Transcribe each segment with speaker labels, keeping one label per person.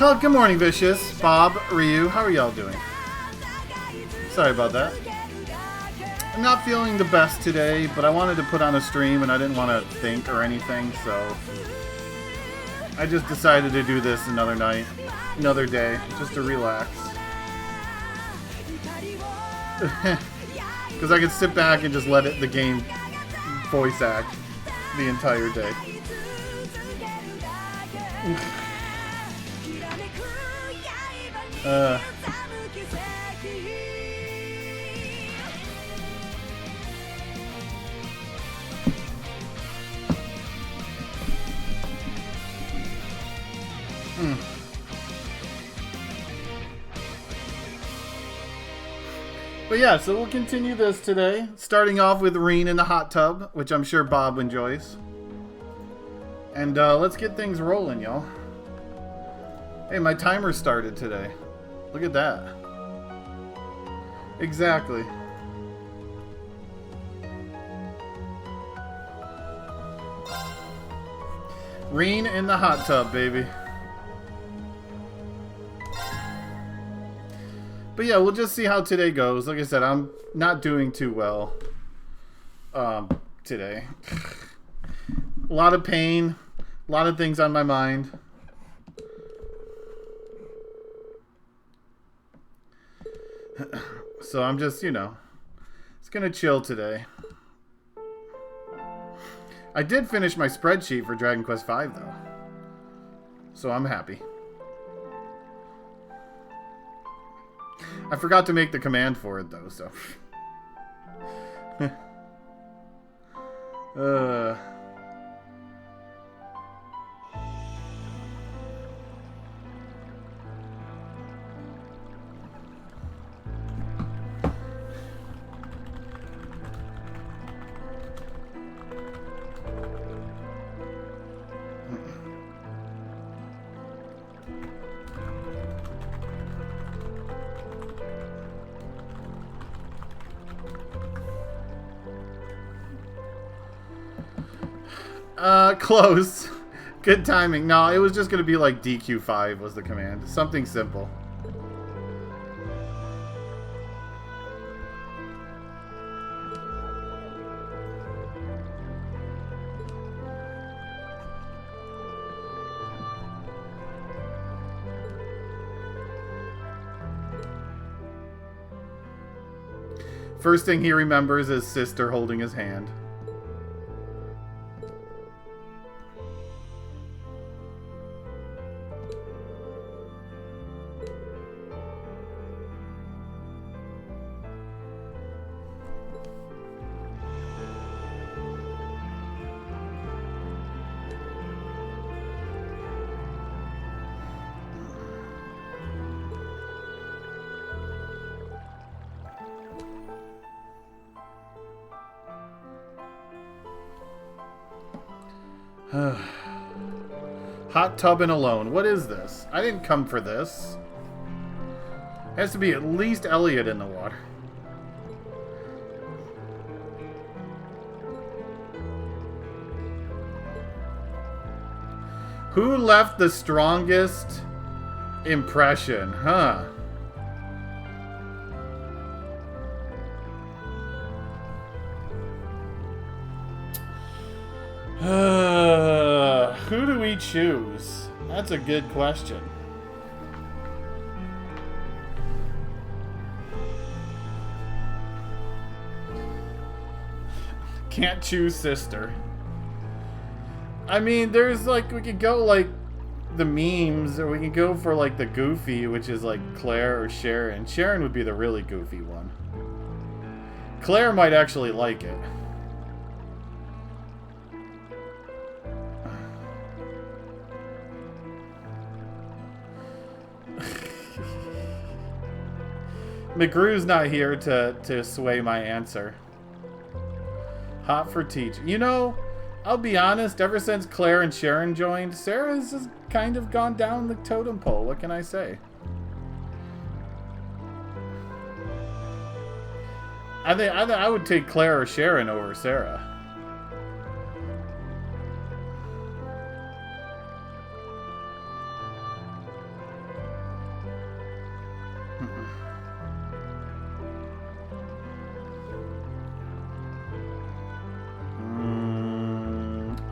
Speaker 1: Oh, good morning, Vicious, Bob, Ryu. How are y'all doing? Sorry about that. I'm not feeling the best today, but I wanted to put on a stream and I didn't want to think or anything, so I just decided to do this another night, another day, just to relax. Because I could sit back and just let the game voice act the entire day. But yeah, so we'll continue this today, starting off with Reen in the hot tub, which I'm sure Bob enjoys. And let's get things rolling, y'all. Hey, my timer started today. Look at that. Exactly. Reen in the hot tub, baby. But yeah, we'll just see how today goes. Like I said, I'm not doing too well today. A lot of pain, a lot of things on my mind. So I'm just, just gonna chill today. I did finish my spreadsheet for Dragon Quest V though, so I'm happy. I forgot to make the command for it though, so. Close. Good timing. No, it was just going to be like DQ5 was the command. Something simple. First thing he remembers is sister holding his hand. Hot tub and alone. What is this? I didn't come for this. Has to be at least Elliot in the water. Who left the strongest impression? Huh? Who do we choose? That's a good question. Can't choose sister. I mean, there's like, we could go like the memes, or we can go for like the goofy, which is like Claire or Sharon. Sharon would be the really goofy one. Claire might actually like it. McGrew's not here to sway my answer. Hot for teaching. You know, I'll be honest, ever since Claire and Sharon joined, Sarah's has kind of gone down the totem pole. What can I say? I would take Claire or Sharon over Sarah.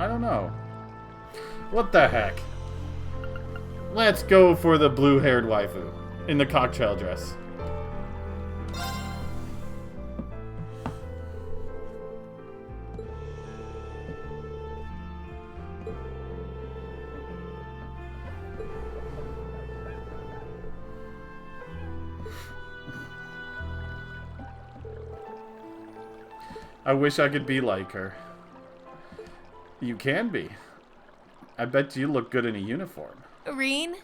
Speaker 1: I don't know. What the heck? Let's go for the blue-haired waifu in the cocktail dress. I wish I could be like her. You can be. I bet you look good in a uniform.
Speaker 2: Reen?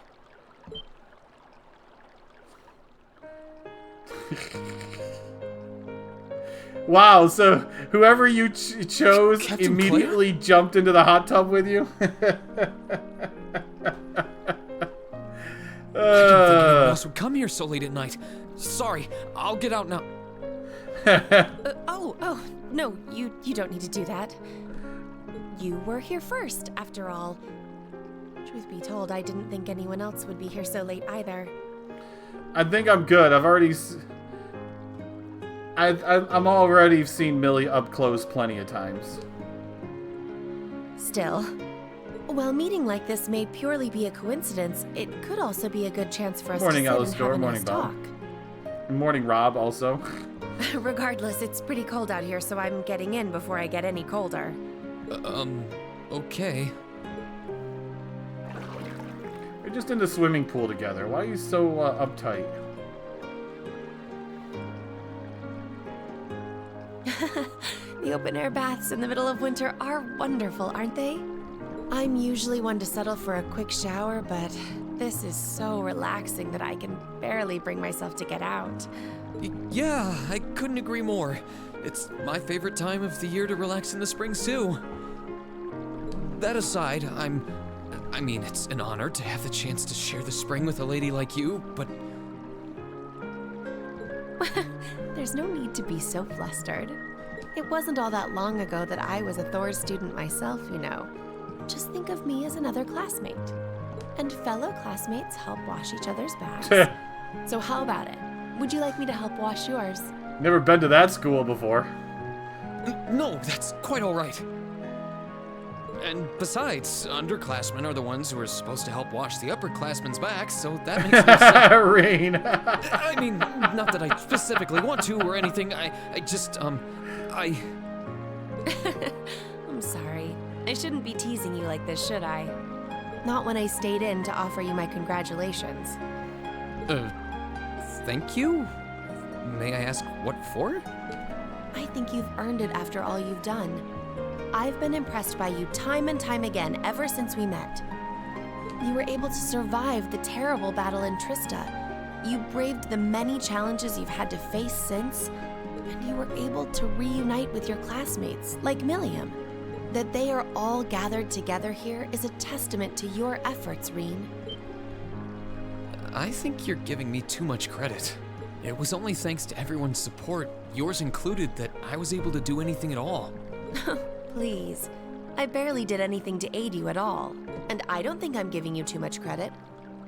Speaker 1: Wow, so whoever you chose
Speaker 3: Captain
Speaker 1: immediately jumped into the hot tub with you?
Speaker 3: I didn't think anyone else would come here so late at night. Sorry, I'll get out now.
Speaker 2: Oh, no, you don't need to do that. You were here first, after all. Truth be told, I didn't think anyone else would be here so late either.
Speaker 1: I think I'm good. I've already... I'm already seen Millie up close plenty of times.
Speaker 2: Still, while a meeting like this may purely be a coincidence, it could also be a good chance for us
Speaker 1: Morning,
Speaker 2: to sit and
Speaker 1: Alastor.
Speaker 2: have a
Speaker 1: Morning,
Speaker 2: nice
Speaker 1: Bob.
Speaker 2: talk.
Speaker 1: Morning, Rob, also.
Speaker 2: Regardless, it's pretty cold out here, so I'm getting in before I get any colder.
Speaker 3: Okay.
Speaker 1: We're just in the swimming pool together. Why are you so uptight?
Speaker 2: The open-air baths in the middle of winter are wonderful, aren't they? I'm usually one to settle for a quick shower, but this is so relaxing that I can barely bring myself to get out.
Speaker 3: Yeah, I couldn't agree more. It's my favorite time of the year to relax in the springs, too. That aside, I mean, it's an honor to have the chance to share the spring with a lady like you, but...
Speaker 2: There's no need to be so flustered. It wasn't all that long ago that I was a Thor's student myself, you know. Just think of me as another classmate. And fellow classmates help wash each other's backs. So how about it? Would you like me to help wash yours?
Speaker 1: Never been to that school before.
Speaker 3: No, that's quite all right. And besides, underclassmen are the ones who are supposed to help wash the upperclassmen's backs, so that makes no sense.
Speaker 1: Rain.
Speaker 3: I mean, not that I specifically want to or anything, I just,
Speaker 2: I'm sorry. I shouldn't be teasing you like this, should I? Not when I stayed in to offer you my congratulations.
Speaker 3: Thank you? May I ask what for?
Speaker 2: I think you've earned it after all you've done. I've been impressed by you time and time again ever since we met. You were able to survive the terrible battle in Trista. You braved the many challenges you've had to face since, and you were able to reunite with your classmates, like Milliam. That they are all gathered together here is a testament to your efforts, Reen.
Speaker 3: I think you're giving me too much credit. It was only thanks to everyone's support, yours included, that I was able to do anything at all.
Speaker 2: Please. I barely did anything to aid you at all. And I don't think I'm giving you too much credit.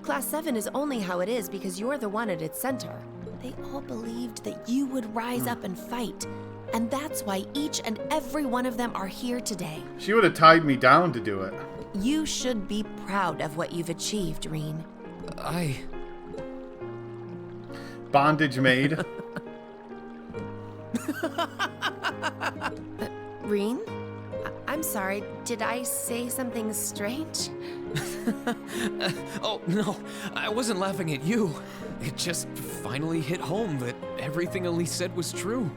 Speaker 2: Class 7 is only how it is because you're the one at its center. They all believed that you would rise up and fight. And that's why each and every one of them are here today.
Speaker 1: She would have tied me down to do it.
Speaker 2: You should be proud of what you've achieved, Reen.
Speaker 1: Bondage maid.
Speaker 2: Reen? I'm sorry, did I say something strange?
Speaker 3: Oh, no, I wasn't laughing at you. It just finally hit home that everything Elise said was true.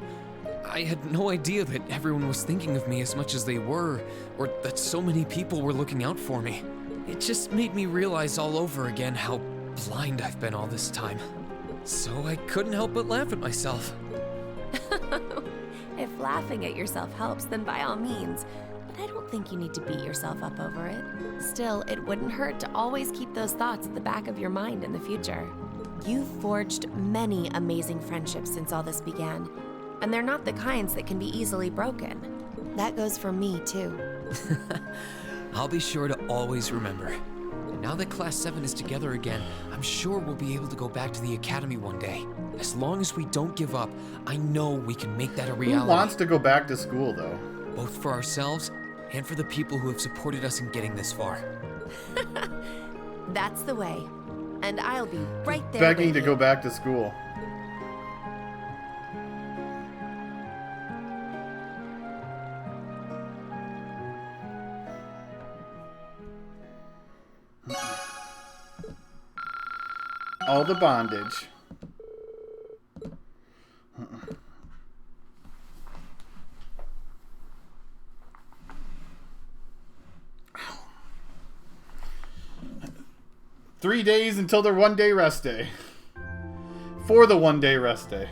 Speaker 3: I had no idea that everyone was thinking of me as much as they were, or that so many people were looking out for me. It just made me realize all over again how blind I've been all this time. So I couldn't help but laugh at myself.
Speaker 2: If If laughing at yourself helps, then by all means. But I don't think you need to beat yourself up over it. Still, it wouldn't hurt to always keep those thoughts at the back of your mind in the future. You've forged many amazing friendships since all this began, and they're not the kinds that can be easily broken. That goes for me, too.
Speaker 3: I'll be sure to always remember. And now that Class 7 is together again, I'm sure we'll be able to go back to the academy one day. As long as we don't give up, I know we can make that a reality.
Speaker 1: Who wants to go back to school, though?
Speaker 3: Both for ourselves and for the people who have supported us in getting this far.
Speaker 2: That's the way. And I'll be right there.
Speaker 1: Begging to go back to school. All the bondage. Ow. 3 days until their 1 day rest day. For the 1 day rest day.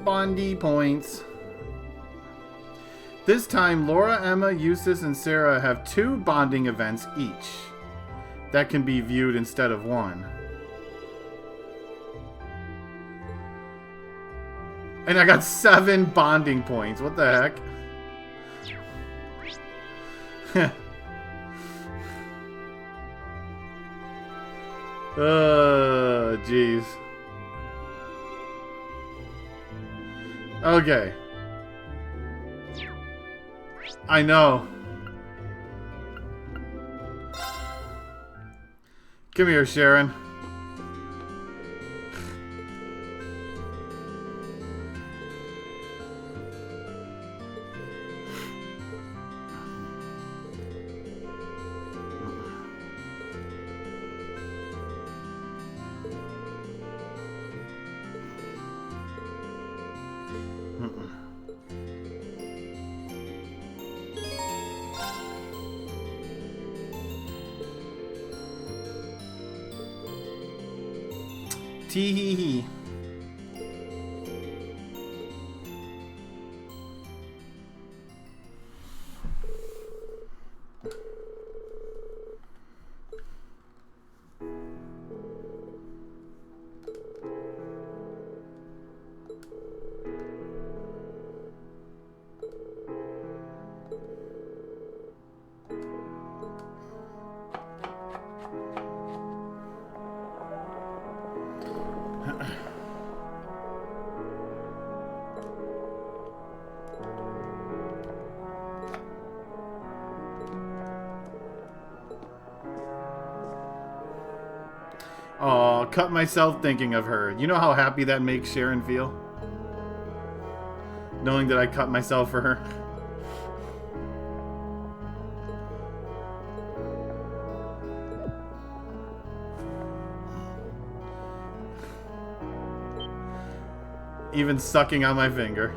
Speaker 1: Bondi points. This time, Laura, Emma, Eustace, and Sarah have 2 bonding events each that can be viewed instead of 1. And I got 7 bonding points. What the heck? Jeez. Okay. I know. Come here, Sharon. Tee hee hee. Aw, cut myself thinking of her. You know how happy that makes Sharon feel? Knowing that I cut myself for her. Even sucking on my finger.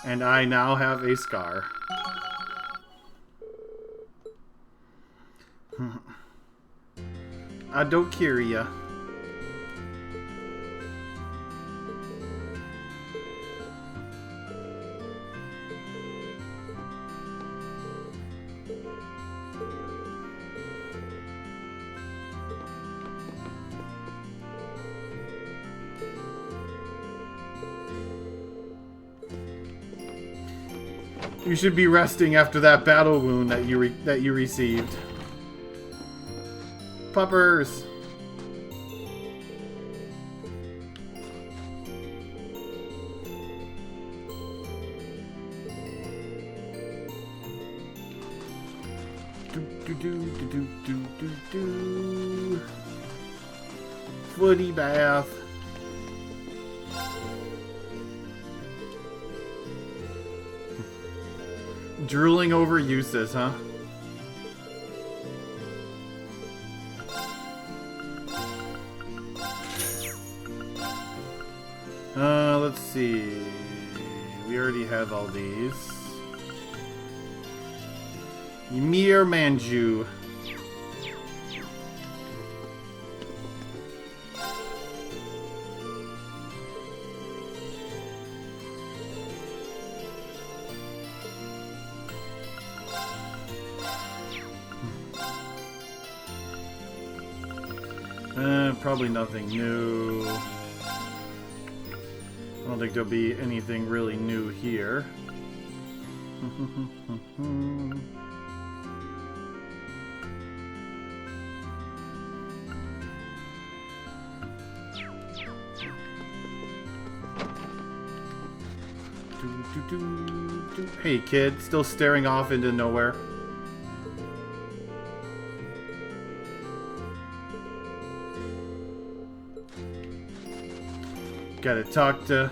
Speaker 1: And I now have a scar. I don't care ya. You should be resting after that battle wound that you received. Puppers. Do. Footy bath. Drooling over uses, huh? Let's see. We already have all these. Ymir Manju. Probably nothing new. I don't think there'll be anything really new here. Hey kid, still staring off into nowhere. Gotta talk to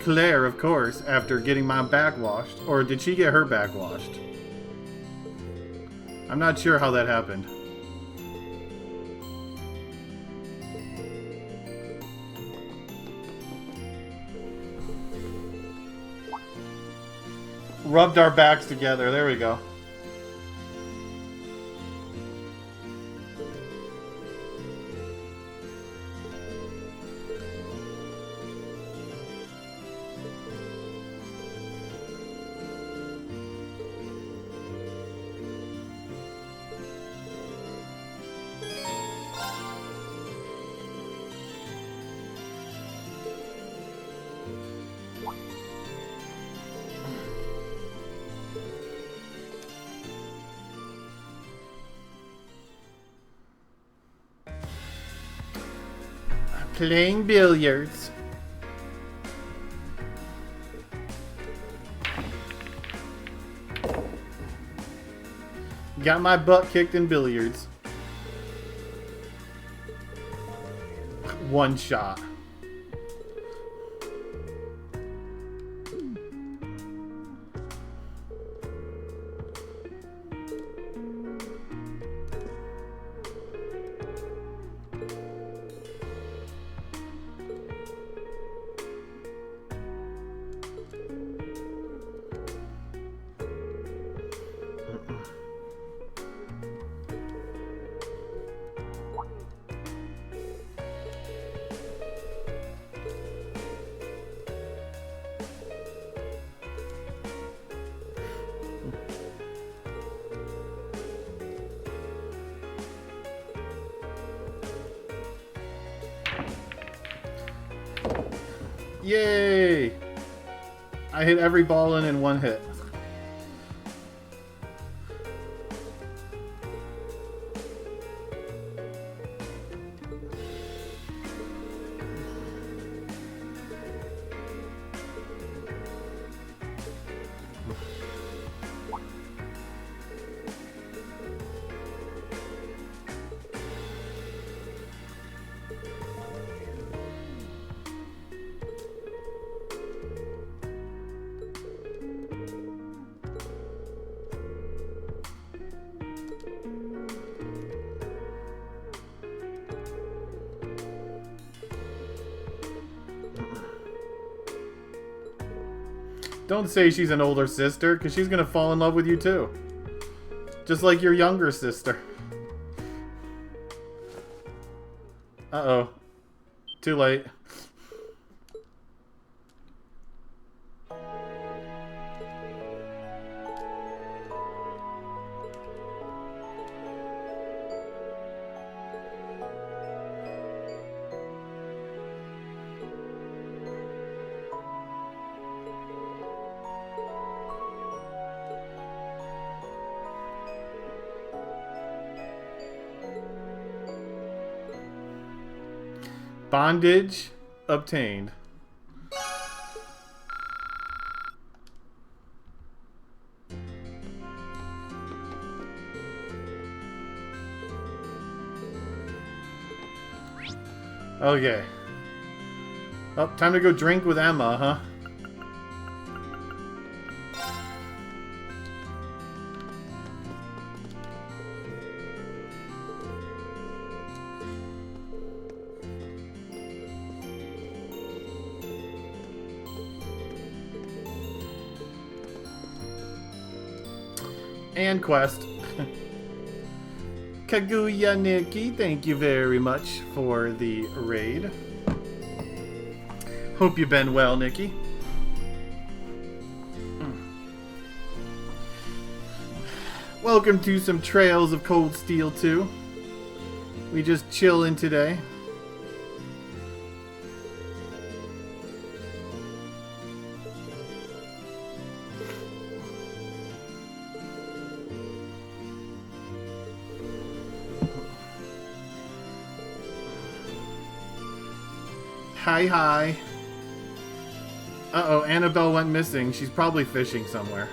Speaker 1: Claire, of course, after getting my back washed. Or did she get her back washed? I'm not sure how that happened. Rubbed our backs together. There we go. Playing billiards. Got my butt kicked in billiards. One shot. Yay! I hit every ball in one hit. Don't say she's an older sister, because she's going to fall in love with you too. Just like your younger sister. Uh-oh. Too late. Bondage obtained. Okay. Oh, time to go drink with Emma, huh? And quest. Kaguya Nikki, thank you very much for the raid. Hope you've been well, Nikki. Welcome to some Trails of Cold Steel 2. We just chillin' today. Hi. Uh-oh, Annabelle went missing. She's probably fishing somewhere.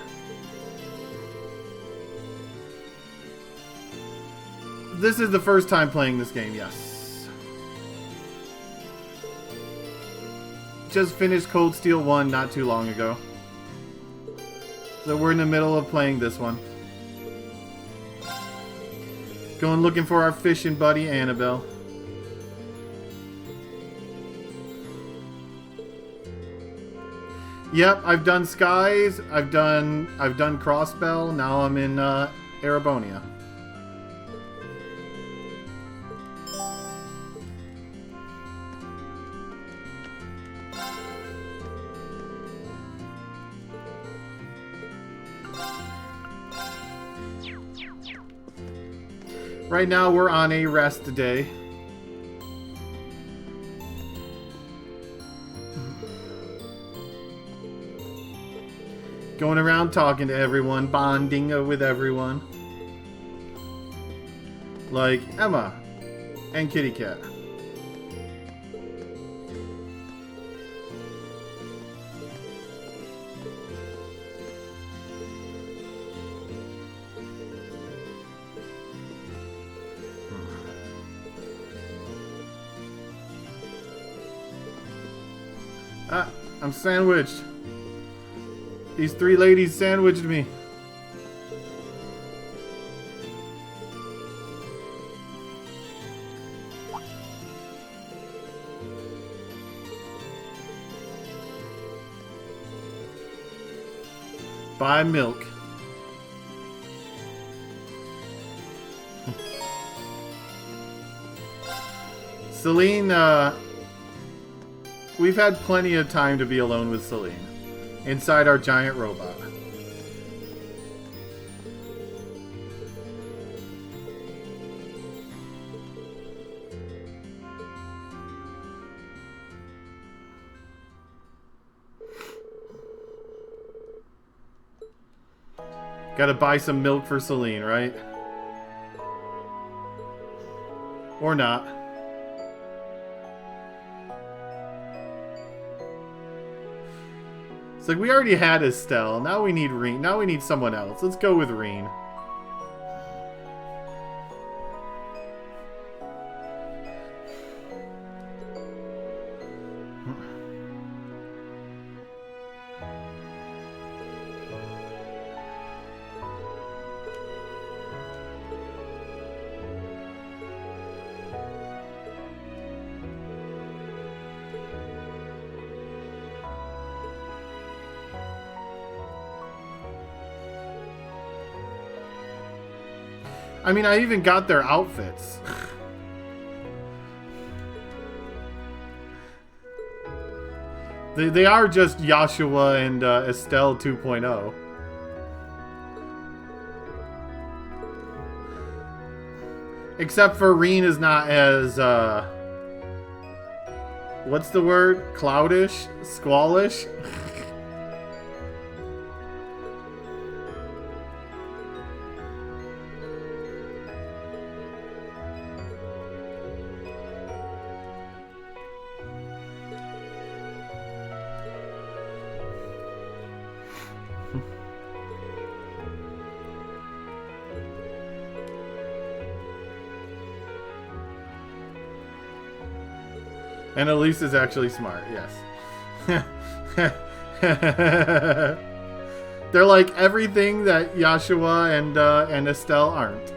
Speaker 1: This is the first time playing this game, yes. Just finished Cold Steel 1 not too long ago. So we're in the middle of playing this one. Going looking for our fishing buddy, Annabelle. Yep, I've done Skies, I've done Crossbell, now I'm in Erebonia. Right now we're on a rest day. Going around talking to everyone, bonding with everyone. Like Emma and Kitty Cat. Ah, I'm sandwiched. These three ladies sandwiched me. Buy milk. Celine, we've had plenty of time to be alone with Celine. Inside our giant robot. Gotta buy some milk for Celine, right? Or not. It's like we already had Estelle. Now we need Reen. Now we need someone else. Let's go with Reen. I mean, I even got their outfits. They are just Joshua and Estelle 2.0. Except for Reen is not as, what's the word? Cloudish? Squallish? And Elise is actually smart, yes. They're like everything that Joshua and Estelle aren't.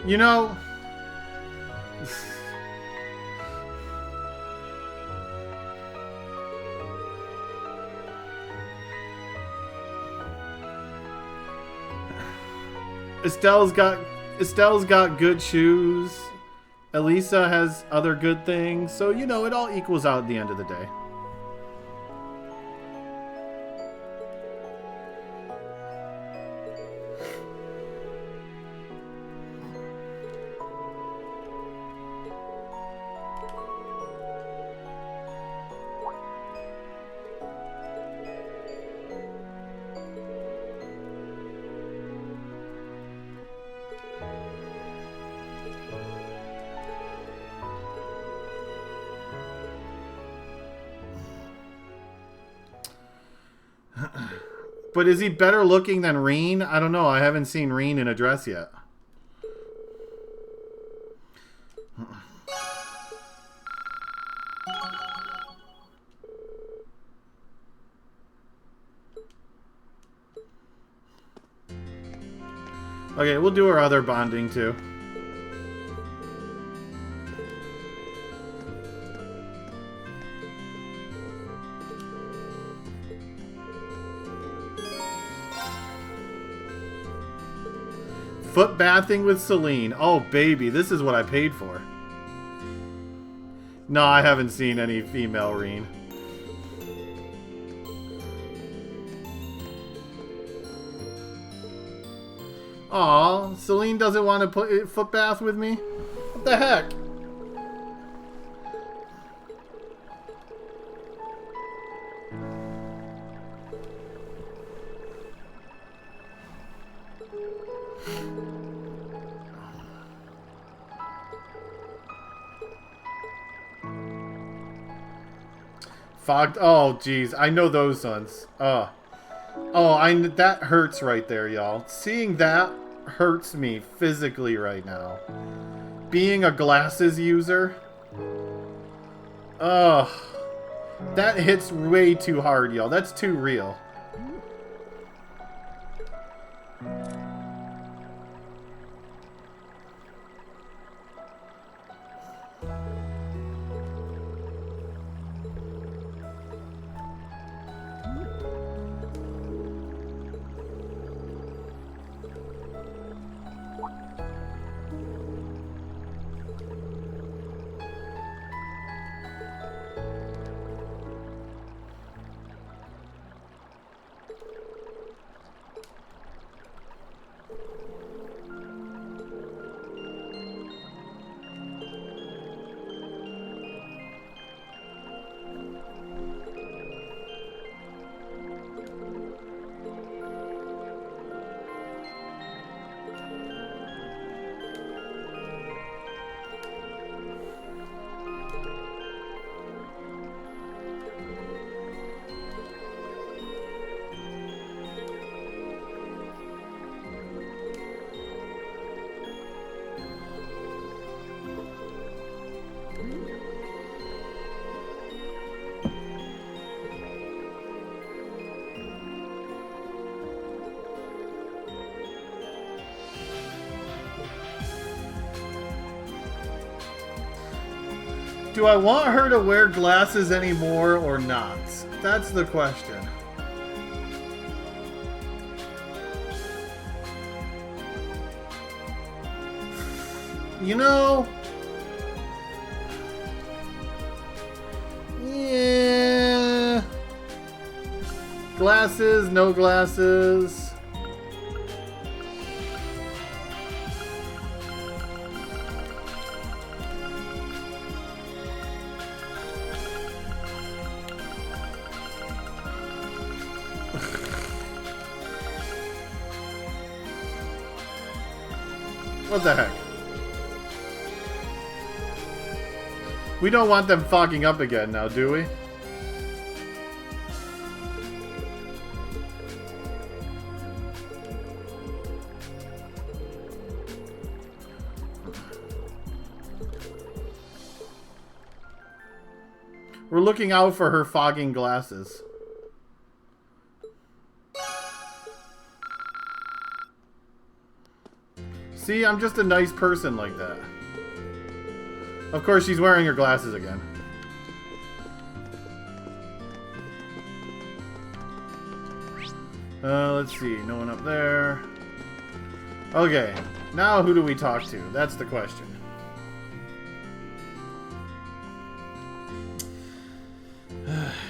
Speaker 1: You know... Estelle's got good shoes. Elisa has other good things. So, you know, it all equals out at the end of the day. But is he better looking than Reen? I don't know. I haven't seen Reen in a dress yet. Okay, we'll do our other bonding too. Foot bathing with Celine. Oh, baby, this is what I paid for. No, I haven't seen any female Reen. Aw, Celine doesn't want to put foot bath with me? What the heck? Fogged. Oh, jeez. I know those ones. Oh, that hurts right there, y'all. Seeing that hurts me physically right now. Being a glasses user. Ugh. That hits way too hard, y'all. That's too real. Do I want her to wear glasses anymore or not? That's the question. You know... Yeah... Glasses, no glasses... What the heck? We don't want them fogging up again now, do we? We're looking out for her fogging glasses. See, I'm just a nice person like that. Of course, she's wearing her glasses again. Let's see. No one up there. Okay. Now who do we talk to? That's the question.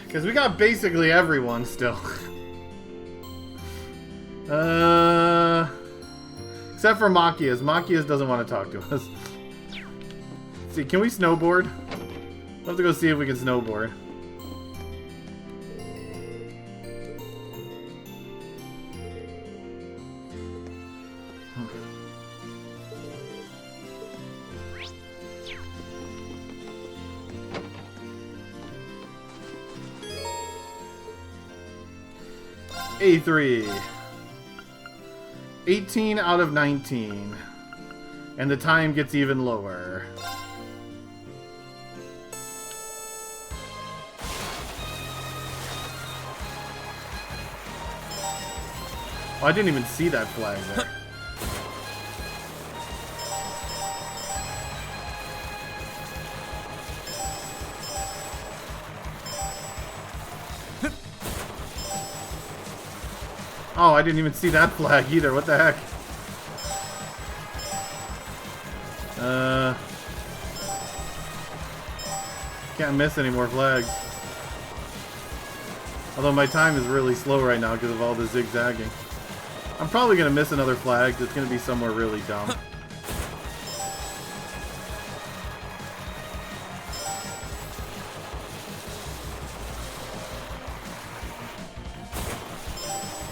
Speaker 1: Because we got basically everyone still. Except for Machias. Machias doesn't want to talk to us. Let's see, can we snowboard? We'll have to go see if we can snowboard. A3. 18 out of 19. And the time gets even lower. Oh, I didn't even see that flag there. Oh, I didn't even see that flag either. What the heck? Can't miss any more flags. Although my time is really slow right now because of all the zigzagging. I'm probably going to miss another flag. It's going to be somewhere really dumb.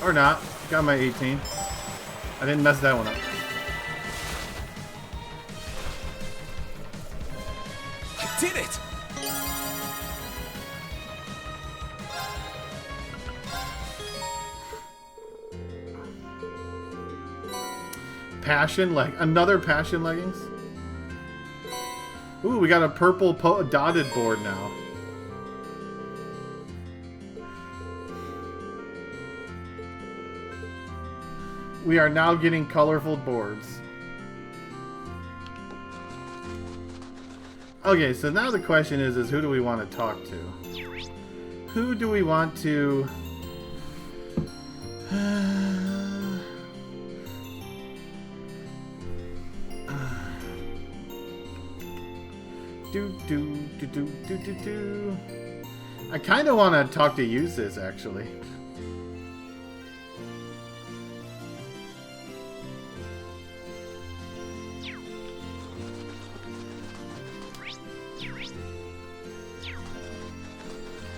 Speaker 1: Or not. Got my 18. I didn't mess that one up.
Speaker 3: I did it!
Speaker 1: Passion, like another passion leggings. Ooh, we got a purple dotted board now. We are now getting colorful boards. Okay, so now the question is who do we want to talk to? Who do we want to... I kind of want to talk to Usis, actually.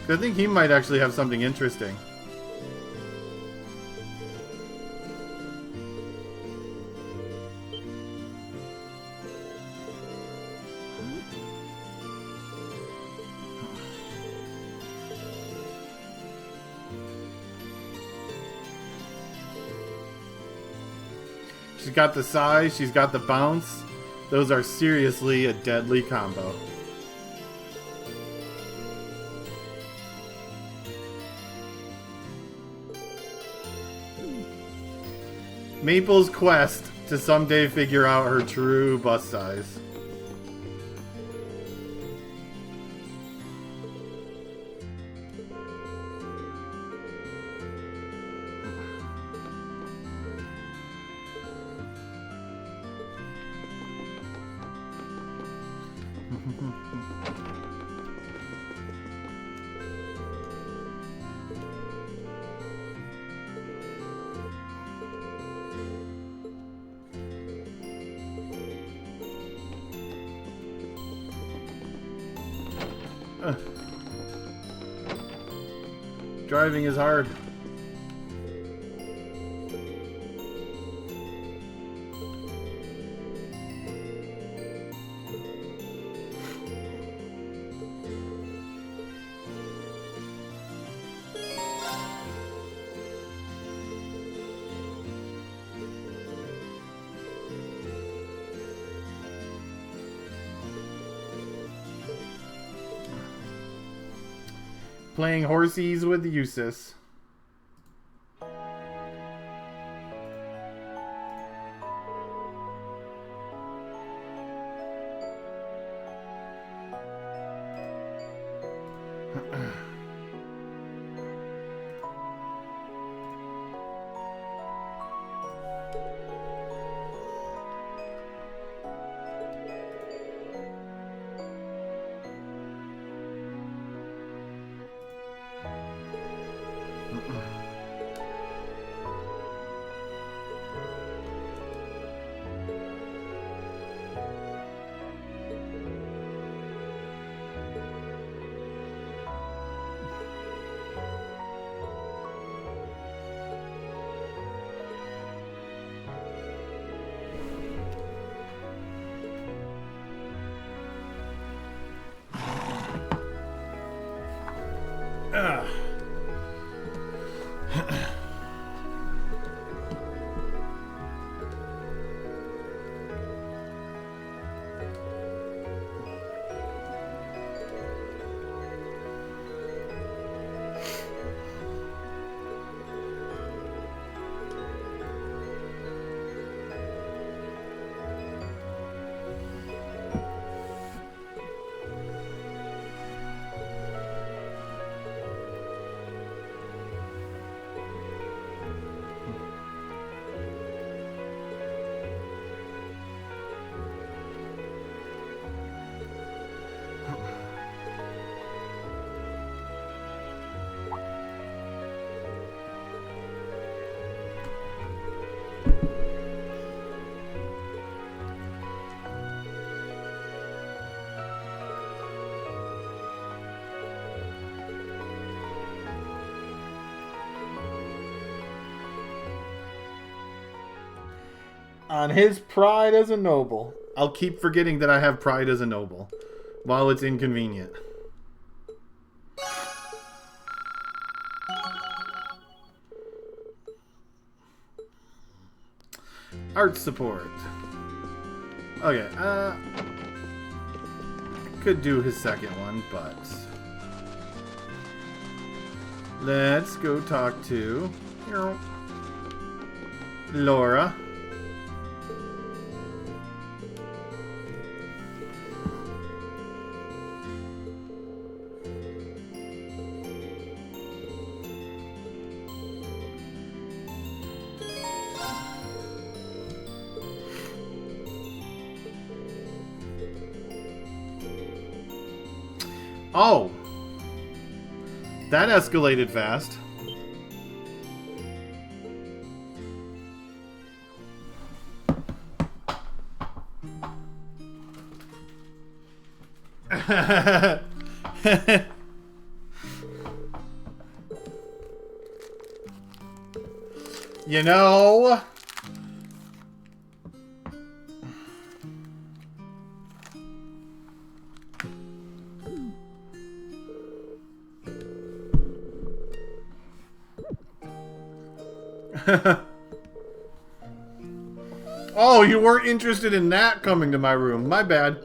Speaker 1: I think he might actually have something interesting. She's got the size, she's got the bounce. Those are seriously a deadly combo. Maple's quest to someday figure out her true bust size. Driving is hard. Playing horsies with Eustace. On his pride as a noble. I'll keep forgetting that I have pride as a noble while it's inconvenient. Art support. Okay, I could do his second one, but let's go talk to Laura. Oh! That escalated fast. You know... Oh, you weren't interested in that coming to my room. My bad.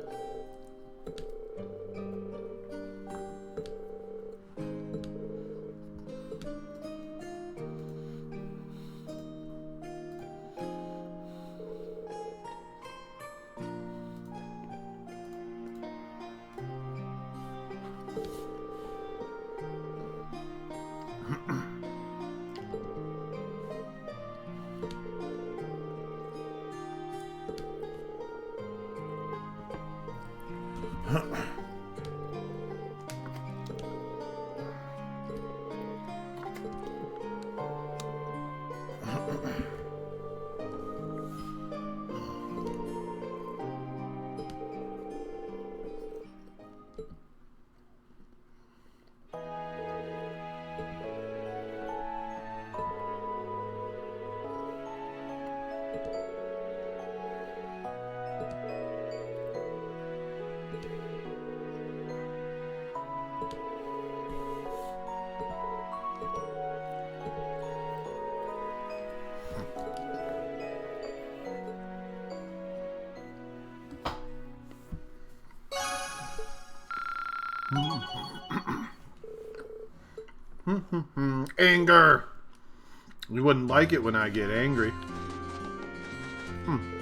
Speaker 1: Anger. You wouldn't like it when I get angry. I'm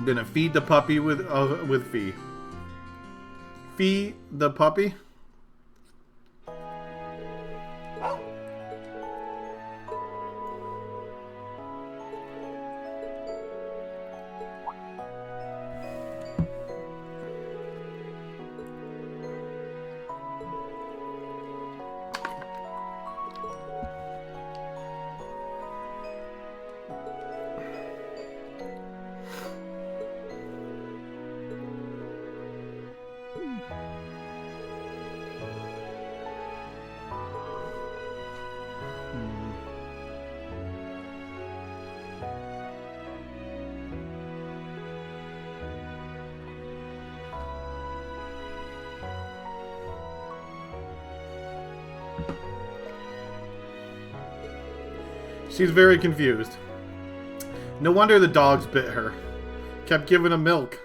Speaker 1: gonna feed the puppy with Fee. Feed the puppy. She's very confused. No wonder the dogs bit her. Kept giving him milk.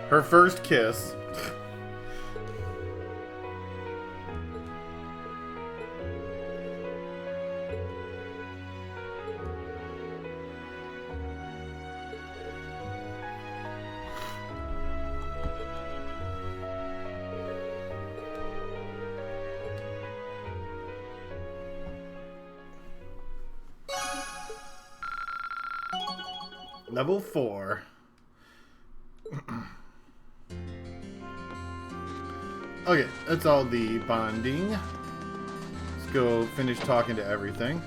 Speaker 1: Her first kiss. Level 4. Okay, that's all the bonding. Let's go finish talking to everything.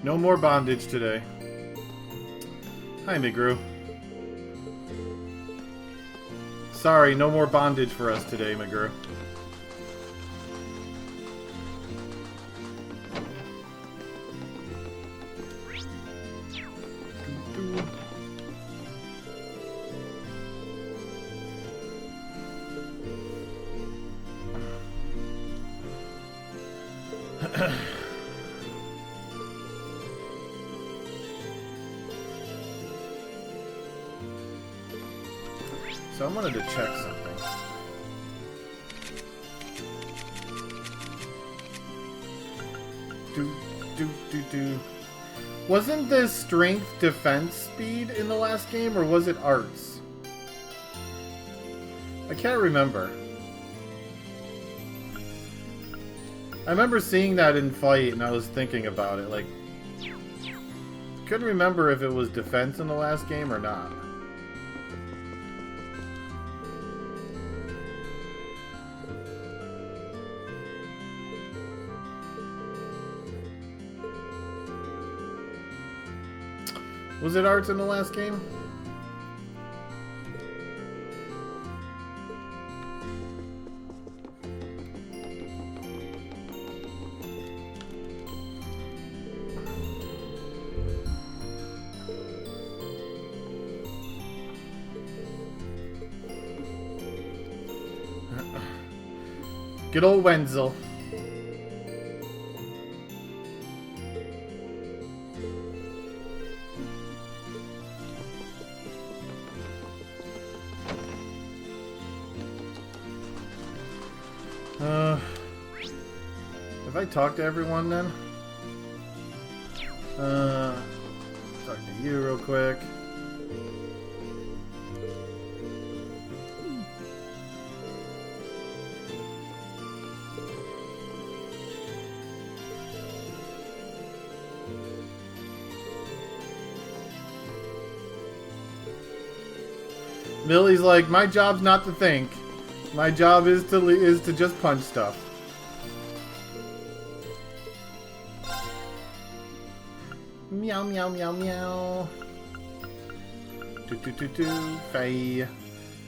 Speaker 1: No more bondage today. Hi, Migru. Sorry, no more bondage for us today, Migru. So I wanted to check something. Wasn't this strength defense speed in the last game, or was it arts? I can't remember. I remember seeing that in fight and I was thinking about it, like, couldn't remember if it was defense in the last game or not. Was it arts in the last game? Good old Wenzel. Have I talked to everyone then? Talk to you real quick. Millie's like, my job's not to think. My job is to just punch stuff. Meow meow meow meow. Faye.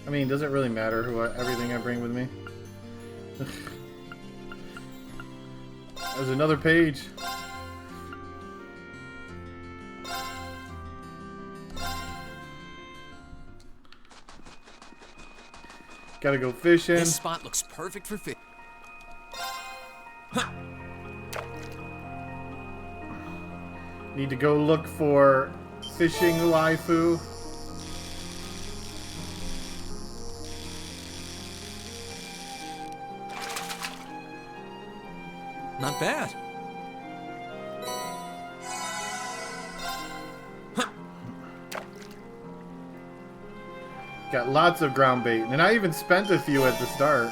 Speaker 1: I mean, does it really matter everything I bring with me? There's another page. Gotta go fishing.
Speaker 3: This spot looks perfect for fish.
Speaker 1: Need to go look for fishing waifu.
Speaker 3: Not bad.
Speaker 1: Got lots of ground bait, and I even spent a few at the start.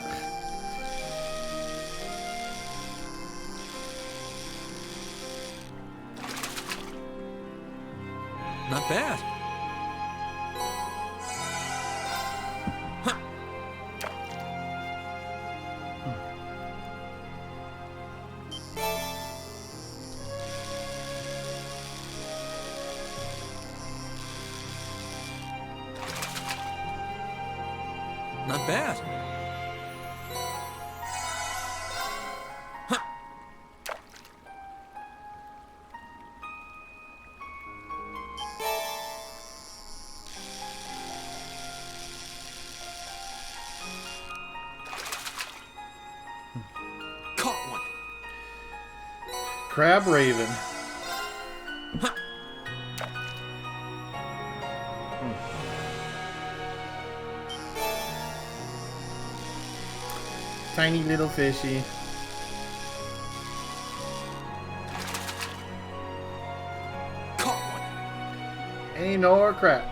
Speaker 3: Not bad. Not bad. Caught one.
Speaker 1: Crab Raven. Tiny little fishy.
Speaker 3: Caught one.
Speaker 1: Ain't no crap.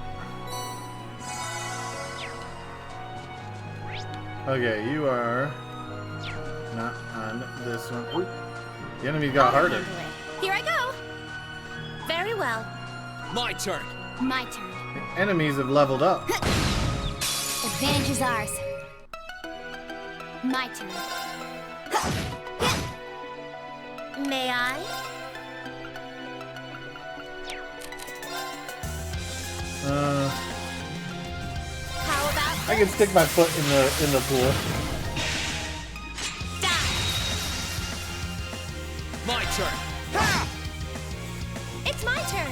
Speaker 1: Okay, you are not on this one. Ooh, the enemy got harder.
Speaker 4: Here I go. Very well.
Speaker 3: My turn.
Speaker 4: My turn.
Speaker 1: The enemies have leveled up.
Speaker 4: Advantage is ours. My turn. May I? How about
Speaker 1: I can stick my foot in the pool.
Speaker 4: die?
Speaker 3: My turn.
Speaker 4: It's my turn.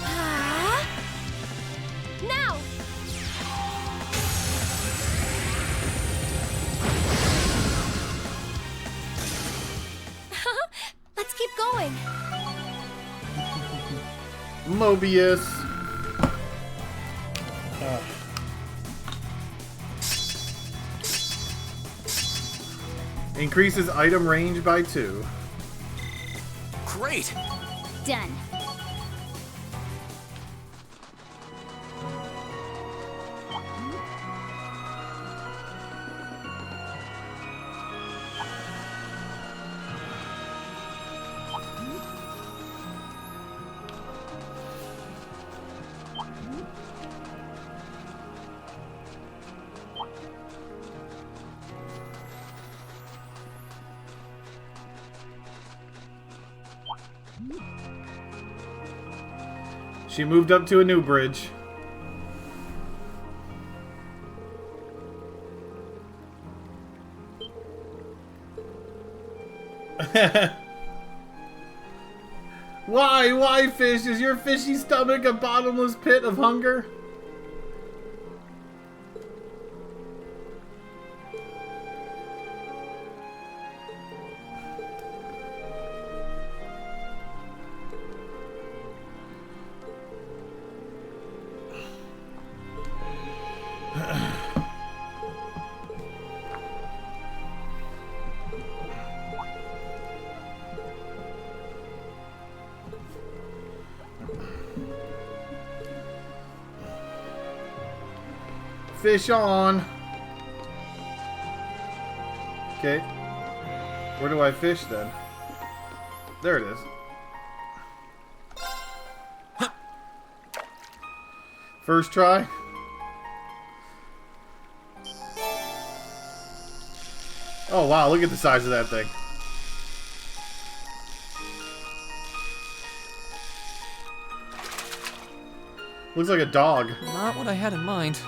Speaker 4: Ah. Now. Let's keep going.
Speaker 1: Mobius. Increases item range by 2.
Speaker 3: Great.
Speaker 4: Done.
Speaker 1: She moved up to a new bridge. Why, fish? Is your fishy stomach a bottomless pit of hunger? Fish on. Okay. Where do I fish then? There it is. First try. Oh wow, look at the size of that thing. Looks like a dog.
Speaker 3: Not what I had in mind.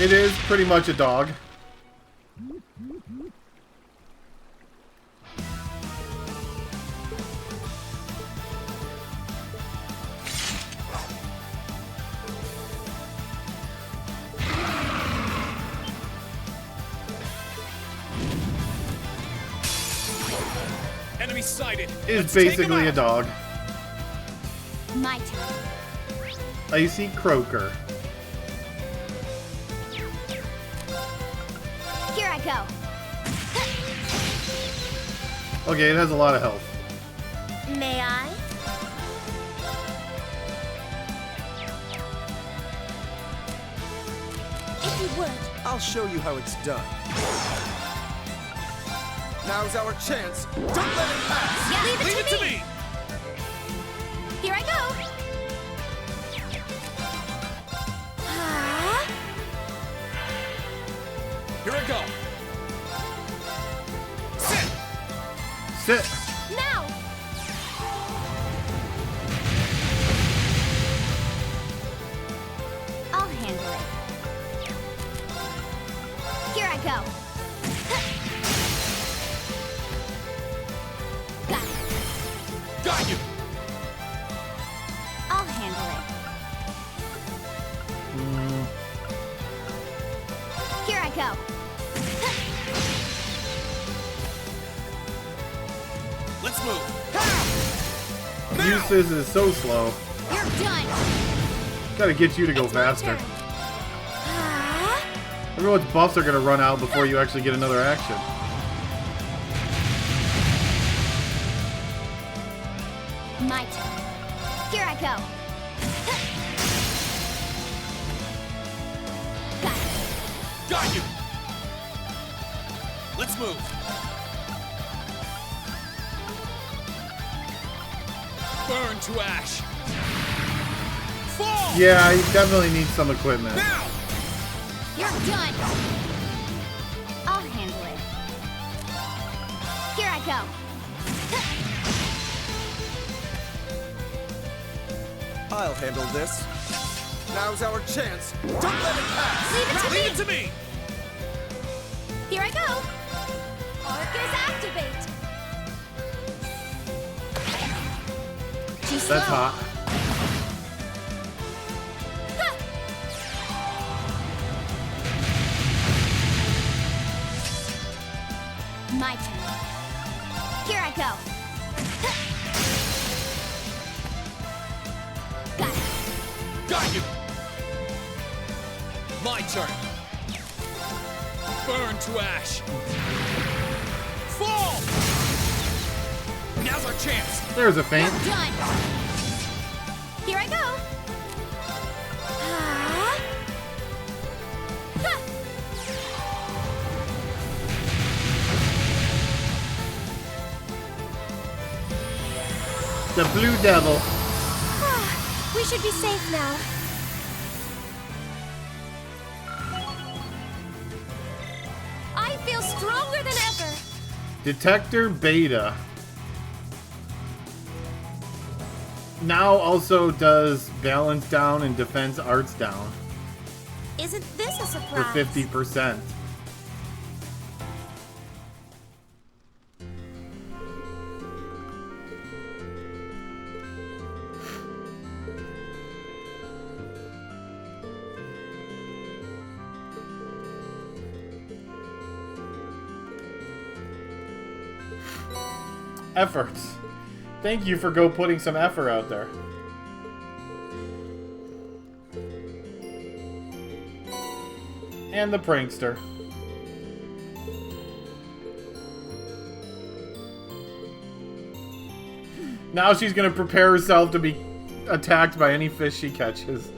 Speaker 1: It is pretty much a dog.
Speaker 3: Enemy sighted.
Speaker 1: It's basically a dog.
Speaker 4: My turn.
Speaker 1: Icy Croaker.
Speaker 4: Here I go.
Speaker 1: Okay, it has a lot of health.
Speaker 4: May I? If you would.
Speaker 5: I'll show you how it's done. Now's our chance. Don't let it pass.
Speaker 4: Yeah, leave it to me.
Speaker 3: me.
Speaker 4: Here I go. Ah,
Speaker 3: Here I go.
Speaker 1: Sit.
Speaker 4: now. I'll handle it. Here I go. Got it.
Speaker 3: Got you.
Speaker 4: I'll handle it. Here I go.
Speaker 3: Let's move.
Speaker 1: Uses is so slow.
Speaker 4: You're done.
Speaker 1: Gotta get you to go
Speaker 4: It's my
Speaker 1: faster.
Speaker 4: turn. Ah,
Speaker 1: Everyone's buffs are gonna run out before you actually get another action.
Speaker 4: my turn. Here I go. Got it.
Speaker 3: Got you. Let's move. Burn to ash. Fall.
Speaker 1: Yeah, you definitely need some equipment.
Speaker 3: Now.
Speaker 4: You're done. I'll handle it. Here I go.
Speaker 5: I'll handle this. Now's our chance. Don't let it pass.
Speaker 4: Leave it to
Speaker 3: Leave
Speaker 4: me.
Speaker 3: it to me.
Speaker 4: Here I go. Arcus activate. Too slow.
Speaker 1: That's hot.
Speaker 4: Huh. My turn. Here I go. Got it.
Speaker 3: Got you. My turn. Burn to ash. Fall. Now's our chance.
Speaker 1: There's a feint.
Speaker 4: You're done. Here I go. Ah. Ha.
Speaker 1: The Blue Devil.
Speaker 4: We should be safe now. I feel stronger than ever.
Speaker 1: Detector Beta. Now also does balance down and defense arts down
Speaker 4: Isn't this a
Speaker 1: for
Speaker 4: surprise?
Speaker 1: 50%. Efforts. Thank you for putting some effort out there. And the prankster. Now she's gonna prepare herself to be attacked by any fish she catches.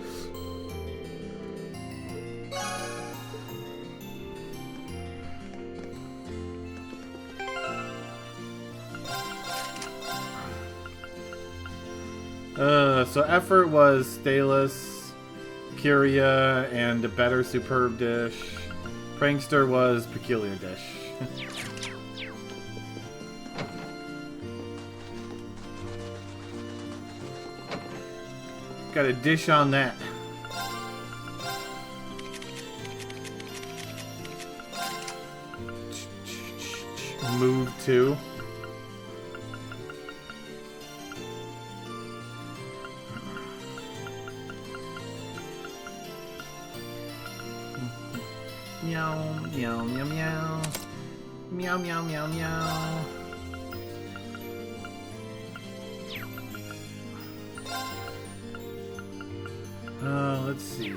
Speaker 1: So effort was Stalis, Curia, and a better superb dish. Prankster was peculiar dish. Got a dish on that. Move to. Meow, meow, meow, meow. Meow, meow, meow, meow. Let's see.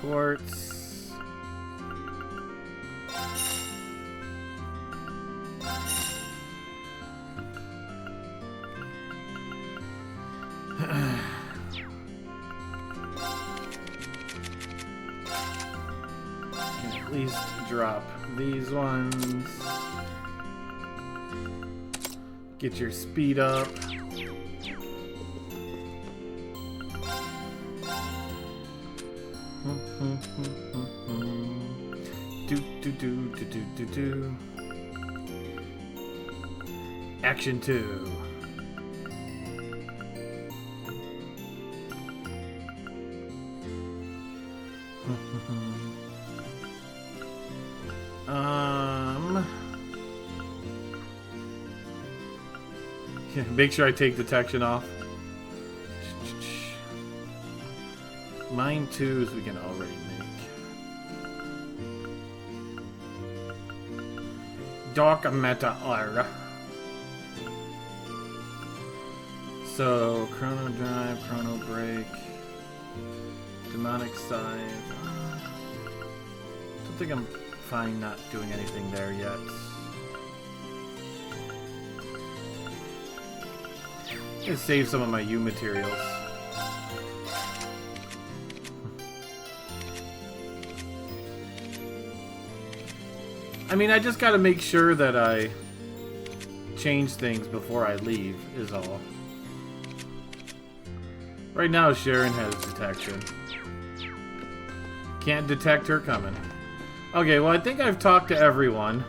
Speaker 1: Quartz. At least drop these ones. Get your speed up. Do. Action 2. Yeah, make sure I take detection off. Mine 2s we can already make. Dark Meta Aura. So, Chrono Drive, Chrono Break, Demonic Scythe. Don't think I'm fine not doing anything there yet. I'm gonna save some of my U materials. I mean, I just gotta make sure that I change things before I leave, is all. Right now, Sharon has detection. Can't detect her coming. Okay, well, I think I've talked to everyone.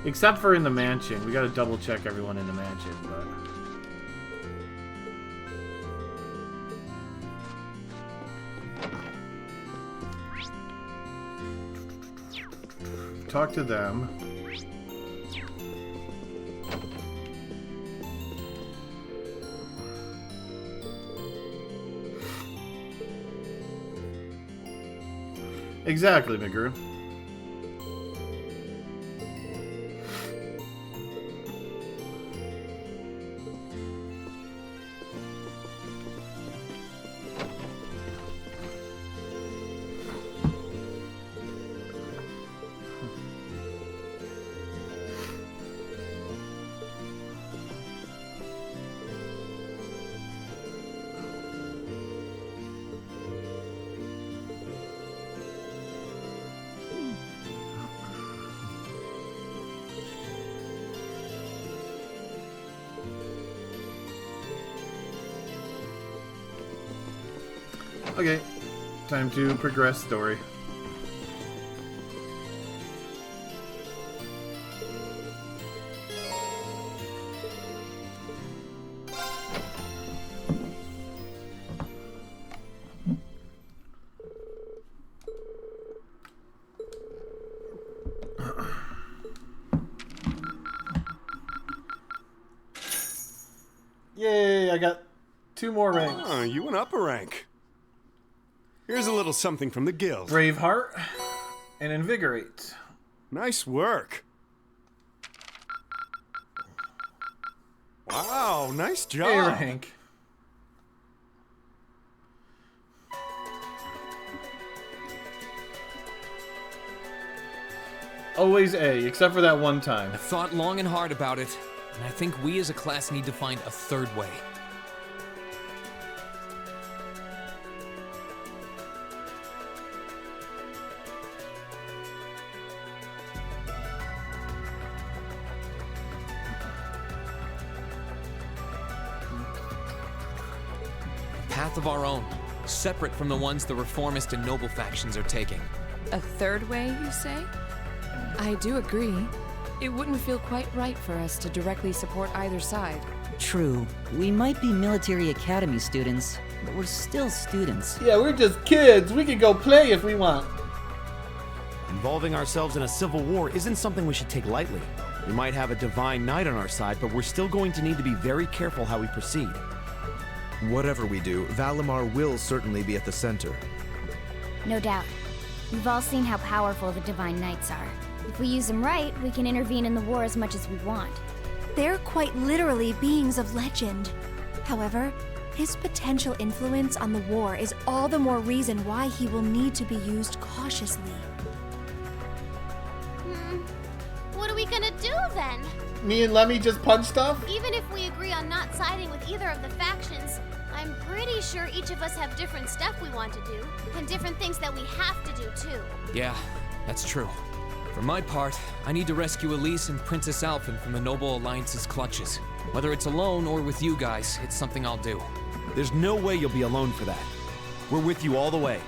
Speaker 1: Except for in the mansion. We gotta double check everyone in the mansion, but... talk to them. Exactly, Meguru. Okay, time to progress story. Yay, I got 2 more ranks.
Speaker 5: Oh, you went up a rank. Here's a little something from the guild.
Speaker 1: Braveheart and Invigorate.
Speaker 5: Nice work. Wow, nice job.
Speaker 1: A rank. Always A, except for that one time.
Speaker 3: I thought long and hard about it. and I think we as a class need to find a third way. A path of our own, separate from the ones the reformist and noble factions are taking.
Speaker 6: A third way, you say? I do agree. It wouldn't feel quite right for us to directly support either side.
Speaker 7: True. We might be military academy students, but we're still students.
Speaker 1: Yeah, we're just kids. We can go play if we want.
Speaker 8: Involving ourselves in a civil war isn't something we should take lightly. We might have a divine knight on our side, but we're still going to need to be very careful how we proceed.
Speaker 5: Whatever we do, Valimar will certainly be at the center.
Speaker 9: No doubt. We've all seen how powerful the Divine Knights are. If we use them right, we can intervene in the war as much as we want.
Speaker 2: They're quite literally beings of legend. However, his potential influence on the war is all the more reason why he will need to be used cautiously.
Speaker 4: What are we gonna do then?
Speaker 1: Me and Lemmy just punch stuff?
Speaker 4: Even if we agree on not siding with either of the factions, I'm pretty sure each of us have different stuff we want to do, and different things that we have to do too.
Speaker 3: Yeah, that's true. For my part, I need to rescue Elise and Princess Alphen from the Noble Alliance's clutches. Whether it's alone or with you guys, it's something I'll do.
Speaker 8: There's no way you'll be alone for that. We're with you all the way.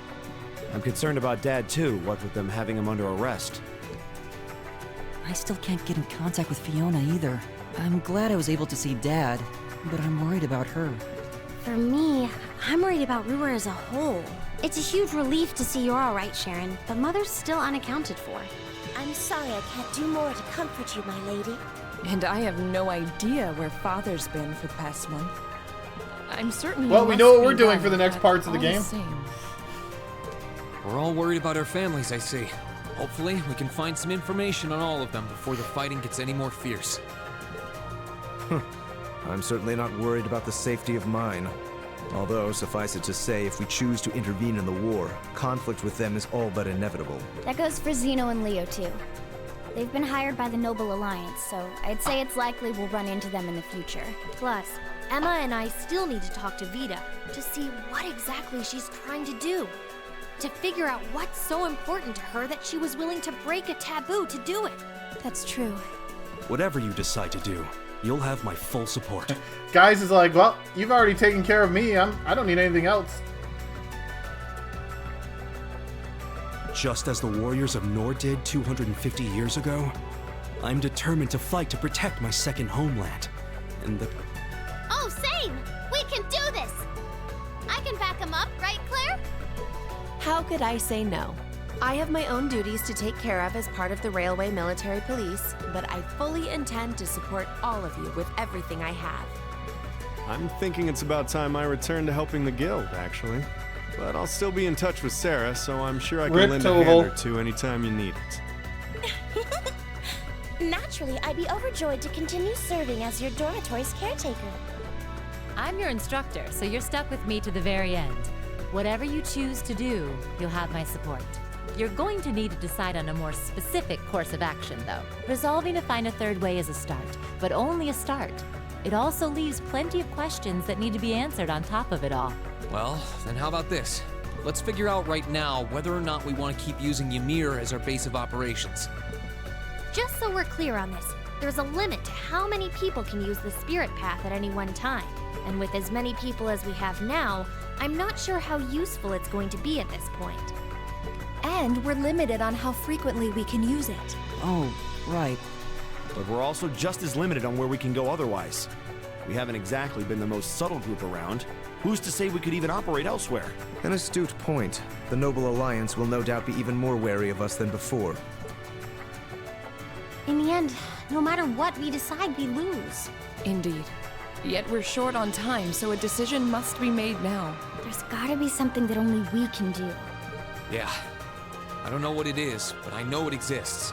Speaker 8: I'm concerned about Dad too, what with them having him under arrest.
Speaker 7: I still can't get in contact with Fiona either. I'm glad I was able to see Dad, but I'm worried about her.
Speaker 9: For me, I'm worried about Ruhr as a whole. It's a huge relief to see you're alright, Sharon, but Mother's still unaccounted for.
Speaker 10: I'm sorry I can't do more to comfort you, my lady.
Speaker 6: And I have no idea where Father's been for the past month. I'm certain
Speaker 1: Well, we know what we're doing for the next parts of the game.
Speaker 3: We're all worried about our families, I see. Hopefully, we can find some information on all of them before the fighting gets any more fierce.
Speaker 5: I'm certainly not worried about the safety of mine. Although, suffice it to say, if we choose to intervene in the war, conflict with them is all but inevitable.
Speaker 9: That goes for Zeno and Leo, too. They've been hired by the Noble Alliance, so I'd say it's likely we'll run into them in the future.
Speaker 10: Plus, Emma and I still need to talk to Vita to see what exactly she's trying to do. To figure out what's so important to her that she was willing to break a taboo to do it.
Speaker 2: That's true.
Speaker 8: Whatever you decide to do, you'll have my full support.
Speaker 1: Guys is like, well, you've already taken care of me. I don't need anything else.
Speaker 8: Just as the warriors of Nord did 250 years ago, I'm determined to fight to protect my second homeland. And the...
Speaker 4: Oh, same! We can do this! I can back him up, right, Claire?
Speaker 2: How could I say no? I have my own duties to take care of as part of the Railway Military Police, but I fully intend to support all of you with everything I have.
Speaker 11: I'm thinking it's about time I return to helping the guild, actually. But I'll still be in touch with Sarah, so I'm sure I can lend a hand or two anytime you need it.
Speaker 10: Naturally, I'd be overjoyed to continue serving as your dormitory's caretaker.
Speaker 12: I'm your instructor, so you're stuck with me to the very end. Whatever you choose to do, you'll have my support. You're going to need to decide on a more specific course of action, though. Resolving to find a third way is a start, but only a start. It also leaves plenty of questions that need to be answered on top of it all.
Speaker 3: Well, then how about this? Let's figure out right now whether or not we want to keep using Ymir as our base of operations.
Speaker 10: Just so we're clear on this, there's a limit to how many people can use the Spirit Path at any one time. And with as many people as we have now, I'm not sure how useful it's going to be at this point.
Speaker 2: And we're limited on how frequently we can use it.
Speaker 7: Oh, right.
Speaker 8: But we're also just as limited on where we can go otherwise. We haven't exactly been the most subtle group around. Who's to say we could even operate elsewhere?
Speaker 5: An astute point. The Noble Alliance will no doubt be even more wary of us than before.
Speaker 9: In the end, no matter what we decide, we lose.
Speaker 6: Indeed. Yet we're short on time, so a decision must be made now.
Speaker 9: There's gotta be something that only we can do.
Speaker 3: Yeah. I don't know what it is, but I know it exists.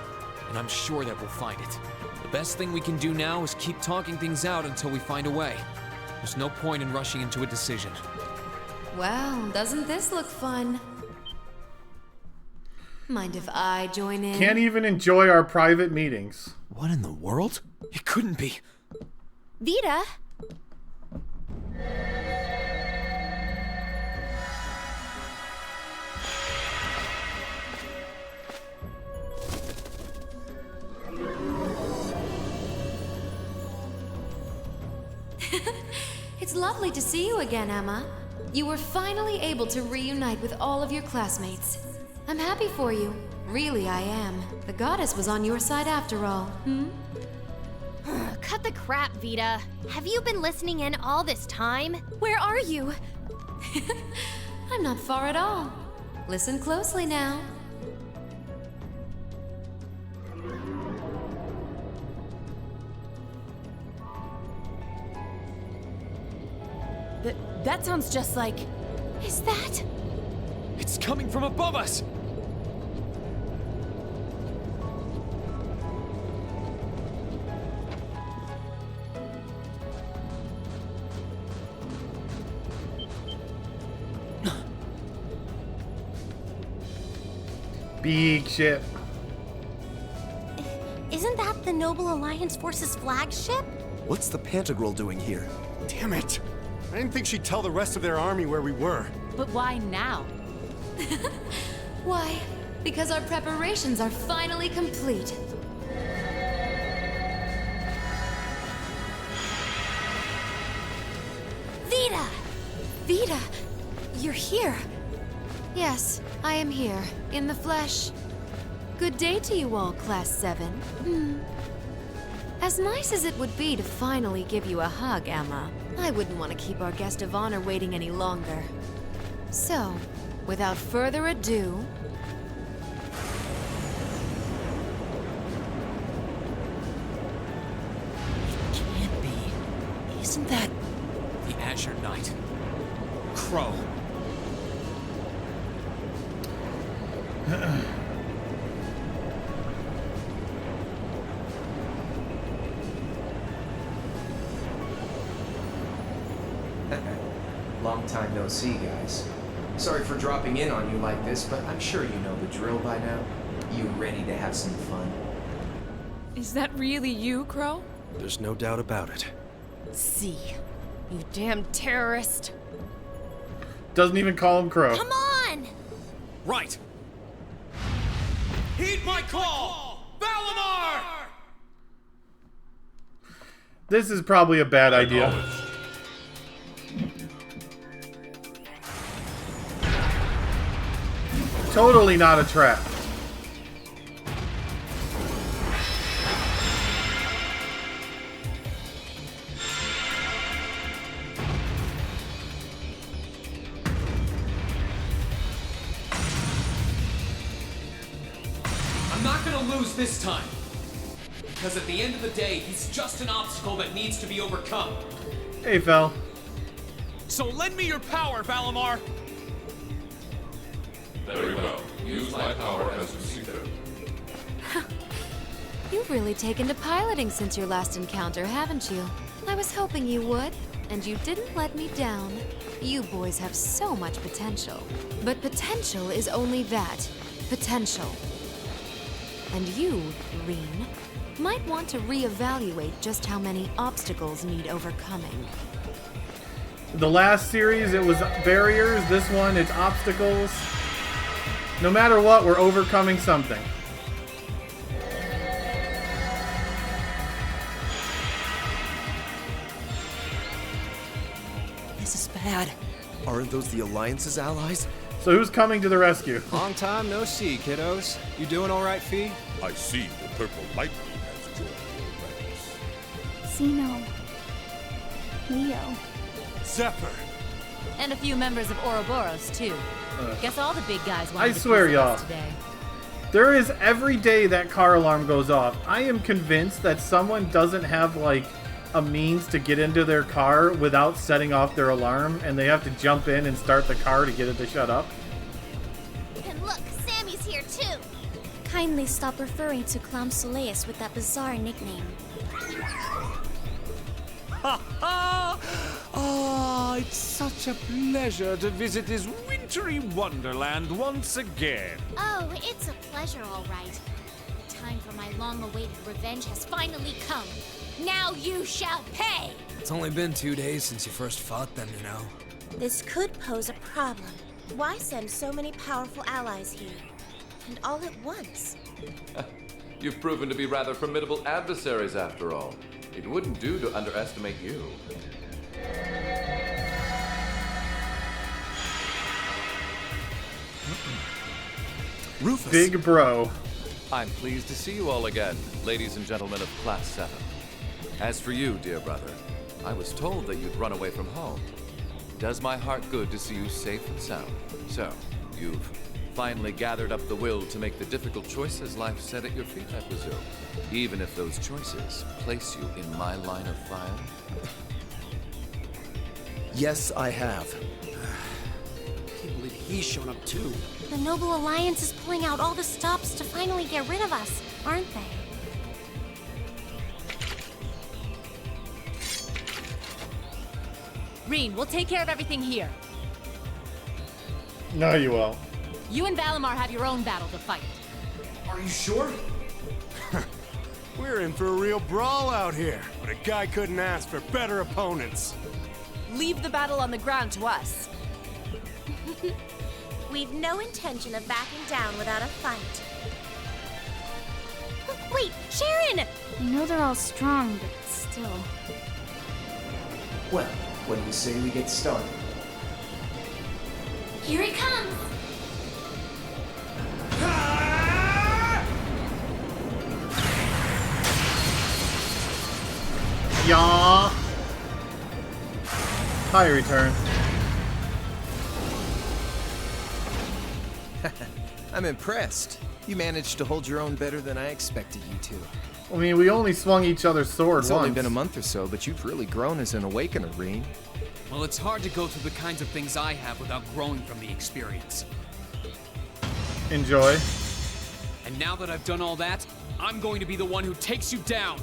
Speaker 3: And I'm sure that we'll find it. The best thing we can do now is keep talking things out until we find a way. There's no point in rushing into a decision.
Speaker 2: Well, doesn't this look fun? Mind if I join in?
Speaker 1: Can't even enjoy our private meetings.
Speaker 8: What in the world?
Speaker 3: It couldn't be.
Speaker 2: Vita?
Speaker 6: It's lovely to see you again, Emma. You were finally able to reunite with all of your classmates. I'm happy for you. Really, I am. The goddess was on your side after all,
Speaker 4: Cut the crap, Vita. Have you been listening in all this time?
Speaker 2: Where are you?
Speaker 6: I'm not far at all. Listen closely now.
Speaker 2: That sounds just like...
Speaker 4: Is that...
Speaker 3: It's coming from above us!
Speaker 1: Big ship.
Speaker 4: Isn't that the Noble Alliance Force's flagship?
Speaker 5: What's the Pantagruel doing here?
Speaker 11: Damn it! I didn't think she'd tell the rest of their army where we were.
Speaker 12: But why now?
Speaker 6: Why? Because our preparations are finally complete.
Speaker 4: Vita!
Speaker 6: Vita, you're here. Yes, I am here, in the flesh. Good day to you all, Class 7. As nice as it would be to finally give you a hug, Emma, I wouldn't want to keep our guest of honor waiting any longer. So, without further ado...
Speaker 7: It can't be. Isn't that...
Speaker 3: The Azure Knight. Crow.
Speaker 13: Long time no see, guys. Sorry for dropping in on you like this, but I'm sure you know the drill by now. You ready to have some fun?
Speaker 6: Is that really you, Crow?
Speaker 5: There's no doubt about it.
Speaker 2: See. You damn terrorist.
Speaker 1: Doesn't even call him Crow.
Speaker 4: Come on!
Speaker 3: Right! Heed my call! Valimar!
Speaker 1: This is probably a bad idea. Totally not a trap.
Speaker 3: I'm not gonna lose this time. Because at the end of the day, he's just an obstacle that needs to be overcome.
Speaker 1: Hey, Fel.
Speaker 3: So lend me your power, Valimar!
Speaker 14: Very well. Use my power as you see fit.
Speaker 6: You've really taken to piloting since your last encounter, haven't you? I was hoping you would, and you didn't let me down. You boys have so much potential. But potential is only that. Potential. And you, Reen, might want to reevaluate just how many obstacles need overcoming.
Speaker 1: The last series, it was barriers. This one, it's obstacles. No matter what, we're overcoming something.
Speaker 7: This is bad.
Speaker 5: Aren't those the Alliance's allies?
Speaker 1: So who's coming to the rescue?
Speaker 15: Long time no see, kiddos. You doing all right, Fee?
Speaker 14: I see the purple lightning has joined your ranks.
Speaker 9: Zeno. Leo.
Speaker 11: Zephyr!
Speaker 12: And a few members of Ouroboros, too. Guess all the big guys wanted
Speaker 1: I swear, y'all.
Speaker 12: today.
Speaker 1: There is every day that car alarm goes off. I am convinced that someone doesn't have, like, a means to get into their car without setting off their alarm, and they have to jump in and start the car to get it to shut up.
Speaker 4: And look, Sammy's here too.
Speaker 9: Kindly stop referring to Clown Soleus with that bizarre nickname.
Speaker 16: Ha ha! Ah, it's such a pleasure to visit this wintry wonderland once again.
Speaker 4: Oh, it's a pleasure, all right. The time for my long-awaited revenge has finally come. Now you shall pay!
Speaker 3: It's only been 2 days since you first fought them, you know.
Speaker 17: This could pose a problem. Why send so many powerful allies here? And all at once?
Speaker 18: You've proven to be rather formidable adversaries after all. It wouldn't do to underestimate you.
Speaker 1: Rufus. Big bro.
Speaker 18: I'm pleased to see you all again, ladies and gentlemen of Class 7. As for you, dear brother, I was told that you'd run away from home. It does my heart good to see you safe and sound. So, you've finally gathered up the will to make the difficult choices life set at your feet, I presume. Even if those choices place you in my line of fire.
Speaker 19: Yes, I have. I can't believe he's shown up too.
Speaker 10: The Noble Alliance is pulling out all the stops to finally get rid of us, aren't they?
Speaker 12: Reen, we'll take care of everything here.
Speaker 1: No, you won't.
Speaker 12: You and Valimar have your own battle to fight.
Speaker 8: Are you sure?
Speaker 11: We're in for a real brawl out here, but a guy couldn't ask for better opponents.
Speaker 2: Leave the battle on the ground to us.
Speaker 17: We've no intention of backing down without a fight.
Speaker 10: Wait, Sharon!
Speaker 9: I know they're all strong, but still.
Speaker 13: Well, what do you say we get started?
Speaker 10: Here he comes!
Speaker 1: Yaw. Hi, return.
Speaker 13: I'm impressed. You managed to hold your own better than I expected you to.
Speaker 1: I mean, we only swung each other's sword
Speaker 13: It's
Speaker 1: once.
Speaker 13: only been a month or so, but you've really grown as an awakener, Reen.
Speaker 3: Well, it's hard to go through the kinds of things I have without growing from the experience.
Speaker 1: Enjoy.
Speaker 3: And now that I've done all that, I'm going to be the one who takes you down.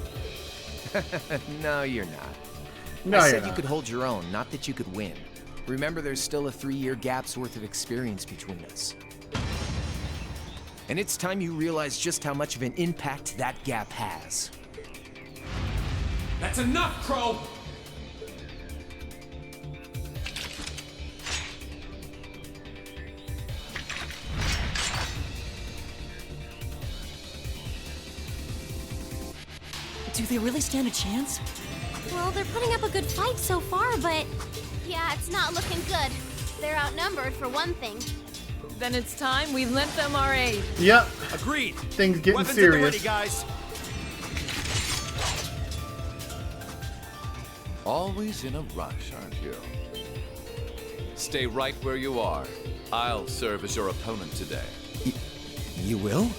Speaker 13: No, you're not.
Speaker 1: No,
Speaker 13: I
Speaker 1: you're
Speaker 13: said
Speaker 1: not.
Speaker 13: you could hold your own, not that you could win. Remember, there's still a 3-year gap's worth of experience between us. And it's time you realize just how much of an impact that gap has.
Speaker 3: That's enough, Crow!
Speaker 7: Do they really stand a chance?
Speaker 10: Well, they're putting up a good fight so far, but...
Speaker 4: Yeah, it's not looking good. They're outnumbered for one thing.
Speaker 2: Then it's time we lent them our aid.
Speaker 1: Yep.
Speaker 11: Agreed.
Speaker 1: Things getting
Speaker 11: Weapons
Speaker 1: serious.
Speaker 11: at the ready, guys.
Speaker 18: Always in a rush, aren't you? Stay right where you are. I'll serve as your opponent today.
Speaker 13: You will?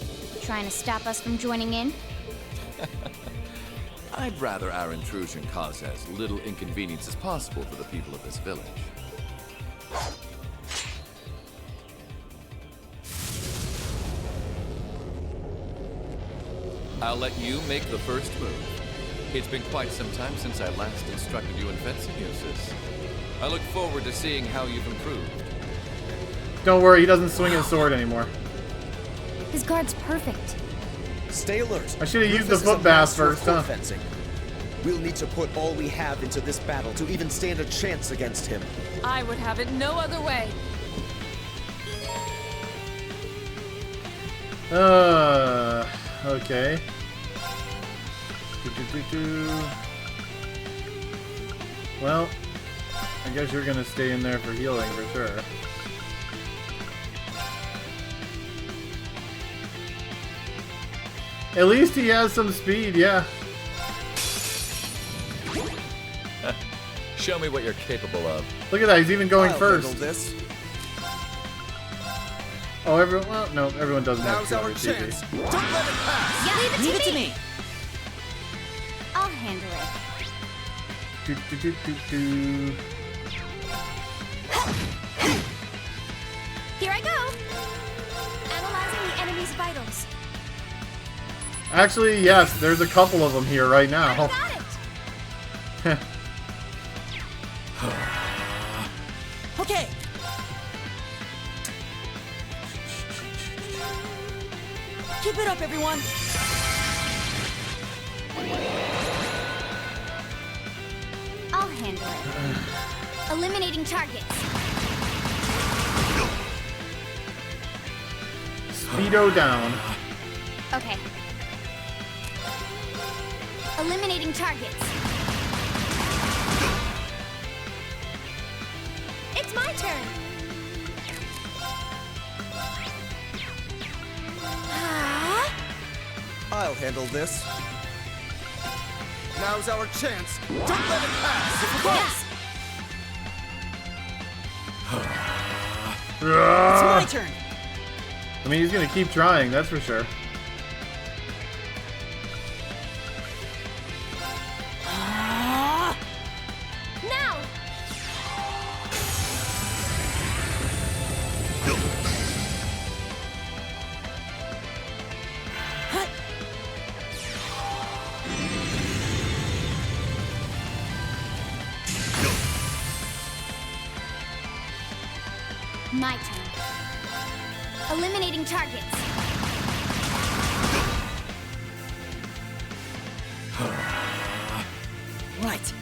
Speaker 9: Trying to stop us from joining in?
Speaker 18: I'd rather our intrusion cause as little inconvenience as possible for the people of this village. I'll let you make the first move. It's been quite some time since I last instructed you in fencing uses. I look forward to seeing how you've improved.
Speaker 1: Don't worry, he doesn't swing his sword anymore.
Speaker 9: His guard's perfect.
Speaker 19: Stay alert.
Speaker 1: I should have used the
Speaker 19: Rufus is
Speaker 1: foot
Speaker 19: a
Speaker 1: bath
Speaker 19: master of
Speaker 1: first,
Speaker 19: court
Speaker 1: huh?
Speaker 19: fencing. We'll need to put all we have into this battle to even stand a chance against him.
Speaker 2: I would have it no other way.
Speaker 1: Okay. Well, I guess you're gonna stay in there for healing for sure. At least he has some speed, yeah.
Speaker 18: Show me what you're capable of.
Speaker 1: Look at that, he's even going
Speaker 19: I'll
Speaker 1: first.
Speaker 19: handle this.
Speaker 1: Oh, everyone. Well, no, everyone doesn't
Speaker 19: Now's
Speaker 1: have
Speaker 19: our
Speaker 1: 200 CP.
Speaker 19: chance. Don't let it pass.
Speaker 9: Yeah,
Speaker 7: Leave it to me.
Speaker 9: I'll handle it.
Speaker 10: Here I go! Analyzing the enemy's vitals.
Speaker 1: Actually, yes, there's a couple of them here right now.
Speaker 10: Got it!
Speaker 7: Okay. Keep it up, everyone.
Speaker 9: handle it. Eliminating targets.
Speaker 1: Speedo down.
Speaker 9: Okay. Eliminating targets. It's my turn.
Speaker 19: I'll handle this. Now's our chance. Don't let it pass.
Speaker 9: Of course.
Speaker 1: It's
Speaker 7: my turn.
Speaker 1: I mean, he's gonna keep trying, that's for sure.
Speaker 9: Now. My turn. Eliminating targets.
Speaker 7: Right.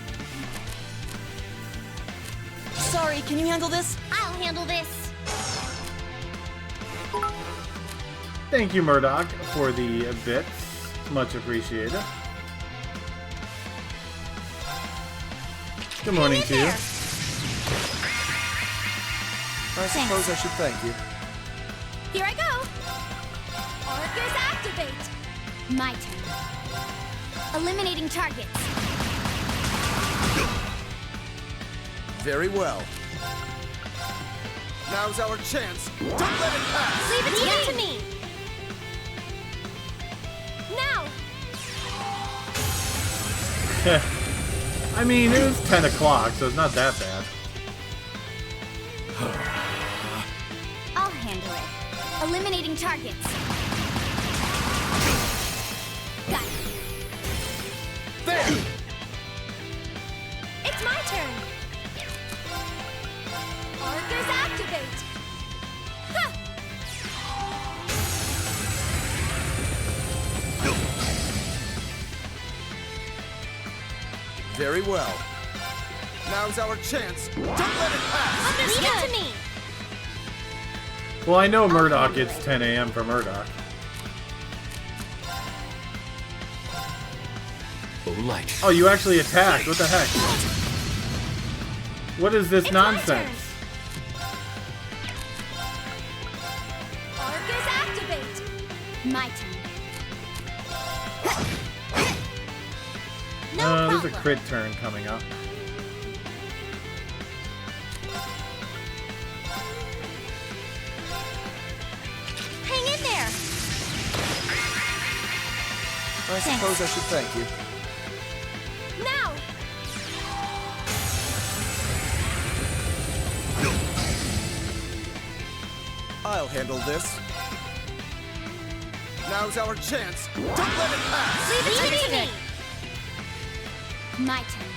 Speaker 7: Sorry, can you handle this?
Speaker 4: I'll handle this.
Speaker 1: Thank you, Murdoch, for the bits. Much appreciated. Good morning to you.
Speaker 19: I suppose I should thank you.
Speaker 9: Here I go. Arcus activate. My turn. Eliminating targets.
Speaker 19: Very well. Now's our chance. Don't let it pass.
Speaker 9: Leave it to me. Now.
Speaker 1: I mean, it was 10 o'clock, so it's not that bad.
Speaker 9: I'll handle it. Eliminating targets. Got it.
Speaker 19: There!
Speaker 9: It's my turn. Arcus activate. Ha!
Speaker 19: Very well. Now's our chance. Don't let it pass.
Speaker 9: Leave it to me.
Speaker 1: Well, I know Murdoch, it's 10 a.m. for Murdoch.
Speaker 3: Light.
Speaker 1: Oh, you actually attacked. What the heck? What is this nonsense?
Speaker 9: Arcus activate. My turn.
Speaker 1: There's a crit turn coming up.
Speaker 9: Hang in there.
Speaker 19: I suppose I should thank you.
Speaker 9: Now.
Speaker 19: I'll handle this. Now's our chance. Don't let it pass.
Speaker 9: Leave it to me. My turn.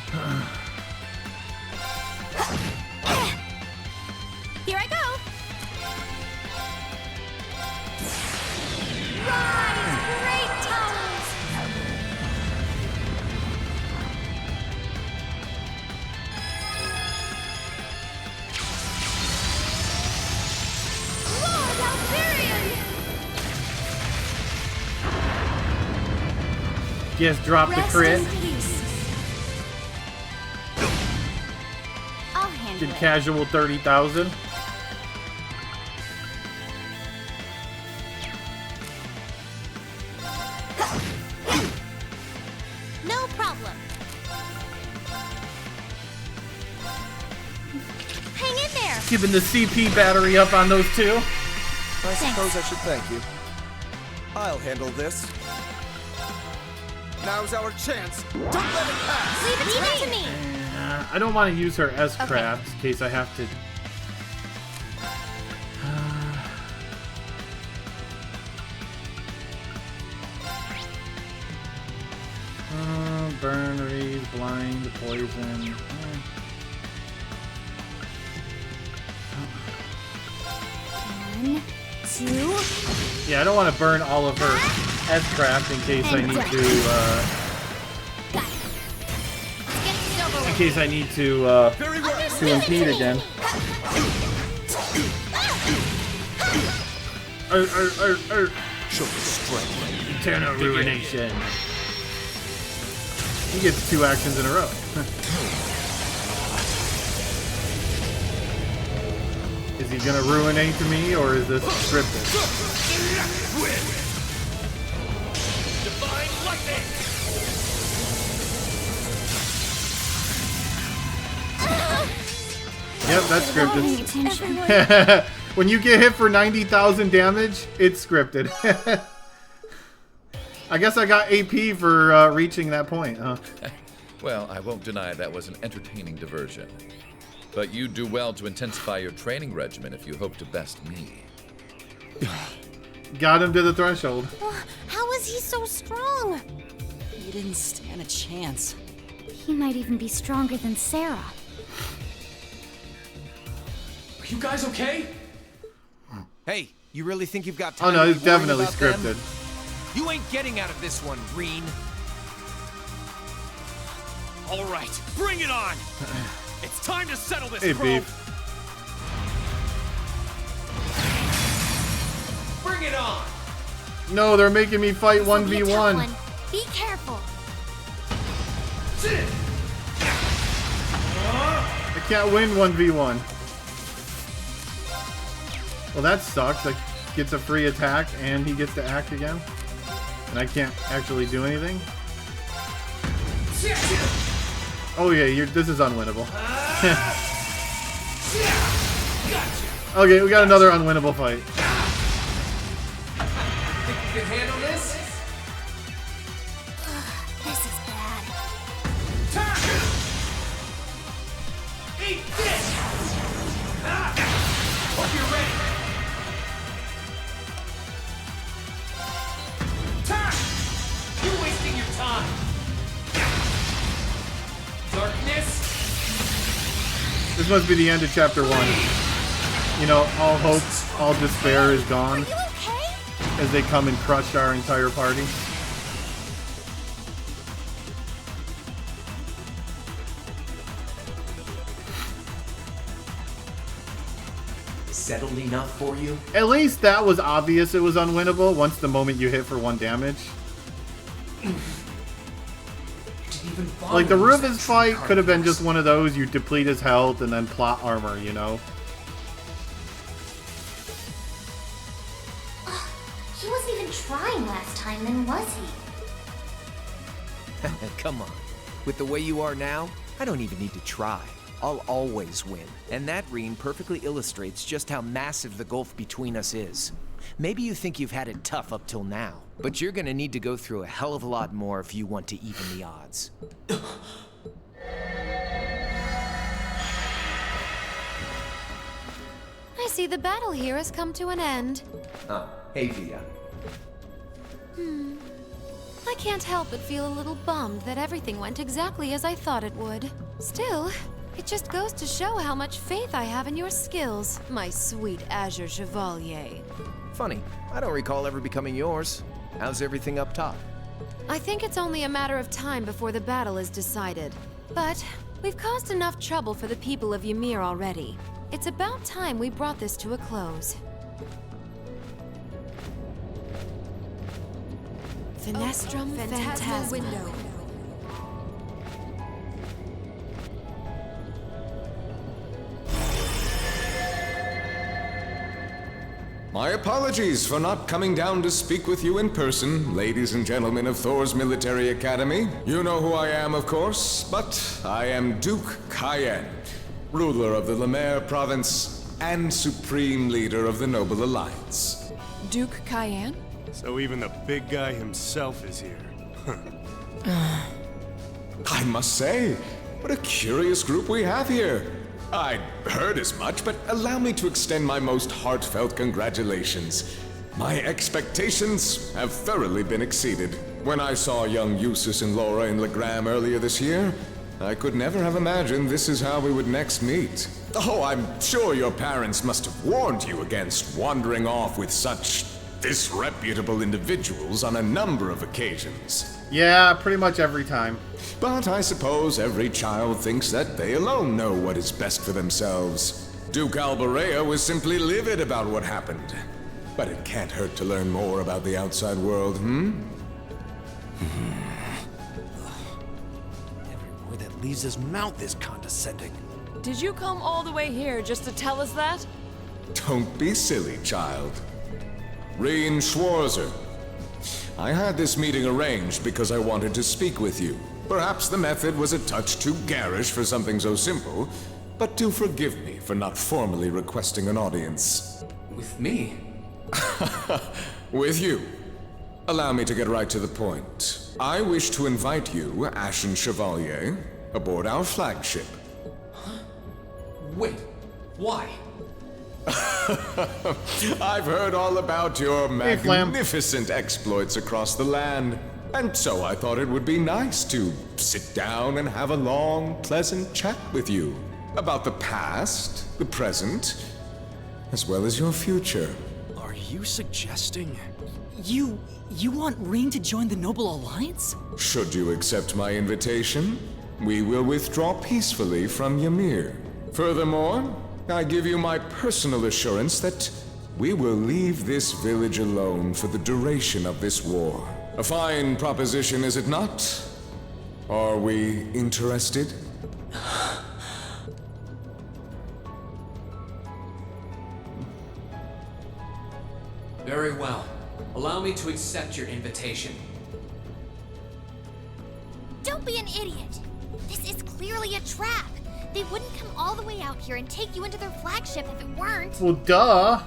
Speaker 9: Here I go. Rise, great towers. Lord Alvarian.
Speaker 1: Yes, drop the
Speaker 9: Rest
Speaker 1: crit.
Speaker 9: in peace. I'll handle
Speaker 1: Did
Speaker 9: it.
Speaker 1: casual 30,000.
Speaker 9: No problem. Hang in there.
Speaker 1: Giving the CP battery up on those two.
Speaker 19: I suppose I should thank you. I'll handle this. Now's our chance. Don't let it pass.
Speaker 9: Leave it to me.
Speaker 1: I don't want to use her S-Craft in case I have to... burn, raise, blind, poison...
Speaker 9: 1, 2.
Speaker 1: Yeah, I don't want to burn all of her S-Craft in case I need to,
Speaker 9: Got it. Let's get this over with.
Speaker 1: case I need to impede again.
Speaker 16: Show the strength.
Speaker 1: Eternal ruination. He gets 2 actions in a row. Is he gonna ruinate to me, or is this scripted?
Speaker 16: Divine lightning.
Speaker 1: Yep, that's scripted. When you get hit for 90,000 damage, it's scripted. I guess I got AP for reaching that point, huh?
Speaker 18: Well, I won't deny that was an entertaining diversion. But you do well to intensify your training regimen if you hope to best me.
Speaker 1: Got him to the threshold.
Speaker 10: How is he so strong?
Speaker 7: You didn't stand a chance.
Speaker 9: He might even be stronger than Sarah.
Speaker 16: Are you guys okay?
Speaker 13: Hey, you really think you've got time?
Speaker 1: Oh no,
Speaker 13: to
Speaker 1: it's
Speaker 13: be worrying
Speaker 1: definitely
Speaker 13: about them?
Speaker 1: scripted.
Speaker 13: You ain't getting out of this one, Reen.
Speaker 16: All right, bring it on. It's time to settle this.
Speaker 1: Hey,
Speaker 16: probe.
Speaker 1: beef.
Speaker 16: Bring it on.
Speaker 1: No, they're making me fight
Speaker 10: This'll be a tough
Speaker 1: 1v1.
Speaker 10: one. Be careful.
Speaker 1: I can't win 1v1. Well, that sucks. Like, gets a free attack and he gets to act again. And I can't actually do anything. Oh yeah, this is unwinnable. Okay, we got another unwinnable fight.
Speaker 16: Think you can handle this?
Speaker 10: This is bad.
Speaker 16: Turn! Eat this! Hope you're ready. Turn! You're wasting your time. Darkness.
Speaker 1: This must be the end of chapter 1. You know, all hope, all despair is gone. As they come and crush our entire party.
Speaker 13: Settled enough for you?
Speaker 1: At least that was obvious it was unwinnable once the moment you hit for 1 damage. Like, the Rufus fight could have been just one of those, you deplete his health and then plot armor, you know?
Speaker 10: He wasn't even trying last time, then was he?
Speaker 13: Come on. With the way you are now, I don't even need to try. I'll always win. And that, Reen, perfectly illustrates just how massive the gulf between us is. Maybe you think you've had it tough up till now, but you're gonna need to go through a hell of a lot more if you want to even the odds.
Speaker 6: I see the battle here has come to an end.
Speaker 13: Oh, hey, Via.
Speaker 6: I can't help but feel a little bummed that everything went exactly as I thought it would. Still, it just goes to show how much faith I have in your skills, my sweet Azure Chevalier.
Speaker 13: Funny, I don't recall ever becoming yours. How's everything up top?
Speaker 6: I think it's only a matter of time before the battle is decided. But we've caused enough trouble for the people of Ymir already. It's about time we brought this to a close. Finestrum Phantasma window.
Speaker 20: My apologies for not coming down to speak with you in person, ladies and gentlemen of Thor's Military Academy. You know who I am, of course, but I am Duke Cayenne, ruler of the Lemaire province and supreme leader of the Noble Alliance.
Speaker 21: Duke Cayenne?
Speaker 11: So even the big guy himself is here.
Speaker 20: I must say, what a curious group we have here. I'd heard as much, but allow me to extend my most heartfelt congratulations. My expectations have thoroughly been exceeded. When I saw young Eustace and Laura in Legram earlier this year, I could never have imagined this is how we would next meet. Oh, I'm sure your parents must have warned you against wandering off with such disreputable individuals on a number of occasions.
Speaker 1: Yeah, pretty much every time.
Speaker 20: But I suppose every child thinks that they alone know what is best for themselves. Duke Alberea was simply livid about what happened. But it can't hurt to learn more about the outside world,
Speaker 8: Every word that leaves his mouth is condescending.
Speaker 21: Did you come all the way here just to tell us that?
Speaker 20: Don't be silly, child. Reen Schwarzer. I had this meeting arranged because I wanted to speak with you. Perhaps the method was a touch too garish for something so simple, but do forgive me for not formally requesting an audience.
Speaker 3: With me?
Speaker 20: With you. Allow me to get right to the point. I wish to invite you, Ashen Chevalier, aboard our flagship.
Speaker 3: Wait, why?
Speaker 20: I've heard all about your magnificent exploits across the land, and so I thought it would be nice to sit down and have a long, pleasant chat with you about the past, the present, as well as your future.
Speaker 7: Are you suggesting... You want Reen to join the Noble Alliance?
Speaker 20: Should you accept my invitation, we will withdraw peacefully from Ymir. Furthermore, I give you my personal assurance that we will leave this village alone for the duration of this war. A fine proposition, is it not? Are we interested?
Speaker 3: Very well. Allow me to accept your invitation.
Speaker 4: Don't be an idiot. This is clearly a trap. They wouldn't come all the way out here and take you into their flagship if it weren't.
Speaker 1: Well, duh.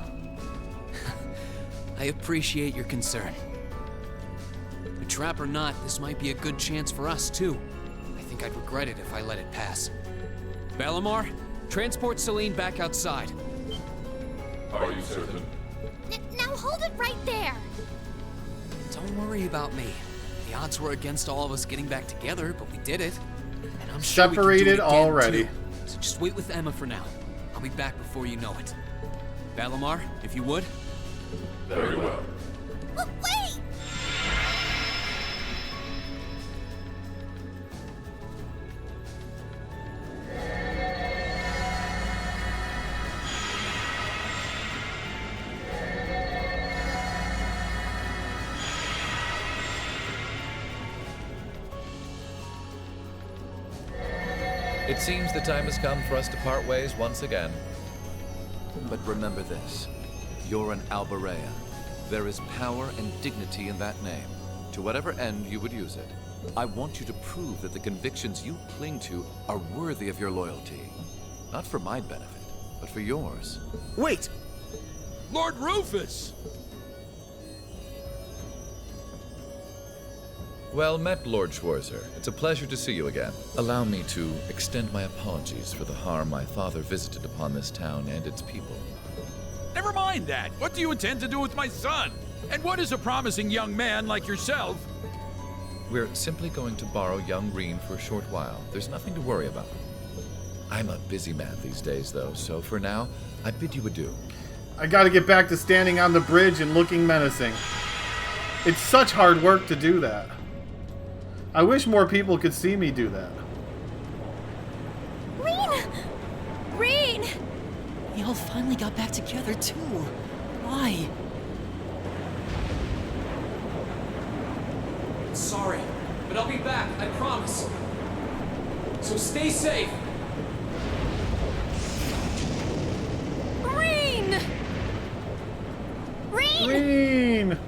Speaker 3: I appreciate your concern. A trap or not, this might be a good chance for us, too. I think I'd regret it if I let it pass. Balamar, transport Celine back outside.
Speaker 14: Are you certain?
Speaker 4: Now hold it right there.
Speaker 3: Don't worry about me. The odds were against all of us getting back together, but we did it. And I'm sure we can do it
Speaker 1: Separated
Speaker 3: again,
Speaker 1: already.
Speaker 3: too. So just wait with Emma for now. I'll be back before you know it. Balamar, if you would.
Speaker 14: Very well.
Speaker 4: Wait!
Speaker 18: It seems the time has come for us to part ways once again. But remember this. You're an Alberea. There is power and dignity in that name, to whatever end you would use it. I want you to prove that the convictions you cling to are worthy of your loyalty. Not for my benefit, but for yours.
Speaker 19: Wait!
Speaker 16: Lord Rufus!
Speaker 18: Well met, Lord Schwarzer. It's a pleasure to see you again. Allow me to extend my apologies for the harm my father visited upon this town and its people.
Speaker 16: Never mind that. What do you intend to do with my son? And what is a promising young man like yourself?
Speaker 18: We're simply going to borrow young Reen for a short while. There's nothing to worry about. I'm a busy man these days, though, so for now, I bid you adieu.
Speaker 1: I gotta get back to standing on the bridge and looking menacing. It's such hard work to do that. I wish more people could see me do that.
Speaker 21: Reen! Reen!
Speaker 7: We all finally got back together, too. Why?
Speaker 3: Sorry, but I'll be back, I promise. So stay safe.
Speaker 21: Reen!
Speaker 4: Reen!
Speaker 1: Reen!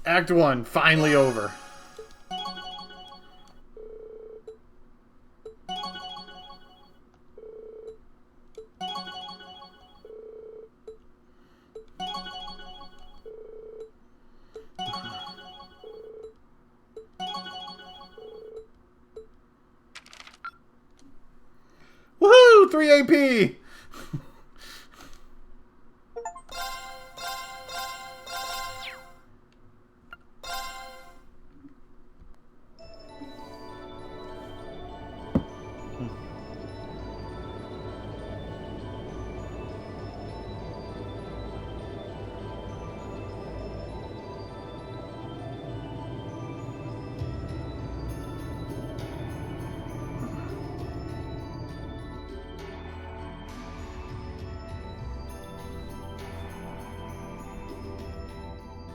Speaker 1: Act 1, finally over. Woohoo! Woo! 3 AP!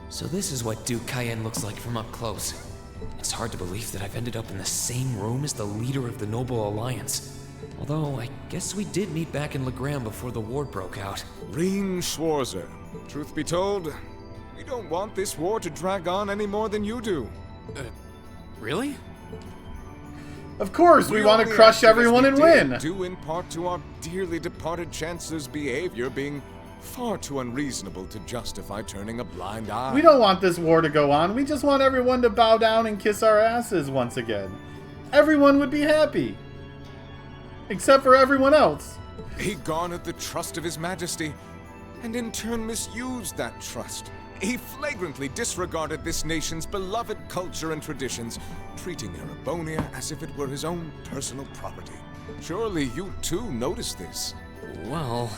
Speaker 3: So this is what Duke Cayenne looks like from up close. It's hard to believe that I've ended up in the same room as the leader of the Noble Alliance. Although, I guess we did meet back in Legram before the war broke out.
Speaker 20: Reen Schwarzer, truth be told, we don't want this war to drag on any more than you do.
Speaker 3: Really?
Speaker 1: Of course, we want to crush everyone and win!
Speaker 20: Due in part to our dearly departed Chancellor's behavior being far too unreasonable to justify turning a blind eye.
Speaker 1: We don't want this war to go on. We just want everyone to bow down and kiss our asses once again. Everyone would be happy. Except for everyone else.
Speaker 20: He garnered the trust of His Majesty, and in turn misused that trust. He flagrantly disregarded this nation's beloved culture and traditions, treating Erebonia as if it were his own personal property. Surely you too noticed this.
Speaker 3: Well,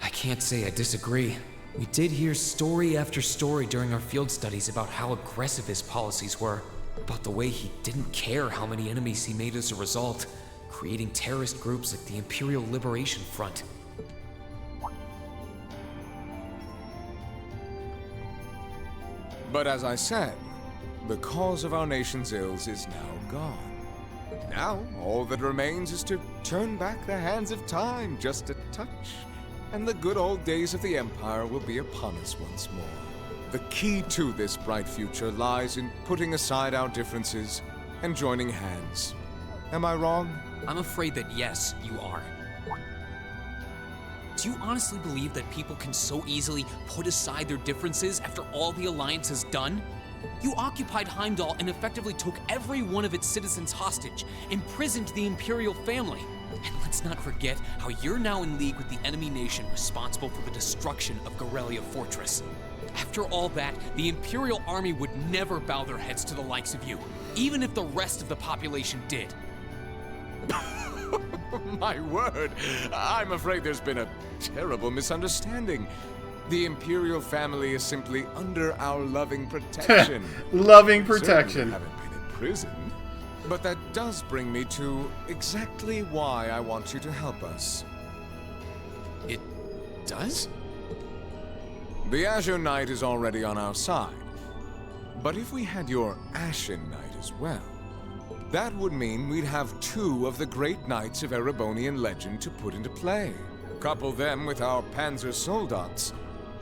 Speaker 3: I can't say I disagree. We did hear story after story during our field studies about how aggressive his policies were, about the way he didn't care how many enemies he made as a result, creating terrorist groups like the Imperial Liberation Front.
Speaker 20: But as I said, the cause of our nation's ills is now gone. Now, all that remains is to turn back the hands of time just a touch, and the good old days of the Empire will be upon us once more. The key to this bright future lies in putting aside our differences and joining hands. Am I wrong?
Speaker 3: I'm afraid that yes, you are. Do you honestly believe that people can so easily put aside their differences after all the Alliance has done? You occupied Heimdall and effectively took every one of its citizens hostage, imprisoned the Imperial family. And let's not forget how you're now in league with the enemy nation responsible for the destruction of Gorelia Fortress. After all that, the Imperial army would never bow their heads to the likes of you, even if the rest of the population did.
Speaker 20: My word, I'm afraid there's been a terrible misunderstanding. The Imperial family is simply under our loving protection.
Speaker 1: Loving
Speaker 20: We
Speaker 1: protection.
Speaker 20: certainly haven't been in prison. But that does bring me to exactly why I want you to help us.
Speaker 3: It does?
Speaker 20: The Azure Knight is already on our side. But if we had your Ashen Knight as well, that would mean we'd have two of the great knights of Erebonian legend to put into play. Couple them with our Panzer Soldats,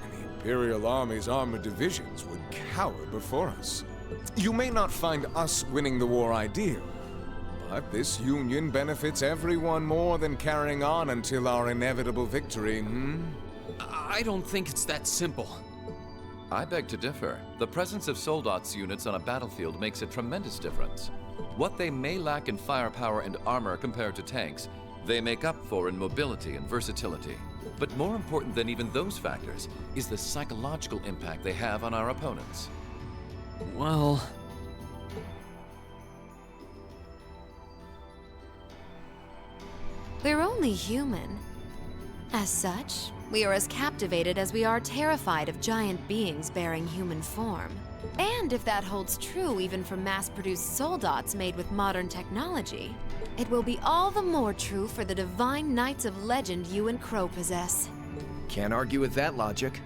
Speaker 20: and the Imperial Army's armored divisions would cower before us. You may not find us winning the war ideal, but this union benefits everyone more than carrying on until our inevitable victory,
Speaker 3: I don't think it's that simple.
Speaker 18: I beg to differ. The presence of Soldats units on a battlefield makes a tremendous difference. What they may lack in firepower and armor compared to tanks, they make up for in mobility and versatility. But more important than even those factors is the psychological impact they have on our opponents.
Speaker 3: Well...
Speaker 6: We're only human. As such, we are as captivated as we are terrified of giant beings bearing human form. And if that holds true even for mass-produced soldats made with modern technology, it will be all the more true for the divine knights of legend you and Crow possess.
Speaker 13: Can't argue with that logic.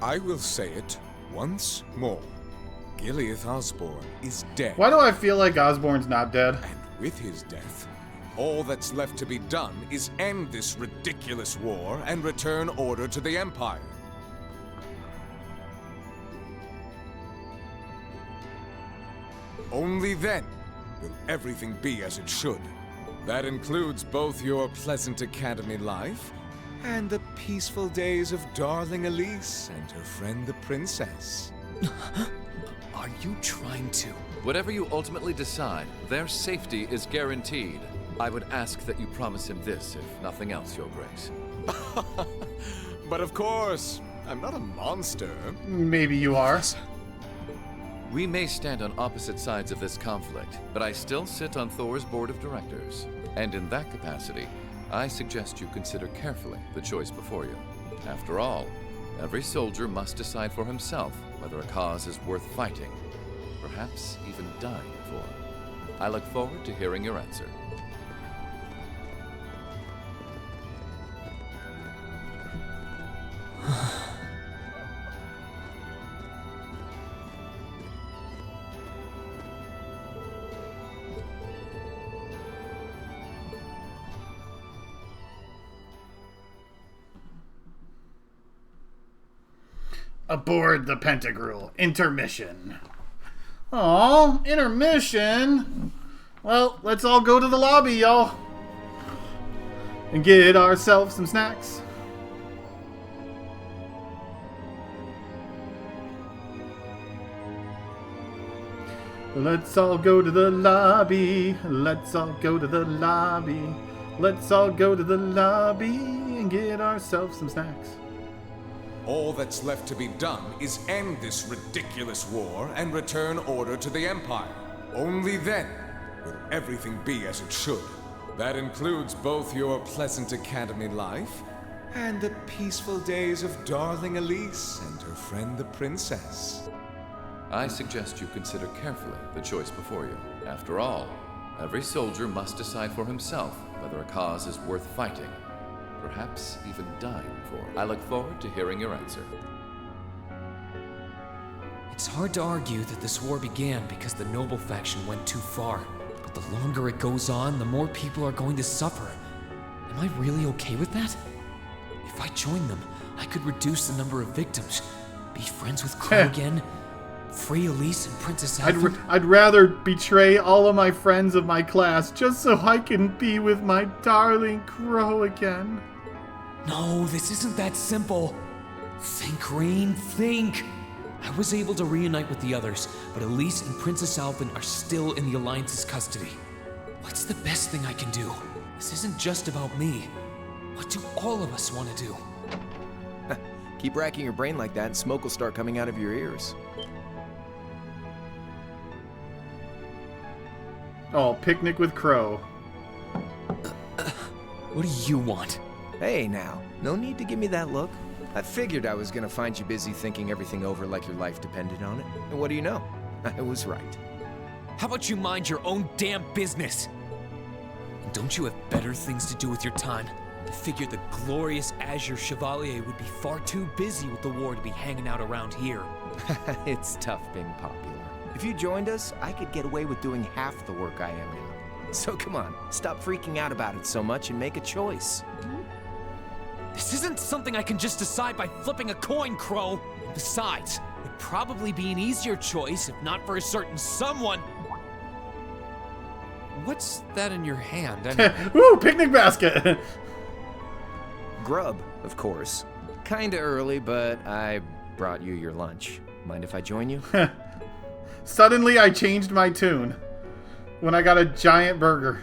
Speaker 20: I will say it once more. Gileath Osborne is dead.
Speaker 1: Why do I feel like Osborne's not dead?
Speaker 20: And with his death, all that's left to be done is end this ridiculous war and return order to the Empire. Only then will everything be as it should. That includes both your pleasant academy life and the peaceful days of darling Elise and her friend the princess.
Speaker 3: Are you trying to?
Speaker 18: Whatever you ultimately decide, their safety is guaranteed. I would ask that you promise him this, if nothing else, Your Grace.
Speaker 20: But of course, I'm not a monster.
Speaker 1: Maybe you are.
Speaker 18: We may stand on opposite sides of this conflict, but I still sit on Thor's board of directors. And in that capacity, I suggest you consider carefully the choice before you. After all, every soldier must decide for himself whether a cause is worth fighting, perhaps even dying for. I look forward to hearing your answer.
Speaker 1: Aboard the Pentagrule. Intermission. Aw, intermission. Well, let's all go to the lobby, y'all. And get ourselves some snacks. Let's all go to the lobby. Let's all go to the lobby. Let's all go to the lobby and get ourselves some snacks.
Speaker 20: All that's left to be done is end this ridiculous war and return order to the Empire. Only then will everything be as it should. That includes both your pleasant academy life and the peaceful days of darling Elise and her friend the princess.
Speaker 18: I suggest you consider carefully the choice before you. After all, every soldier must decide for himself whether a cause is worth fighting, perhaps even dying for. I look forward to hearing your answer.
Speaker 3: It's hard to argue that this war began because the noble faction went too far. But the longer it goes on, the more people are going to suffer. Am I really okay with that? If I join them, I could reduce the number of victims, be friends with Crow again, free Elise and Princess Alpha.
Speaker 1: I'd rather betray all of my friends of my class just so I can be with my darling Crow again.
Speaker 3: No, this isn't that simple. Think, Rain, think. I was able to reunite with the others, but Elise and Princess Alphen are still in the Alliance's custody. What's the best thing I can do? This isn't just about me. What do all of us want to do?
Speaker 13: Keep racking your brain like that and smoke will start coming out of your ears.
Speaker 1: Oh, picnic with Crow.
Speaker 3: What do you want?
Speaker 13: Hey now, no need to give me that look. I figured I was gonna find you busy thinking everything over like your life depended on it. And what do you know? I was right.
Speaker 3: How about you mind your own damn business? And don't you have better things to do with your time? I figured the glorious Azure Chevalier would be far too busy with the war to be hanging out around here.
Speaker 13: It's tough being popular. If you joined us, I could get away with doing half the work I am now. So come on, stop freaking out about it so much and make a choice.
Speaker 3: This isn't something I can just decide by flipping a coin, Crow. And besides, it'd probably be an easier choice if not for a certain someone. What's that in your hand?
Speaker 1: Ooh, picnic basket!
Speaker 13: Grub, of course. Kinda early, but I brought you your lunch. Mind if I join you?
Speaker 1: Suddenly I changed my tune when I got a giant burger.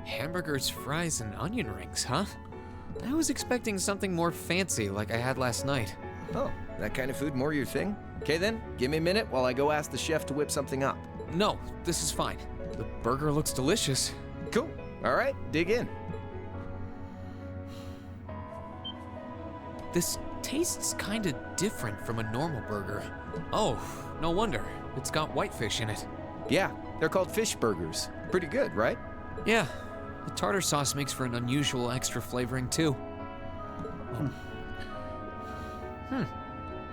Speaker 3: Hamburgers, fries, and onion rings, huh? I was expecting something more fancy like I had last night.
Speaker 13: Oh, that kind of food more your thing? Okay then, give me a minute while I go ask the chef to whip something up.
Speaker 3: No, this is fine. The burger looks delicious.
Speaker 13: Cool. All right, dig in.
Speaker 3: This tastes kinda different from a normal burger. Oh, no wonder. It's got whitefish in it.
Speaker 13: Yeah, they're called fish burgers. Pretty good, right?
Speaker 3: Yeah, the tartar sauce makes for an unusual extra flavoring too.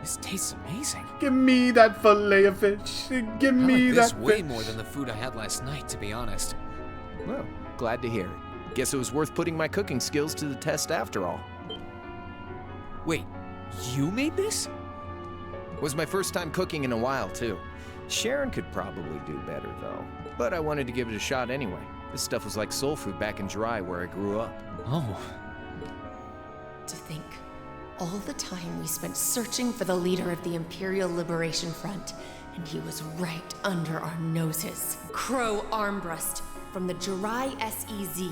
Speaker 3: This tastes amazing.
Speaker 1: Give me that fillet of fish. Give me
Speaker 3: this
Speaker 1: that
Speaker 3: way
Speaker 1: fish.
Speaker 3: more than the food I had last night, to be honest.
Speaker 13: Well, glad to hear it. Guess it was worth putting my cooking skills to the test after all.
Speaker 3: Wait, you made this?
Speaker 13: Was my first time cooking in a while, too. Sharon could probably do better, though. But I wanted to give it a shot anyway. This stuff was like soul food back in Dry, where I grew up.
Speaker 3: Oh.
Speaker 2: To think, All the time we spent searching for the leader of the Imperial Liberation Front, and he was right under our noses. Crow Armbrust from the Jirai SEZ.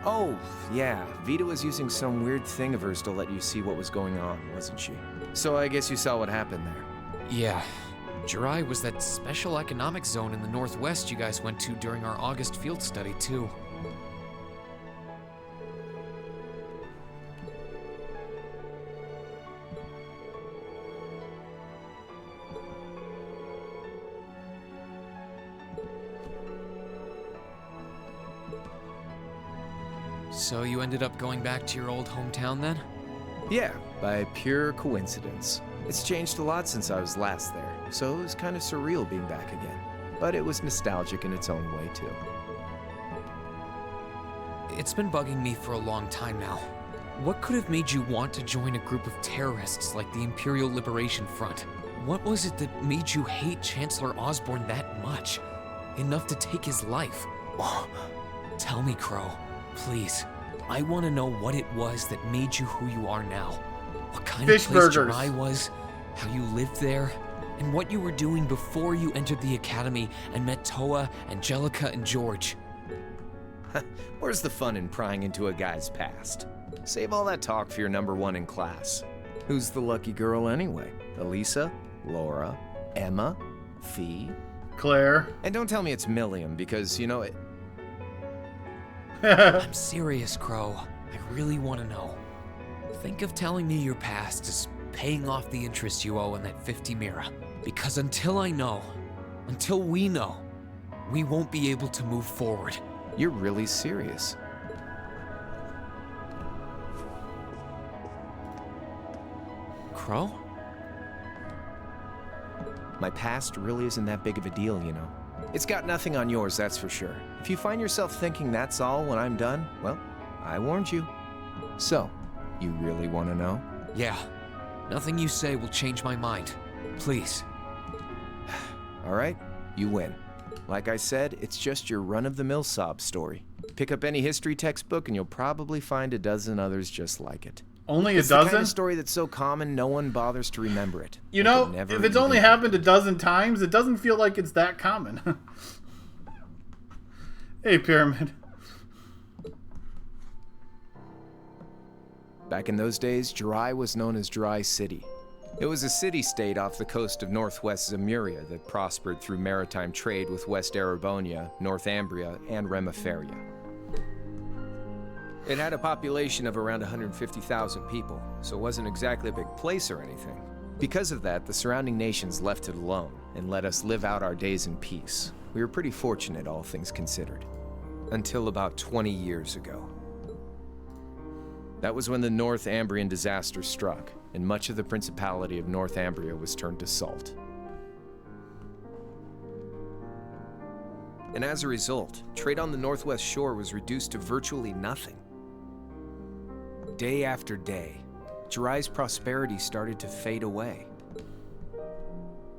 Speaker 13: Oh, yeah. Vita was using some weird thing of hers to let you see what was going on, wasn't she? So I guess you saw what happened there.
Speaker 3: Yeah. Jirai was that special economic zone in the Northwest you guys went to during our August field study, too. So you ended up going back to your old hometown then?
Speaker 13: Yeah, by pure coincidence. It's changed a lot since I was last there, so it was kind of surreal being back again. But it was nostalgic in its own way, too.
Speaker 3: It's been bugging me for a long time now. What could have made you want to join a group of terrorists like the Imperial Liberation Front? What was it that made you hate Chancellor Osborne that much? Enough to take his life? Tell me, Crow. Please. I want to know what it was that made you who you are now. What kind of place Jirai was, how you lived there, and what you were doing before you entered the academy and met Toa, Angelica, and George.
Speaker 13: Where's the fun in prying into a guy's past? Save all that talk for your number one in class. Who's the lucky girl anyway? Elisa? Laura? Emma? Fee?
Speaker 1: Claire?
Speaker 13: And don't tell me it's Milliam, because, you know, it...
Speaker 3: I'm serious, Crow. I really want to know. Think of telling me your past as paying off the interest you owe on that 50 Mira. Because until I know, until we know, we won't be able to move forward.
Speaker 13: You're really serious.
Speaker 3: Crow?
Speaker 13: My past really isn't that big of a deal, you know. It's got nothing on yours, that's for sure. If you find yourself thinking that's all when I'm done, well, I warned you. So, you really want to know?
Speaker 3: Yeah. Nothing you say will change my mind. Please.
Speaker 13: All right, you win. Like I said, it's just your run-of-the-mill sob story. Pick up any history textbook and you'll probably find a dozen others just like it.
Speaker 1: Only a
Speaker 13: it's
Speaker 1: dozen?
Speaker 13: The kind of story that's so common, no one bothers to remember it.
Speaker 1: You know, if it's only happened a dozen times, it doesn't feel like it's that common. Hey, Pyramid.
Speaker 13: Back in those days, Jirai was known as Jirai City. It was a city-state off the coast of northwest Zemuria that prospered through maritime trade with West Erebonia, Northumbria, and Remiferia. It had a population of around 150,000 people, so it wasn't exactly a big place or anything. Because of that, the surrounding nations left it alone and let us live out our days in peace. We were pretty fortunate, all things considered. Until about 20 years ago. That was when the Northumbrian disaster struck, and much of the Principality of Northumbria was turned to salt. And as a result, trade on the northwest shore was reduced to virtually nothing. Day after day, Jirai's prosperity started to fade away.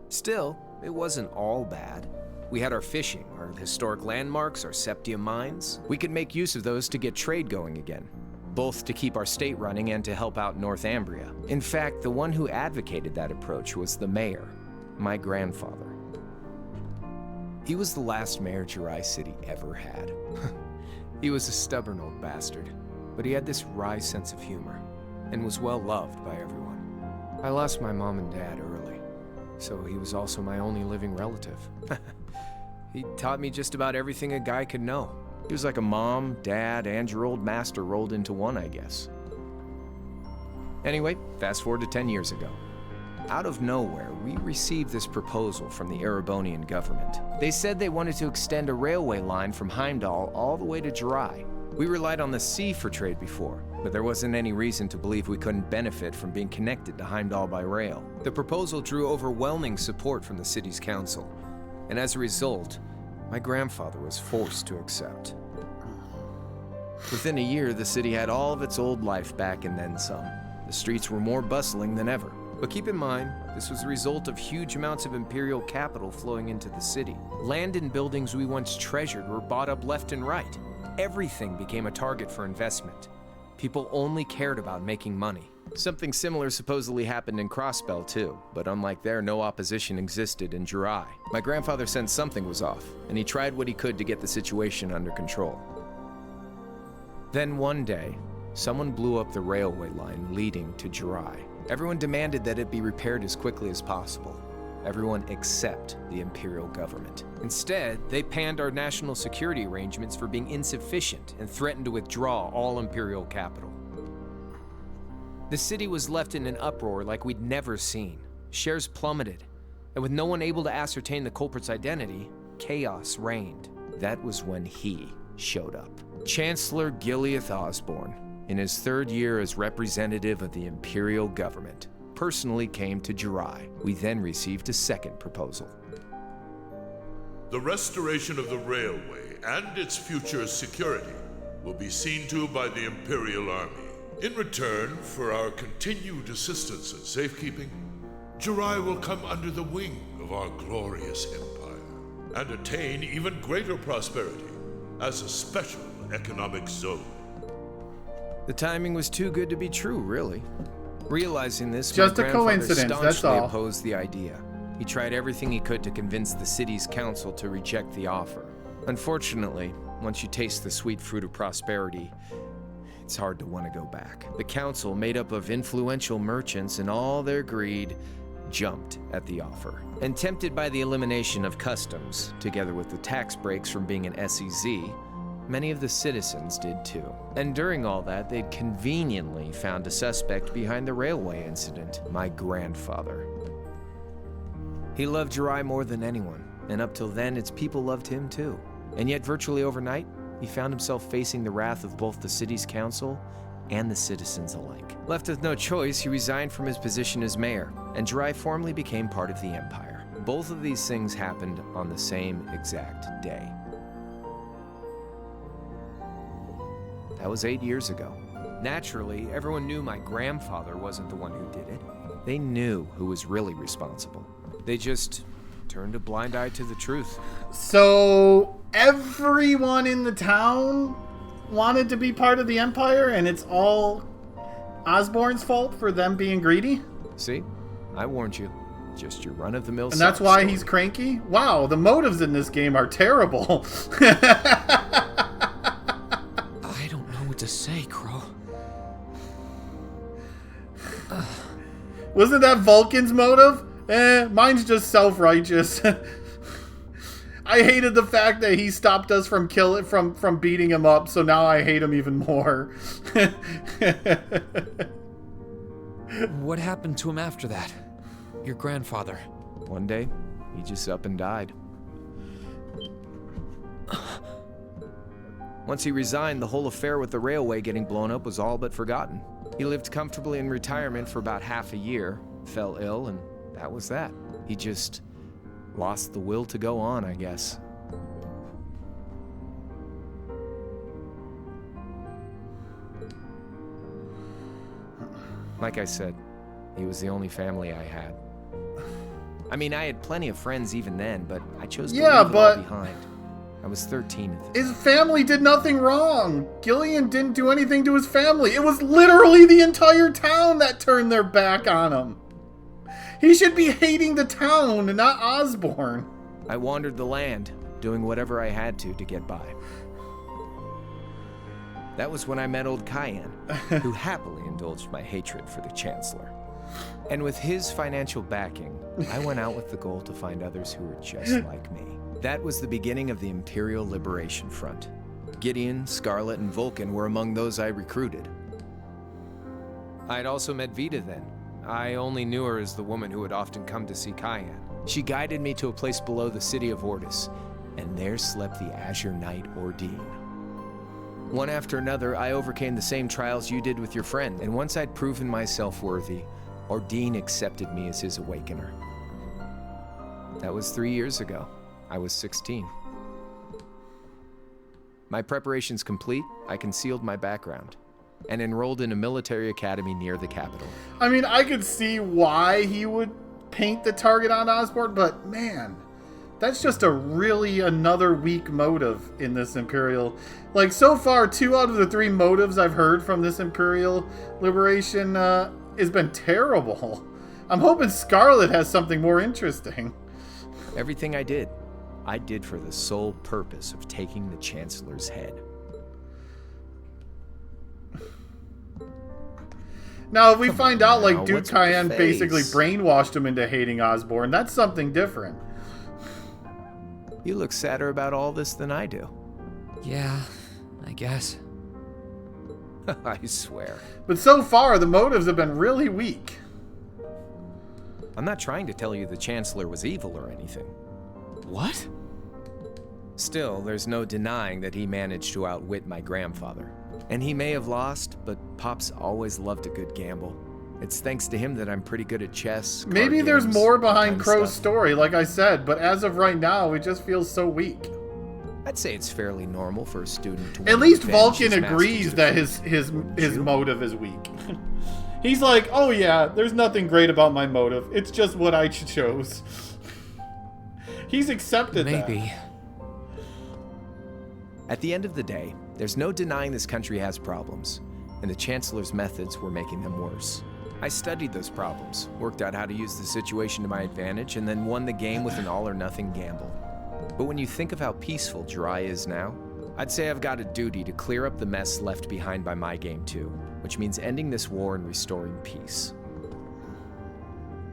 Speaker 13: Still, it wasn't all bad. We had our fishing, our historic landmarks, our septium mines. We could make use of those to get trade going again, both to keep our state running and to help out Northumbria. In fact, the one who advocated that approach was the mayor, my grandfather. He was the last mayor Jirai City ever had. He was a stubborn old bastard, but he had this wry sense of humor and was well loved by everyone. I lost my mom and dad early, so he was also my only living relative. He taught me just about everything a guy could know. He was like a mom, dad, and your old master rolled into one, I guess. Anyway, fast forward to 10 years ago. Out of nowhere, we received this proposal from the Erebonian government. They said they wanted to extend a railway line from Heimdall all the way to Jirai. We relied on the sea for trade before, but there wasn't any reason to believe we couldn't benefit from being connected to Heimdall by rail. The proposal drew overwhelming support from the city's council, and as a result, my grandfather was forced to accept. Within a year, the city had all of its old life back and then some. The streets were more bustling than ever. But keep in mind, this was the result of huge amounts of imperial capital flowing into the city. Land and buildings we once treasured were bought up left and right. Everything became a target for investment. People only cared about making money. Something similar supposedly happened in Crossbell too, but unlike there, no opposition existed in Jirai. My grandfather sensed something was off, and he tried what he could to get the situation under control. Then one day, someone blew up the railway line leading to Jirai. Everyone demanded that it be repaired as quickly as possible. Everyone except the Imperial government. Instead, they panned our national security arrangements for being insufficient and threatened to withdraw all Imperial capital. The city was left in an uproar like we'd never seen. Shares plummeted, and with no one able to ascertain the culprit's identity, chaos reigned. That was when he showed up. Chancellor Gileath Osborne, in his third year as representative of the Imperial government, personally came to Jirai. We then received a second proposal.
Speaker 14: The restoration of the railway and its future security will be seen to by the Imperial Army. In return for our continued assistance in safekeeping, Jirai will come under the wing of our glorious empire and attain even greater prosperity as a special economic zone.
Speaker 13: The timing was too good to be true, really. Realizing this,
Speaker 1: just
Speaker 13: my
Speaker 1: a
Speaker 13: grandfather
Speaker 1: coincidence,
Speaker 13: staunchly
Speaker 1: that's all.
Speaker 13: opposed the idea. He tried everything he could to convince the city's council to reject the offer. Unfortunately, once you taste the sweet fruit of prosperity, it's hard to want to go back. The council, made up of influential merchants and all their greed, jumped at the offer. And tempted by the elimination of customs, together with the tax breaks from being an SEZ, many of the citizens did too. And during all that, they'd conveniently found a suspect behind the railway incident, my grandfather. He loved Jirai more than anyone, and up till then, its people loved him too. And yet, virtually overnight, he found himself facing the wrath of both the city's council and the citizens alike. Left with no choice, he resigned from his position as mayor, and Jirai formally became part of the empire. Both of these things happened on the same exact day. That was 8 years ago. Naturally, everyone knew my grandfather wasn't the one who did it. They knew who was really responsible. They just turned a blind eye to the truth.
Speaker 1: So everyone in the town wanted to be part of the Empire, and it's all Osborne's fault for them being greedy?
Speaker 13: See? I warned you. Just your run-of-the-mill
Speaker 1: And that's why
Speaker 13: story.
Speaker 1: he's cranky? Wow, the motives in this game are terrible.
Speaker 3: I don't know what to say, Crow.
Speaker 1: Wasn't that Vulcan's motive? Mine's just self-righteous. I hated the fact that he stopped us from from beating him up, so now I hate him even more.
Speaker 3: What happened to him after that? Your grandfather.
Speaker 13: One day, he just up and died. Once he resigned, the whole affair with the railway getting blown up was all but forgotten. He lived comfortably in retirement for about half a year, fell ill, and that was that. He just lost the will to go on, I guess. Like I said, he was the only family I had. I mean, I had plenty of friends even then, but I chose to leave it all behind. I was 13 at the time.
Speaker 1: His family did nothing wrong. Gillian didn't do anything to his family. It was literally the entire town that turned their back on him. He should be hating the town, not Osborne.
Speaker 13: I wandered the land, doing whatever I had to get by. That was when I met old Cayenne, who happily indulged my hatred for the Chancellor. And with his financial backing, I went out with the goal to find others who were just like me. That was the beginning of the Imperial Liberation Front. Gideon, Scarlet, and Vulcan were among those I recruited. I had also met Vita then. I only knew her as the woman who would often come to see Cayenne. She guided me to a place below the city of Ordis, and there slept the Azure Knight Ordine. One after another, I overcame the same trials you did with your friend, and once I'd proven myself worthy, Ordine accepted me as his awakener. That was 3 years ago. I was 16. My preparations complete, I concealed my background and enrolled in a military academy near the capital.
Speaker 1: I mean, I could see why he would paint the target on Osborne, but man, That's just a really another weak motive in this Imperial. Like, so far, 2 out of the 3 motives I've heard from this Imperial Liberation has been terrible. I'm hoping Scarlet has something more interesting.
Speaker 13: Everything I did for the sole purpose of taking the Chancellor's head.
Speaker 1: Now, if we find out, like,
Speaker 13: now,
Speaker 1: Duke
Speaker 13: what's with the
Speaker 1: Cayenne basically
Speaker 13: face?
Speaker 1: brainwashed him into hating Osborne, that's something different.
Speaker 13: You look sadder about all this than I do.
Speaker 3: Yeah, I guess.
Speaker 13: I swear.
Speaker 1: But so far, the motives have been really weak.
Speaker 13: I'm not trying to tell you the Chancellor was evil or anything.
Speaker 3: What?
Speaker 13: Still, there's no denying that he managed to outwit my grandfather. And he may have lost, but Pop's always loved a good gamble. It's thanks to him that I'm pretty good at chess.
Speaker 1: Maybe
Speaker 13: card
Speaker 1: there's
Speaker 13: games,
Speaker 1: more
Speaker 13: that
Speaker 1: behind
Speaker 13: kind of
Speaker 1: Crow's
Speaker 13: stuff.
Speaker 1: story, like I said, but as of right now, it just feels so weak.
Speaker 13: I'd say it's fairly normal for a student to
Speaker 1: At
Speaker 13: want to
Speaker 1: least
Speaker 13: avenge
Speaker 1: Vulcan
Speaker 13: his
Speaker 1: agrees
Speaker 13: master's
Speaker 1: that his motive is weak. He's like, oh yeah, there's nothing great about my motive. It's just what I chose. He's accepted
Speaker 3: Maybe.
Speaker 1: that.
Speaker 13: At the end of the day, there's no denying this country has problems, and the Chancellor's methods were making them worse. I studied those problems, worked out how to use the situation to my advantage, and then won the game with an all-or-nothing gamble. But when you think of how peaceful Dry is now, I'd say I've got a duty to clear up the mess left behind by my game too, which means ending this war and restoring peace.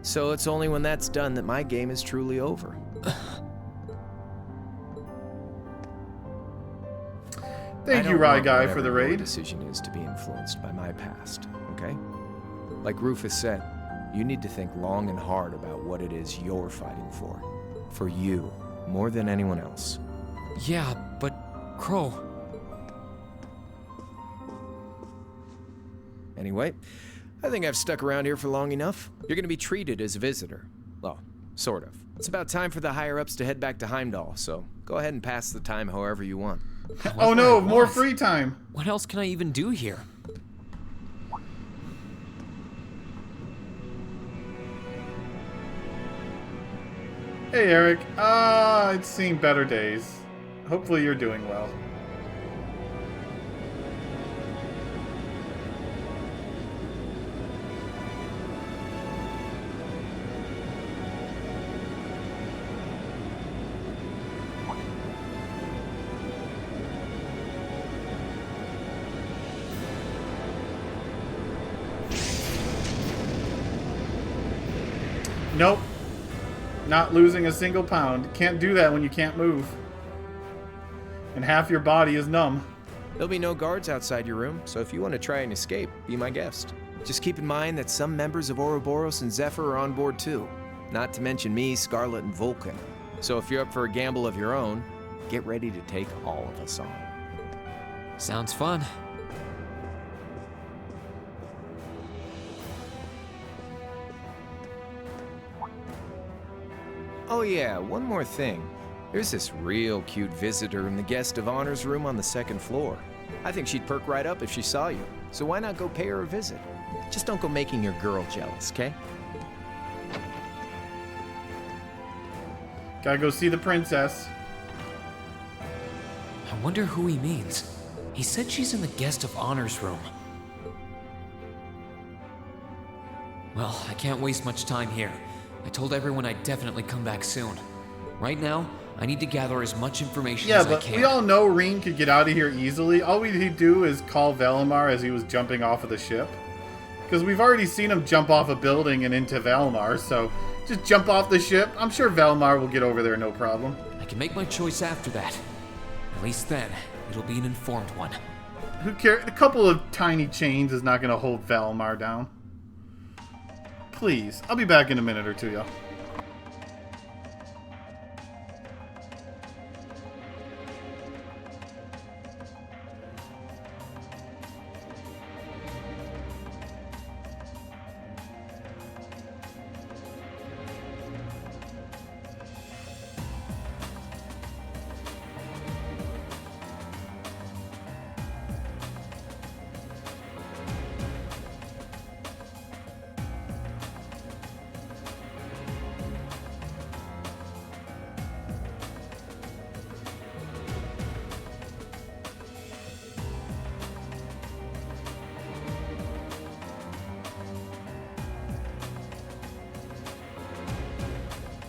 Speaker 13: So it's only when that's done that my game is truly over.
Speaker 1: Thank you, Rye Guy, for the
Speaker 13: Your
Speaker 1: raid.
Speaker 13: decision is to be influenced by my past, okay? Like Rufus said, you need to think long and hard about what it is you're fighting for. For you, more than anyone else.
Speaker 3: Yeah, but Crow.
Speaker 13: Anyway, I think I've stuck around here for long enough. You're gonna be treated as a visitor. Well, sort of. It's about time for the higher-ups to head back to Heimdall, so go ahead and pass the time however you want.
Speaker 1: Oh no, more free time.
Speaker 3: What else can I even do here?
Speaker 1: Hey Eric, it's seen better days. Hopefully you're doing well. Nope. Not losing a single pound. Can't do that when you can't move. And half your body is numb.
Speaker 13: There'll be no guards outside your room, so if you want to try and escape, be my guest. Just keep in mind that some members of Ouroboros and Zephyr are on board too. Not to mention me, Scarlet, and Vulcan. So if you're up for a gamble of your own, get ready to take all of us on.
Speaker 3: Sounds fun.
Speaker 13: Oh yeah, one more thing. There's this real cute visitor in the guest of honors room on the 2nd floor. I think she'd perk right up if she saw you, so why not go pay her a visit? Just don't go making your girl jealous, okay?
Speaker 1: Gotta go see the princess.
Speaker 3: I wonder who he means. He said she's in the guest of honors room. Well, I can't waste much time here. I told everyone I'd definitely come back soon. Right now, I need to gather as much information as I can.
Speaker 1: Yeah, but we all know Reen could get out of here easily. All we need to do is call Valimar as he was jumping off of the ship. Because we've already seen him jump off a building and into Valimar, so just jump off the ship. I'm sure Valimar will get over there no problem.
Speaker 3: I can make my choice after that. At least then, it'll be an informed one.
Speaker 1: Who cares? A couple of tiny chains is not going to hold Valimar down. Please. I'll be back in a minute or two, y'all.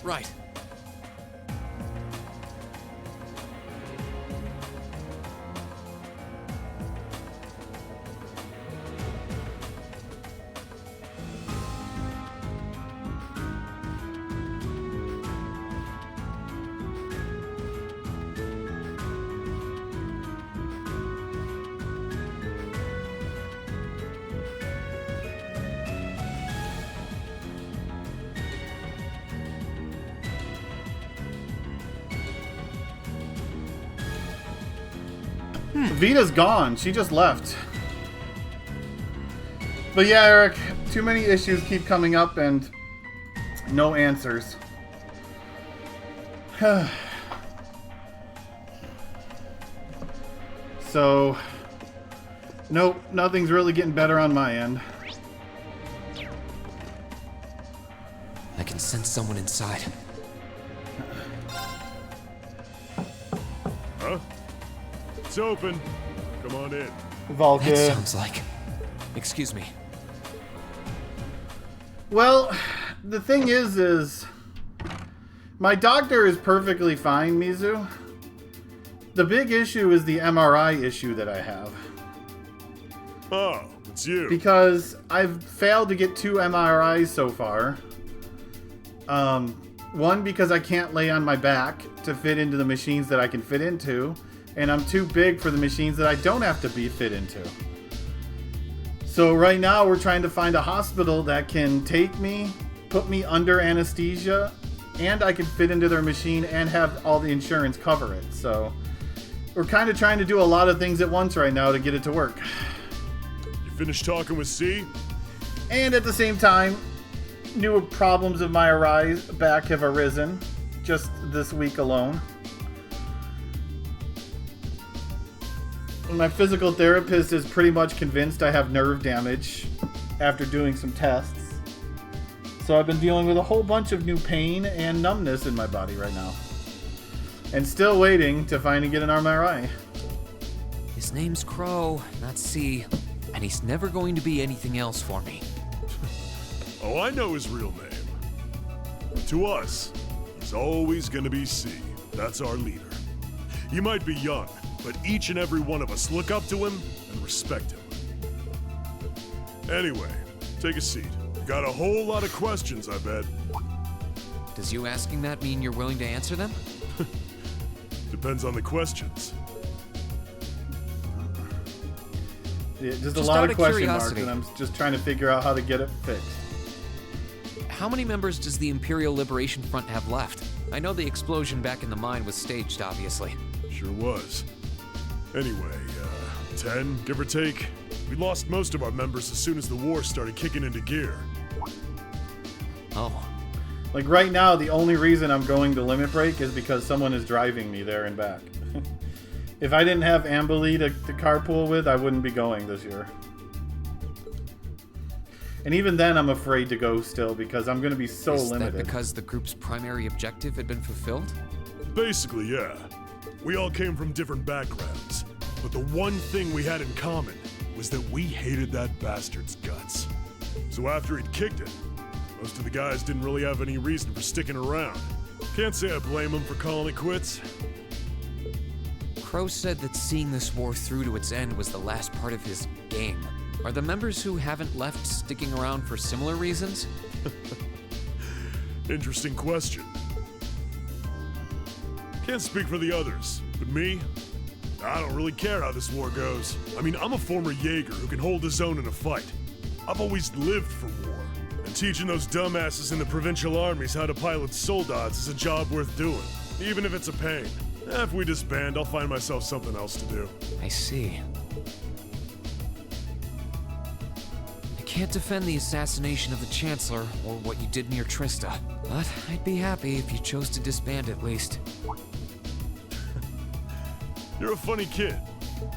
Speaker 3: Right.
Speaker 1: Vita's gone. She just left. But yeah, Eric, too many issues keep coming up and no answers. So, nope, nothing's really getting better on my end.
Speaker 3: I can sense someone inside.
Speaker 11: Huh? It's open. Come on in.
Speaker 1: Vulcan.
Speaker 3: That sounds like... Excuse me.
Speaker 1: Well, the thing is my doctor is perfectly fine, Mizu. The big issue is the MRI issue that I have.
Speaker 11: Oh, it's you.
Speaker 1: Because I've failed to get 2 MRIs so far. One, because I can't lay on my back to fit into the machines that I can fit into. And I'm too big for the machines that I don't have to be fit into. So right now we're trying to find a hospital that can take me, put me under anesthesia, and I can fit into their machine and have all the insurance cover it. So we're kind of trying to do a lot of things at once right now to get it to work.
Speaker 11: You finished talking with C?
Speaker 1: And at the same time, new problems of my back have arisen just this week alone. My physical therapist is pretty much convinced I have nerve damage after doing some tests. So I've been dealing with a whole bunch of new pain and numbness in my body right now. And still waiting to finally get an MRI.
Speaker 3: His name's Crow, not C. And he's never going to be anything else for me.
Speaker 11: Oh, I know his real name. But to us, he's always gonna be C. That's our leader. You might be young, but each and every one of us look up to him and respect him. Anyway, take a seat. You got a whole lot of questions, I bet.
Speaker 3: Does you asking that mean you're willing to answer them?
Speaker 11: Depends on the questions.
Speaker 1: Yeah, just a lot of question marks, and I'm just trying to figure out how to get it fixed.
Speaker 3: How many members does the Imperial Liberation Front have left? I know the explosion back in the mine was staged, obviously.
Speaker 11: Sure was. Anyway, 10, give or take. We lost most of our members as soon as the war started kicking into gear.
Speaker 3: Oh.
Speaker 1: Like right now, the only reason I'm going to Limit Break is because someone is driving me there and back. If I didn't have Amberly to carpool with, I wouldn't be going this year. And even then, I'm afraid to go still because I'm going to be so limited.
Speaker 3: Is that because the group's primary objective had been fulfilled?
Speaker 11: Basically, yeah. We all came from different backgrounds, but the one thing we had in common was that we hated that bastard's guts. So after he'd kicked it, most of the guys didn't really have any reason for sticking around. Can't say I blame them for calling it quits.
Speaker 3: Crow said that seeing this war through to its end was the last part of his game. Are the members who haven't left sticking around for similar reasons?
Speaker 11: Interesting question. Can't speak for the others, but me, I don't really care how this war goes. I mean, I'm a former Jaeger who can hold his own in a fight. I've always lived for war, and teaching those dumbasses in the provincial armies how to pilot soldats is a job worth doing, even if it's a pain. If we disband, I'll find myself something else to do.
Speaker 3: I see. I can't defend the assassination of the Chancellor or what you did near Trista, but I'd be happy if you chose to disband at least.
Speaker 11: You're a funny kid,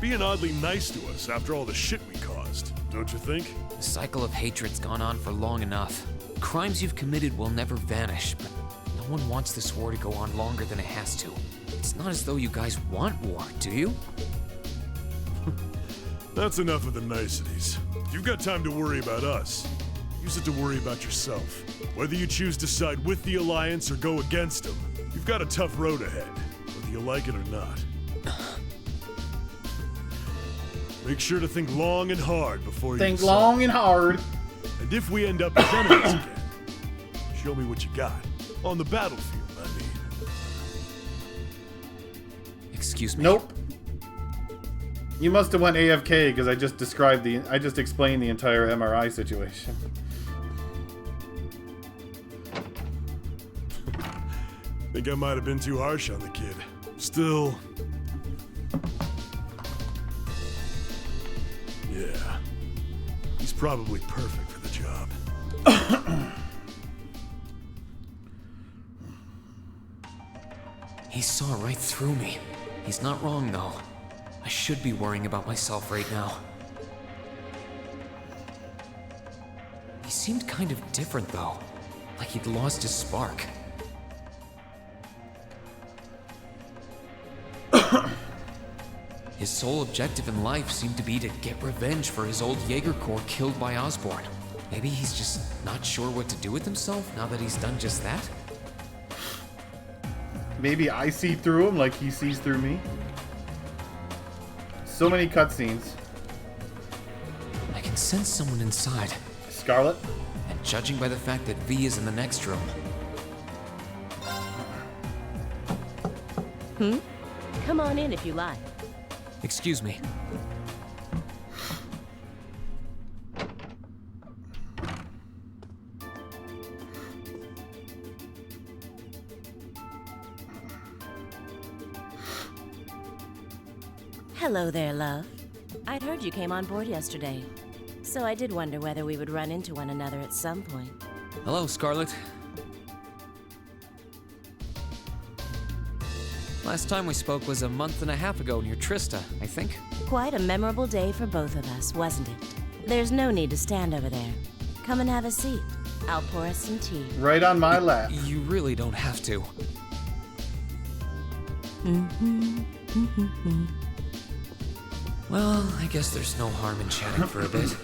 Speaker 11: being oddly nice to us after all the shit we caused, don't you think?
Speaker 3: The cycle of hatred's gone on for long enough. Crimes you've committed will never vanish, but no one wants this war to go on longer than it has to. It's not as though you guys want war, do you?
Speaker 11: That's enough of the niceties. You've got time to worry about us. Use it to worry about yourself. Whether you choose to side with the Alliance or go against them, you've got a tough road ahead, whether you like it or not. Make sure to think long and hard before you
Speaker 1: Think
Speaker 11: decide.
Speaker 1: long and hard.
Speaker 11: And if we end up as enemies again, show me what you got. On the battlefield, I mean.
Speaker 3: Excuse me?
Speaker 1: Nope. You must have went AFK because I just explained the entire MRI situation.
Speaker 11: Think I might have been too harsh on the kid. Still. Yeah. He's probably perfect for the job.
Speaker 3: He saw right through me. He's not wrong, though. I should be worrying about myself right now. He seemed kind of different, though. Like he'd lost his spark. His sole objective in life seemed to be to get revenge for his old Jaeger Corps killed by Osborn. Maybe he's just not sure what to do with himself now that he's done just that?
Speaker 1: Maybe I see through him like he sees through me. So many cutscenes.
Speaker 3: I can sense someone inside.
Speaker 1: Scarlet?
Speaker 3: And judging by the fact that V is in the next room.
Speaker 5: Come on in if you like.
Speaker 3: Excuse me.
Speaker 5: Hello there, love. I'd heard you came on board yesterday, so I did wonder whether we would run into one another at some point.
Speaker 3: Hello, Scarlet. Last time we spoke was a month and a half ago near Trista, I think.
Speaker 5: Quite a memorable day for both of us, wasn't it? There's no need to stand over there. Come and have a seat. I'll pour us some tea.
Speaker 1: Right on my lap.
Speaker 3: You really don't have to. Well, I guess there's no harm in chatting for a bit.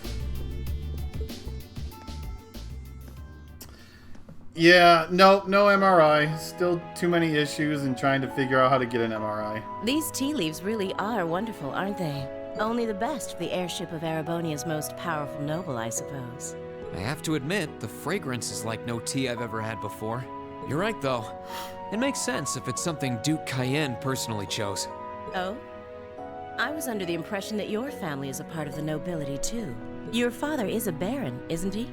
Speaker 1: Yeah, no MRI. Still too many issues and trying to figure out how to get an MRI.
Speaker 5: These tea leaves really are wonderful, aren't they? Only the best for the airship of Erebonia's most powerful noble, I suppose.
Speaker 3: I have to admit, the fragrance is like no tea I've ever had before. You're right, though. It makes sense if it's something Duke Cayenne personally chose.
Speaker 5: Oh? I was under the impression that your family is a part of the nobility, too. Your father is a baron, isn't he?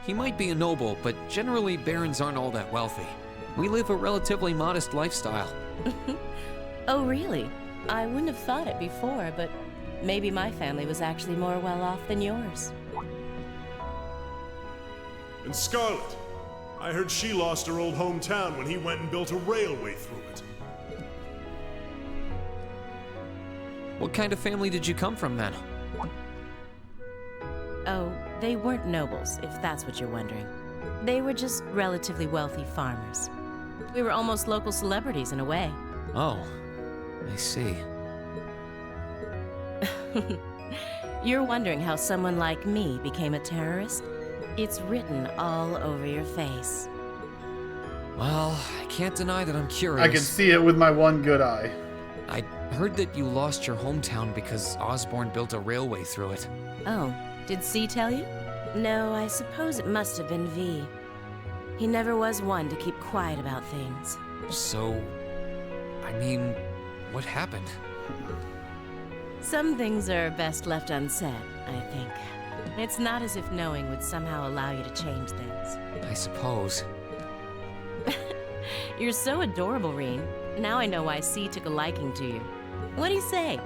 Speaker 3: He might be a noble, but generally barons aren't all that wealthy. We live a relatively modest lifestyle.
Speaker 5: Oh, really? I wouldn't have thought it before, but maybe my family was actually more well off than yours.
Speaker 11: And Scarlet, I heard she lost her old hometown when he went and built a railway through it.
Speaker 3: What kind of family did you come from then?
Speaker 5: Oh, they weren't nobles, if that's what you're wondering. They were just relatively wealthy farmers. We were almost local celebrities in a way.
Speaker 3: Oh, I see.
Speaker 5: You're wondering how someone like me became a terrorist? It's written all over your face.
Speaker 3: Well, I can't deny that I'm curious.
Speaker 1: I can see it with my one good eye.
Speaker 3: I heard that you lost your hometown because Osborn built a railway through it.
Speaker 5: Oh, did C tell you? No, I suppose it must have been V. He never was one to keep quiet about things.
Speaker 3: So, I mean, what happened?
Speaker 5: Some things are best left unsaid, I think. It's not as if knowing would somehow allow you to change things.
Speaker 3: I suppose.
Speaker 5: You're so adorable, Reen. Now I know why C took a liking to you. What do you say?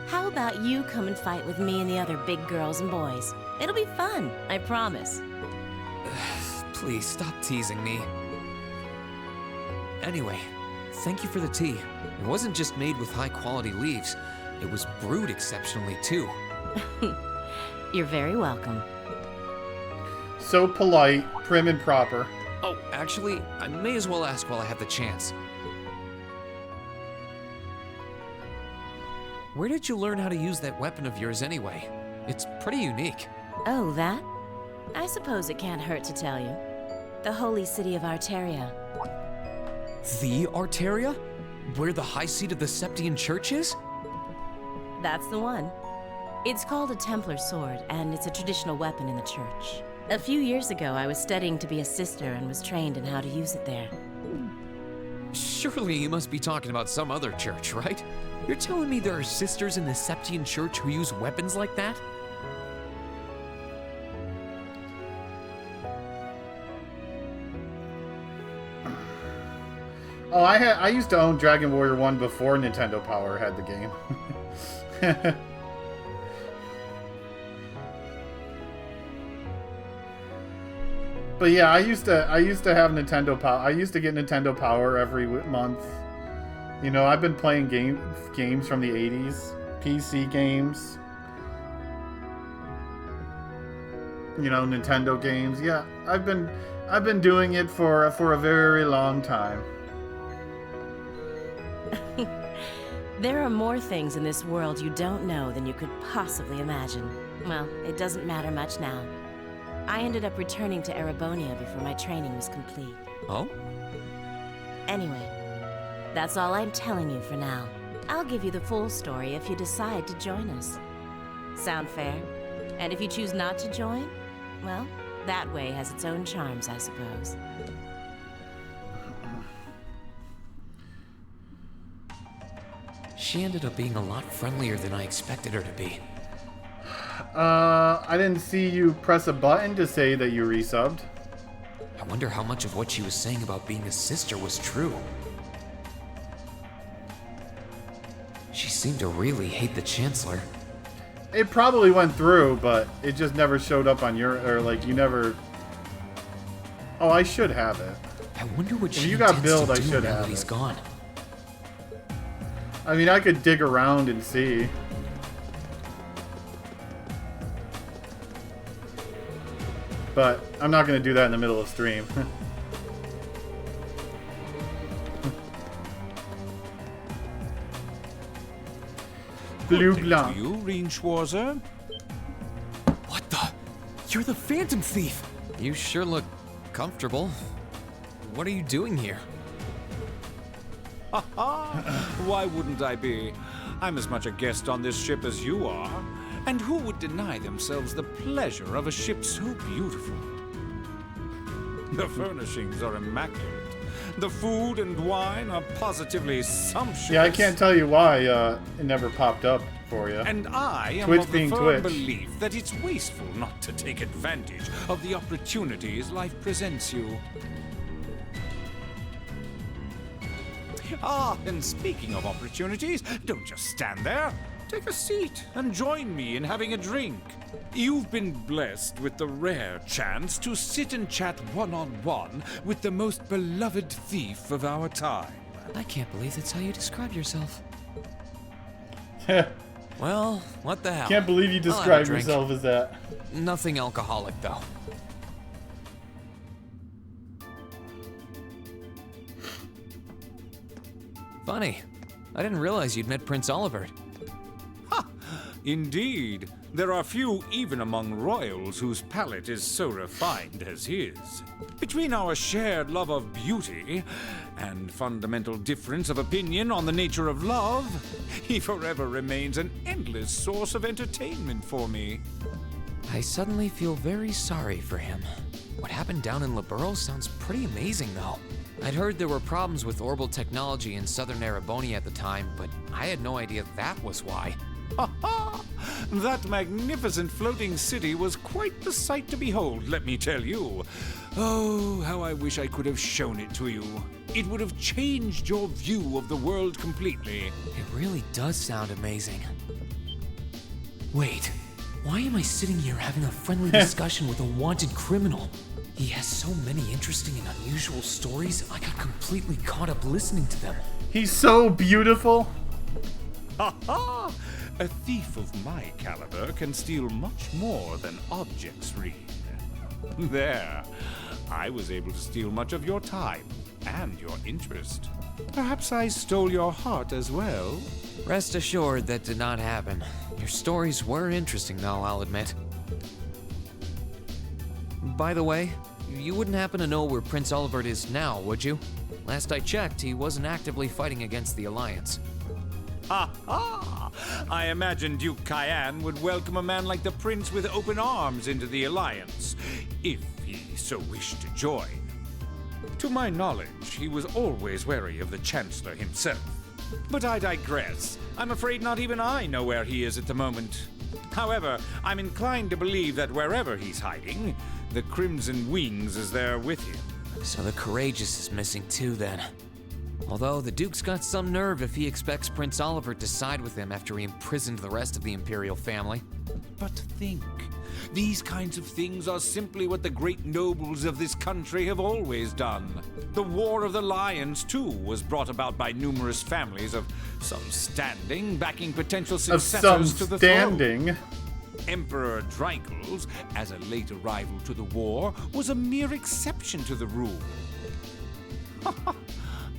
Speaker 5: How about you come and fight with me and the other big girls and boys? It'll be fun, I promise.
Speaker 3: Please stop teasing me. Anyway, thank you for the tea. It wasn't just made with high-quality leaves. It was brewed exceptionally, too.
Speaker 5: You're very welcome.
Speaker 1: So polite, prim and proper.
Speaker 3: Oh, actually, I may as well ask while I have the chance. Where did you learn how to use that weapon of yours anyway? It's pretty unique.
Speaker 5: Oh, that? I suppose it can't hurt to tell you. The holy city of Arteria.
Speaker 3: The Arteria? Where the high seat of the Septian Church is?
Speaker 5: That's the one. It's called a Templar sword, and it's a traditional weapon in the church. A few years ago, I was studying to be a sister and was trained in how to use it there.
Speaker 3: Surely you must be talking about some other church, right? You're telling me there are sisters in the Septian Church who use weapons like that?
Speaker 1: Oh, I used to own Dragon Warrior 1 before Nintendo Power had the game. But yeah, I used to have Nintendo Power. I used to get Nintendo Power every month. You know, I've been playing games from the 80s, PC games. You know, Nintendo games. Yeah, I've been doing it for a very long time.
Speaker 5: There are more things in this world you don't know than you could possibly imagine. Well, it doesn't matter much now. I ended up returning to Erebonia before my training was complete.
Speaker 3: Oh?
Speaker 5: Anyway, that's all I'm telling you for now. I'll give you the full story if you decide to join us. Sound fair? And if you choose not to join, well, that way has its own charms, I suppose.
Speaker 3: She ended up being a lot friendlier than I expected her to be.
Speaker 1: I didn't see you press a button to say that you resubbed.
Speaker 3: I wonder how much of what she was saying about being a sister was true. She seemed to really hate the Chancellor.
Speaker 1: It probably went through, but it just never showed up on your, or like you never. Oh, I should have it.
Speaker 3: I wonder what
Speaker 1: if
Speaker 3: she
Speaker 1: you got
Speaker 3: intends
Speaker 1: billed,
Speaker 3: to
Speaker 1: I
Speaker 3: do
Speaker 1: should
Speaker 3: now
Speaker 1: have
Speaker 3: that he's
Speaker 1: it.
Speaker 3: gone.
Speaker 1: I mean, I could dig around and see. But I'm not going to do that in the middle of stream. Blue Blanc.
Speaker 16: You, Reen Schwarzer?
Speaker 3: What the? You're the Phantom Thief! You sure look comfortable. What are you doing here?
Speaker 16: Ha ha! Why wouldn't I be? I'm as much a guest on this ship as you are. And who would deny themselves the pleasure of a ship so beautiful? The furnishings are immaculate. The food and wine are positively sumptuous.
Speaker 1: Yeah, I can't tell you why it never popped up for you.
Speaker 16: And I am
Speaker 1: Twitch
Speaker 16: of the
Speaker 1: being
Speaker 16: firm
Speaker 1: Twitch.
Speaker 16: belief that it's wasteful not to take advantage of the opportunities life presents you. Ah, and speaking of opportunities, don't just stand there. Take a seat and join me in having a drink. You've been blessed with the rare chance to sit and chat one-on-one with the most beloved thief of our time.
Speaker 3: I can't believe that's how you describe yourself. Well, what the hell?
Speaker 1: Can't believe you
Speaker 3: I'll have a
Speaker 1: describe
Speaker 3: drink.
Speaker 1: yourself as that.
Speaker 3: Nothing alcoholic, though. Funny. I didn't realize you'd met Prince Olivert.
Speaker 16: Indeed, there are few even among royals whose palate is so refined as his. Between our shared love of beauty and fundamental difference of opinion on the nature of love, he forever remains an endless source of entertainment for me.
Speaker 3: I suddenly feel very sorry for him. What happened down in Liberl sounds pretty amazing, though. I'd heard there were problems with orbital technology in southern Erebonia at the time, but I had no idea that was why.
Speaker 16: Ha ha! That magnificent floating city was quite the sight to behold, let me tell you. Oh, how I wish I could have shown it to you. It would have changed your view of the world completely.
Speaker 3: It really does sound amazing. Wait, why am I sitting here having a friendly discussion with a wanted criminal? He has so many interesting and unusual stories, I got completely caught up listening to them.
Speaker 1: He's so beautiful.
Speaker 16: Ha ha! A thief of my caliber can steal much more than objects, Reed. There. I was able to steal much of your time and your interest. Perhaps I stole your heart as well.
Speaker 3: Rest assured that did not happen. Your stories were interesting, though, I'll admit. by the way, you wouldn't happen to know where Prince Olivert is now, would you? Last I checked, he wasn't actively fighting against the Alliance.
Speaker 16: Ha ha! I imagine Duke Cayenne would welcome a man like the Prince with open arms into the Alliance, if he so wished to join. To my knowledge, he was always wary of the Chancellor himself. But I digress. I'm afraid not even I know where he is at the moment. However, I'm inclined to believe that wherever he's hiding, the Crimson Wings is there with him.
Speaker 3: So the Courageous is missing too, then. Although the Duke's got some nerve if he expects Prince Olivert to side with him after he imprisoned the rest of the Imperial family.
Speaker 16: But think, these kinds of things are simply what the great nobles of this country have always done. The War of the Lions, too, was brought about by numerous families of some standing backing potential successors to the throne. Emperor Dreigels, as a late arrival to the war, was a mere exception to the rule.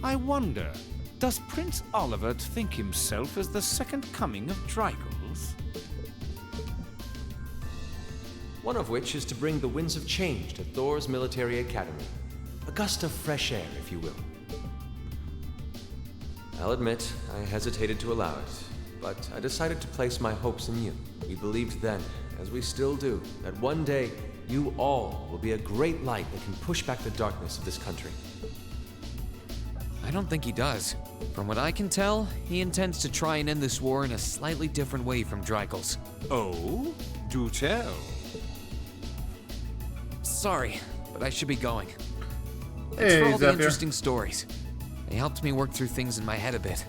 Speaker 16: I wonder, does Prince Olivert think himself as the second coming of Dreigels?
Speaker 15: One of which is to bring the winds of change to Thor's military academy. A gust of fresh air, if you will. I'll admit, I hesitated to allow it, but I decided to place my hopes in you. We believed then, as we still do, that one day you all will be a great light that can push back the darkness of this country.
Speaker 3: I don't think he does. From what I can tell, he intends to try and end this war in a slightly different way from Dreigels.
Speaker 16: Oh? Do tell.
Speaker 3: Sorry, but I should be going. Thanks
Speaker 1: Hey,
Speaker 3: for all the
Speaker 1: Zephyr.
Speaker 3: interesting stories. They helped me work through things in my head a bit.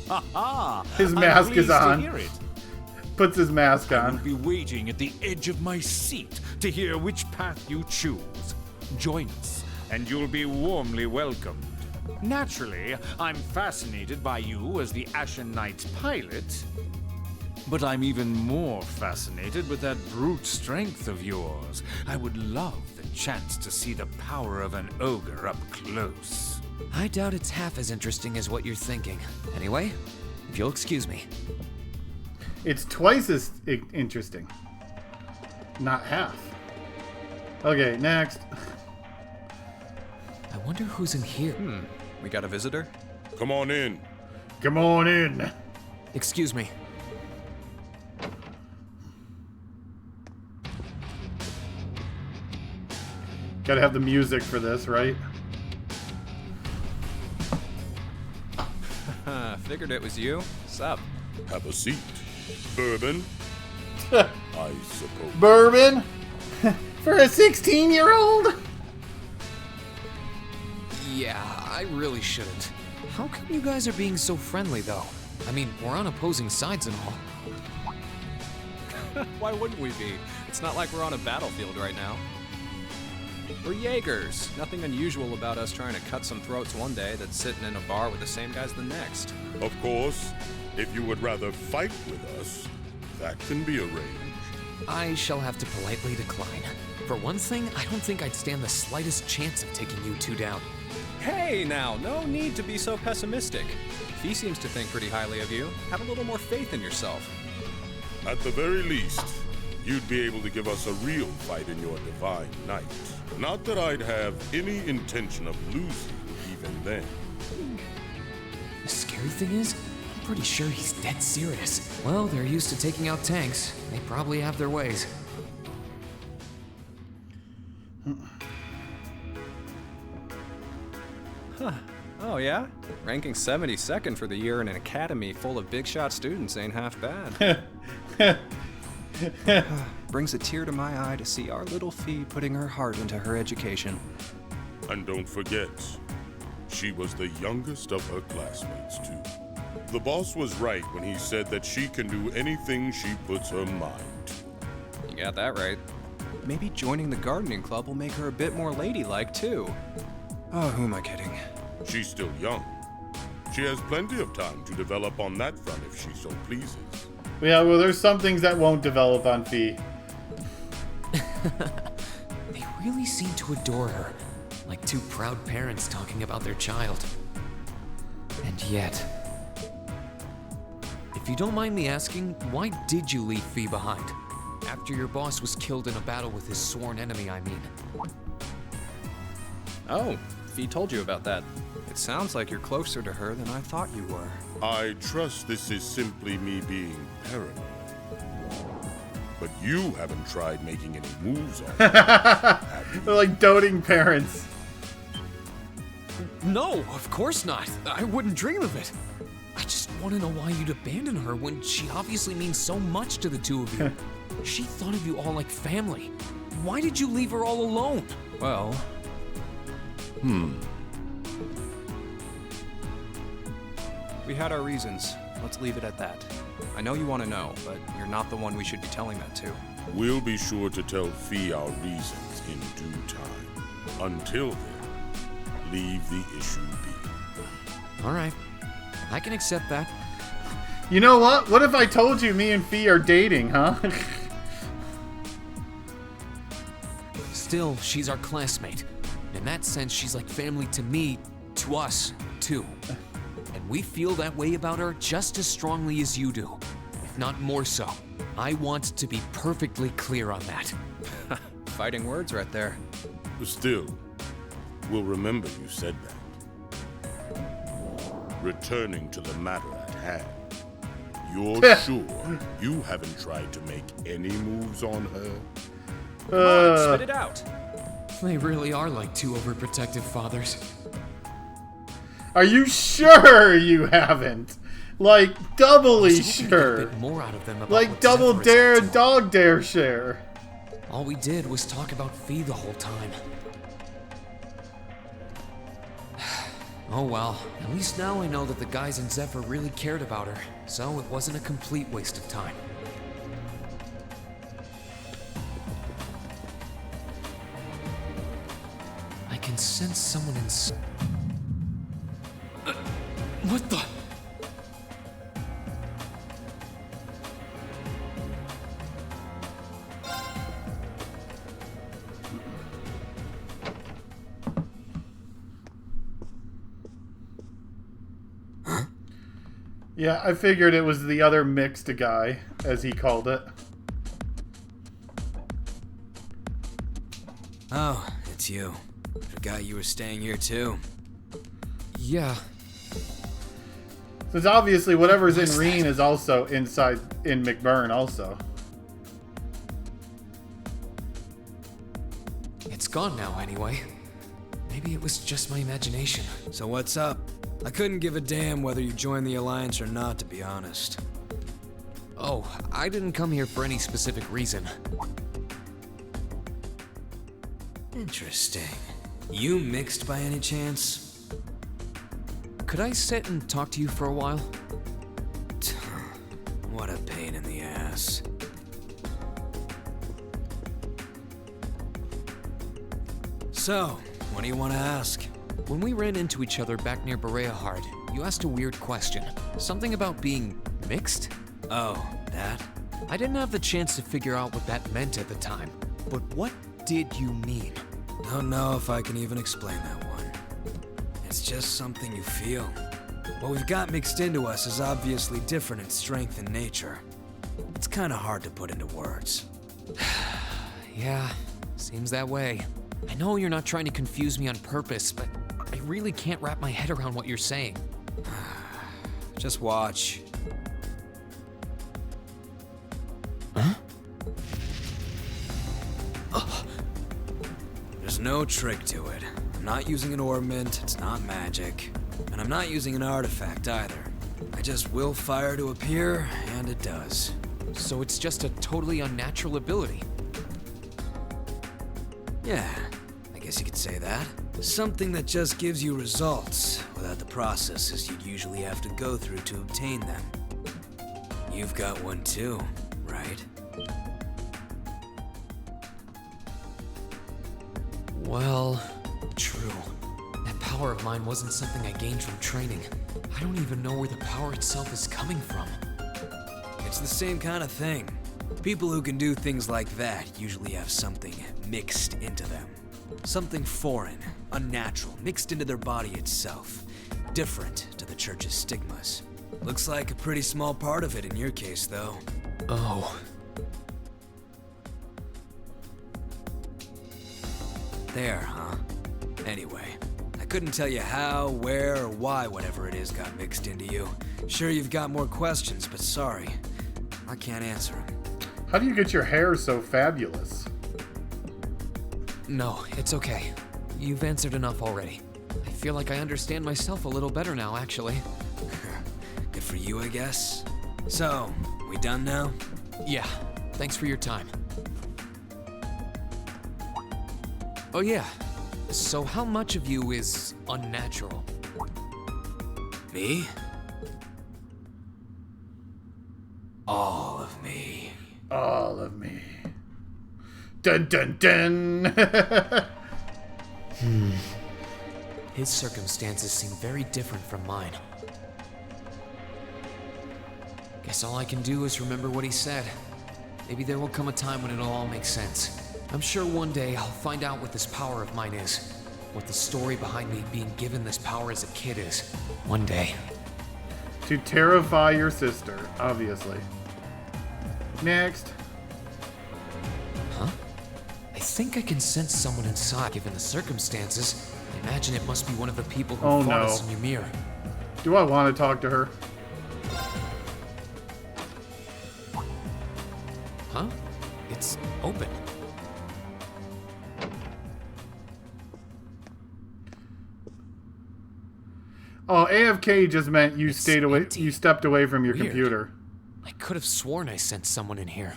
Speaker 16: Ha ha!
Speaker 1: His
Speaker 16: I'm
Speaker 1: mask is
Speaker 16: pleased to
Speaker 1: on.
Speaker 16: hear it.
Speaker 1: Puts his mask
Speaker 16: I
Speaker 1: on.
Speaker 16: will be waiting at the edge of my seat to hear which path you choose. Join us, and you'll be warmly welcomed. Naturally, I'm fascinated by you as the Ashen Knight's pilot, but I'm even more fascinated with that brute strength of yours. I would love the chance to see the power of an ogre up close.
Speaker 3: I doubt it's half as interesting as what you're thinking. Anyway, if you'll excuse me.
Speaker 1: It's twice as interesting. Not half. Okay, next.
Speaker 3: I wonder who's in here.
Speaker 22: We got a visitor?
Speaker 11: Come on in.
Speaker 1: Come on in.
Speaker 3: Excuse me.
Speaker 1: Gotta have the music for this, right?
Speaker 22: Figured it was you. Sup?
Speaker 11: Have a seat. Bourbon? I suppose.
Speaker 1: Bourbon? For a 16-year-old?
Speaker 3: Yeah, I really shouldn't. How come you guys are being so friendly, though? I mean, we're on opposing sides and all.
Speaker 22: Why wouldn't we be? It's not like we're on a battlefield right now. We're Jaegers. Nothing unusual about us trying to cut some throats one day that's sitting in a bar with the same guys the next.
Speaker 11: Of course, if you would rather fight with us, that can be arranged.
Speaker 3: I shall have to politely decline. For one thing, I don't think I'd stand the slightest chance of taking you two down.
Speaker 22: Hey now, no need to be so pessimistic. If he seems to think pretty highly of you, have a little more faith in yourself.
Speaker 11: At the very least, you'd be able to give us a real fight in your divine night. Not that I'd have any intention of losing even then.
Speaker 3: The scary thing is, I'm pretty sure he's dead serious. Well, they're used to taking out tanks. They probably have their ways.
Speaker 22: Huh. Oh yeah? Ranking 72nd for the year in an academy full of big shot students ain't half bad. Brings a tear to my eye to see our little Fee putting her heart into her education.
Speaker 11: And don't forget, she was the youngest of her classmates, too. The boss was right when he said that she can do anything she puts her mind to.
Speaker 22: You got that right. Maybe joining the gardening club will make her a bit more ladylike, too. Oh, who am I kidding?
Speaker 11: She's still young. She has plenty of time to develop on that front if she so pleases.
Speaker 1: Yeah, well, there's some things that won't develop on Fee.
Speaker 3: They really seem to adore her, like two proud parents talking about their child. And yet... If you don't mind me asking, why did you leave Fee behind? After your boss was killed in a battle with his sworn enemy, I mean.
Speaker 22: Oh, Fee told you about that. It sounds like you're closer to her than I thought you were.
Speaker 12: I trust this is simply me being paranoid. But you haven't tried making any moves on her.
Speaker 1: They're like doting parents.
Speaker 3: No, of course not. I wouldn't dream of it. I just want to know why you'd abandon her when she obviously means so much to the two of you. She thought of you all like family. Why did you leave her all alone?
Speaker 22: Well... We had our reasons. Let's leave it at that. I know you want to know, but you're not the one we should be telling that to.
Speaker 12: We'll be sure to tell Fee our reasons in due time. Until then, leave the issue be.
Speaker 3: All right. I can accept that.
Speaker 1: You know what? What if I told you me and Fee are dating, huh?
Speaker 3: Still, she's our classmate. In that sense, she's like family to me, to us, too. And we feel that way about her just as strongly as you do, if not more so. I want to be perfectly clear on that.
Speaker 22: Fighting words right there.
Speaker 12: Still, we'll remember you said that. Returning to the matter at hand, you're sure you haven't tried to make any moves on her?
Speaker 22: Come on, spit it out.
Speaker 3: They really are like two overprotective fathers.
Speaker 1: Are you sure you haven't? Like, doubly sure.
Speaker 3: A bit more out of them about
Speaker 1: like,
Speaker 3: what
Speaker 1: double
Speaker 3: Zephyrus
Speaker 1: dare,
Speaker 3: is up to.
Speaker 1: dog dare share.
Speaker 3: All we did was talk about Fee the whole time. Oh well, at least now I know that the guys in Zephyr really cared about her, so it wasn't a complete waste of time. I can sense someone in... What the...
Speaker 1: Yeah, I figured it was the other mixed guy, as he called it.
Speaker 17: Oh, it's you. Forgot you were staying here too.
Speaker 3: Yeah.
Speaker 1: Since obviously whatever's in Reen is also inside in McBurn also.
Speaker 3: It's gone now anyway. Maybe it was just my imagination.
Speaker 17: So what's up? I couldn't give a damn whether you joined the Alliance or not, to be honest.
Speaker 3: Oh, I didn't come here for any specific reason.
Speaker 17: Interesting. You mixed by any chance?
Speaker 3: Could I sit and talk to you for a while?
Speaker 17: What a pain in the ass. So, what do you want to ask?
Speaker 3: When we ran into each other back near Bereahard, you asked a weird question. Something about being mixed?
Speaker 17: Oh, that?
Speaker 3: I didn't have the chance to figure out what that meant at the time. But what did you mean?
Speaker 17: Don't know if I can even explain that one. It's just something you feel. What we've got mixed into us is obviously different in strength and nature. It's kind of hard to put into words.
Speaker 3: Yeah, seems that way. I know you're not trying to confuse me on purpose, but I really can't wrap my head around what you're saying.
Speaker 17: Just watch.
Speaker 3: Huh?
Speaker 17: There's no trick to it. I'm not using an ornament, it's not magic. And I'm not using an artifact either. I just will fire to appear, and it does.
Speaker 3: So it's just a totally unnatural ability?
Speaker 17: Yeah, I guess you could say that. Something that just gives you results, without the processes you'd usually have to go through to obtain them. You've got one too, right?
Speaker 3: Well, true. That power of mine wasn't something I gained from training. I don't even know where the power itself is coming from.
Speaker 17: It's the same kind of thing. People who can do things like that usually have something mixed into them. Something foreign, unnatural, mixed into their body itself. Different to the church's stigmas. Looks like a pretty small part of it in your case, though.
Speaker 3: Oh.
Speaker 17: There, huh? Anyway, I couldn't tell you how, where, or why whatever it is got mixed into you. Sure, you've got more questions, but sorry, I can't answer them.
Speaker 1: How do you get your hair so fabulous?
Speaker 3: No, it's okay. You've answered enough already. I feel like I understand myself a little better now, actually.
Speaker 17: Good for you, I guess. So, we done now?
Speaker 3: Yeah, thanks for your time. Oh yeah, so how much of you is unnatural?
Speaker 17: Me? All of me.
Speaker 1: All of me. Dun dun dun!
Speaker 3: His circumstances seem very different from mine. Guess all I can do is remember what he said. Maybe there will come a time when it'll all make sense. I'm sure one day I'll find out what this power of mine is. What the story behind me being given this power as a kid is. One day.
Speaker 1: To terrify your sister, obviously. Next.
Speaker 3: Huh? I think I can sense someone inside, given the circumstances. I imagine it must be one of the people who fought us in Ymir.
Speaker 1: Do I want to talk to her?
Speaker 3: Huh? It's open.
Speaker 1: Oh, AFK just meant you stayed away. You stepped away from your
Speaker 3: Weird.
Speaker 1: computer.
Speaker 3: I could have sworn I sensed someone in here.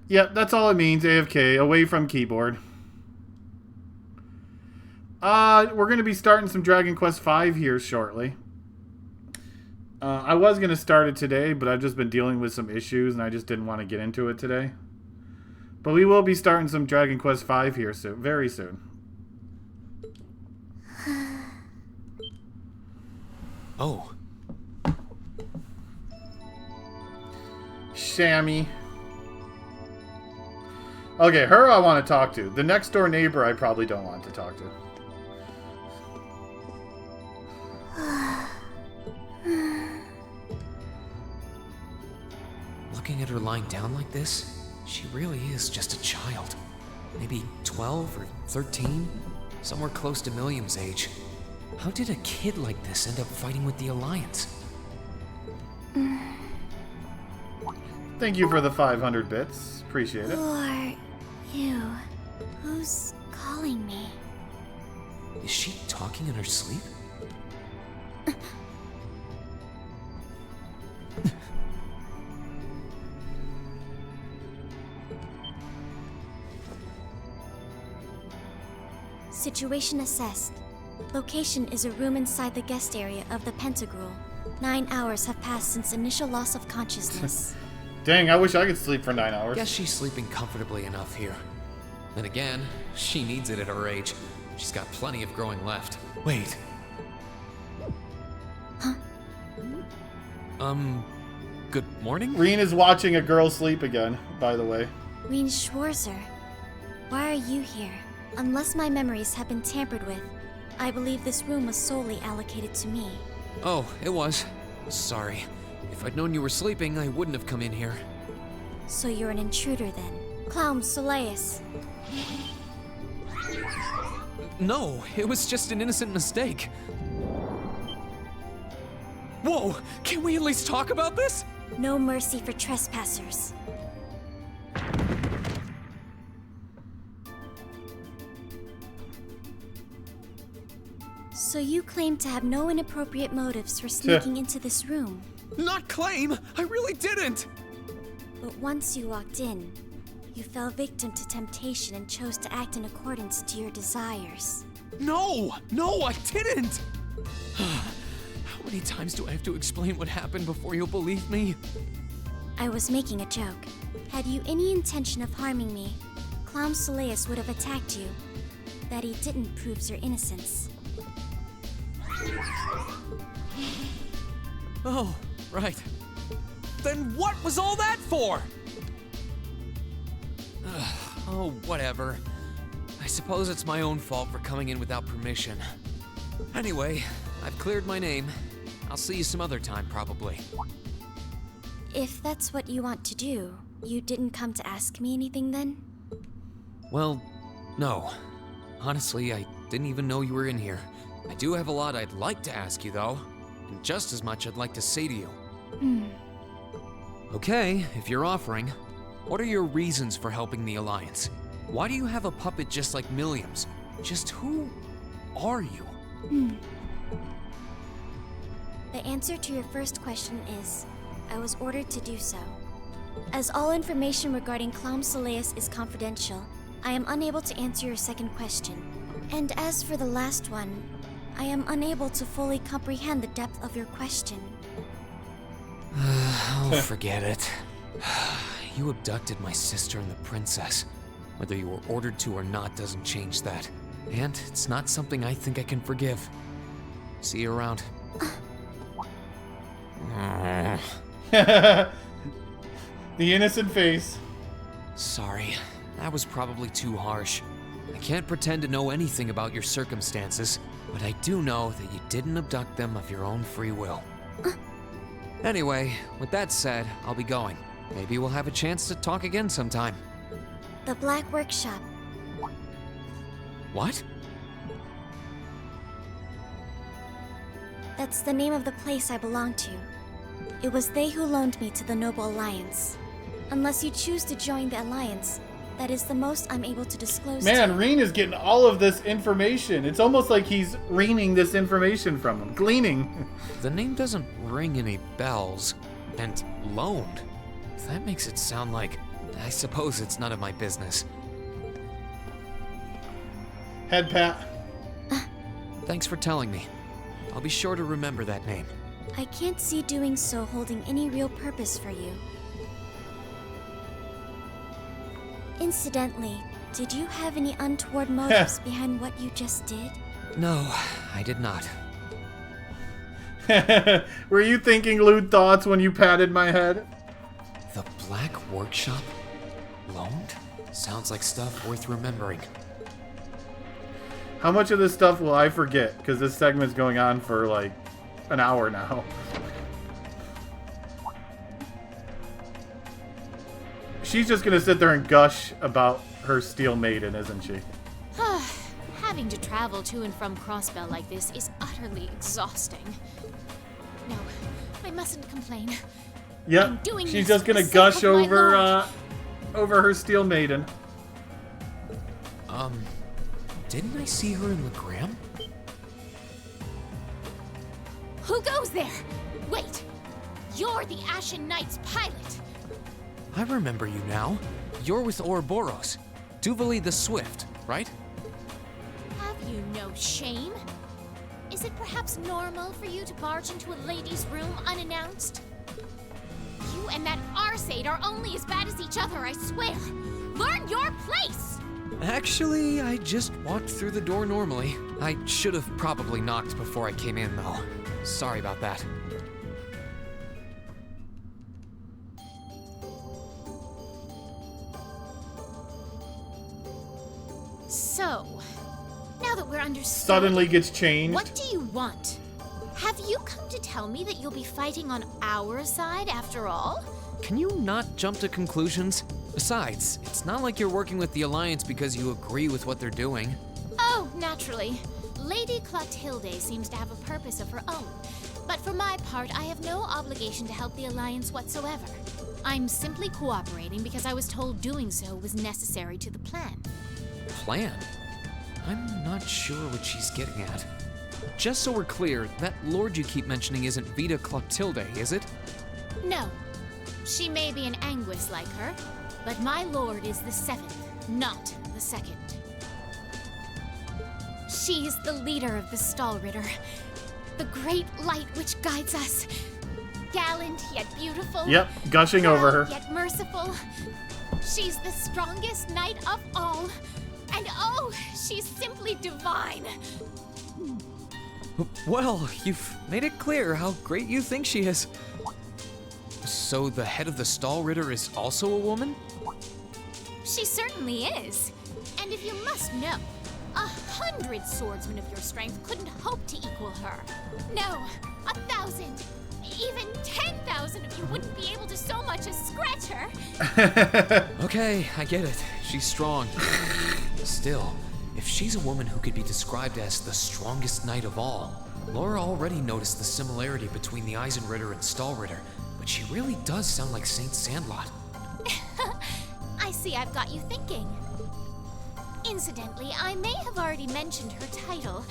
Speaker 1: Yep, that's all it means. AFK, away from keyboard. We're gonna be starting some Dragon Quest V here shortly. I was gonna start it today, but I've just been dealing with some issues, and I just didn't want to get into it today. But we will be starting some Dragon Quest V here soon, very soon.
Speaker 3: Oh.
Speaker 1: Shammy. Okay, her I want to talk to. The next door neighbor I probably don't want to talk to.
Speaker 3: Looking at her lying down like this, she really is just a child. Maybe 12 or 13? Somewhere close to Milliam's age. How did a kid like this end up fighting with the Alliance?
Speaker 1: Thank you for the 500 bits. Appreciate it.
Speaker 4: Who are you? Who's calling me?
Speaker 3: Is she talking in her sleep?
Speaker 4: Situation assessed. Location is a room inside the guest area of the Pentagram. 9 hours have passed since initial loss of consciousness.
Speaker 1: Dang, I wish I could sleep for 9 hours.
Speaker 3: Guess she's sleeping comfortably enough here. Then again, she needs it at her age. She's got plenty of growing left. Wait.
Speaker 4: Huh?
Speaker 3: Good morning?
Speaker 1: Reen is watching a girl sleep again, by the way.
Speaker 4: Reen Schwarzer, why are you here? Unless my memories have been tampered with, I believe this room was solely allocated to me.
Speaker 3: Oh, it was. Sorry. If I'd known you were sleeping, I wouldn't have come in here.
Speaker 4: So you're an intruder then? Clown Soleus.
Speaker 3: No, it was just an innocent mistake. Whoa! Can we at least talk about this?
Speaker 4: No mercy for trespassers. So you claim to have no inappropriate motives for sneaking into this room.
Speaker 3: Not claim! I really didn't!
Speaker 4: But once you walked in, you fell victim to temptation and chose to act in accordance to your desires.
Speaker 3: No! No, I didn't! How many times do I have to explain what happened before you'll believe me?
Speaker 4: I was making a joke. Had you any intention of harming me, Clown Soleus would have attacked you. That he didn't proves your innocence.
Speaker 3: Oh, right. Then what was all that for? Oh, whatever. I suppose it's my own fault for coming in without permission. Anyway, I've cleared my name. I'll see you some other time, probably.
Speaker 4: If that's what you want to do, you didn't come to ask me anything then?
Speaker 3: Well, No. Honestly, I didn't even know you were in here. I do have a lot I'd like to ask you, though. And just as much I'd like to say to you. Okay, if you're offering, what are your reasons for helping the Alliance? Why do you have a puppet just like Milliam's? Just who are you?
Speaker 4: The answer to your first question is, I was ordered to do so. As all information regarding Clown Soleus is confidential, I am unable to answer your second question. And as for the last one, I am unable to fully comprehend the depth of your question.
Speaker 3: Oh, forget it. You abducted my sister and the princess. Whether you were ordered to or not doesn't change that. And it's not something I think I can forgive. See you around.
Speaker 1: The innocent face.
Speaker 3: Sorry, that was probably too harsh. I can't pretend to know anything about your circumstances, but I do know that you didn't abduct them of your own free will. Anyway, with that said, I'll be going. Maybe we'll have a chance to talk again sometime.
Speaker 4: The Black Workshop.
Speaker 3: What?
Speaker 4: That's the name of the place I belong to. It was they who loaned me to the Noble Alliance. Unless you choose to join the Alliance, that is the most I'm able to disclose to
Speaker 1: Man,
Speaker 4: you.
Speaker 1: Reen is getting all of this information. It's almost like he's reaming this information from him. Gleaning.
Speaker 3: The name doesn't ring any bells. And loaned. That makes it sound like... I suppose it's none of my business.
Speaker 1: Head pat.
Speaker 3: Thanks for telling me. I'll be sure to remember that name.
Speaker 4: I can't see doing so holding any real purpose for you. Incidentally, did you have any untoward motives behind what you just did?
Speaker 3: No, I did not.
Speaker 1: Were you thinking lewd thoughts when you patted my head?
Speaker 3: The Black Workshop? Loaned? Sounds like stuff worth remembering.
Speaker 1: How much of this stuff will I forget? Because this segment's going on for like an hour now. She's just gonna sit there and gush about her Steel Maiden, isn't she?
Speaker 9: Having to travel to and from Crossbell like this is utterly exhausting. No, I mustn't complain.
Speaker 1: Yep.
Speaker 9: I'm doing
Speaker 1: She's
Speaker 9: this
Speaker 1: just
Speaker 9: for
Speaker 1: gonna
Speaker 9: the sake
Speaker 1: gush
Speaker 9: of my
Speaker 1: over
Speaker 9: lord.
Speaker 1: over her Steel Maiden.
Speaker 3: Didn't I see her in the Gram?
Speaker 9: Who goes there? Wait! You're the Ashen Knight's pilot!
Speaker 3: I remember you now. You're with Ouroboros. Duvali the Swift, right?
Speaker 9: Have you no shame? Is it perhaps normal for you to barge into a lady's room unannounced? You and that Arseid are only as bad as each other, I swear! Learn your place!
Speaker 3: Actually, I just walked through the door normally. I should have probably knocked before I came in, though. Sorry about that.
Speaker 9: So, now that we're understood,
Speaker 1: Suddenly gets changed.
Speaker 9: what do you want? Have you come to tell me that you'll be fighting on our side after all?
Speaker 3: Can you not jump to conclusions? Besides, it's not like you're working with the Alliance because you agree with what they're doing.
Speaker 9: Oh, naturally. Lady Clotilde seems to have a purpose of her own. But for my part, I have no obligation to help the Alliance whatsoever. I'm simply cooperating because I was told doing so was necessary to the plan.
Speaker 3: Plan? I'm not sure what she's getting at. Just so we're clear, that lord you keep mentioning isn't Vita Clotilde, is it?
Speaker 9: No. She may be an Anguis like her, but my lord is the seventh, not the second. She is the leader of the Stallritter, the great light which guides us. Gallant yet beautiful.
Speaker 1: Yep, gushing over her.
Speaker 9: Yet merciful. She's the strongest knight of all. And oh, she's simply divine.
Speaker 3: Well, you've made it clear how great you think she is. So the head of the Stallritter is also a woman?
Speaker 9: She certainly is. And if you must know, 100 swordsmen of your strength couldn't hope to equal her. No, 1,000, even 10,000 of you wouldn't be able to so much as scratch her.
Speaker 3: Okay, I get it. She's strong. Still, if she's a woman who could be described as the strongest knight of all, Laura already noticed the similarity between the Eisenritter and Stahlritter, but she really does sound like Saint Sandlot.
Speaker 9: I see I've got you thinking. Incidentally, I may have already mentioned her title,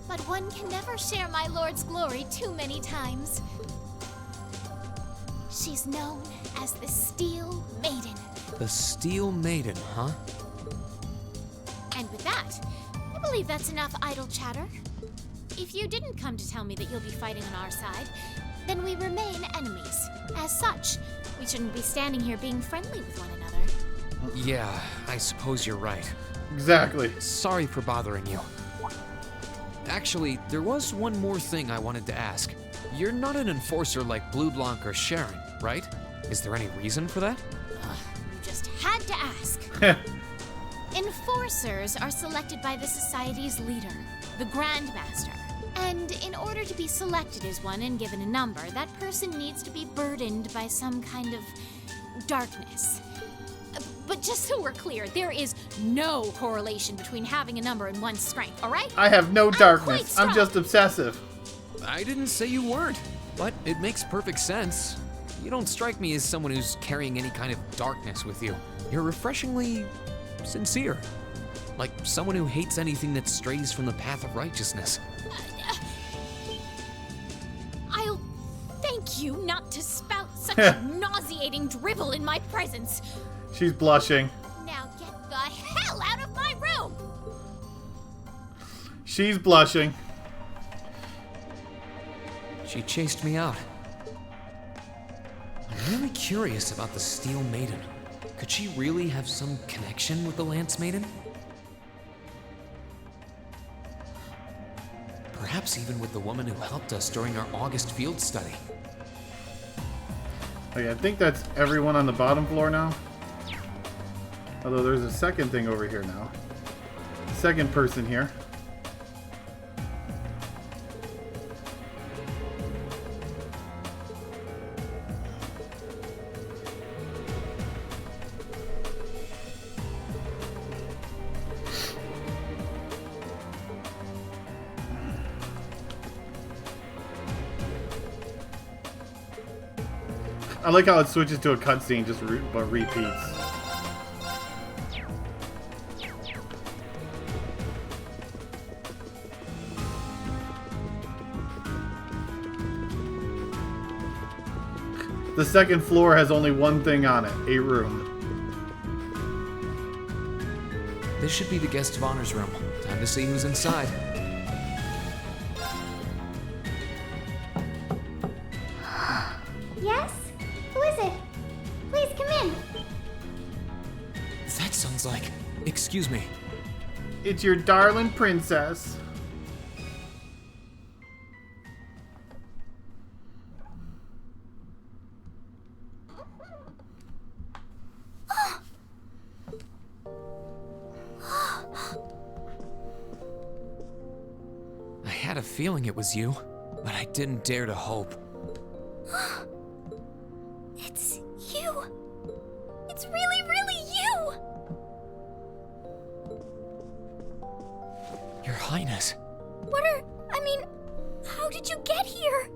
Speaker 9: but one can never share my lord's glory too many times. She's known as the Steel Maiden.
Speaker 3: The Steel Maiden, huh?
Speaker 9: And with that, I believe that's enough idle chatter. If you didn't come to tell me that you'll be fighting on our side, then we remain enemies. As such, we shouldn't be standing here being friendly with one another.
Speaker 3: Yeah, I suppose you're right.
Speaker 1: Exactly.
Speaker 3: Sorry for bothering you. Actually, there was one more thing I wanted to ask. You're not an enforcer like Blue Blanc or Sharon, right? Is there any reason for that?
Speaker 9: You just had to ask. Enforcers are selected by the Society's leader, the Grand Master. And in order to be selected as one and given a number, that person needs to be burdened by some kind of darkness. But just so we're clear, there is no correlation between having a number and one's strength, all right?
Speaker 1: I have no darkness. I'm just obsessive.
Speaker 3: I didn't say you weren't, but it makes perfect sense. You don't strike me as someone who's carrying any kind of darkness with you. You're refreshingly sincere. Like someone who hates anything that strays from the path of righteousness.
Speaker 9: I'll thank you not to spout such nauseating drivel in my presence.
Speaker 1: She's blushing.
Speaker 9: Now get the hell out of my room!
Speaker 1: She's blushing.
Speaker 3: She chased me out. I'm really curious about the Steel Maiden. Could she really have some connection with the Lance Maiden? Perhaps even with the woman who helped us during our August field study.
Speaker 1: Okay, I think that's everyone on the bottom floor now. Although there's a second thing over here now. Second person here. I like how it switches to a cutscene, just but repeats. The second floor has only one thing on it, a room.
Speaker 3: This should be the guest of honor's room. Time to see who's inside.
Speaker 4: Yes? Who is it? Please come in.
Speaker 3: That sounds like... Excuse me.
Speaker 1: It's your darling princess.
Speaker 3: I had a feeling it was you, but I didn't dare to hope.
Speaker 4: It's you. It's really, really you.
Speaker 3: Your Highness.
Speaker 4: How did you get here?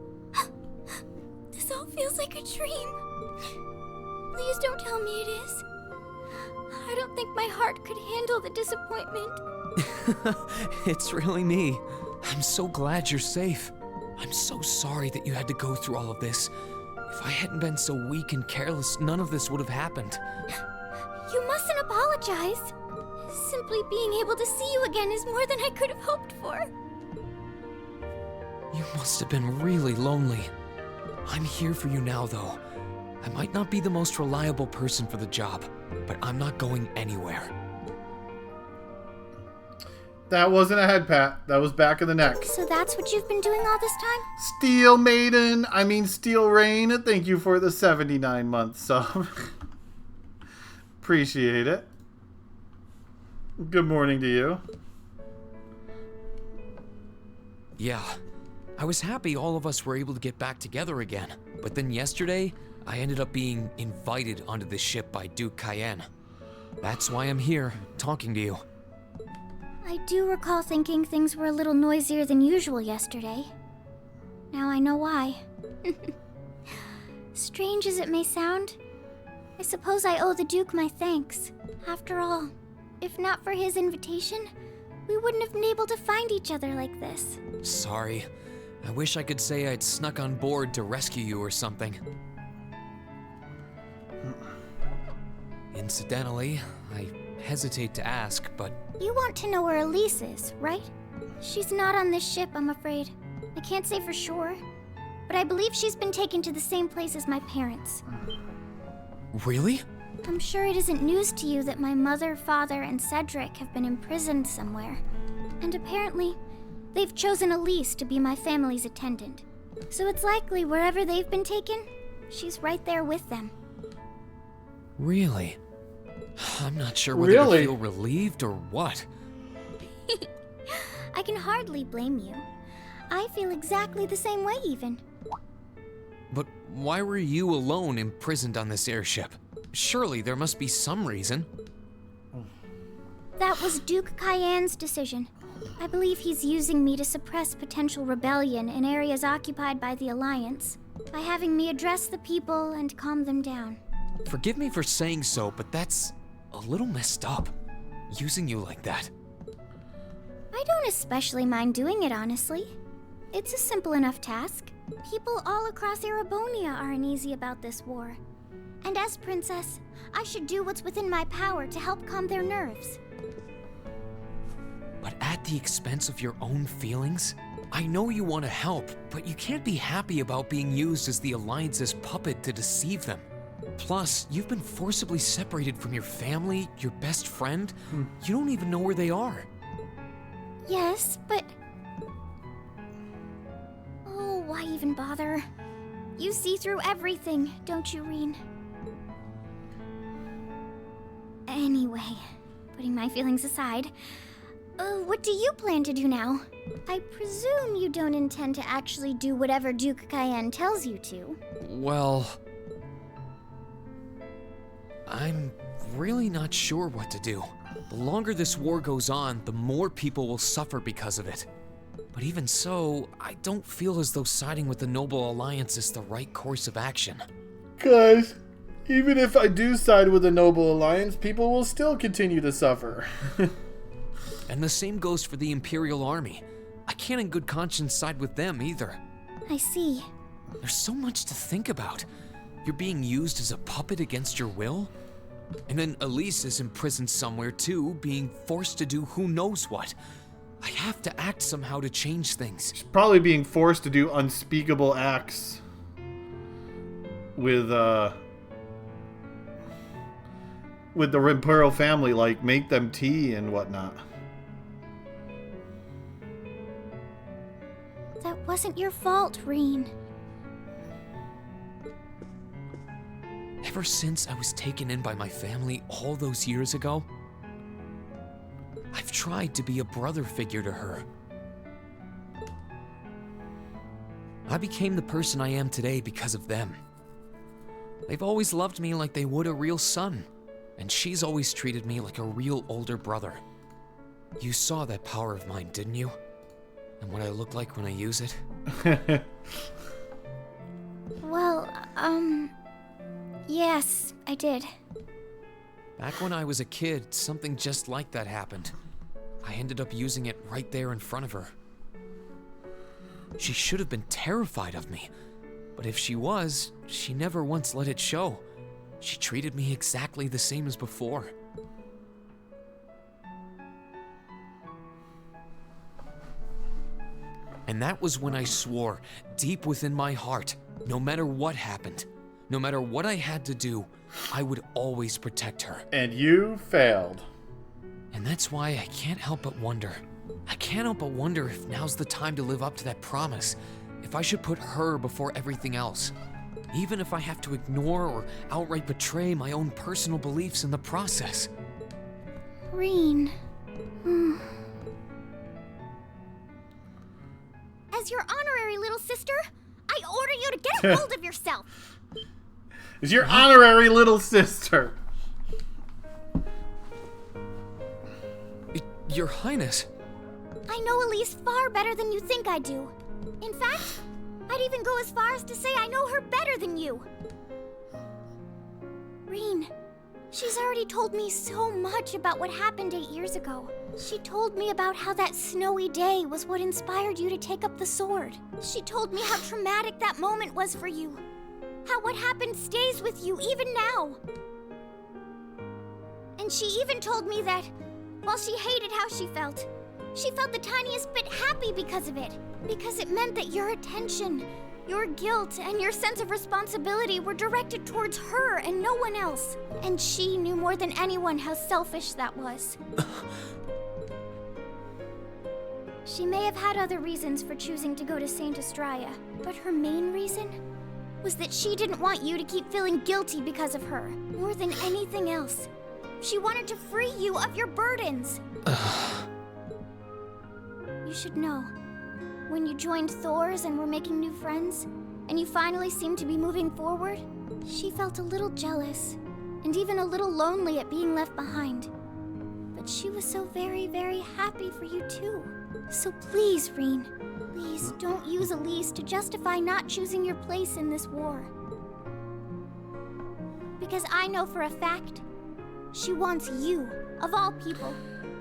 Speaker 4: This all feels like a dream. Please don't tell me it is. I don't think my heart could handle the disappointment.
Speaker 3: It's really me. I'm so glad you're safe. I'm so sorry that you had to go through all of this. If I hadn't been so weak and careless, none of this would have happened.
Speaker 4: You mustn't apologize. Simply being able to see you again is more than I could have hoped for.
Speaker 3: You must have been really lonely. I'm here for you now, though. I might not be the most reliable person for the job, but I'm not going anywhere.
Speaker 1: That wasn't a head pat. That was back of the neck.
Speaker 4: So that's what you've been doing all this time?
Speaker 1: Steel Maiden, I mean Steel Rain, thank you for the 79-month sub. Appreciate it. Good morning to you.
Speaker 3: Yeah, I was happy all of us were able to get back together again, but then yesterday, I ended up being invited onto the ship by Duke Cayenne. That's why I'm here, talking to you.
Speaker 4: I do recall thinking things were a little noisier than usual yesterday. Now I know why. Strange as it may sound, I suppose I owe the Duke my thanks. After all, if not for his invitation, we wouldn't have been able to find each other like this.
Speaker 3: Sorry. I wish I could say I'd snuck on board to rescue you or something. Incidentally, I hesitate to ask, but...
Speaker 4: You want to know where Elise is, right? She's not on this ship, I'm afraid. I can't say for sure, but I believe she's been taken to the same place as my parents.
Speaker 3: Really?
Speaker 4: I'm sure it isn't news to you that my mother, father, and Cedric have been imprisoned somewhere. And apparently, they've chosen Elise to be my family's attendant. So it's likely wherever they've been taken, she's right there with them.
Speaker 3: Really? I'm not sure whether to feel relieved or what.
Speaker 4: I can hardly blame you. I feel exactly the same way, even.
Speaker 3: But why were you alone imprisoned on this airship? Surely there must be some reason.
Speaker 4: That was Duke Cayenne's decision. I believe he's using me to suppress potential rebellion in areas occupied by the Alliance, by having me address the people and calm them down.
Speaker 3: Forgive me for saying so, but that's a little messed up, using you like that.
Speaker 4: I don't especially mind doing it, honestly. It's a simple enough task. People all across Erebonia are uneasy about this war. And as princess, I should do what's within my power to help calm their nerves.
Speaker 3: But at the expense of your own feelings? I know you want to help, but you can't be happy about being used as the Alliance's puppet to deceive them. Plus, you've been forcibly separated from your family, your best friend. You don't even know where they are.
Speaker 4: Yes, but... Oh, why even bother? You see through everything, don't you, Reen? Anyway, putting my feelings aside, what do you plan to do now? I presume you don't intend to actually do whatever Duke Cayenne tells you to.
Speaker 3: Well... I'm really not sure what to do. The longer this war goes on, the more people will suffer because of it. But even so, I don't feel as though siding with the Noble Alliance is the right course of action.
Speaker 1: Guys, even if I do side with the Noble Alliance, people will still continue to suffer.
Speaker 3: And the same goes for the Imperial Army. I can't in good conscience side with them either.
Speaker 4: I see.
Speaker 3: There's so much to think about. You're being used as a puppet against your will? And then Elise is imprisoned somewhere too, being forced to do who knows what. I have to act somehow to change things.
Speaker 1: She's probably being forced to do unspeakable acts with the Imperial family, like make them tea and whatnot.
Speaker 4: That wasn't your fault, Reen.
Speaker 3: Ever since I was taken in by my family all those years ago, I've tried to be a brother figure to her. I became the person I am today because of them. They've always loved me like they would a real son, and she's always treated me like a real older brother. You saw that power of mine, didn't you? And what I look like when I use it?
Speaker 4: Well, yes, I did.
Speaker 3: Back when I was a kid, something just like that happened. I ended up using it right there in front of her. She should have been terrified of me, but if she was, she never once let it show. She treated me exactly the same as before. And that was when I swore, deep within my heart, no matter what happened, no matter what I had to do, I would always protect her.
Speaker 1: And you failed.
Speaker 3: And that's why I can't help but wonder. I can't help but wonder if now's the time to live up to that promise. If I should put her before everything else. Even if I have to ignore or outright betray my own personal beliefs in the process.
Speaker 4: Reen. As your honorary little sister, I order you to get a hold of yourself.
Speaker 1: Is your honorary little sister.
Speaker 3: Your Highness.
Speaker 4: I know Elise far better than you think I do. In fact, I'd even go as far as to say I know her better than you. Reen, she's already told me so much about what happened 8 years ago. She told me about how that snowy day was what inspired you to take up the sword. She told me how traumatic that moment was for you. How what happened stays with you even now. And she even told me that, while she hated how she felt the tiniest bit happy because of it. Because it meant that your attention, your guilt, and your sense of responsibility were directed towards her and no one else. And she knew more than anyone how selfish that was. She may have had other reasons for choosing to go to Saint Estrella, but her main reason was that she didn't want you to keep feeling guilty because of her, more than anything else. She wanted to free you of your burdens. You should know, when you joined Thor's and were making new friends, and you finally seemed to be moving forward, she felt a little jealous, and even a little lonely at being left behind. But she was so very, very happy for you too. So please, Reen, please don't use Elise to justify not choosing your place in this war. Because I know for a fact, she wants you, of all people.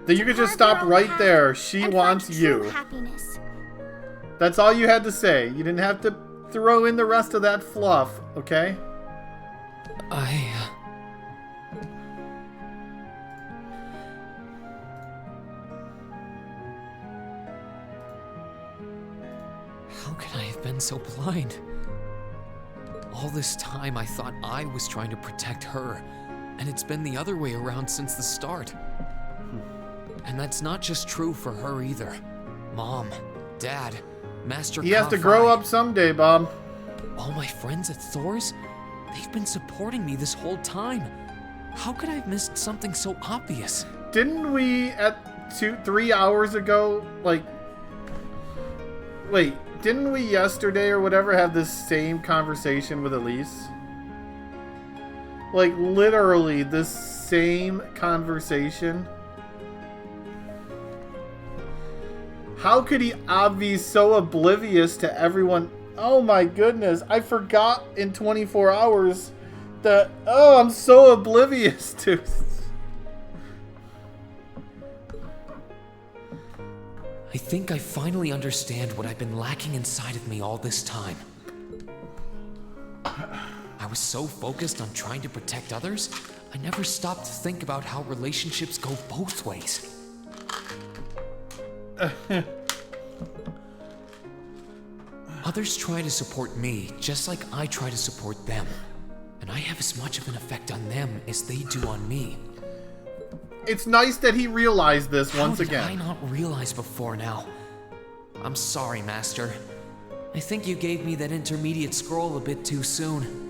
Speaker 1: Then you could just stop right there. She wants you.
Speaker 4: Happiness.
Speaker 1: That's all you had to say. You didn't have to throw in the rest of that fluff, okay?
Speaker 3: How could I have been so blind? All this time I thought I was trying to protect her, and it's been the other way around since the start. And that's not just true for her either. Mom, Dad, Master
Speaker 1: He has to grow up someday, Bob.
Speaker 3: All my friends at Thor's, they've been supporting me this whole time. How could I have missed something so obvious?
Speaker 1: Didn't we at 3 hours ago, like... Wait, didn't we yesterday or whatever have this same conversation with Elise? Like, literally, this same conversation? How could he be so oblivious to everyone? Oh my goodness, I forgot in 24 hours that, oh, I'm so oblivious to.
Speaker 3: I think I finally understand what I've been lacking inside of me all this time. I was so focused on trying to protect others, I never stopped to think about how relationships go both ways. Others try to support me just like I try to support them. And I have as much of an effect on them as they do on me.
Speaker 1: It's nice that he realized this once again.
Speaker 3: How did I not realize before now? I'm sorry, Master. I think you gave me that intermediate scroll a bit too soon.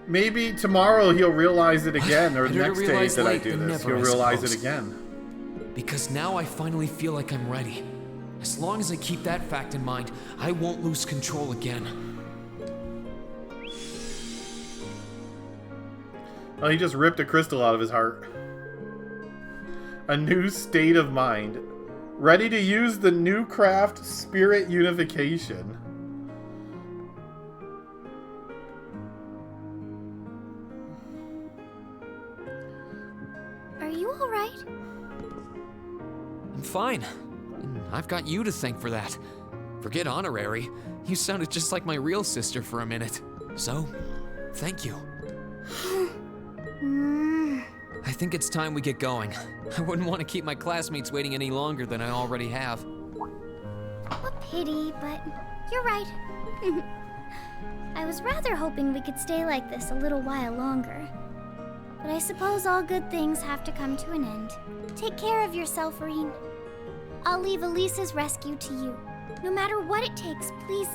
Speaker 1: Maybe tomorrow he'll realize it again, or the next day that I do this, he'll realize it again.
Speaker 3: Because now I finally feel like I'm ready. As long as I keep that fact in mind, I won't lose control again.
Speaker 1: Oh, he just ripped a crystal out of his heart. A new state of mind. Ready to use the new craft Spirit Unification.
Speaker 4: Are you alright?
Speaker 3: I'm fine. And I've got you to thank for that. Forget honorary. You sounded just like my real sister for a minute. So, thank you. I think it's time we get going. I wouldn't want to keep my classmates waiting any longer than I already have.
Speaker 4: A pity, but you're right. I was rather hoping we could stay like this a little while longer. But I suppose all good things have to come to an end. Take care of yourself, Reen. I'll leave Elisa's rescue to you. No matter what it takes, please.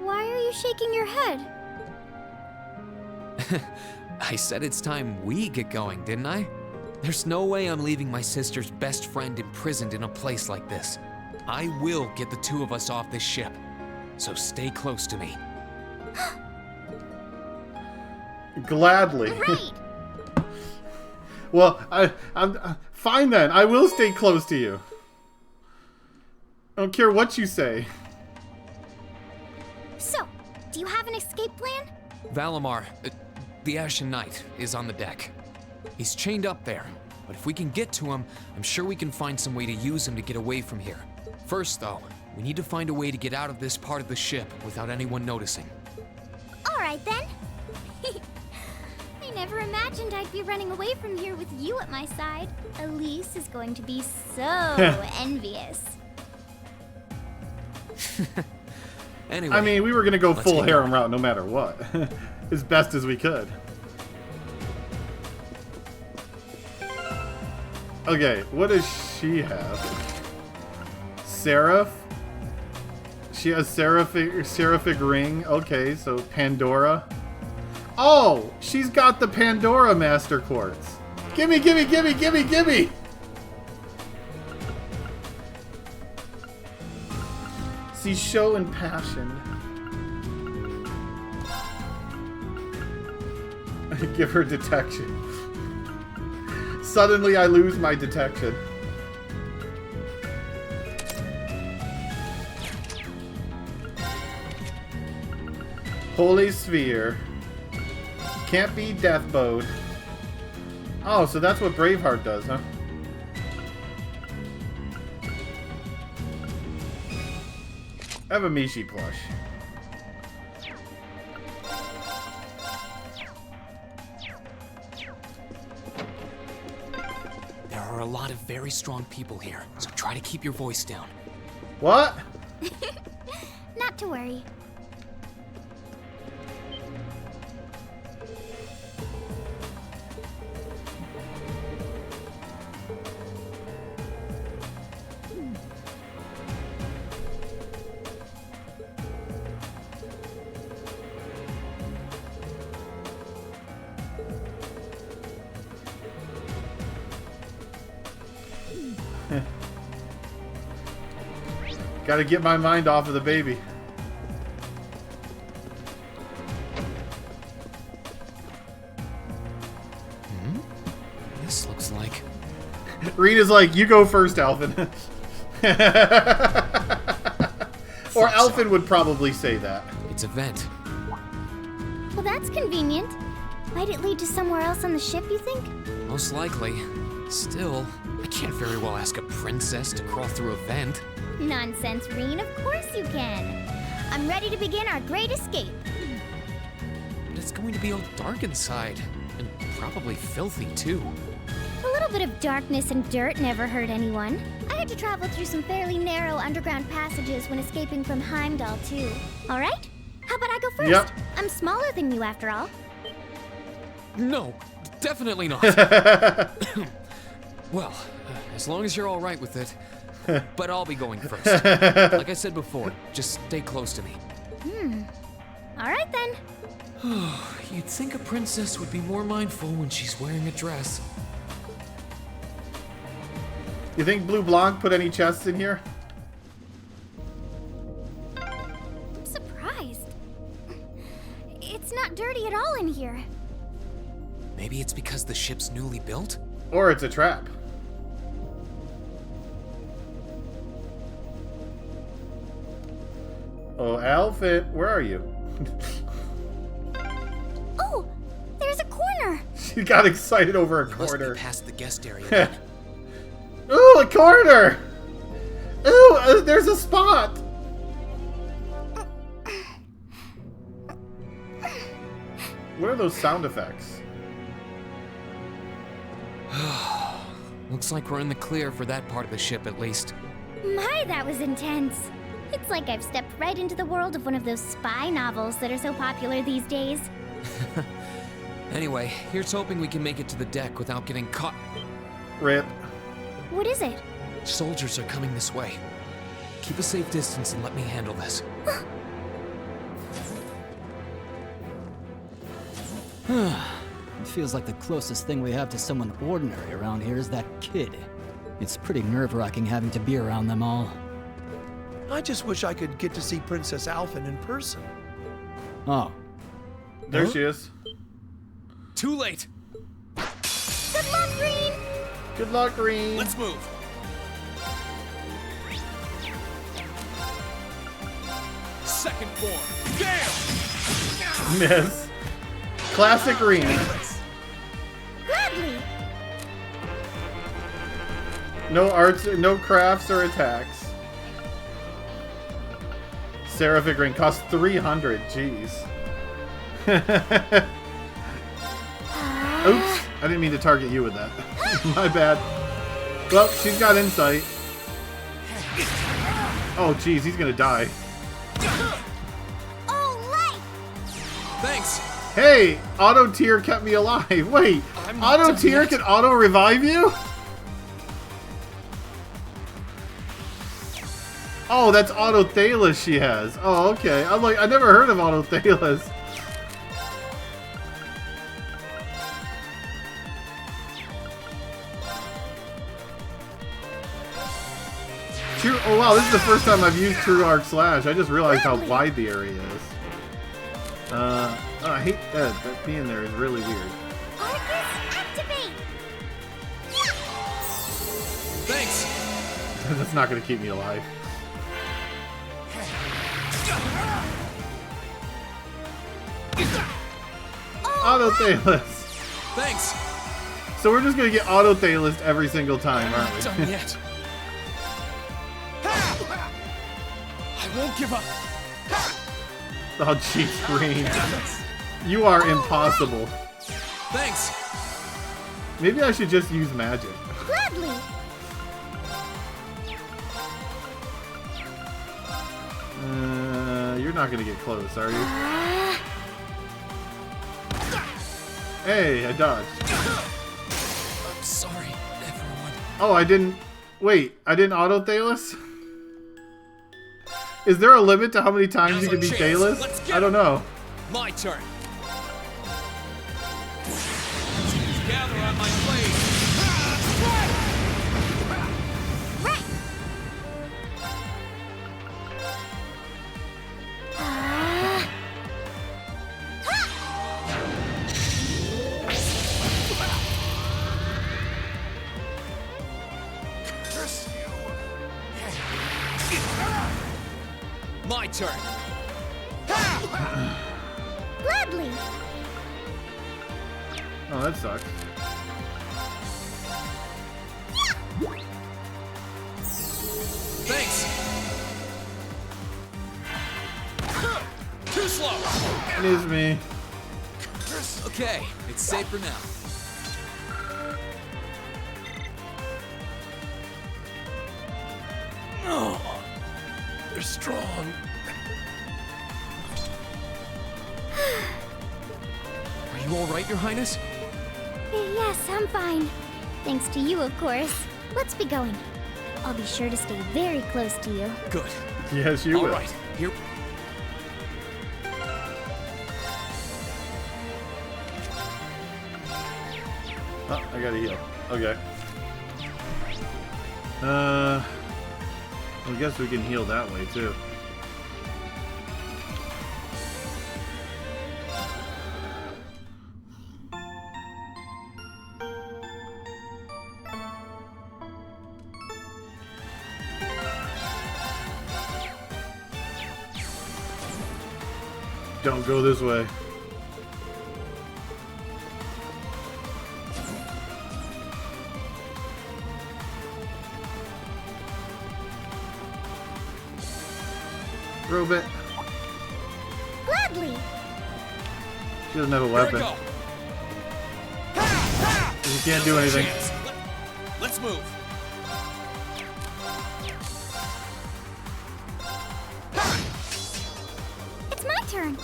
Speaker 4: Why are you shaking your head?
Speaker 3: I said it's time we get going, didn't I? There's no way I'm leaving my sister's best friend imprisoned in a place like this. I will get the two of us off this ship. So stay close to me.
Speaker 1: Gladly.
Speaker 9: Great.
Speaker 1: Well, I'm fine then. I will stay close to you. I don't care what you say.
Speaker 9: So, do you have an escape plan?
Speaker 3: Valimar, the Ashen Knight, is on the deck. He's chained up there, but if we can get to him, I'm sure we can find some way to use him to get away from here. First, though, we need to find a way to get out of this part of the ship without anyone noticing.
Speaker 9: All right then. I never imagined I'd be running away from here with you at my side. Elise is going to be so envious.
Speaker 3: Anyway,
Speaker 1: I mean, we were gonna go
Speaker 3: let's
Speaker 1: full
Speaker 3: get
Speaker 1: harem
Speaker 3: going.
Speaker 1: route no matter what, as best as we could. Okay, what does she have? Seraph? She has seraphic ring. Okay, so Pandora. Oh, she's got the Pandora Master Quartz. Gimme, gimme, gimme, gimme, gimme! See, show and passion. Give her detection. Suddenly I lose my detection. Holy Sphere. Can't be Death Bode. Oh, so that's what Braveheart does, huh? I have a Mishi plush.
Speaker 3: There are a lot of very strong people here, so try to keep your voice down.
Speaker 1: What?
Speaker 9: Not to worry.
Speaker 1: Gotta get my mind off of the baby.
Speaker 3: This looks like...
Speaker 1: Rita's like, you go first, Alvin. Or Alvin would probably say that.
Speaker 3: It's a vent.
Speaker 9: Well, that's convenient. Might it lead to somewhere else on the ship, you think?
Speaker 3: Most likely. Still, I can't very well ask a princess to crawl through a vent.
Speaker 9: Nonsense, Reen. Of course you can. I'm ready to begin our great escape.
Speaker 3: But it's going to be all dark inside. And probably filthy, too.
Speaker 9: A little bit of darkness and dirt never hurt anyone. I had to travel through some fairly narrow underground passages when escaping from Heimdall, too. All right? How about I go first?
Speaker 1: Yep.
Speaker 9: I'm smaller than you, after all.
Speaker 3: No, definitely not. Well, as long as you're all right with it. But I'll be going first. Like I said before, just stay close to me.
Speaker 9: All right, then.
Speaker 3: You'd think a princess would be more mindful when she's wearing a dress.
Speaker 1: You think Blue Blanc put any chests in here?
Speaker 9: I'm surprised. It's not dirty at all in here.
Speaker 3: Maybe it's because the ship's newly built?
Speaker 1: Or it's a trap. Oh, Alfred, where are you?
Speaker 9: Oh, there's a corner.
Speaker 1: She got excited over a
Speaker 3: We must
Speaker 1: corner.
Speaker 3: be past the guest area then.
Speaker 1: Ooh, a corner! Ooh, there's a spot! What are those sound effects?
Speaker 3: Looks like we're in the clear for that part of the ship at least.
Speaker 9: My, that was intense. It's like I've stepped right into the world of one of those spy novels that are so popular these days.
Speaker 3: Anyway, here's hoping we can make it to the deck without getting caught.
Speaker 1: Rip.
Speaker 9: What is it?
Speaker 3: Soldiers are coming this way. Keep a safe distance and let me handle this.
Speaker 7: It feels like the closest thing we have to someone ordinary around here is that kid. It's pretty nerve-wracking having to be around them all.
Speaker 8: I just wish I could get to see Princess Alphen in person.
Speaker 7: Oh.
Speaker 1: There she is.
Speaker 3: Too late.
Speaker 9: Good luck, Green!
Speaker 1: Good luck, Green.
Speaker 3: Let's move. Second form. Damn!
Speaker 1: Miss. Classic Green.
Speaker 9: Gladly!
Speaker 1: No arts, no crafts or attacks. Seraphic Ring costs 300. Jeez. Oops. I didn't mean to target you with that. My bad. Well, she's got insight. Oh, jeez. He's going to die.
Speaker 3: Thanks.
Speaker 1: Hey, auto tier kept me alive. Wait, auto tier can auto revive you? Oh, that's auto Thalas she has. Oh, okay. I'm like, I never heard of auto Thalas. True. Oh wow, this is the first time I've used True Arc Slash. I just realized how wide the area is. Oh, I hate that. That being there is really weird.
Speaker 9: Arcus, activate!
Speaker 3: Thanks.
Speaker 1: That's not going to keep me alive. Auto Thalas.
Speaker 3: Thanks.
Speaker 1: So we're just going to get Auto Thalas every single time, aren't we?
Speaker 3: Done yet. I won't give up.
Speaker 1: Oh, jeez, Green. You are impossible.
Speaker 3: Thanks.
Speaker 1: Maybe I should just use magic.
Speaker 9: Gladly!
Speaker 1: You're not going to get close, are you? Hey, I dodged.
Speaker 3: I'm sorry, everyone.
Speaker 1: Oh, I didn't... Wait, I didn't Auto Thalas? Is there a limit to how many times you can be Thalas? I don't know.
Speaker 3: My turn. Gather on my blade. My turn.
Speaker 9: Gladly!
Speaker 1: Oh, that sucks.
Speaker 3: Thanks. Too slow.
Speaker 1: It is me.
Speaker 3: Okay, it's safe for now. Oh, they're strong. Are you all right, Your Highness?
Speaker 4: Yes, I'm fine. Thanks to you, of course. Let's be going. I'll be sure to stay very close to you.
Speaker 3: Good.
Speaker 1: Yes, you will.
Speaker 3: All right, here.
Speaker 1: Oh, I gotta heal. Okay. I guess we can heal that way too. Don't go this way. Robot.
Speaker 9: Gladly!
Speaker 1: She doesn't have a weapon. She can't do anything.
Speaker 3: Let's move.
Speaker 4: It's my turn.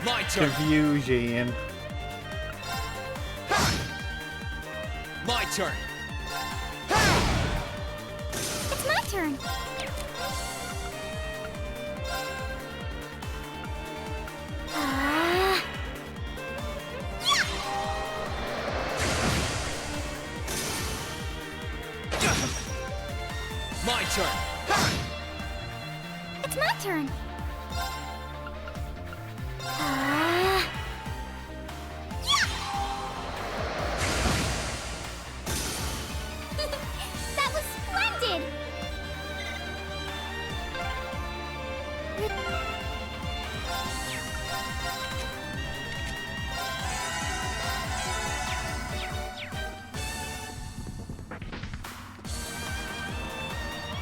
Speaker 3: My turn.
Speaker 1: Confusion.
Speaker 3: My turn.
Speaker 4: It's my turn.
Speaker 3: My turn.
Speaker 4: It's my turn. That was splendid!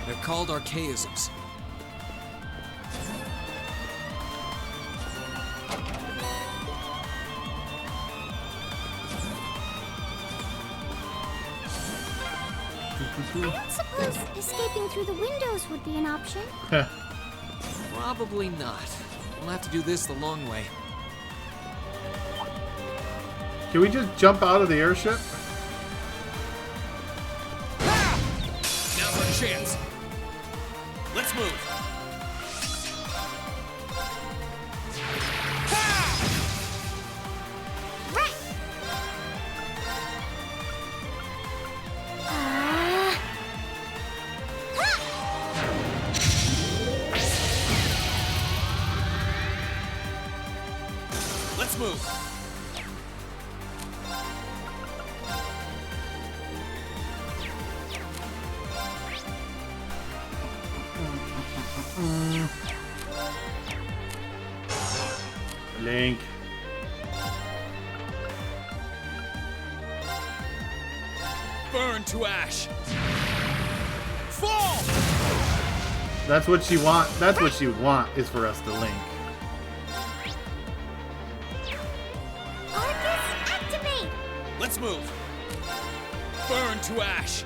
Speaker 17: They're called archaisms.
Speaker 4: I don't suppose escaping through the windows would be an option.
Speaker 17: Probably not. We'll have to do this the long way.
Speaker 1: Can we just jump out of the airship?
Speaker 3: Now's our chance. Let's move. Let's move.
Speaker 1: Link.
Speaker 3: Burn to ash. Fall.
Speaker 1: That's what she want. That's what she want is for us to link.
Speaker 4: Arcus, activate!
Speaker 3: Let's move. Burn to ash.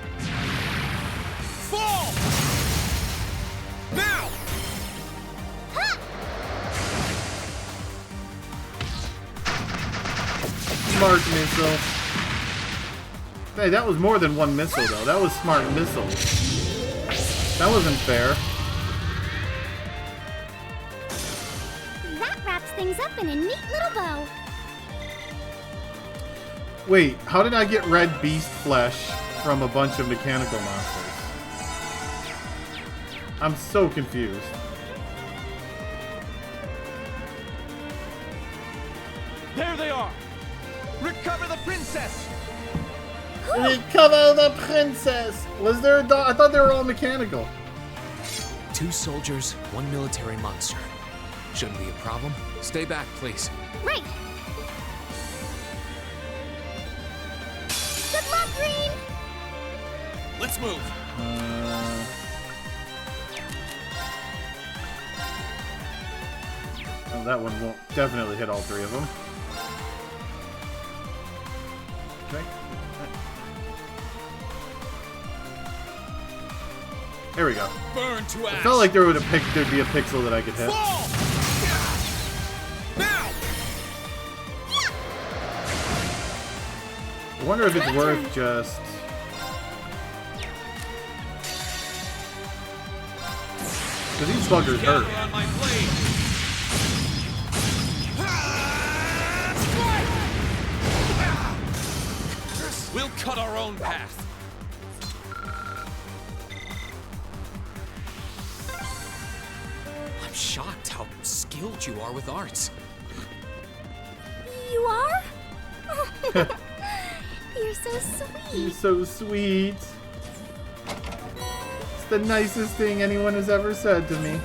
Speaker 3: Fall. Now.
Speaker 1: Smart missile. Hey, that was more than one missile, though. That was smart missiles. That wasn't fair.
Speaker 4: That wraps things up in a neat little bow.
Speaker 1: Wait, how did I get red beast flesh from a bunch of mechanical monsters? I'm so confused.
Speaker 8: There they are! Recover the princess!
Speaker 1: Recover the princess! Was there a dog? I thought they were all mechanical.
Speaker 3: 2 soldiers, 1 military monster. Shouldn't be a problem. Stay back, please.
Speaker 4: Right! Good luck, Green!
Speaker 3: Let's move.
Speaker 1: Oh, that one won't definitely hit all 3 of them. Okay. There we go.
Speaker 3: Burn to ash.
Speaker 1: I felt like there'd be a pixel that I could hit.
Speaker 3: Fall. Now.
Speaker 1: I wonder if it's worth just... Because these buggers hurt.
Speaker 3: On my blade. We'll cut our own path. I'm shocked how skilled you are with arts.
Speaker 4: You are? You're so sweet.
Speaker 1: You're so sweet. It's the nicest thing anyone has ever said to me.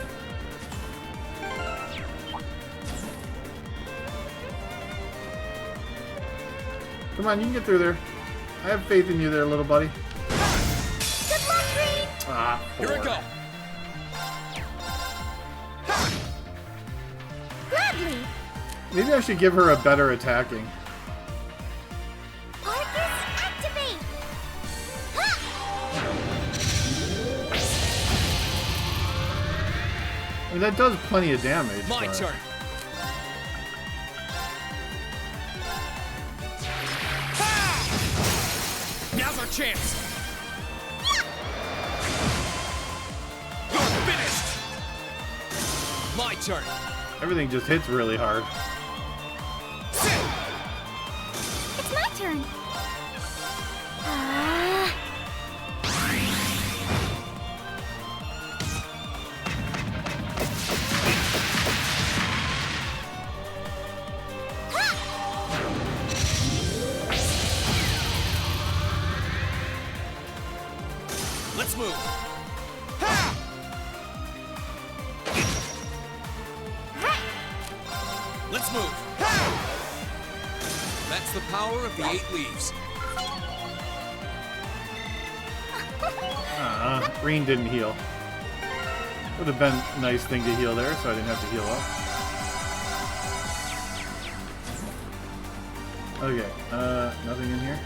Speaker 1: Come on, you can get through there. I have faith in you there, little buddy.
Speaker 4: Good luck, Green!
Speaker 1: Ah,
Speaker 3: Here we go.
Speaker 4: Gladly!
Speaker 1: Maybe I should give her a better attacking.
Speaker 4: Arcus, activate!
Speaker 1: I mean, that does plenty of damage.
Speaker 3: My
Speaker 1: but...
Speaker 3: turn. Now's our chance. You're finished. My turn.
Speaker 1: Everything just hits really hard.
Speaker 4: It's my turn.
Speaker 17: Let's move. Let's move. That's the power of the 8 leaves.
Speaker 1: Green didn't heal. Would have been a nice thing to heal there, so I didn't have to heal up. Okay, nothing in here.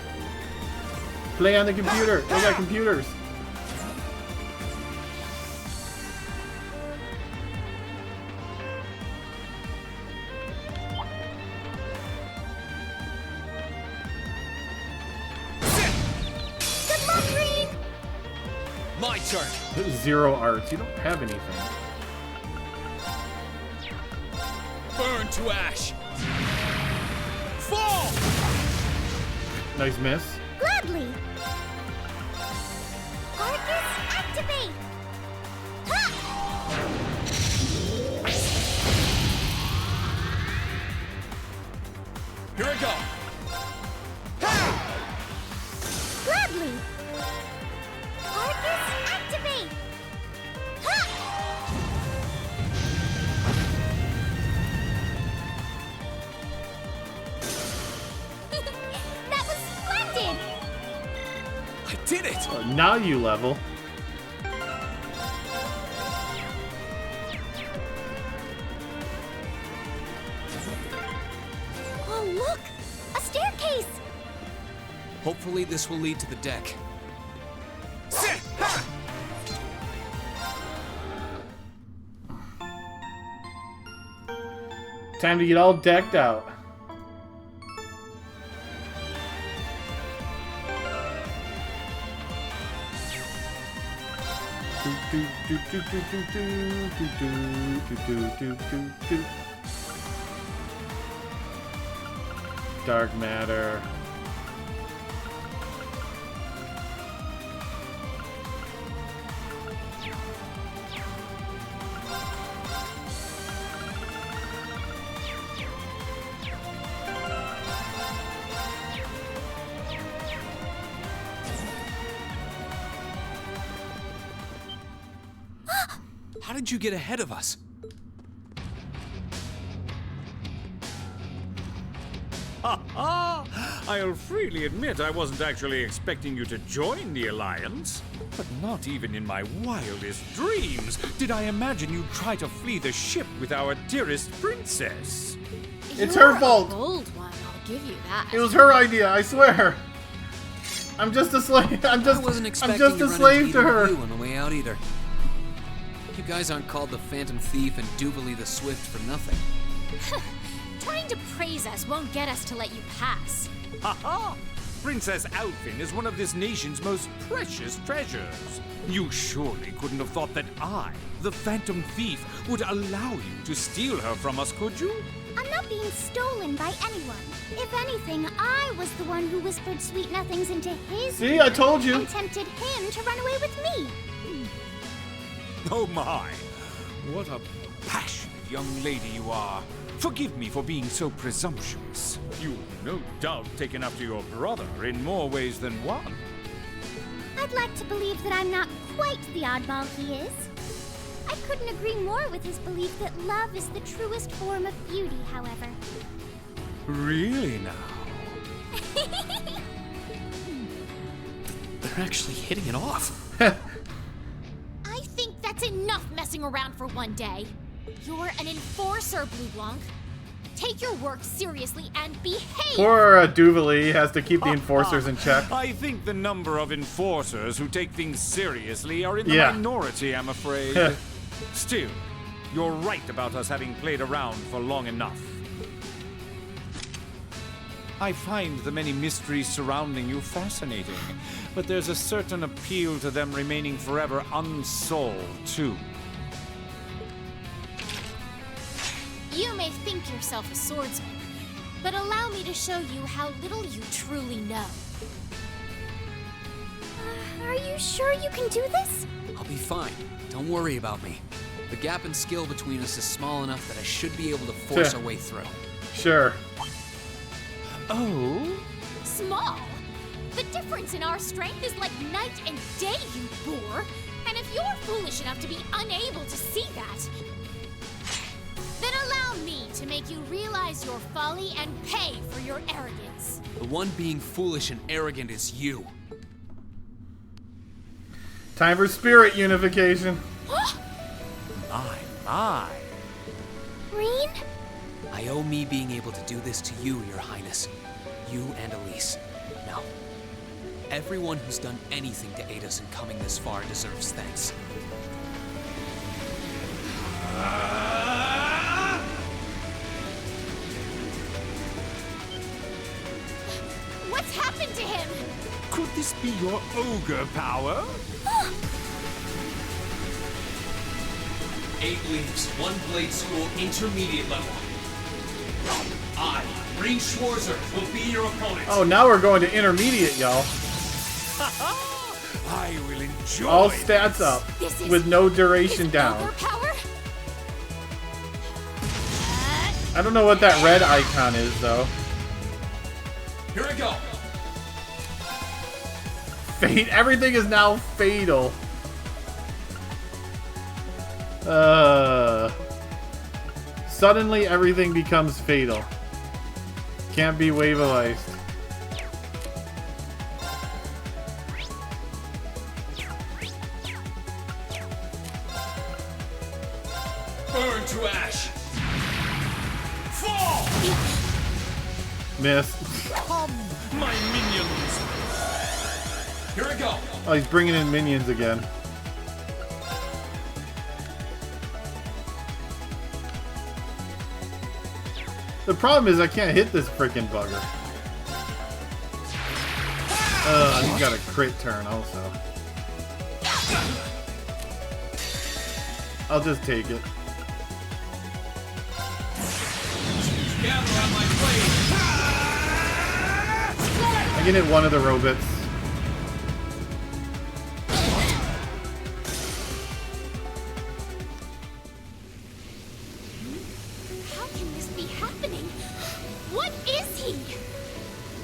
Speaker 1: Play on the computer! They got computers!
Speaker 9: Good luck, Green!
Speaker 17: My turn.
Speaker 1: 0 arts. You don't have anything.
Speaker 17: Burn to ash. Fall!
Speaker 1: Nice miss.
Speaker 4: Gladly! Arcus, activate!
Speaker 17: Here I go.
Speaker 4: Gladly! Arcus, activate! That was splendid!
Speaker 17: I did it!
Speaker 1: Now you level.
Speaker 4: Oh, look! A staircase!
Speaker 17: Hopefully this will lead to the deck.
Speaker 1: Time to get all decked out. Dark matter.
Speaker 17: How did you get ahead of us?
Speaker 16: I'll freely admit I wasn't actually expecting you to join the Alliance. But not even in my wildest dreams did I imagine you'd try to flee the ship with our dearest princess.
Speaker 1: It's her fault.
Speaker 9: Bold one, I'll give you that.
Speaker 1: It was her idea, I swear. I'm just a slave.
Speaker 17: I wasn't expecting
Speaker 1: I'm just a slave to her.
Speaker 17: You on the way out either. You guys aren't called the Phantom Thief and Duvalie the Swift for nothing.
Speaker 9: Trying to praise us won't get us to let you pass.
Speaker 16: Ha ha! Princess Alfin is one of this nation's most precious treasures. You surely couldn't have thought that I, the Phantom Thief, would allow you to steal her from us, could you?
Speaker 4: I'm not being stolen by anyone. If anything, I was the one who whispered sweet nothings into his
Speaker 1: See,
Speaker 4: ear
Speaker 1: I told you.
Speaker 4: and tempted him to run away with me.
Speaker 16: Oh my! What a passionate young lady you are. Forgive me for being so presumptuous. You've no doubt taken after your brother in more ways than one.
Speaker 4: I'd like to believe that I'm not quite the oddball he is. I couldn't agree more with his belief that love is the truest form of beauty, however.
Speaker 16: Really now?
Speaker 17: They're actually hitting it off.
Speaker 9: I think that's enough messing around for one day. You're an enforcer, Blue Blanc. Take your work seriously and behave!
Speaker 1: Poor Duvalie has to keep the enforcers in check.
Speaker 16: I think the number of enforcers who take things seriously are in the minority, I'm afraid. Still, you're right about us having played around for long enough. I find the many mysteries surrounding you fascinating, but there's a certain appeal to them remaining forever unsolved, too.
Speaker 9: You may think yourself a swordsman, but allow me to show you how little you truly know.
Speaker 4: Are you sure you can do this?
Speaker 17: I'll be fine. Don't worry about me. The gap in skill between us is small enough that I should be able to force our way through.
Speaker 1: Sure.
Speaker 16: Oh?
Speaker 9: Small? The difference in our strength is like night and day, you boor. And if you're foolish enough to be unable to see that, then allow me to make you realize your folly and pay for your arrogance.
Speaker 17: The one being foolish and arrogant is you.
Speaker 1: Time for spirit unification.
Speaker 17: My.
Speaker 4: Reen?
Speaker 17: I owe me being able to do this to you, Your Highness. You and Elise. Now, everyone who's done anything to aid us in coming this far deserves thanks.
Speaker 9: What's happened to him?
Speaker 16: Could this be your ogre power?
Speaker 17: 8 leaves, 1 blade school, intermediate level. I, Ring Schwarzer, will be your opponent.
Speaker 1: Oh, now we're going to intermediate, y'all.
Speaker 16: I will enjoy
Speaker 1: all stats up with no duration down. I don't know what that red icon is, though.
Speaker 17: Here I go.
Speaker 1: Fate. Everything is now fatal. Suddenly everything becomes fatal. Can't be wavalized.
Speaker 17: Burn to ash. Fall.
Speaker 1: Miss.
Speaker 16: Come, my minions.
Speaker 17: Here I go.
Speaker 1: Oh, he's bringing in minions again. The problem is I can't hit this freaking bugger. He's got a crit turn also. I'll just take it.
Speaker 17: Gather on my blade.
Speaker 1: I can hit one of the robots.
Speaker 9: How can this be happening? What is he?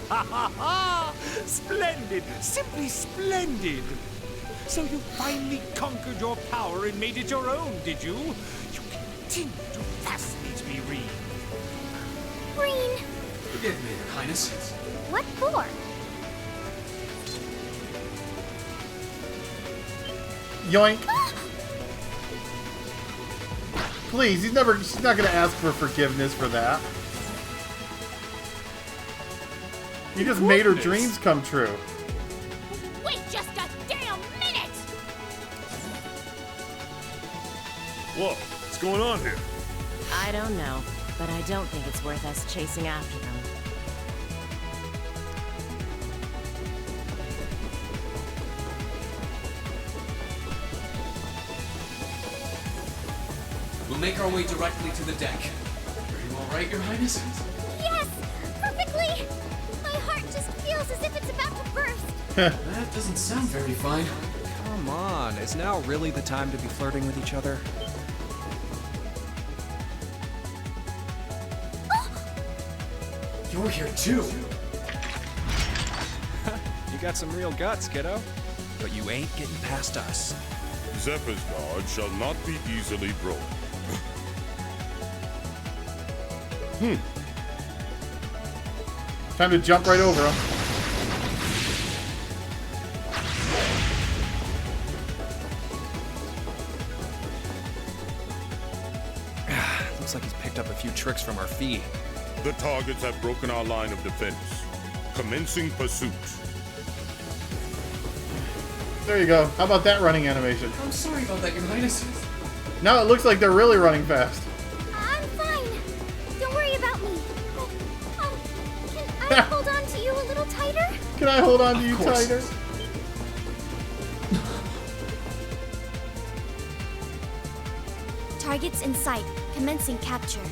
Speaker 16: Ha ha ha! Splendid! Simply splendid! So you finally conquered your power and made it your own, did you? You continue to fascinate me, Reen.
Speaker 4: Reen!
Speaker 17: Forgive me, Your Highness.
Speaker 4: What for?
Speaker 1: Yoink. Please, she's not gonna ask for forgiveness for that. You just made her dreams come true.
Speaker 9: Wait just a damn minute!
Speaker 11: Whoa, what's going on here?
Speaker 5: I don't know, but I don't think it's worth us chasing after them.
Speaker 17: We'll make our way directly to the deck. Are you all right, Your Highness?
Speaker 9: Yes! Perfectly! My heart just feels as if it's about to burst.
Speaker 17: That doesn't sound very fine.
Speaker 22: Come on, is now really the time to be flirting with each other?
Speaker 17: You're here too.
Speaker 22: You got some real guts, kiddo. But you ain't getting past us.
Speaker 12: Zephyr's guard shall not be easily broken.
Speaker 1: Time to jump right over him.
Speaker 22: Looks like he's picked up a few tricks from our fee.
Speaker 12: The targets have broken our line of defense. Commencing pursuit.
Speaker 1: There you go. How about that running animation?
Speaker 17: I'm sorry about that, Your Highness.
Speaker 1: Now it looks like they're really running fast.
Speaker 4: I'm fine. Don't worry about me. Can I hold on to you a little tighter?
Speaker 1: Can I hold on to you
Speaker 17: course.
Speaker 1: tighter?
Speaker 4: Targets in sight. Commencing capture.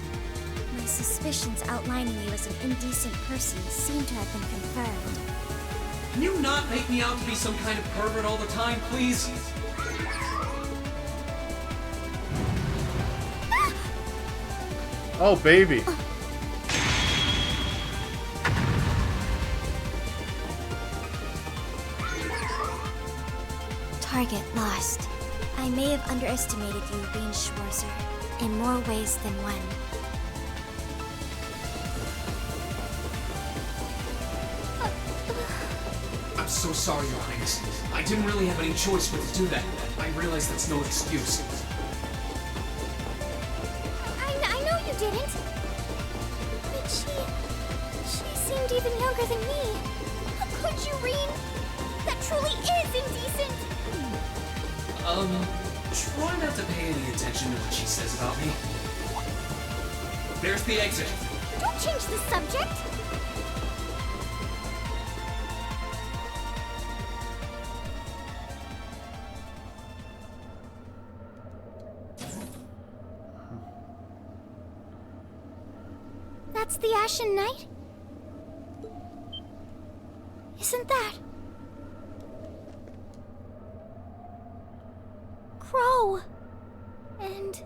Speaker 4: My suspicions outlining you as an indecent person seem to have been confirmed.
Speaker 17: Can you not make me out to be some kind of pervert all the time, please?
Speaker 1: Oh, baby.
Speaker 4: target lost. I may have underestimated you, Reen Schwarzer, in more ways than one.
Speaker 3: I'm so sorry, Your Highness. I didn't really have any choice but to do that. I realize that's no excuse.
Speaker 4: I know you didn't. But she seemed even younger than me. How could you, Reen? That truly is indecent.
Speaker 3: Try not to pay any attention to what she says about me. There's the exit.
Speaker 4: Don't change the subject. That's the Ashen Knight? Isn't that... Crow? And...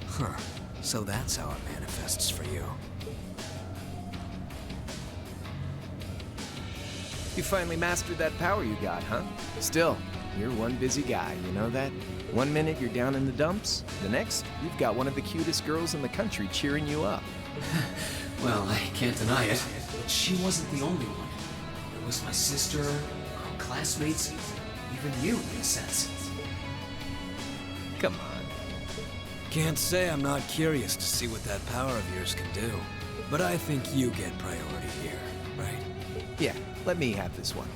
Speaker 17: Huh. So that's how it manifests for you.
Speaker 13: You finally mastered that power you got, huh? Still, you're one busy guy, you know that? One minute you're down in the dumps, the next, you've got one of the cutest girls in the country cheering you up.
Speaker 3: Well, I can't deny it, but she wasn't the only one. It was my sister, our classmates, even you, in a sense.
Speaker 13: Come on.
Speaker 17: Can't say I'm not curious to see what that power of yours can do. But I think you get priority here, right?
Speaker 13: Yeah, let me have this one.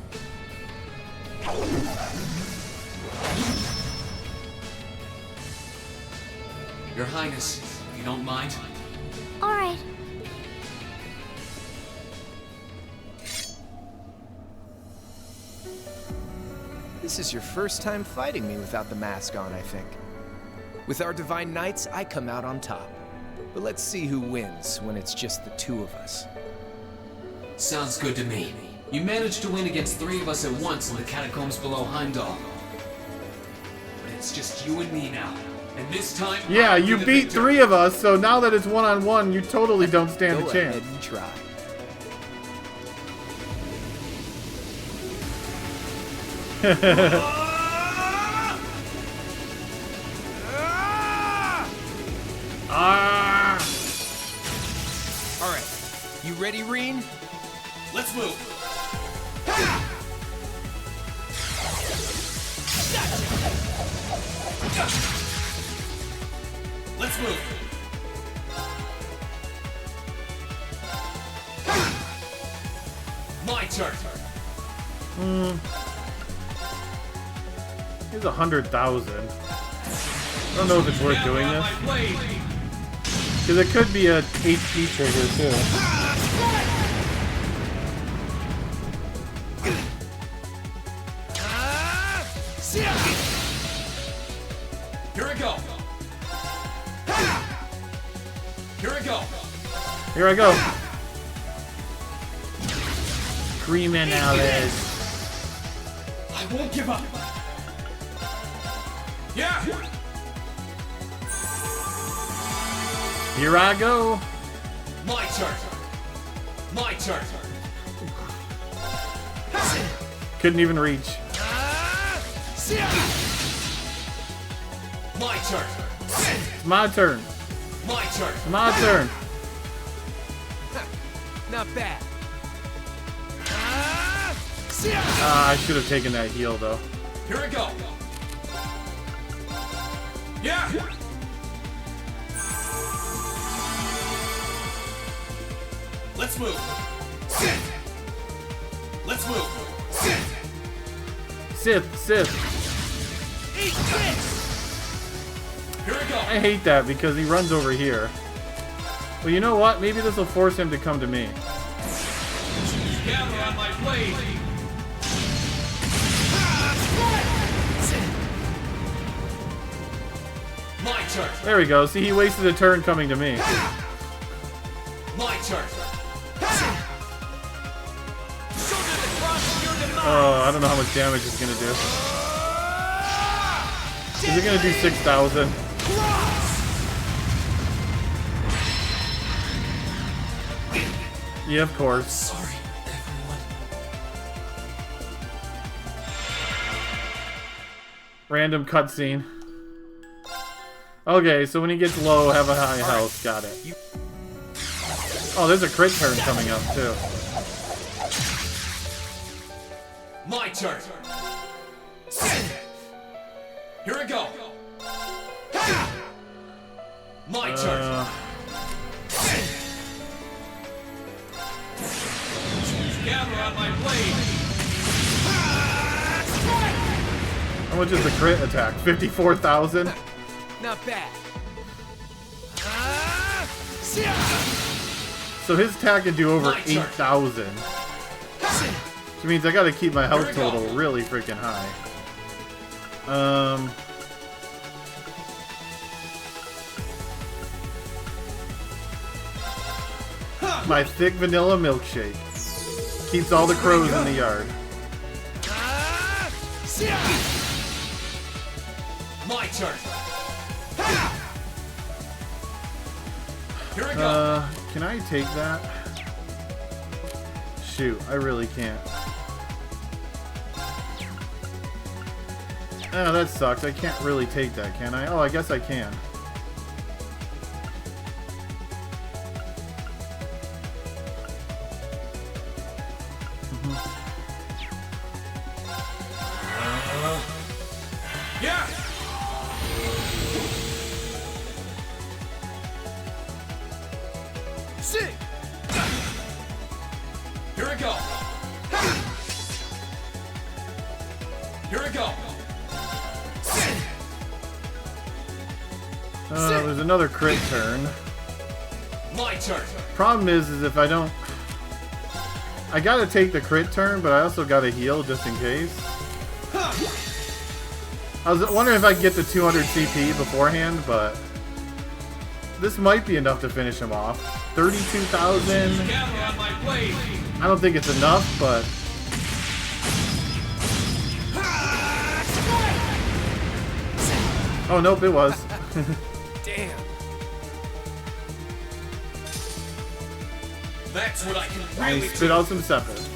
Speaker 3: Your Highness, if you don't mind.
Speaker 4: All right.
Speaker 13: This is your first time fighting me without the mask on, I think. With our Divine Knights, I come out on top. But let's see who wins when it's just the two of us.
Speaker 3: Sounds good to me. You managed to win against 3 of us at once in the catacombs below Heimdall. But it's just you and me now. And this time,
Speaker 1: Yeah, you beat 3 of us, so now that it's one-on-one, you totally don't stand
Speaker 13: Go
Speaker 1: a chance.
Speaker 13: ahead and try. All right, you ready, Reen?
Speaker 3: Let's move. Let's move. My turn.
Speaker 1: Here's 100,000. I don't know if it's worth doing this. Because it could be a HP trigger too.
Speaker 3: Here we go. Here we go.
Speaker 1: Here I go. Screaming Alice.
Speaker 3: I won't give up. Yeah.
Speaker 1: Here I go.
Speaker 3: My turn. My turn.
Speaker 1: Couldn't even reach.
Speaker 3: My turn.
Speaker 1: It's my turn.
Speaker 3: My turn.
Speaker 1: It's my turn.
Speaker 13: Not bad.
Speaker 1: I should have taken that heal though.
Speaker 3: Here we go. Yeah. Let's move. Let's move.
Speaker 1: Sith.
Speaker 3: Eat this. Here we go.
Speaker 1: I hate that because he runs over here. Well, you know what? Maybe this will force him to come to me.
Speaker 3: Gather on my blade. My turn.
Speaker 1: There we go. See, he wasted a turn coming to me.
Speaker 3: My turn.
Speaker 1: Oh, I don't know how much damage it's gonna do. Is it gonna do 6,000? Yeah, of course.
Speaker 3: Sorry, everyone.
Speaker 1: Random cutscene. Okay, so when he gets low, have a high health. Got it. Oh, there's a crit turn coming up, too.
Speaker 3: My turn. Here we go. My turn. Gather on my blade.
Speaker 1: How much is the crit attack? 54,000?
Speaker 3: Not bad.
Speaker 1: So his attack can do over 8,000. Which means I gotta keep my health total really freaking high. My thick vanilla milkshake keeps all the crows in the yard.
Speaker 3: My turn. Here we go.
Speaker 1: Can I take that? Shoot, I really can't. Oh, that sucks. I can't really take that, can I? Oh, I guess I can.
Speaker 3: Yeah. Sing. Here we go. Here we go.
Speaker 1: There's another crit turn.
Speaker 3: My turn.
Speaker 1: Problem is if I don't... I gotta take the crit turn, but I also gotta heal just in case. I was wondering if I could get the 200 CP beforehand, but... This might be enough to finish him off. 32,000... I don't think it's enough, but... Oh, nope, it was.
Speaker 3: Damn. That's what I can really
Speaker 1: Spit out some sepet.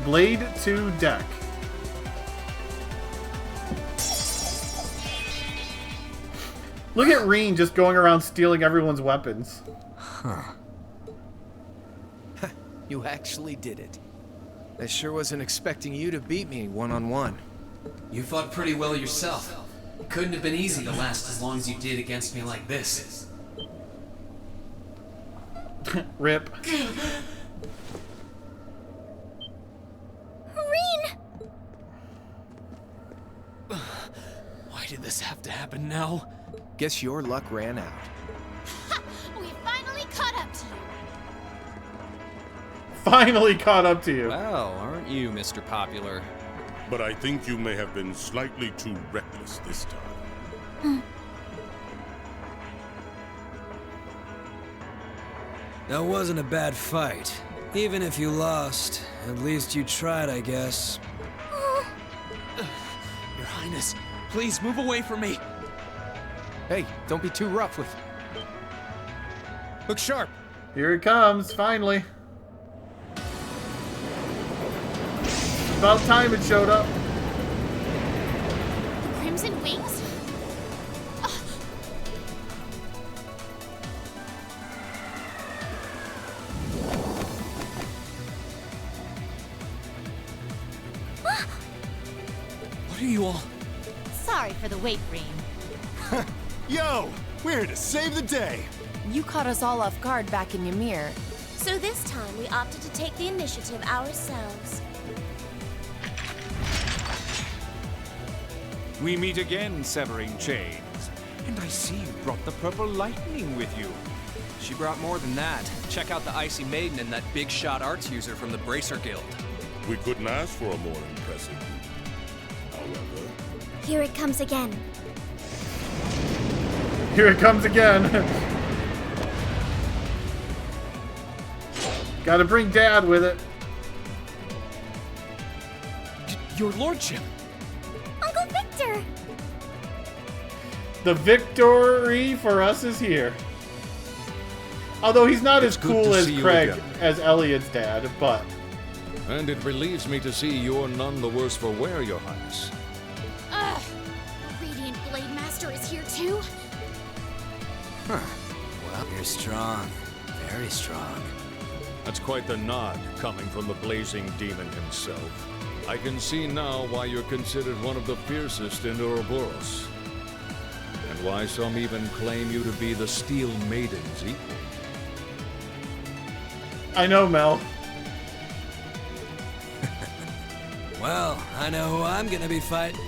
Speaker 1: Blade to deck. Look at Reen just going around stealing everyone's weapons.
Speaker 13: Huh. You actually did it. I sure wasn't expecting you to beat me one-on-one.
Speaker 17: You fought pretty well yourself. It couldn't have been easy to last as long as you did against me like this.
Speaker 1: Rip.
Speaker 9: Reen!
Speaker 17: Why did this have to happen now?
Speaker 13: Guess your luck ran out.
Speaker 9: Ha! We finally caught up to you.
Speaker 1: Finally caught up to you.
Speaker 22: Well, aren't you, Mr. Popular?
Speaker 12: But I think you may have been slightly too reckless this time.
Speaker 17: That wasn't a bad fight. Even if you lost, at least you tried, I guess. Your Highness, please move away from me.
Speaker 13: Hey, don't be too rough with... Look sharp.
Speaker 1: Here it comes, finally. About time it showed up.
Speaker 9: Crimson Wings?
Speaker 17: What are you all?
Speaker 9: Sorry for the wait, Reen.
Speaker 10: Yo, we're here to save the day.
Speaker 2: You caught us all off guard back in Ymir.
Speaker 4: So this time we opted to take the initiative ourselves.
Speaker 16: We meet again, severing chains. And I see you brought the purple lightning with you.
Speaker 22: She brought more than that. Check out the Icy Maiden and that big shot arts user from the Bracer Guild.
Speaker 12: We couldn't ask for a more impressive group. However...
Speaker 4: Here it comes again.
Speaker 1: Here it comes again. Gotta bring Dad with it.
Speaker 22: Your lordship.
Speaker 4: Uncle Victor!
Speaker 1: The victory for us is here. Although he's not as cool as Craig as Elliot's dad, but...
Speaker 19: And it relieves me to see you're none the worse for wear, Your Highness.
Speaker 9: Ugh! The Radiant Blade Master is here too?
Speaker 17: Huh. Well, you're strong. Very strong.
Speaker 19: That's quite the nod coming from the blazing demon himself. I can see now why you're considered one of the fiercest in Ouroboros. And why some even claim you to be the Steel Maiden's equal.
Speaker 1: I know, Mel.
Speaker 17: Well, I know who I'm gonna be fighting.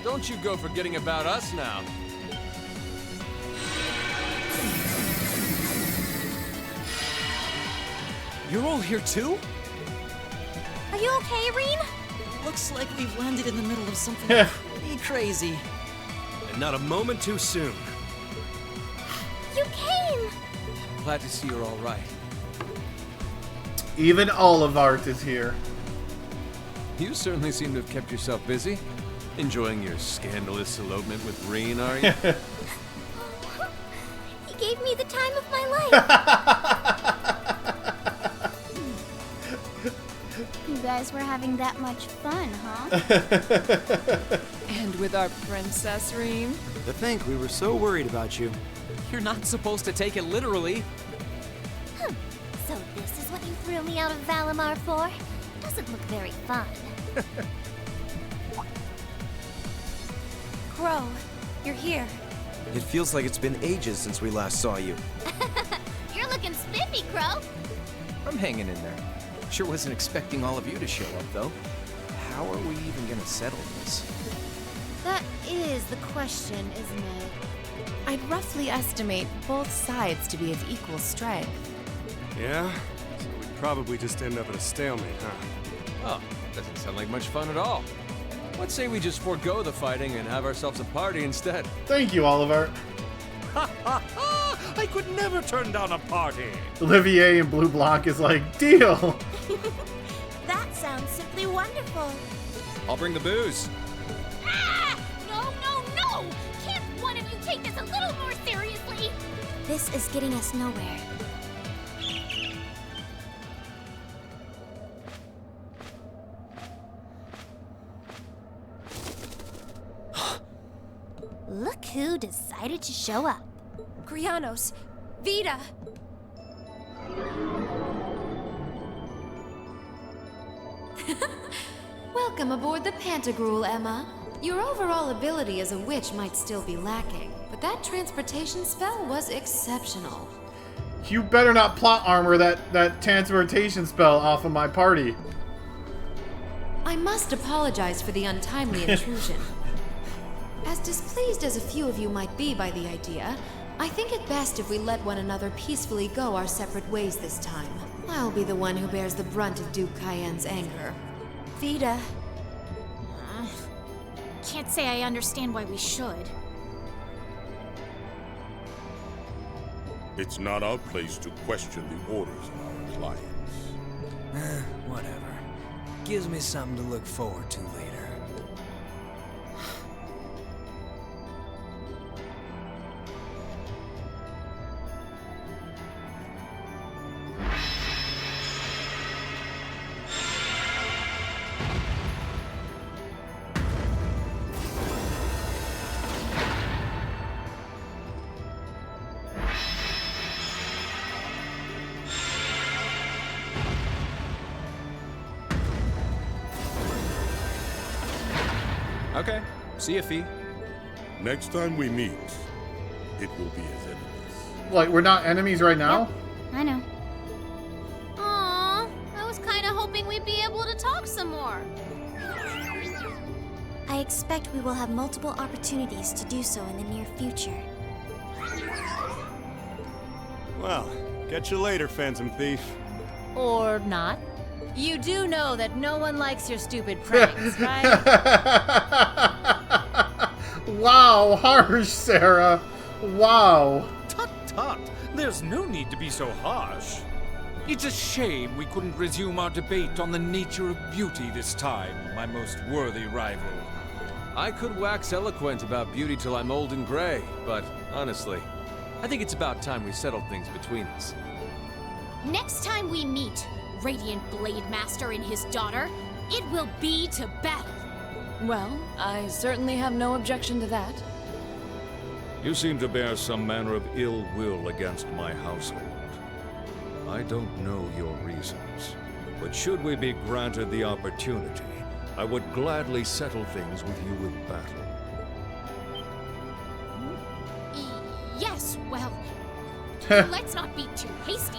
Speaker 18: Don't you go forgetting about us now.
Speaker 3: You're all here too?
Speaker 4: Are you okay, Reen?
Speaker 7: Looks like we've landed in the middle of something pretty crazy.
Speaker 17: And not a moment too soon.
Speaker 4: You came!
Speaker 3: Glad to see you're all right.
Speaker 1: Even Olivart is here.
Speaker 18: You certainly seem to have kept yourself busy. Enjoying your scandalous elopement with Reen, are you?
Speaker 4: He gave me the time of my life. You guys were having that much fun, huh?
Speaker 6: And with our princess, Reem?
Speaker 17: To think we were so worried about you.
Speaker 3: You're not supposed to take it literally.
Speaker 4: So this is what you threw me out of Valimar for? Doesn't look very fun.
Speaker 6: Crow, you're here.
Speaker 21: It feels like it's been ages since we last saw you.
Speaker 9: You're looking spiffy, Crow.
Speaker 13: I'm hanging in there. Sure wasn't expecting all of you to show up, though. How are we even gonna settle this?
Speaker 2: That is the question, isn't it? I'd roughly estimate both sides to be of equal strength.
Speaker 8: Yeah? So we'd probably just end up at a stalemate, huh?
Speaker 18: Oh, doesn't sound like much fun at all. Let's say we just forego the fighting and have ourselves a party instead.
Speaker 1: Thank you, Olivart.
Speaker 16: Ha ha ha! I could never turn down a party!
Speaker 1: Olivier in blue block is like, deal!
Speaker 4: That sounds simply wonderful.
Speaker 22: I'll bring the booze.
Speaker 9: Ah! No, no, no! Can't one of you take this a little more seriously?
Speaker 4: This is getting us nowhere. Look who decided to show up.
Speaker 6: Krianos, Vita! Welcome aboard the Pantagruel, Emma. Your overall ability as a witch might still be lacking, but that transportation spell was exceptional.
Speaker 1: You better not plot armor that transportation spell off of my party.
Speaker 6: I must apologize for the untimely intrusion. As displeased as a few of you might be by the idea, I think it best if we let one another peacefully go our separate ways this time. I'll be the one who bears the brunt of Duke Cayenne's anger.
Speaker 9: Vita. Can't say I understand why we should.
Speaker 12: It's not our place to question the orders of our clients.
Speaker 17: Whatever. Gives me something to look forward to later.
Speaker 22: Okay. See ya, Fee.
Speaker 12: Next time we meet, it will be as enemies.
Speaker 1: Like, we're not enemies right now?
Speaker 4: I know.
Speaker 9: Aww, I was kind of hoping we'd be able to talk some more.
Speaker 4: I expect we will have multiple opportunities to do so in the near future.
Speaker 8: Well, catch you later, Phantom Thief.
Speaker 5: Or not. You do know that no one likes your stupid pranks, right?
Speaker 1: Wow, harsh, Sarah. Wow.
Speaker 16: Tut tut! There's no need to be so harsh. It's a shame we couldn't resume our debate on the nature of beauty this time, my most worthy rival.
Speaker 15: I could wax eloquent about beauty till I'm old and gray, but honestly, I think it's about time we settled things between us.
Speaker 9: Next time we meet, Radiant Blade Master and his daughter, it will be to battle.
Speaker 6: Well, I certainly have no objection to that.
Speaker 19: You seem to bear some manner of ill will against my household. I don't know your reasons, but should we be granted the opportunity, I would gladly settle things with you in battle.
Speaker 9: Yes, well, let's not be too hasty.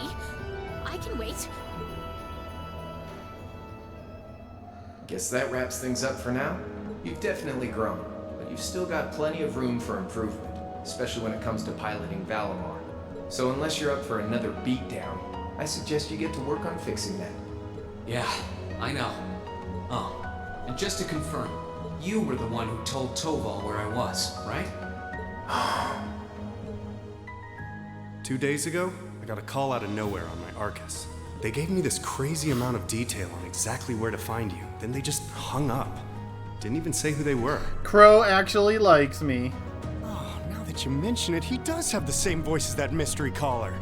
Speaker 9: I can wait.
Speaker 13: Guess that wraps things up for now. You've definitely grown, but you've still got plenty of room for improvement, especially when it comes to piloting Valimar. So unless you're up for another beatdown, I suggest you get to work on fixing that.
Speaker 17: Yeah, I know. Oh, and just to confirm, you were the one who told Toval where I was, right?
Speaker 8: 2 days ago, I got a call out of nowhere on my Arcus. They gave me this crazy amount of detail on exactly where to find you. Then they just hung up. Didn't even say who they were.
Speaker 1: Crow actually likes me.
Speaker 8: Oh, now that you mention it, he does have the same voice as that mystery caller.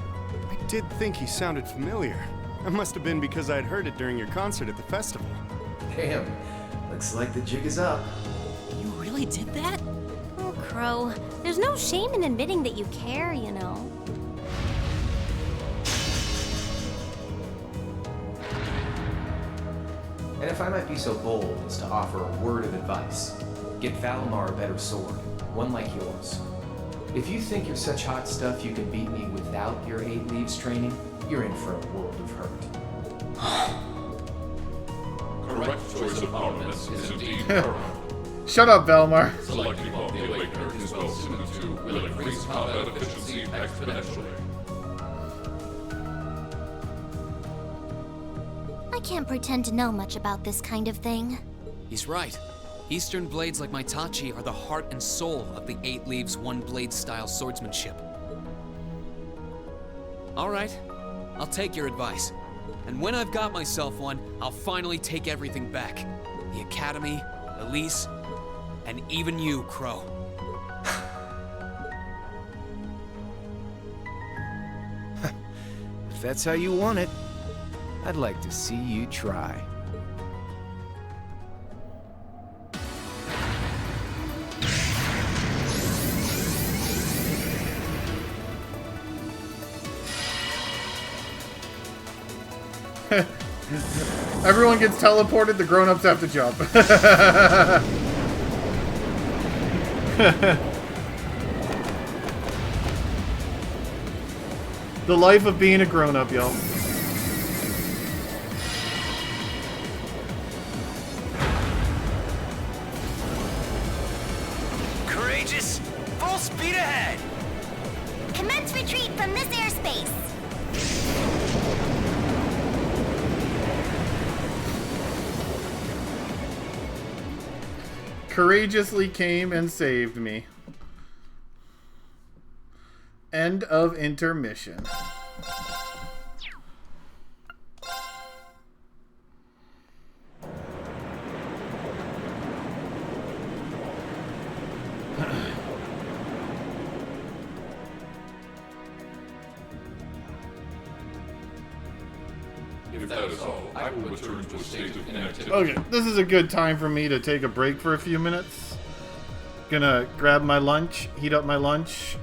Speaker 8: I did think he sounded familiar. That must have been because I'd heard it during your concert at the festival.
Speaker 13: Damn, looks like the jig is up.
Speaker 5: You really did that?
Speaker 4: Oh, Crow, there's no shame in admitting that you care, you know.
Speaker 13: And if I might be so bold as to offer a word of advice, get Valimar a better sword, one like yours. If you think you're such hot stuff you can beat me without your 8 Leaves training, you're in for a world of hurt.
Speaker 14: Correct choice of armaments is indeed paramount.
Speaker 1: Shut up, Valimar.
Speaker 14: Selecting what the Awakener is well suited to will increase combat efficiency exponentially.
Speaker 4: I can't pretend to know much about this kind of thing.
Speaker 17: He's right. Eastern blades like my Tachi are the heart and soul of the 8 Leaves, 1 blade style swordsmanship. Alright, I'll take your advice. And when I've got myself one, I'll finally take everything back. The Academy, Elise, and even you, Crow.
Speaker 13: If that's how you want it, I'd like to see you try.
Speaker 1: Everyone gets teleported, the grown-ups have to jump. The life of being a grown-up, y'all.
Speaker 20: Courageous! Full speed ahead!
Speaker 4: Commence retreat from this airspace!
Speaker 1: Courageously came and saved me. End of intermission.
Speaker 14: If that is all, I will return to a state of inactivity.
Speaker 1: Okay, this is a good time for me to take a break for a few minutes. Gonna grab my lunch, heat up my lunch,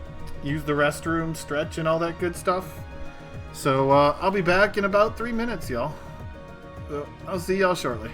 Speaker 1: use the restroom, stretch, and all that good stuff. So I'll be back in about 3 minutes, y'all. I'll see y'all shortly.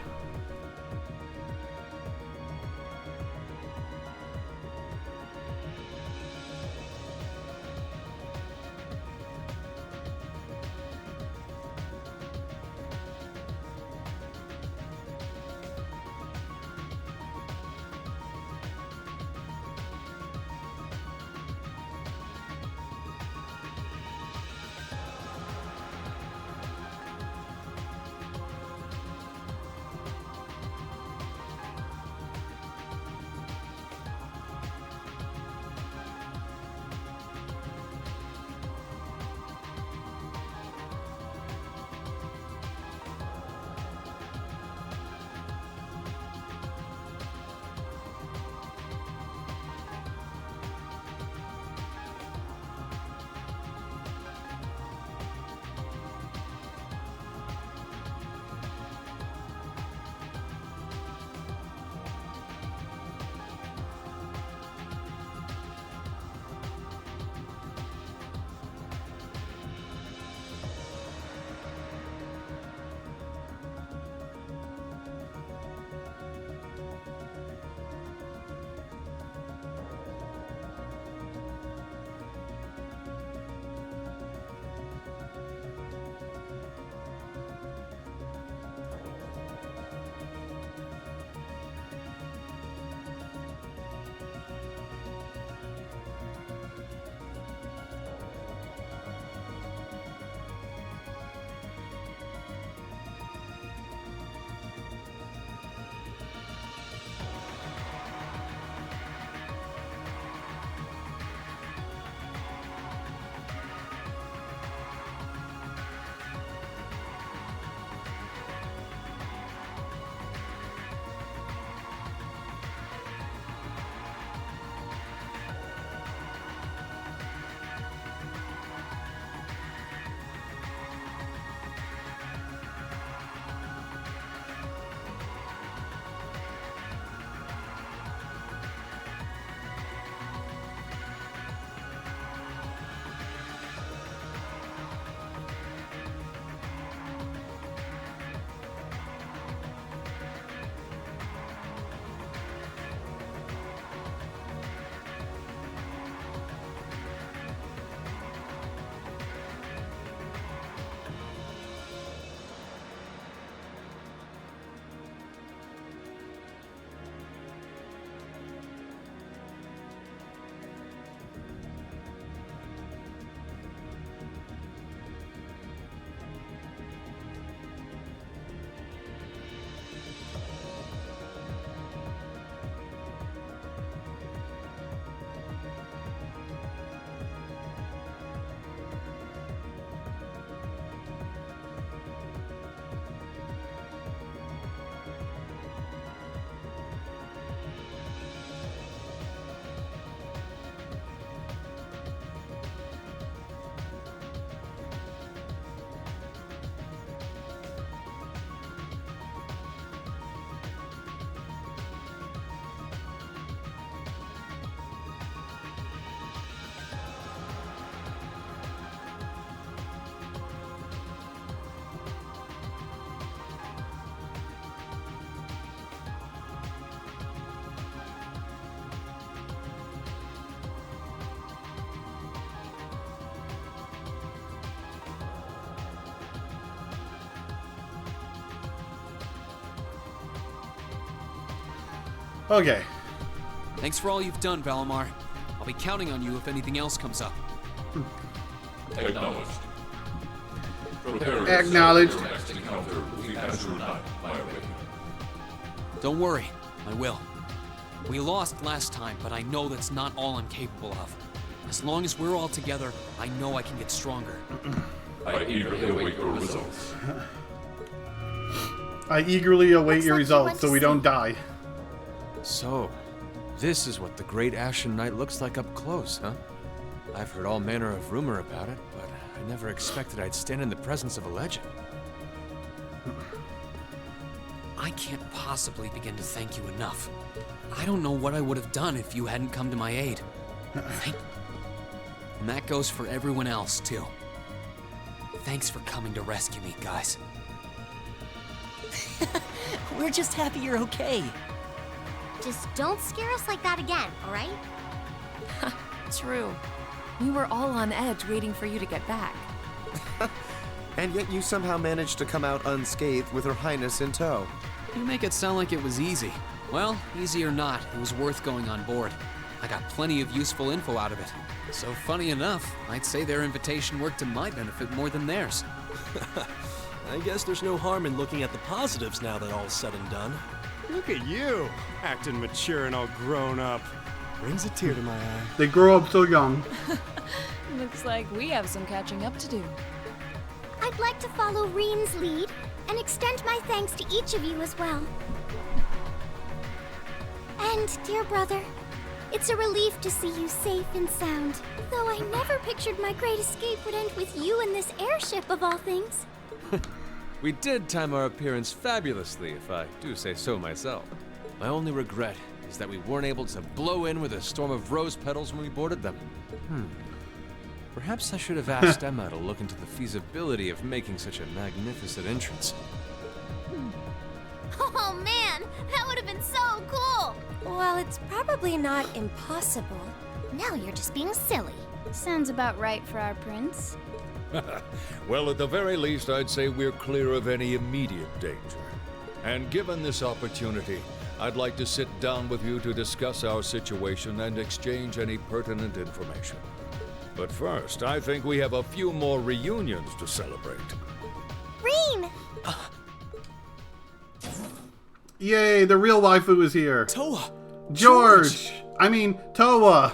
Speaker 1: Okay.
Speaker 17: Thanks for all you've done, Valimar. I'll be counting on you if anything else comes up.
Speaker 14: Acknowledged. Prepare
Speaker 1: Acknowledged.
Speaker 14: yourself for your next encounter with the Azure Knight, my awakening.
Speaker 17: Don't worry, I will. We lost last time, but I know that's not all I'm capable of. As long as we're all together, I know I can get stronger.
Speaker 14: I eagerly await your results.
Speaker 1: I eagerly await your
Speaker 4: like you
Speaker 1: results
Speaker 4: went
Speaker 1: so
Speaker 4: to
Speaker 1: we don't
Speaker 4: sleep.
Speaker 1: die.
Speaker 15: So, this is what the Great Ashen Knight looks like up close, huh? I've heard all manner of rumor about it, but I never expected I'd stand in the presence of a legend.
Speaker 17: I can't possibly begin to thank you enough. I don't know what I would have done if you hadn't come to my aid. Thank you. And that goes for everyone else, too. Thanks for coming to rescue me, guys.
Speaker 5: We're just happy you're okay.
Speaker 9: Just don't scare us like that again, alright?
Speaker 2: True. We were all on edge waiting for you to get back.
Speaker 10: And yet you somehow managed to come out unscathed with Her Highness in tow.
Speaker 17: You make it sound like it was easy. Well, easy or not, it was worth going on board. I got plenty of useful info out of it. So funny enough, I'd say their invitation worked to my benefit more than theirs.
Speaker 11: I guess there's no harm in looking at the positives now that all's said and done.
Speaker 8: Look at you, acting mature and all grown up. Brings a tear to my eye.
Speaker 1: They grow up so young.
Speaker 6: Looks like we have some catching up to do.
Speaker 4: I'd like to follow Reen's lead and extend my thanks to each of you as well. And, dear brother, it's a relief to see you safe and sound. Though I never pictured my great escape would end with you in this airship of all things.
Speaker 15: We did time our appearance fabulously, if I do say so myself. My only regret is that we weren't able to blow in with a storm of rose petals when we boarded them. Perhaps I should have asked Emma to look into the feasibility of making such a magnificent entrance.
Speaker 4: Oh man, that would have been so cool!
Speaker 23: Well, it's probably not impossible.
Speaker 4: Now you're just being silly.
Speaker 23: Sounds about right for our prince.
Speaker 19: Well, at the very least, I'd say we're clear of any immediate danger. And given this opportunity, I'd like to sit down with you to discuss our situation and exchange any pertinent information. But first, I think we have a few more reunions to celebrate.
Speaker 4: Reen!
Speaker 1: Yay, the real waifu is here.
Speaker 17: Toa!
Speaker 1: George! I mean, Toa!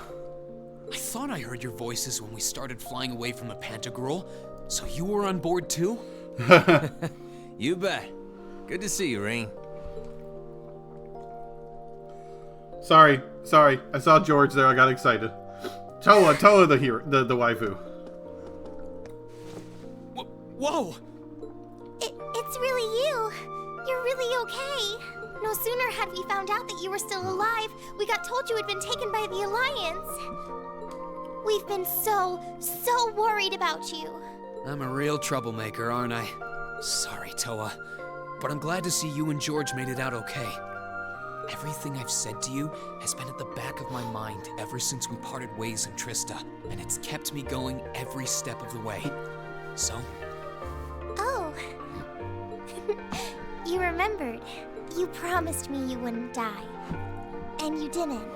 Speaker 17: I thought I heard your voices when we started flying away from the Pantagruel. So you were on board too?
Speaker 13: You bet. Good to see you, Reen.
Speaker 1: Sorry. I saw George there, I got excited. Toa the hero, the waifu.
Speaker 17: Whoa!
Speaker 4: It's really you. You're really okay. No sooner had we found out that you were still alive, we got told you had been taken by the Alliance. We've been so worried about you.
Speaker 17: I'm a real troublemaker, aren't I? Sorry, Toa. But I'm glad to see you and George made it out okay. Everything I've said to you has been at the back of my mind ever since we parted ways in Trista, and it's kept me going every step of the way. So?
Speaker 4: Oh. You remembered. You promised me you wouldn't die. And you didn't.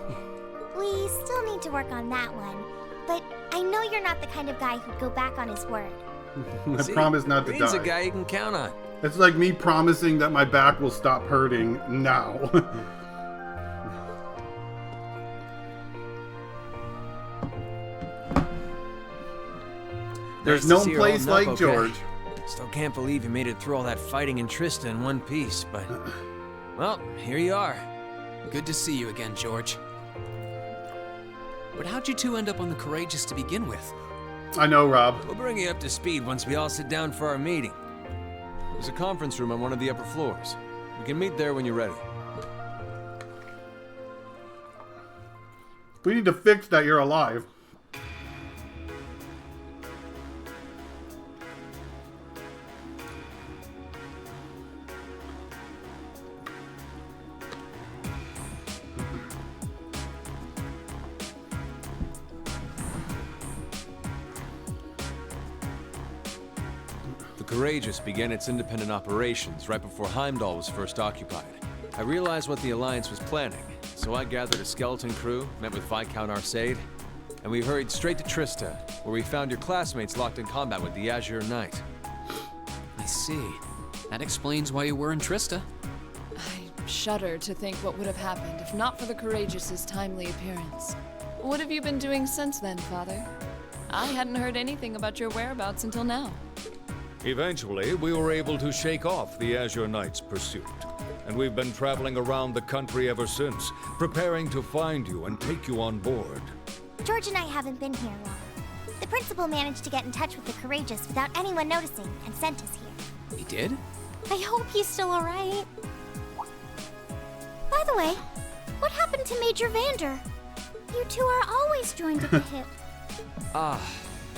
Speaker 4: We still need to work on that one. But I know you're not the kind of guy who'd go back on his word.
Speaker 1: I promise not to die.
Speaker 13: Reen's a guy you can count on.
Speaker 1: It's like me promising that my back will stop hurting now. There's no place like George.
Speaker 13: Still can't believe you made it through all that fighting in Trista in one piece, but... Well, here you are.
Speaker 17: Good to see you again, George. But how'd you two end up on the Courageous to begin with?
Speaker 1: I know, Rob.
Speaker 13: We'll bring you up to speed once we all sit down for our meeting.
Speaker 15: There's a conference room on one of the upper floors. We can meet there when you're ready.
Speaker 1: We need to fix that you're alive.
Speaker 15: The Courageous began its independent operations right before Heimdall was first occupied. I realized what the Alliance was planning, So I gathered a skeleton crew, met with Viscount Arcade, and we hurried straight to Trista, where we found your classmates locked in combat with the Azure Knight.
Speaker 17: I see. That explains why you were in Trista.
Speaker 3: I shudder to think what would have happened if not for the Courageous' timely appearance. What have you been doing since then, Father? I hadn't heard anything about your whereabouts until now.
Speaker 19: Eventually, we were able to shake off the Azure Knight's pursuit. And we've been traveling around the country ever since, preparing to find you and take you on board.
Speaker 7: George and I haven't been here long. The principal managed to get in touch with the Courageous without anyone noticing and sent us here.
Speaker 17: He did?
Speaker 7: I hope he's still alright. By the way, what happened to Major Vander? You two are always joined at the hip.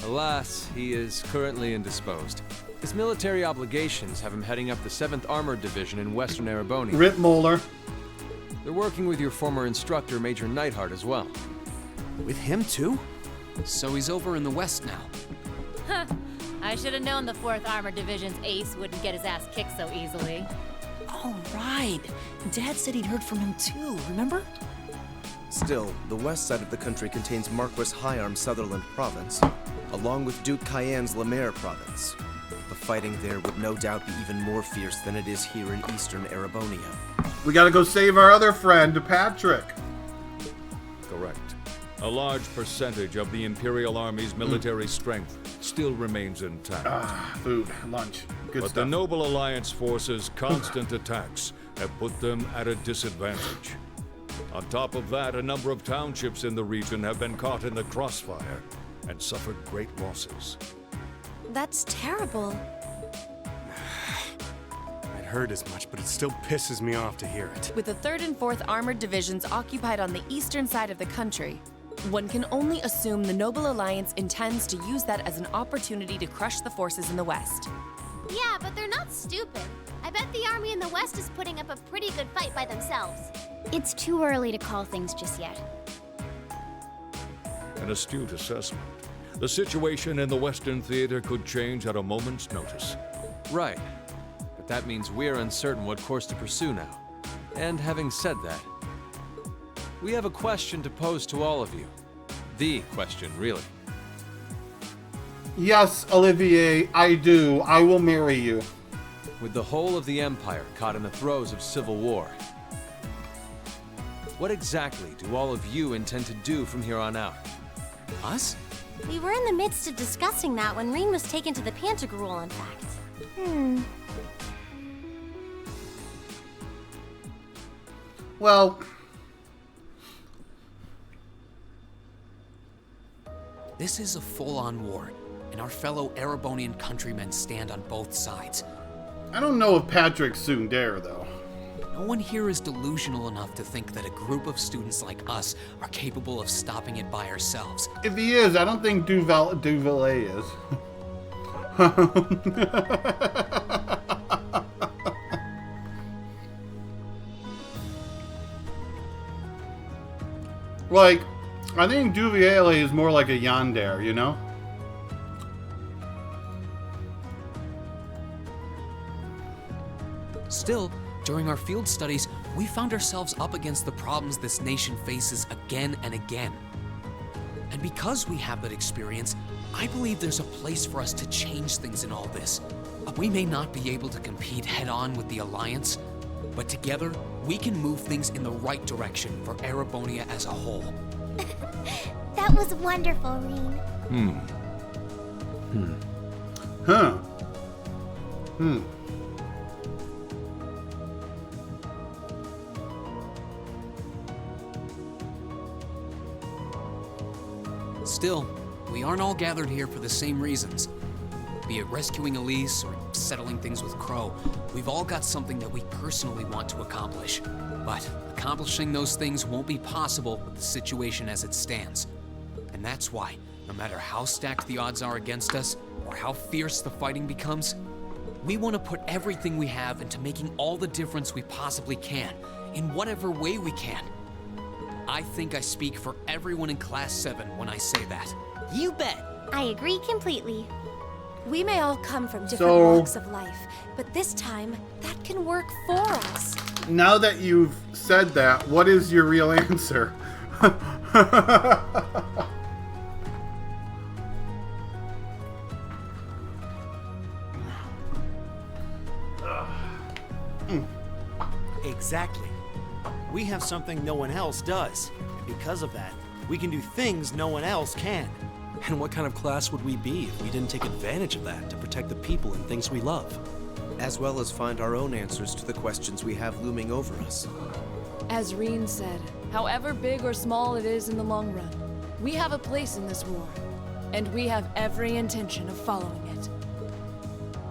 Speaker 15: Alas, he is currently indisposed. His military obligations have him heading up the 7th Armored Division in Western Erebonia.
Speaker 1: Rip Molar.
Speaker 15: They're working with your former instructor, Major Neidhart, as well.
Speaker 17: With him too? So he's over in the west now.
Speaker 9: Huh. I should have known the 4th Armored Division's ace wouldn't get his ass kicked so easily.
Speaker 21: Oh, right. Dad said he'd heard from him too, remember?
Speaker 10: Still, the west side of the country contains Marquis Hyarm's Sutherland province, along with Duke Cayenne's Lemaire province. The fighting there would no doubt be even more fierce than it is here in eastern Erebonia.
Speaker 1: We gotta go save our other friend, Patrick.
Speaker 19: Correct. A large percentage of the Imperial Army's military strength still remains intact.
Speaker 1: Food, lunch, good
Speaker 19: but
Speaker 1: stuff.
Speaker 19: the Noble Alliance forces' constant attacks have put them at a disadvantage. On top of that, a number of townships in the region have been caught in the crossfire and suffered great losses.
Speaker 2: That's terrible.
Speaker 8: I'd heard as much, but it still pisses me off to hear it.
Speaker 2: With the 3rd and 4th Armored Divisions occupied on the eastern side of the country, one can only assume the Noble Alliance intends to use that as an opportunity to crush the forces in the west.
Speaker 7: Yeah, but they're not stupid. I bet the army in the west is putting up a pretty good fight by themselves.
Speaker 4: It's too early to call things just yet.
Speaker 19: An astute assessment. The situation in the Western Theater could change at a moment's notice.
Speaker 15: Right. But that means we're uncertain what course to pursue now. And having said that, we have a question to pose to all of you. The question, really.
Speaker 1: Yes, Olivier, I do. I will marry you.
Speaker 15: With the whole of the Empire caught in the throes of civil war, what exactly do all of you intend to do from here on out?
Speaker 17: Us?
Speaker 7: We were in the midst of discussing that when Reen was taken to the Pantagruel, in fact.
Speaker 1: Well...
Speaker 17: This is a full-on war, and our fellow Erebonian countrymen stand on both sides.
Speaker 1: I don't know if Patrick's soon dare, though.
Speaker 17: No one here is delusional enough to think that a group of students like us are capable of stopping it by ourselves.
Speaker 1: If he is, I don't think Duvalier is. Like, I think Duvalier is more like a yandere, you know?
Speaker 17: Still, during our field studies, we found ourselves up against the problems this nation faces again and again. And because we have that experience, I believe there's a place for us to change things in all this. We may not be able to compete head-on with the Alliance, but together, we can move things in the right direction for Erebonia as a whole.
Speaker 7: That was wonderful, Reen.
Speaker 17: Still, we aren't all gathered here for the same reasons. Be it rescuing Elise or settling things with Crow, we've all got something that we personally want to accomplish. But accomplishing those things won't be possible with the situation as it stands. And that's why, no matter how stacked the odds are against us, or how fierce the fighting becomes, we want to put everything we have into making all the difference we possibly can, in whatever way we can. I think I speak for everyone in Class 7 when I say that.
Speaker 7: You bet. I agree completely.
Speaker 2: We may all come from different walks of life, but this time, that can work for us.
Speaker 1: Now that you've said that, what is your real answer?
Speaker 12: Exactly. We have something no one else does. And because of that, we can do things no one else can.
Speaker 11: And what kind of class would we be if we didn't take advantage of that to protect the people and things we love?
Speaker 10: As well as find our own answers to the questions we have looming over us.
Speaker 3: As Reen said, however big or small it is in the long run, we have a place in this war, and we have every intention of following it.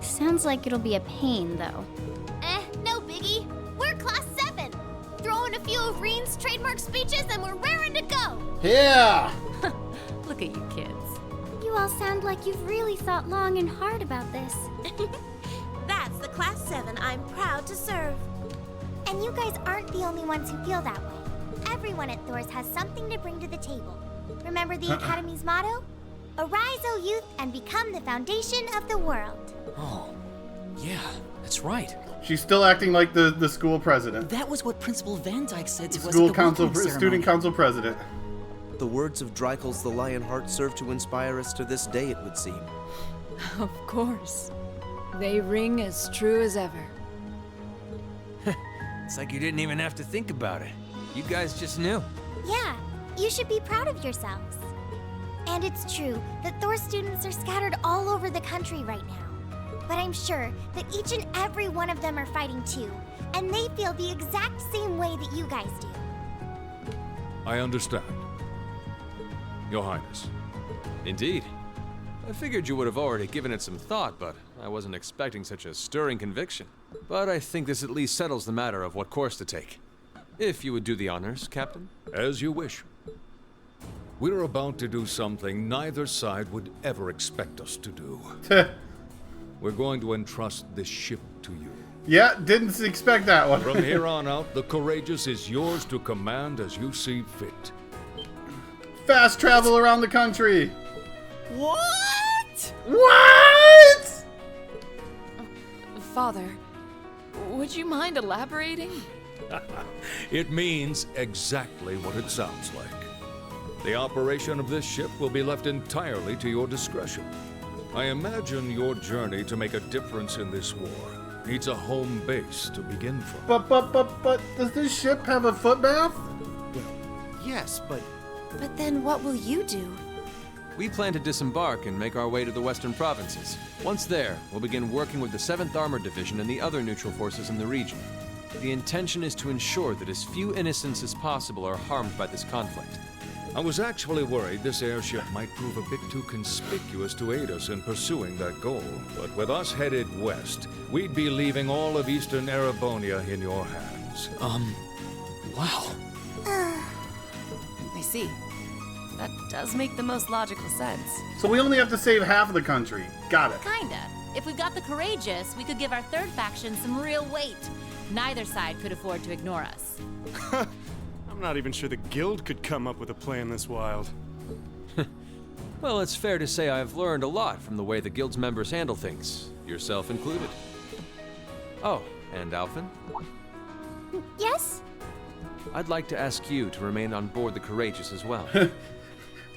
Speaker 23: Sounds like it'll be a pain, though.
Speaker 9: No biggie. We're class 7. Throw in a few of Reen's trademark speeches and we're raring to go.
Speaker 1: Yeah!
Speaker 5: Look at you kids.
Speaker 4: You all sound like you've really thought long and hard about this.
Speaker 5: That's the Class 7 I'm proud to serve.
Speaker 7: And you guys aren't the only ones who feel that way. Everyone at Thor's has something to bring to the table. Remember the Academy's motto? Arise, O youth, and become the foundation of the world.
Speaker 21: Oh, yeah, that's right.
Speaker 1: She's still acting like the school president.
Speaker 21: That was what Principal Van Dyke said to us
Speaker 1: School
Speaker 21: at the
Speaker 1: council,
Speaker 21: welcoming
Speaker 1: student
Speaker 21: ceremony.
Speaker 1: council president.
Speaker 10: The words of Dreikel's the Lionheart serve to inspire us to this day, it would seem.
Speaker 3: Of course. They ring as true as ever.
Speaker 17: It's like you didn't even have to think about it. You guys just knew.
Speaker 7: Yeah, you should be proud of yourselves. And it's true that Thor students are scattered all over the country right now. But I'm sure that each and every one of them are fighting too, and they feel the exact same way that you guys do.
Speaker 19: I understand. Your Highness.
Speaker 15: Indeed. I figured you would have already given it some thought, but I wasn't expecting such a stirring conviction. But I think this at least settles the matter of what course to take. If you would do the honors, Captain.
Speaker 19: As you wish. We're about to do something neither side would ever expect us to do. We're going to entrust this ship to you.
Speaker 1: Yeah, didn't expect that one.
Speaker 19: From here on out, the Courageous is yours to command as you see fit.
Speaker 1: Fast travel around the country.
Speaker 21: What?
Speaker 1: What?
Speaker 3: Father, would you mind elaborating?
Speaker 19: It means exactly what it sounds like. The operation of this ship will be left entirely to your discretion. I imagine your journey to make a difference in this war needs a home base to begin from.
Speaker 1: But does this ship have a footbath?
Speaker 12: Yes, but
Speaker 2: But then what will you do?
Speaker 15: We plan to disembark and make our way to the western provinces. Once there, we'll begin working with the 7th Armored Division and the other neutral forces in the region. The intention is to ensure that as few innocents as possible are harmed by this conflict.
Speaker 19: I was actually worried this airship might prove a bit too conspicuous to aid us in pursuing that goal. But with us headed west, we'd be leaving all of eastern Erebonia in your hands.
Speaker 21: Wow.
Speaker 2: I see. That does make the most logical sense.
Speaker 1: So we only have to save half of the country. Got it.
Speaker 5: Kinda. If we've got the Courageous, we could give our third faction some real weight. Neither side could afford to ignore us.
Speaker 8: I'm not even sure the Guild could come up with a plan this wild.
Speaker 15: Well, it's fair to say I've learned a lot from the way the Guild's members handle things, yourself included. Oh, and Alphen?
Speaker 7: Yes?
Speaker 15: I'd like to ask you to remain on board the Courageous as well.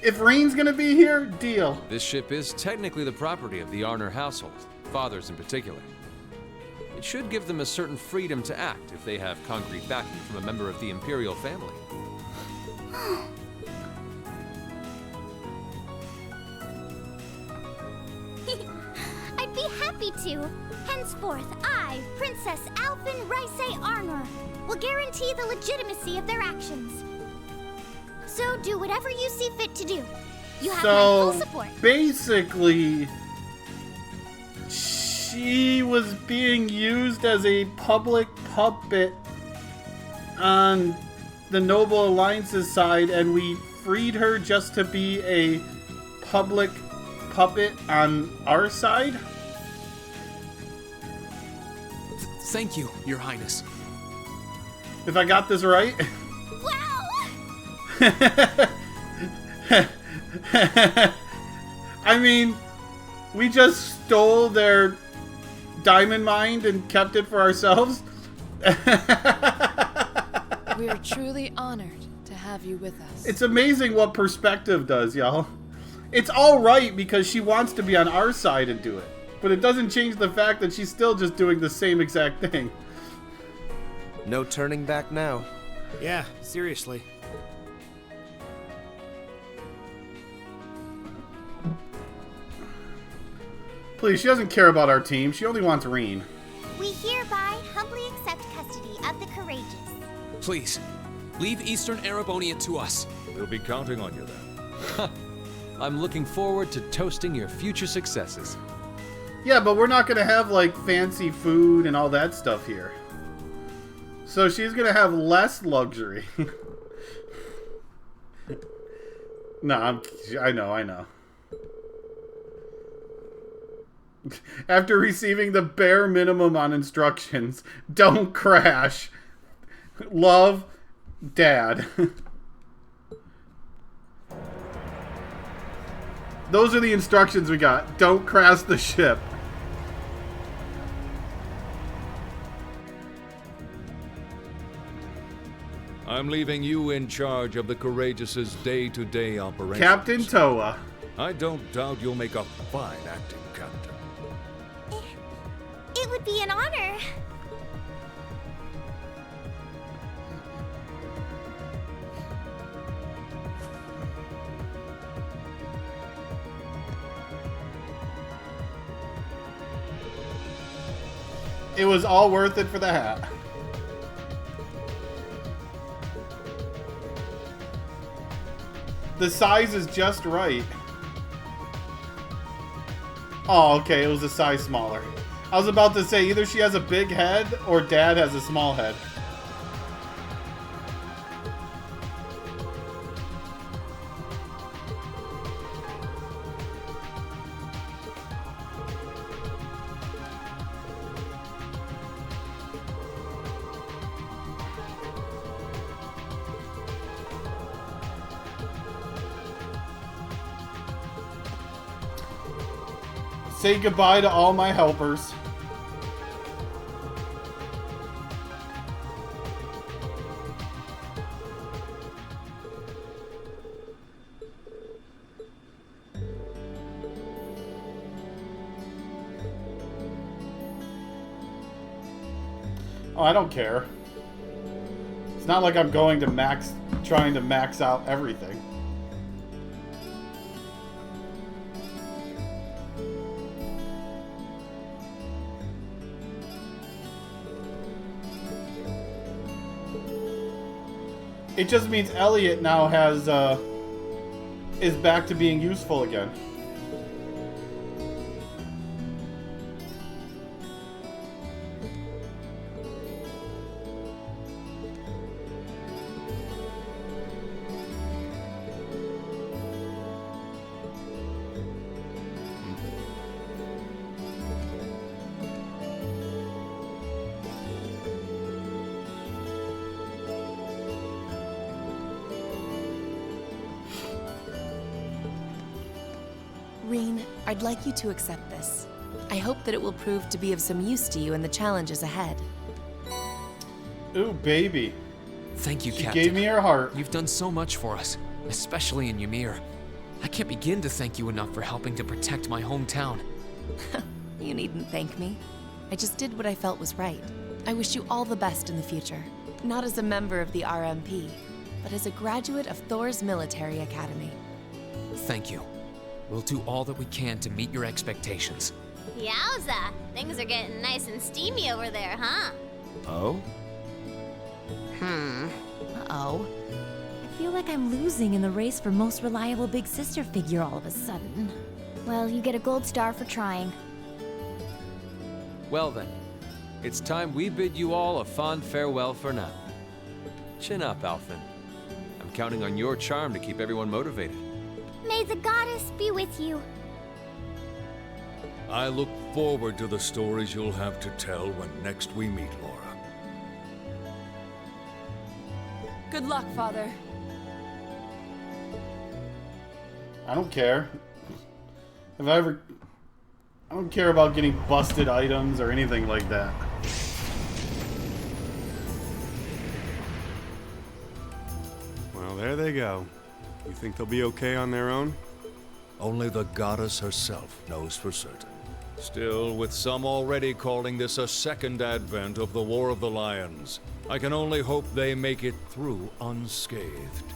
Speaker 1: If Reen's gonna be here, deal.
Speaker 15: This ship is technically the property of the Arner household, fathers in particular. It should give them a certain freedom to act if they have concrete backing from a member of the Imperial family.
Speaker 7: I'd be happy to. Henceforth, I, Princess Alphen Raisay Arnor, will guarantee the legitimacy of their actions. So do whatever you see fit to do. You have my full support.
Speaker 1: Basically, she was being used as a public puppet on the Noble Alliance's side, and we freed her just to be a public puppet on our side?
Speaker 21: Thank you, Your Highness.
Speaker 1: If I got this right? I mean, we just stole their diamond mine and kept it for ourselves.
Speaker 3: We are truly honored to have you with us.
Speaker 1: It's amazing what perspective does, y'all. It's all right because she wants to be on our side and do it. But it doesn't change the fact that she's still just doing the same exact thing.
Speaker 10: No turning back now.
Speaker 12: Yeah, seriously.
Speaker 1: Please, she doesn't care about our team. She only wants Reen.
Speaker 7: We hereby humbly accept custody of the courageous.
Speaker 17: Please, leave Eastern Arabonia to us.
Speaker 19: We'll be counting on you then.
Speaker 15: I'm looking forward to toasting your future successes.
Speaker 1: Yeah, but we're not going to have, like, fancy food and all that stuff here. So she's going to have less luxury. No, I know. After receiving the bare minimum on instructions, don't crash. Love, Dad. Those are the instructions we got. Don't crash the ship.
Speaker 19: I'm leaving you in charge of the Courageous's day-to-day operations.
Speaker 1: Captain Toa.
Speaker 19: I don't doubt you'll make a fine acting captain.
Speaker 7: It would be an honor.
Speaker 1: It was all worth it for the hat. The size is just right. Oh, okay, it was a size smaller. I was about to say, either she has a big head or Dad has a small head. Say goodbye to all my helpers. Oh, I don't care. It's not like I'm going to trying to max out everything. It just means Elliot now is back to being useful again.
Speaker 2: Reen, I'd like you to accept this. I hope that it will prove to be of some use to you in the challenges ahead.
Speaker 1: Ooh, baby.
Speaker 17: Thank you,
Speaker 1: She
Speaker 17: Captain.
Speaker 1: gave me her heart.
Speaker 17: You've done so much for us, especially in Ymir. I can't begin to thank you enough for helping to protect my hometown.
Speaker 2: You needn't thank me. I just did what I felt was right. I wish you all the best in the future. Not as a member of the RMP, but as a graduate of Thor's military academy.
Speaker 17: Thank you. We'll do all that we can to meet your expectations.
Speaker 7: Yowza! Things are getting nice and steamy over there, huh?
Speaker 10: Oh?
Speaker 5: Uh-oh. I feel like I'm losing in the race for most reliable big sister figure all of a sudden.
Speaker 23: Well, you get a gold star for trying.
Speaker 15: Well then, it's time we bid you all a fond farewell for now. Chin up, Alphen. I'm counting on your charm to keep everyone motivated.
Speaker 7: May the goddess be with you.
Speaker 19: I look forward to the stories you'll have to tell when next we meet, Laura.
Speaker 3: Good luck, Father.
Speaker 1: I don't care. I don't care about getting busted items or anything like that.
Speaker 8: there they go. You think they'll be okay on their own?
Speaker 19: Only the goddess herself knows for certain. Still, with some already calling this a second advent of the War of the Lions, I can only hope they make it through unscathed.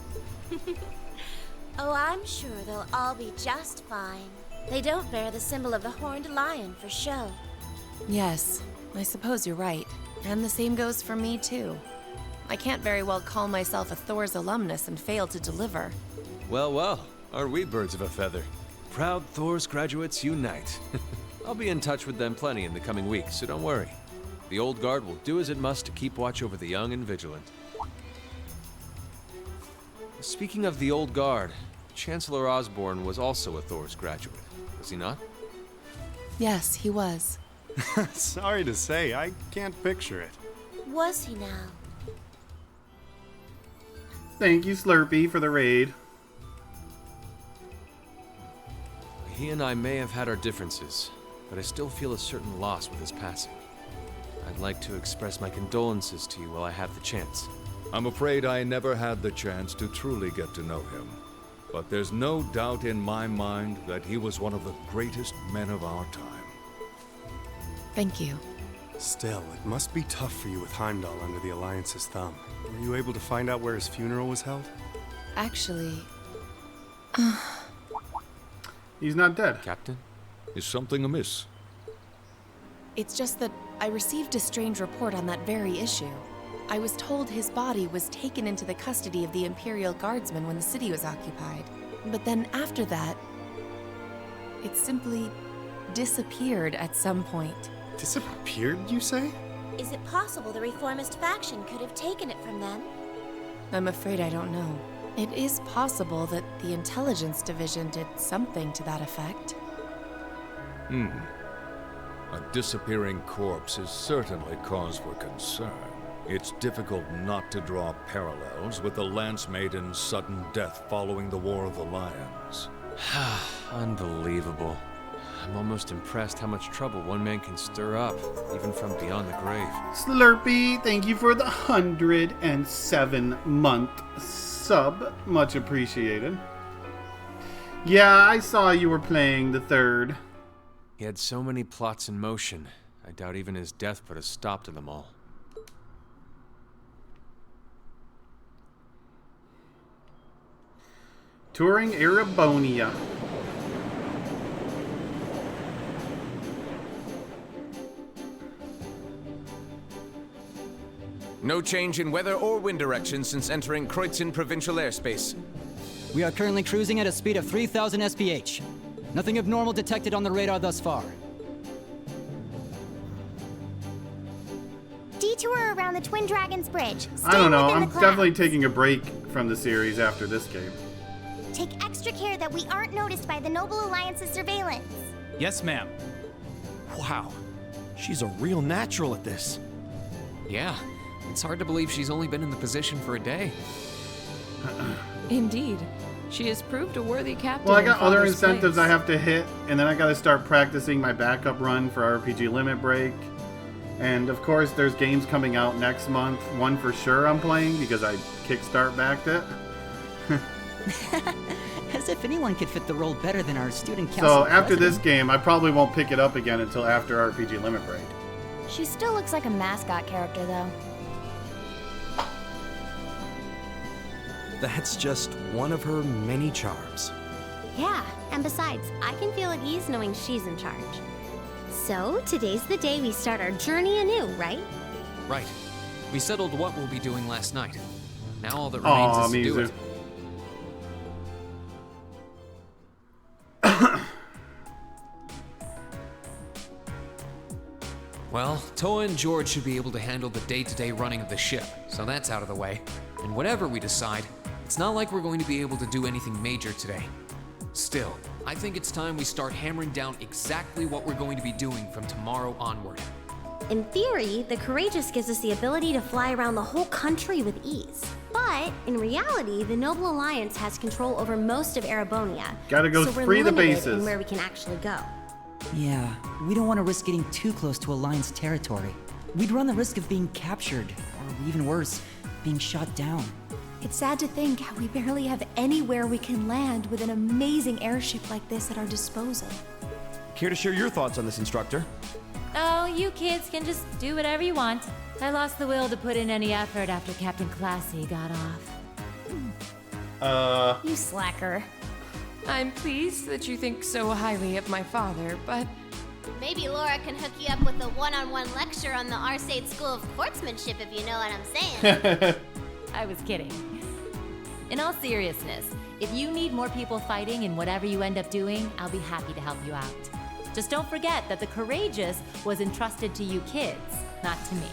Speaker 5: Oh, I'm sure they'll all be just fine. They don't bear the symbol of the horned lion for show.
Speaker 2: Yes, I suppose you're right. And the same goes for me, too. I can't very well call myself a Thor's alumnus and fail to deliver.
Speaker 15: Well, well, are we birds of a feather? Proud Thor's graduates unite. I'll be in touch with them plenty in the coming weeks, so don't worry. The old guard will do as it must to keep watch over the young and vigilant. Speaking of the old guard, Chancellor Osborne was also a Thor's graduate, was he not?
Speaker 2: Yes, he was.
Speaker 8: Sorry to say, I can't picture it.
Speaker 5: Was he now?
Speaker 1: Thank you, Slurpee, for the raid.
Speaker 15: He and I may have had our differences, but I still feel a certain loss with his passing. I'd like to express my condolences to you while I have the chance.
Speaker 19: I'm afraid I never had the chance to truly get to know him. But there's no doubt in my mind that he was one of the greatest men of our time.
Speaker 2: Thank you.
Speaker 8: Still, it must be tough for you with Heimdall under the Alliance's thumb. Were you able to find out where his funeral was held?
Speaker 2: Actually...
Speaker 1: He's not dead.
Speaker 15: Captain?
Speaker 19: Is something amiss?
Speaker 2: It's just that I received a strange report on that very issue. I was told his body was taken into the custody of the Imperial Guardsmen when the city was occupied. But then after that, it simply disappeared at some point.
Speaker 8: Disappeared, you say?
Speaker 5: Is it possible the reformist faction could have taken it from them?
Speaker 2: I'm afraid I don't know. It is possible that the Intelligence Division did something to that effect.
Speaker 19: A disappearing corpse is certainly cause for concern. It's difficult not to draw parallels with the Lance Maiden's sudden death following the War of the Lions.
Speaker 15: Unbelievable. I'm almost impressed how much trouble one man can stir up, even from beyond the grave.
Speaker 1: Slurpee, thank you for the 107-month sub. Much appreciated. Yeah, I saw you were playing the third.
Speaker 15: He had so many plots in motion. I doubt even his death put a stop to them all.
Speaker 1: Touring Erebonia.
Speaker 16: No change in weather or wind direction since entering Kreutzen provincial airspace.
Speaker 18: We are currently cruising at a speed of 3,000 SPH. Nothing abnormal detected on the radar thus far.
Speaker 7: Detour around the Twin Dragons Bridge. Stay
Speaker 1: I don't know,
Speaker 7: within
Speaker 1: I'm
Speaker 7: the clouds.
Speaker 1: definitely taking a break from the series after this game.
Speaker 7: Take extra care that we aren't noticed by the Noble Alliance's surveillance.
Speaker 12: Yes, ma'am. Wow, she's a real natural at this.
Speaker 22: Yeah, it's hard to believe she's only been in the position for a day.
Speaker 3: Indeed. She has proved a worthy captain.
Speaker 1: Well, I got
Speaker 3: in
Speaker 1: other
Speaker 3: Father's
Speaker 1: incentives
Speaker 3: place.
Speaker 1: I have to hit, and then I got to start practicing my backup run for RPG Limit Break. And of course, there's games coming out next month. One for sure I'm playing because I kickstart backed it.
Speaker 21: As if anyone could fit the role better than our student council
Speaker 1: So after this
Speaker 21: president.
Speaker 1: game, I probably won't pick it up again until after RPG Limit Break.
Speaker 23: She still looks like a mascot character, though.
Speaker 10: That's just one of her many charms.
Speaker 7: Yeah, and besides, I can feel at ease knowing she's in charge. So, today's the day we start our journey anew, right?
Speaker 22: Right. We settled what we'll be doing last night. Now all that remains is to do it. Well, Toa and George should be able to handle the day-to-day running of the ship, so that's out of the way. And whatever we decide, it's not like we're going to be able to do anything major today. Still, I think it's time we start hammering down exactly what we're going to be doing from tomorrow onward.
Speaker 4: In theory, the Courageous gives us the ability to fly around the whole country with ease. But in reality, the Noble Alliance has control over most of Erebonia.
Speaker 1: Gotta go
Speaker 4: so we're
Speaker 1: free the
Speaker 4: limited
Speaker 1: bases.
Speaker 4: in where we can actually go.
Speaker 21: Yeah, we don't want to risk getting too close to Alliance territory. We'd run the risk of being captured, or even worse, being shot down.
Speaker 6: It's sad to think how we barely have anywhere we can land with an amazing airship like this at our disposal.
Speaker 12: Care to share your thoughts on this, instructor?
Speaker 14: Oh, you kids can just do whatever you want. I lost the will to put in any effort after Captain Classy got off.
Speaker 23: You slacker.
Speaker 3: I'm pleased that you think so highly of my father, but...
Speaker 7: Maybe Laura can hook you up with a one-on-one lecture on the Arcade School of Sportsmanship, if you know what I'm saying.
Speaker 14: I was kidding. In all seriousness, if you need more people fighting in whatever you end up doing, I'll be happy to help you out. Just don't forget that the Courageous was entrusted to you kids, not to me.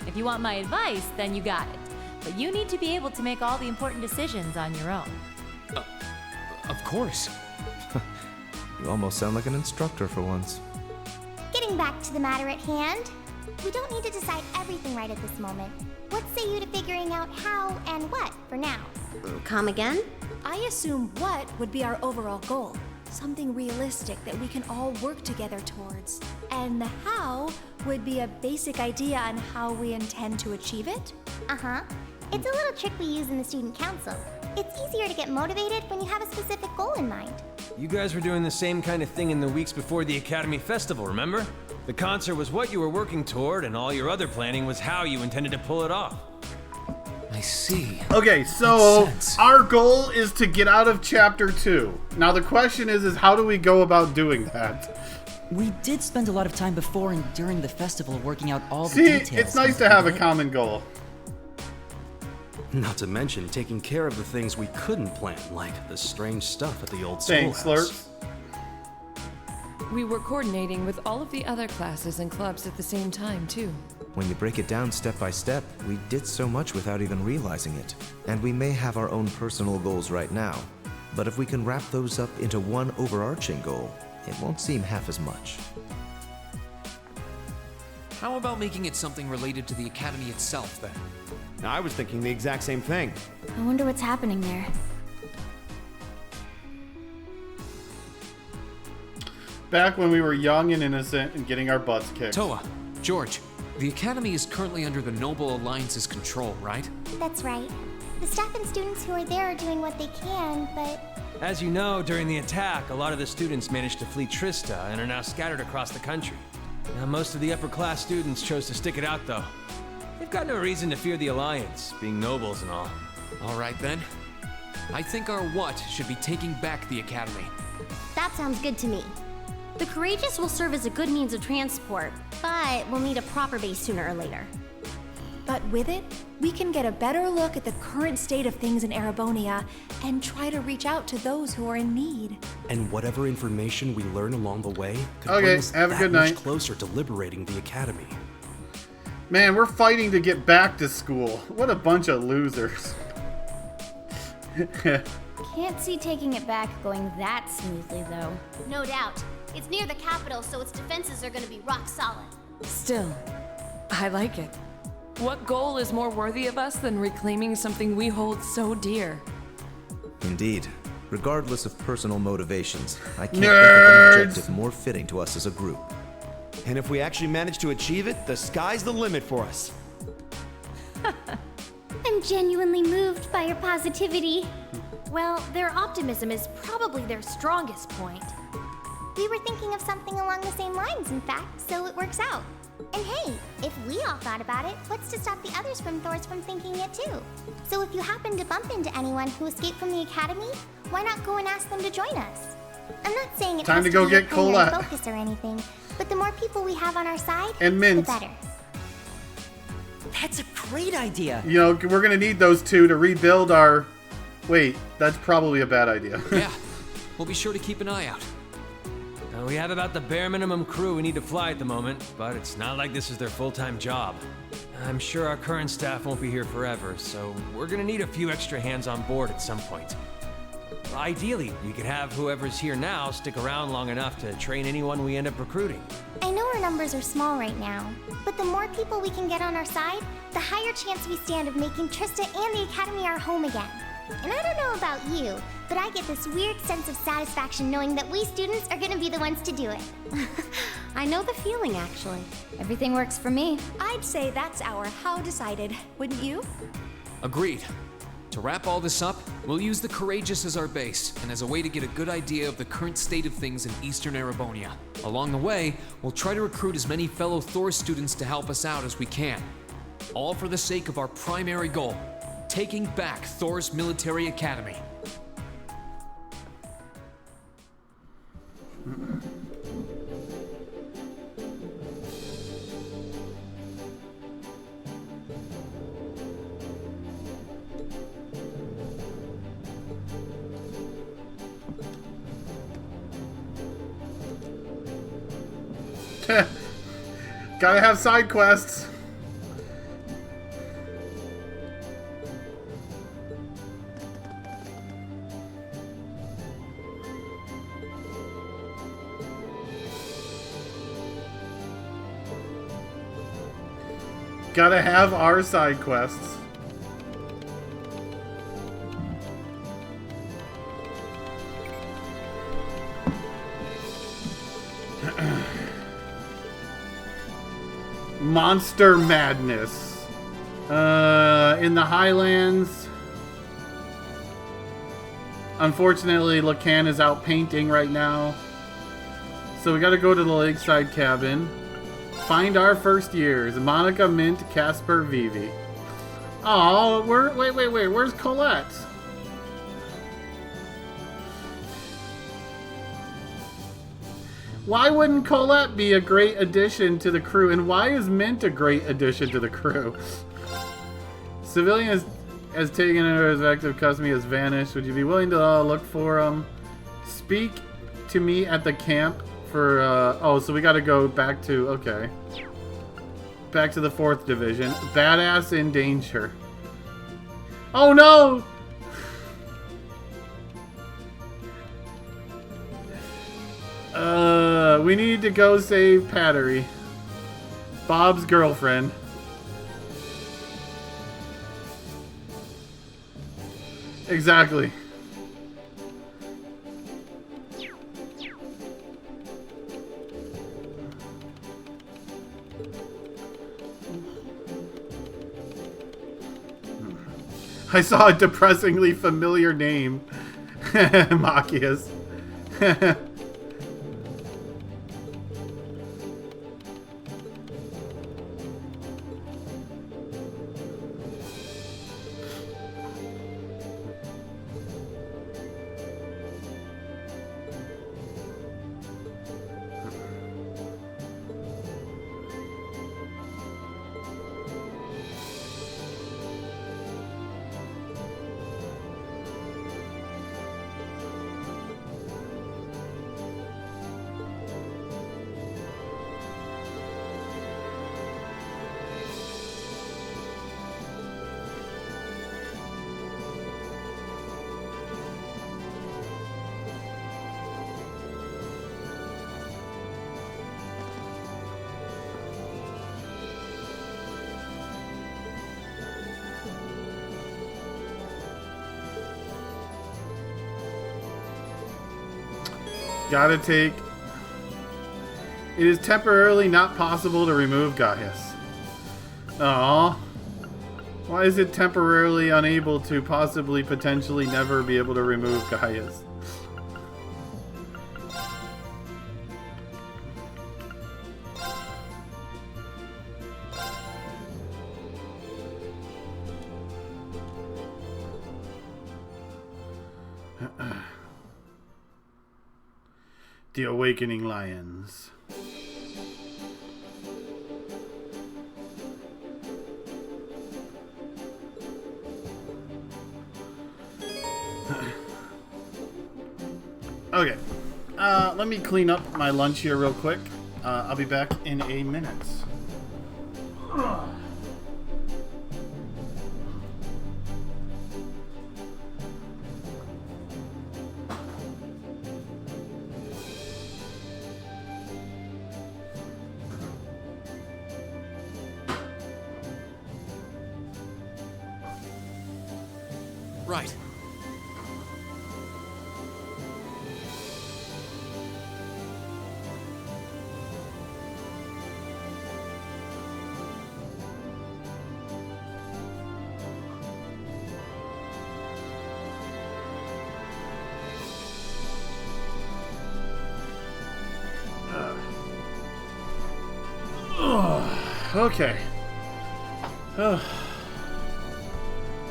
Speaker 14: If you want my advice, then you got it. But you need to be able to make all the important decisions on your own.
Speaker 11: Of course.
Speaker 10: You almost sound like an instructor for once.
Speaker 7: Getting back to the matter at hand, we don't need to decide everything right at this moment. What say you to figuring out how and what for now?
Speaker 2: Come again?
Speaker 6: I assume what would be our overall goal. Something realistic that we can all work together towards. And the how would be a basic idea on how we intend to achieve it?
Speaker 7: Uh-huh. It's a little trick we use in the student council. It's easier to get motivated when you have a specific goal in mind.
Speaker 20: You guys were doing the same kind of thing in the weeks before the Academy Festival, remember? The concert was what you were working toward, and all your other planning was how you intended to pull it off.
Speaker 11: I see.
Speaker 1: Okay, so our goal is to get out of Chapter 2. Now the question is how do we go about doing that?
Speaker 21: We did spend a lot of time before and during the festival working out all the
Speaker 1: See,
Speaker 21: details.
Speaker 1: it's nice to have a common goal.
Speaker 11: Not to mention taking care of the things we couldn't plan, like the strange stuff at the old
Speaker 1: Thanks,
Speaker 11: schoolhouse.
Speaker 1: Slurps.
Speaker 3: We were coordinating with all of the other classes and clubs at the same time, too.
Speaker 10: When you break it down step by step, we did so much without even realizing it. And we may have our own personal goals right now, but if we can wrap those up into one overarching goal, it won't seem half as much.
Speaker 22: How about making it something related to the Academy itself, then?
Speaker 12: I was thinking the exact same thing.
Speaker 23: I wonder what's happening there.
Speaker 1: Back when we were young and innocent and getting our butts kicked.
Speaker 22: Toa, George, the Academy is currently under the Noble Alliance's control, right?
Speaker 7: That's right. The staff and students who are there are doing what they can, but...
Speaker 20: As you know, during the attack, a lot of the students managed to flee Trista and are now scattered across the country. Now, most of the upper-class students chose to stick it out, though. They've got no reason to fear the Alliance, being nobles and all.
Speaker 22: All right, then. I think our what should be taking back the Academy.
Speaker 7: That sounds good to me. The Courageous will serve as a good means of transport, but we'll need a proper base sooner or later.
Speaker 6: But with it, we can get a better look at the current state of things in Erebonia and try to reach out to those who are in need.
Speaker 11: And whatever information we learn along the way could
Speaker 1: Okay,
Speaker 11: bring us
Speaker 1: have a
Speaker 11: that
Speaker 1: good
Speaker 11: much
Speaker 1: night.
Speaker 11: closer to liberating the Academy.
Speaker 1: Man, we're fighting to get back to school. What a bunch of losers.
Speaker 23: Can't see taking it back going that smoothly, though.
Speaker 7: No doubt. It's near the capital, so its defenses are going to be rock solid.
Speaker 3: Still, I like it. What goal is more worthy of us than reclaiming something we hold so dear?
Speaker 10: Indeed. Regardless of personal motivations, I can't
Speaker 1: Nerds.
Speaker 10: think of an objective more fitting to us as a group.
Speaker 12: And if we actually manage to achieve it, the sky's the limit for us.
Speaker 7: I'm genuinely moved by your positivity.
Speaker 23: Well, their optimism is probably their strongest point.
Speaker 7: We were thinking of something along the same lines, in fact, so it works out. And hey, if we all thought about it, what's to stop the others from Thors from thinking it too? So if you happen to bump into anyone who escaped from the Academy, why not go and ask them to join us? I'm not saying it
Speaker 1: Time
Speaker 7: has
Speaker 1: to
Speaker 7: to
Speaker 1: go
Speaker 7: be your
Speaker 1: get
Speaker 7: primary
Speaker 1: Colette.
Speaker 7: focus or anything, but the more people we have on our side,
Speaker 1: And
Speaker 7: the
Speaker 1: Mint.
Speaker 7: better.
Speaker 21: That's a great idea.
Speaker 1: You know, we're gonna need those two to rebuild our... Wait, that's probably a bad idea.
Speaker 22: Yeah, we'll be sure to keep an eye out.
Speaker 20: We have about the bare minimum crew we need to fly at the moment, but it's not like this is their full-time job. I'm sure our current staff won't be here forever, so we're gonna need a few extra hands on board at some point. Ideally, we could have whoever's here now stick around long enough to train anyone we end up recruiting.
Speaker 7: I know our numbers are small right now, but the more people we can get on our side, the higher chance we stand of making Trista and the Academy our home again. And I don't know about you, but I get this weird sense of satisfaction knowing that we students are gonna be the ones to do it.
Speaker 2: I know the feeling, actually.
Speaker 23: Everything works for me.
Speaker 6: I'd say that's our how decided, wouldn't you?
Speaker 22: Agreed. To wrap all this up, we'll use the Courageous as our base, and as a way to get a good idea of the current state of things in Eastern Erebonia. Along the way, we'll try to recruit as many fellow Thor students to help us out as we can. All for the sake of our primary goal, taking back Thor's military academy.
Speaker 1: Gotta have side quests. Gotta have our side quests. Monster Madness. In the Highlands. Unfortunately, Lacan is out painting right now. So we gotta go to the lakeside cabin. Find our first years. Monica, Mint, Casper, Vivi. Oh, wait, where's Colette? Why wouldn't Colette be a great addition to the crew? And why is Mint a great addition to the crew? Civilian has taken under his active custody, has vanished. Would you be willing to look for him? Speak to me at the camp for, oh, so we gotta go back to, okay. Back to the 4th Division. Badass in danger. Oh no! We need to go save Pattery. Bob's girlfriend. Exactly. I saw a depressingly familiar name. Machias. Gotta take... It is temporarily not possible to remove Gaius. Aww. Why is it temporarily unable to possibly potentially never be able to remove Gaius? The Awakening Lions. Okay. Let me clean up my lunch here real quick. I'll be back in a minute.
Speaker 22: Right.
Speaker 1: Okay.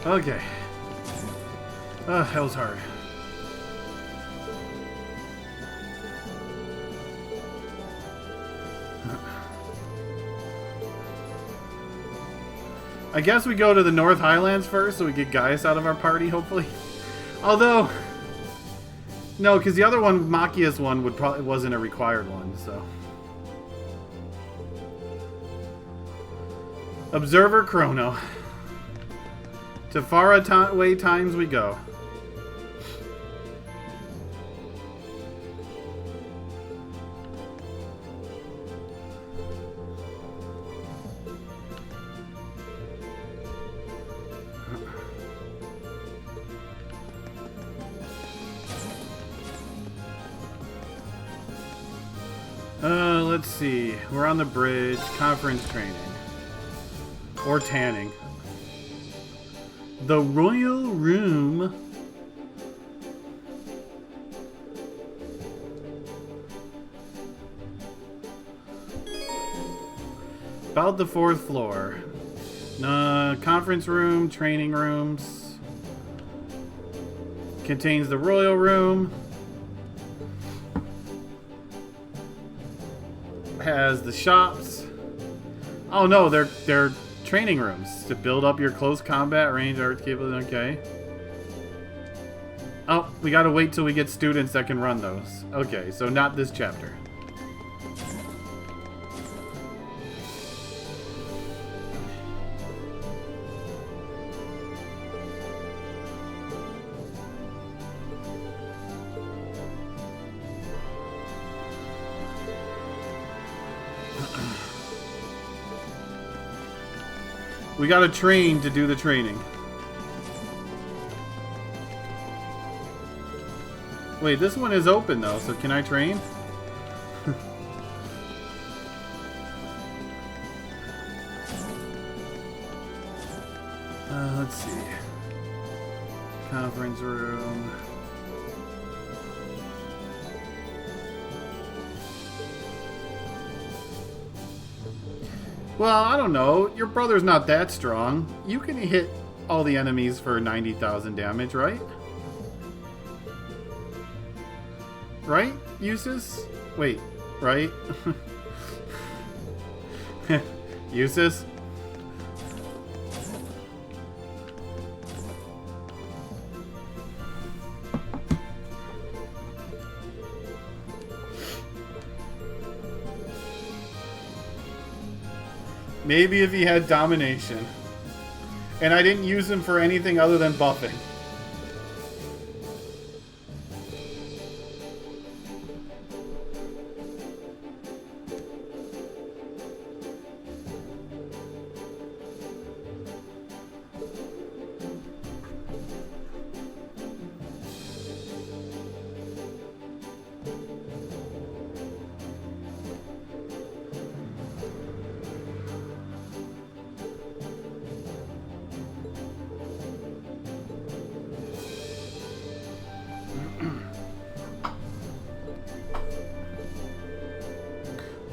Speaker 1: Okay. That was hard. I guess we go to the North Highlands first so we get Gaius out of our party, hopefully. Although, no, because the other one, Machia's one, wasn't a required one, so. Observer Chrono. To far away times we go. Let's see. We're on the bridge. Conference training. Or tanning. The Royal Room. About the 4th floor. Conference room, training rooms. Contains the Royal Room. Has the shops. Oh no, they're training rooms to build up your close combat range art capability. Okay. Oh, we gotta wait till we get students that can run those. Okay, so not this chapter. We gotta train to do the training. Wait, this one is open though, so can I train? Let's see. Conference room. Well, I don't know. Your brother's not that strong. You can hit all the enemies for 90,000 damage, right? Right, Eustace? Wait, right? Eustace? Maybe if he had domination. And I didn't use him for anything other than buffing.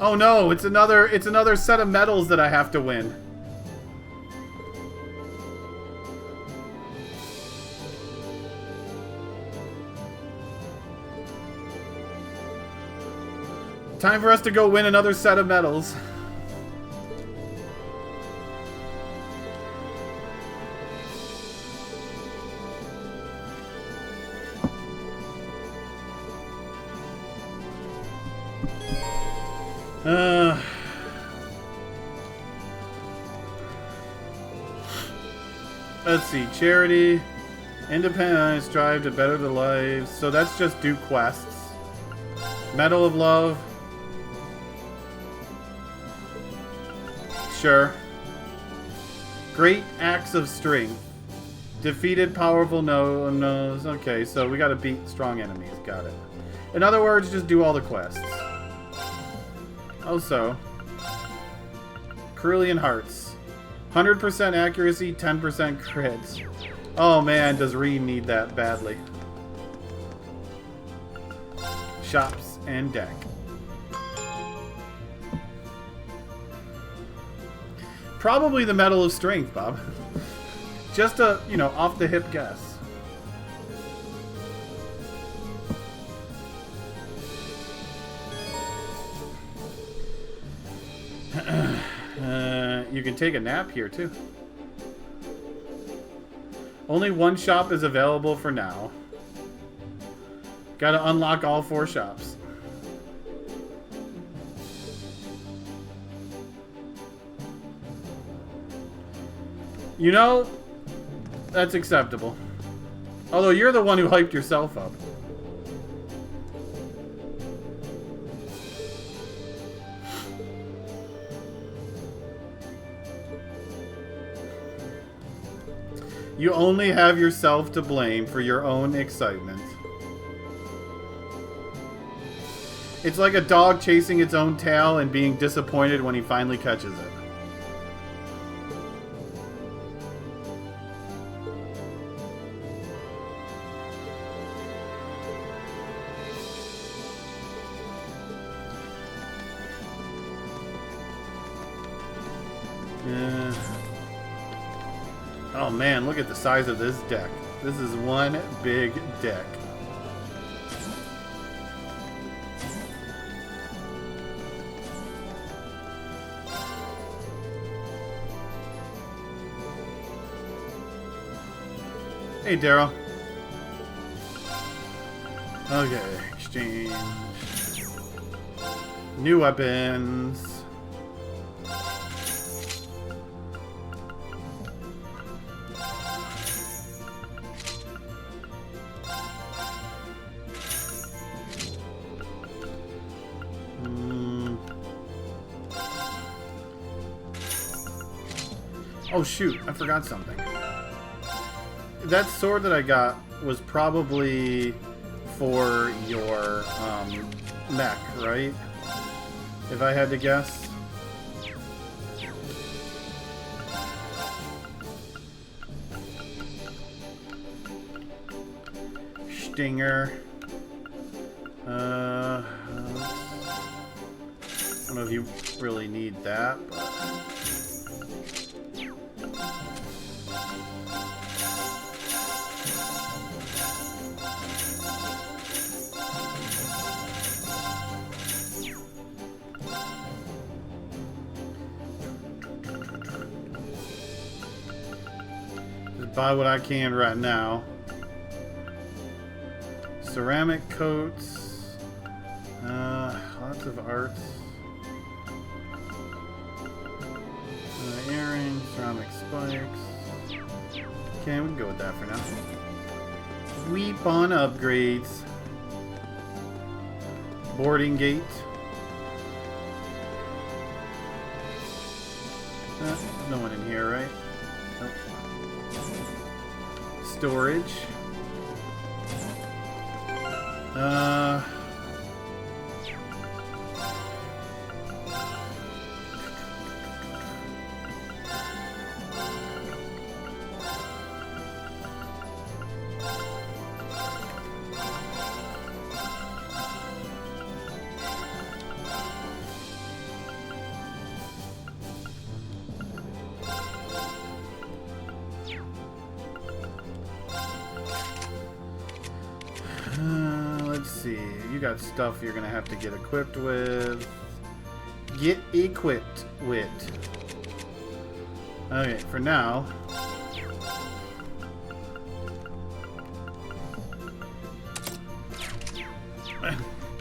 Speaker 1: Oh no, it's another set of medals that I have to win. Time for us to go win another set of medals. Let's see, charity, independent, strive to better the lives. So that's just do quests. Medal of Love. Sure. Great acts of strength. Defeated powerful no's. Okay, so we gotta beat strong enemies. Got it. In other words, just do all the quests. Also, Cerulean Hearts. 100% accuracy, 10% crits. Oh man, does Reed need that badly. Shops and deck. Probably the Medal of Strength, Bob. Just a, you know, off the hip guess. You can take a nap here too. Only one shop is available for now. Gotta unlock all 4 shops. You know, that's acceptable. Although you're the one who hyped yourself up. You only have yourself to blame for your own excitement. It's like a dog chasing its own tail and being disappointed when he finally catches it. Oh man, look at the size of this deck. This is one big deck. Hey, Daryl. Okay, exchange. New weapons. Oh shoot, I forgot something. That sword that I got was probably for your mech, right? If I had to guess. Stinger. I don't know if you really need that, but... buy what I can right now. Ceramic coats. Lots of arts. Earrings, ceramic spikes. Okay, we can go with that for now. Weapon upgrades. Boarding gate. No one in here, right? Nope. Storage. Let's see. You got stuff you're gonna have to get equipped with. Get equipped with. Okay, for now.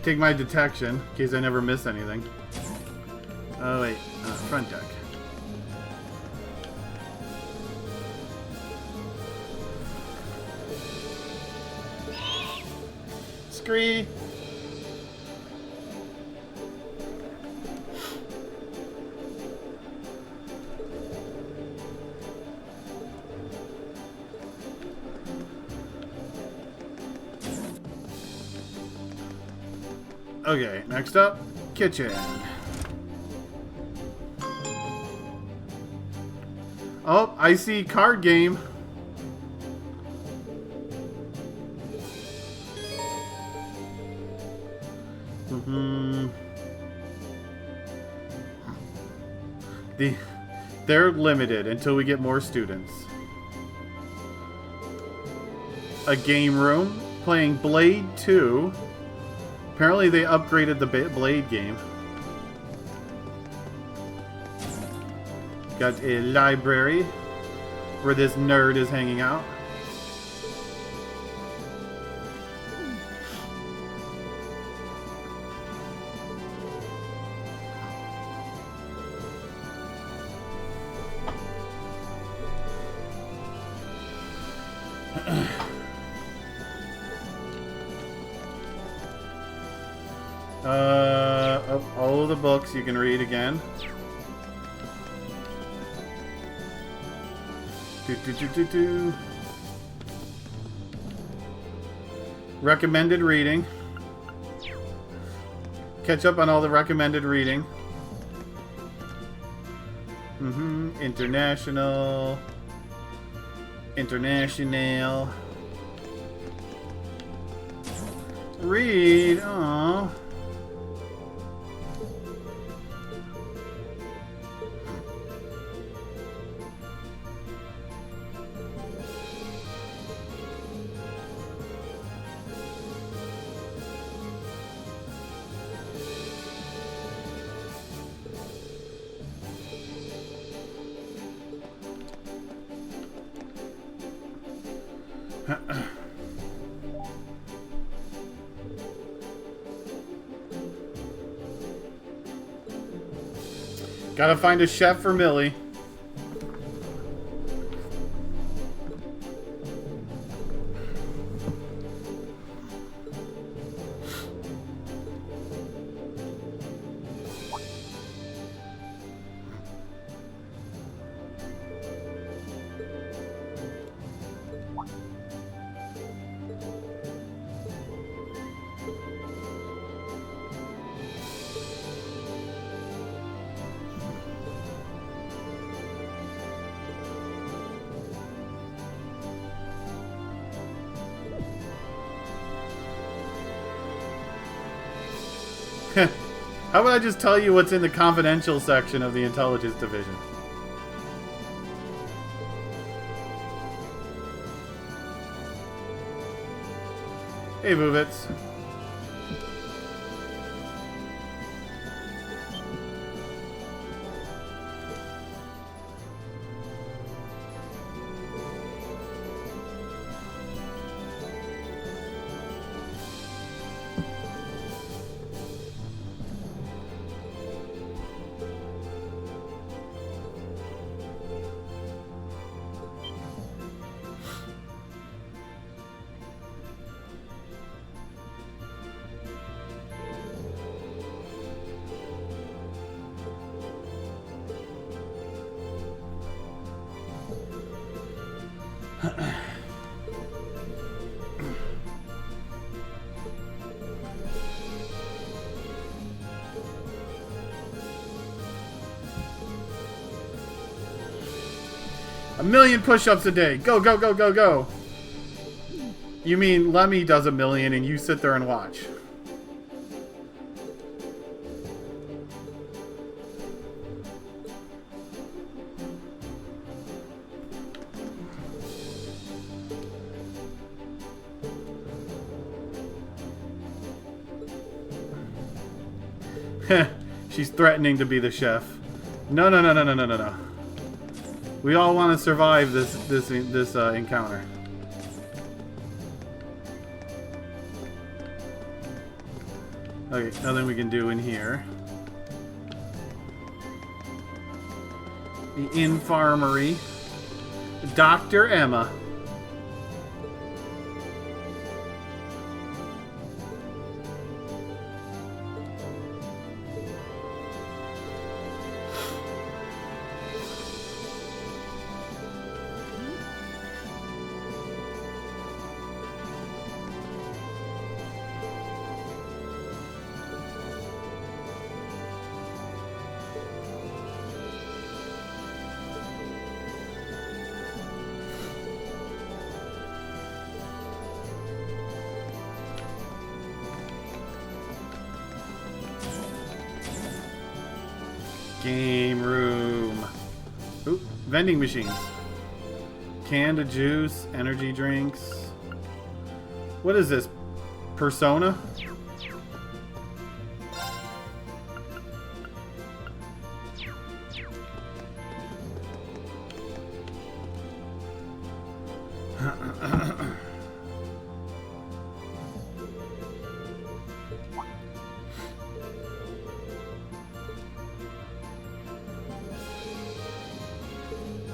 Speaker 1: Take my detection in case I never miss anything. Oh wait, front deck. Scree. Okay, next up, kitchen. Oh, I see card game. they're limited until we get more students. A game room playing Blade 2. Apparently they upgraded the Blade game. Got a library where this nerd is hanging out. All of the books you can read again. Recommended reading. Catch up on all the recommended reading. International. Read. Aww. Gotta find a chef for Millie. How about I just tell you what's in the confidential section of the intelligence division? Hey, Vuvits. A million push-ups a day. Go, go, go, go, go. You mean Lemmy does a million and you sit there and watch? She's threatening to be the chef. No, no, no, no, no, no, no, no. We all want to survive this encounter. Okay, nothing we can do in here. The infirmary. Dr. Emma. Game room. Oop, vending machines. Canned juice, energy drinks. What is this? Persona?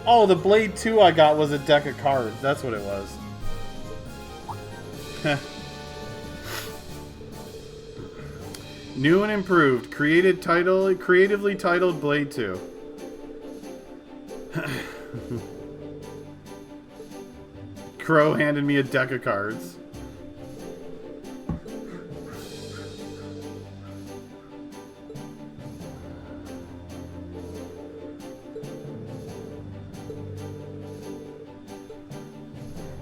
Speaker 1: Oh, the Blade 2 I got was a deck of cards. That's what it was. New and improved. Creatively titled Blade 2. Crow handed me a deck of cards.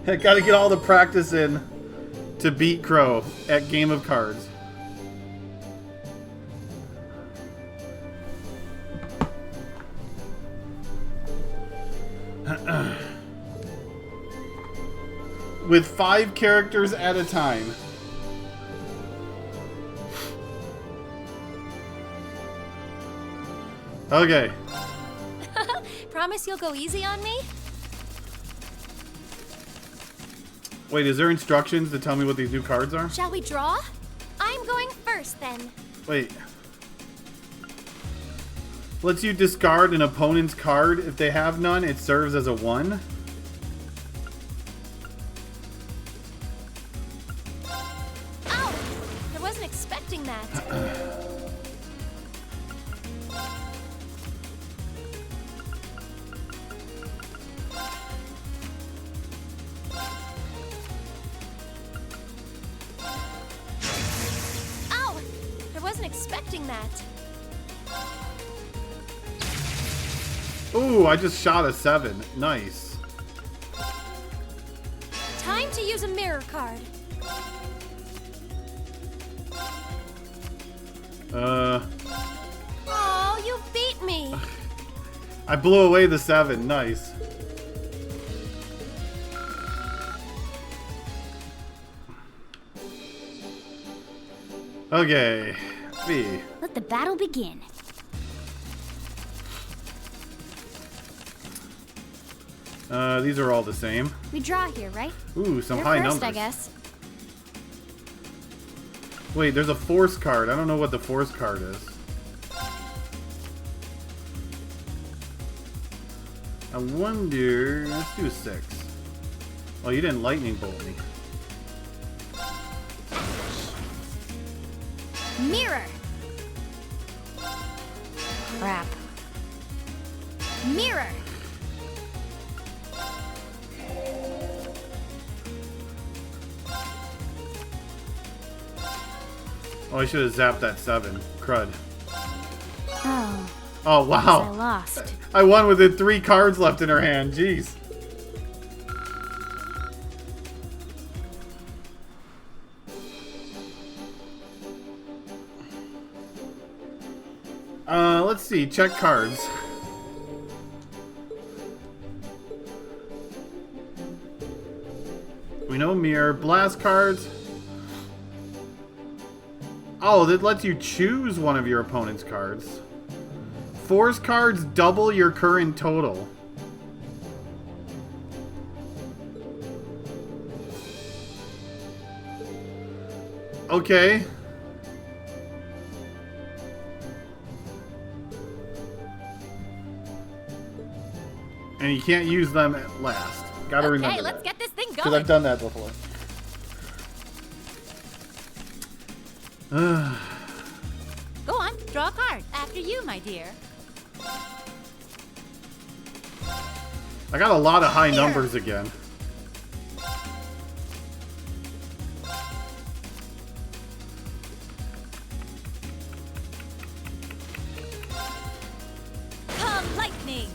Speaker 1: I gotta get all the practice in to beat Crow at Game of Cards. With 5 characters at a time. Okay.
Speaker 23: Promise you'll go easy on me?
Speaker 1: Wait, is there instructions to tell me what these new cards are?
Speaker 23: Shall we draw?
Speaker 7: I'm going first then.
Speaker 1: Wait. Lets you discard an opponent's card. If they have none, it serves as a 1.
Speaker 23: Ow! I wasn't expecting that. Ow! I wasn't expecting that.
Speaker 1: Ooh, I just shot a 7. Nice.
Speaker 23: Time to use a mirror card. Oh, you beat me.
Speaker 1: I blew away the 7. Nice. Okay. B.
Speaker 7: Let the battle begin.
Speaker 1: These are all the same.
Speaker 7: We draw here, right?
Speaker 1: Ooh, some
Speaker 7: You're
Speaker 1: high
Speaker 7: first,
Speaker 1: numbers.
Speaker 7: I guess.
Speaker 1: Wait, there's a force card. I don't know what the force card is. I wonder... Let's do 6. Oh, you didn't lightning bolt me.
Speaker 7: Mirror.
Speaker 23: Crap.
Speaker 7: Mirror.
Speaker 1: Oh, I should have zapped that 7. Crud.
Speaker 23: Oh.
Speaker 1: Oh, wow.
Speaker 23: I lost.
Speaker 1: I won with 3 cards left in her hand. Jeez. Let's see. Check cards. We know mirror. Blast cards. Oh, that lets you choose one of your opponent's cards. Force cards double your current total. Okay. And you can't use them at last. Gotta remember
Speaker 14: Okay, let's
Speaker 1: that.
Speaker 14: get this thing
Speaker 1: Because
Speaker 14: going.
Speaker 1: I've done that before.
Speaker 14: Go on, draw a card. After you, my dear.
Speaker 1: I got a lot of high numbers again.
Speaker 14: Come, lightning!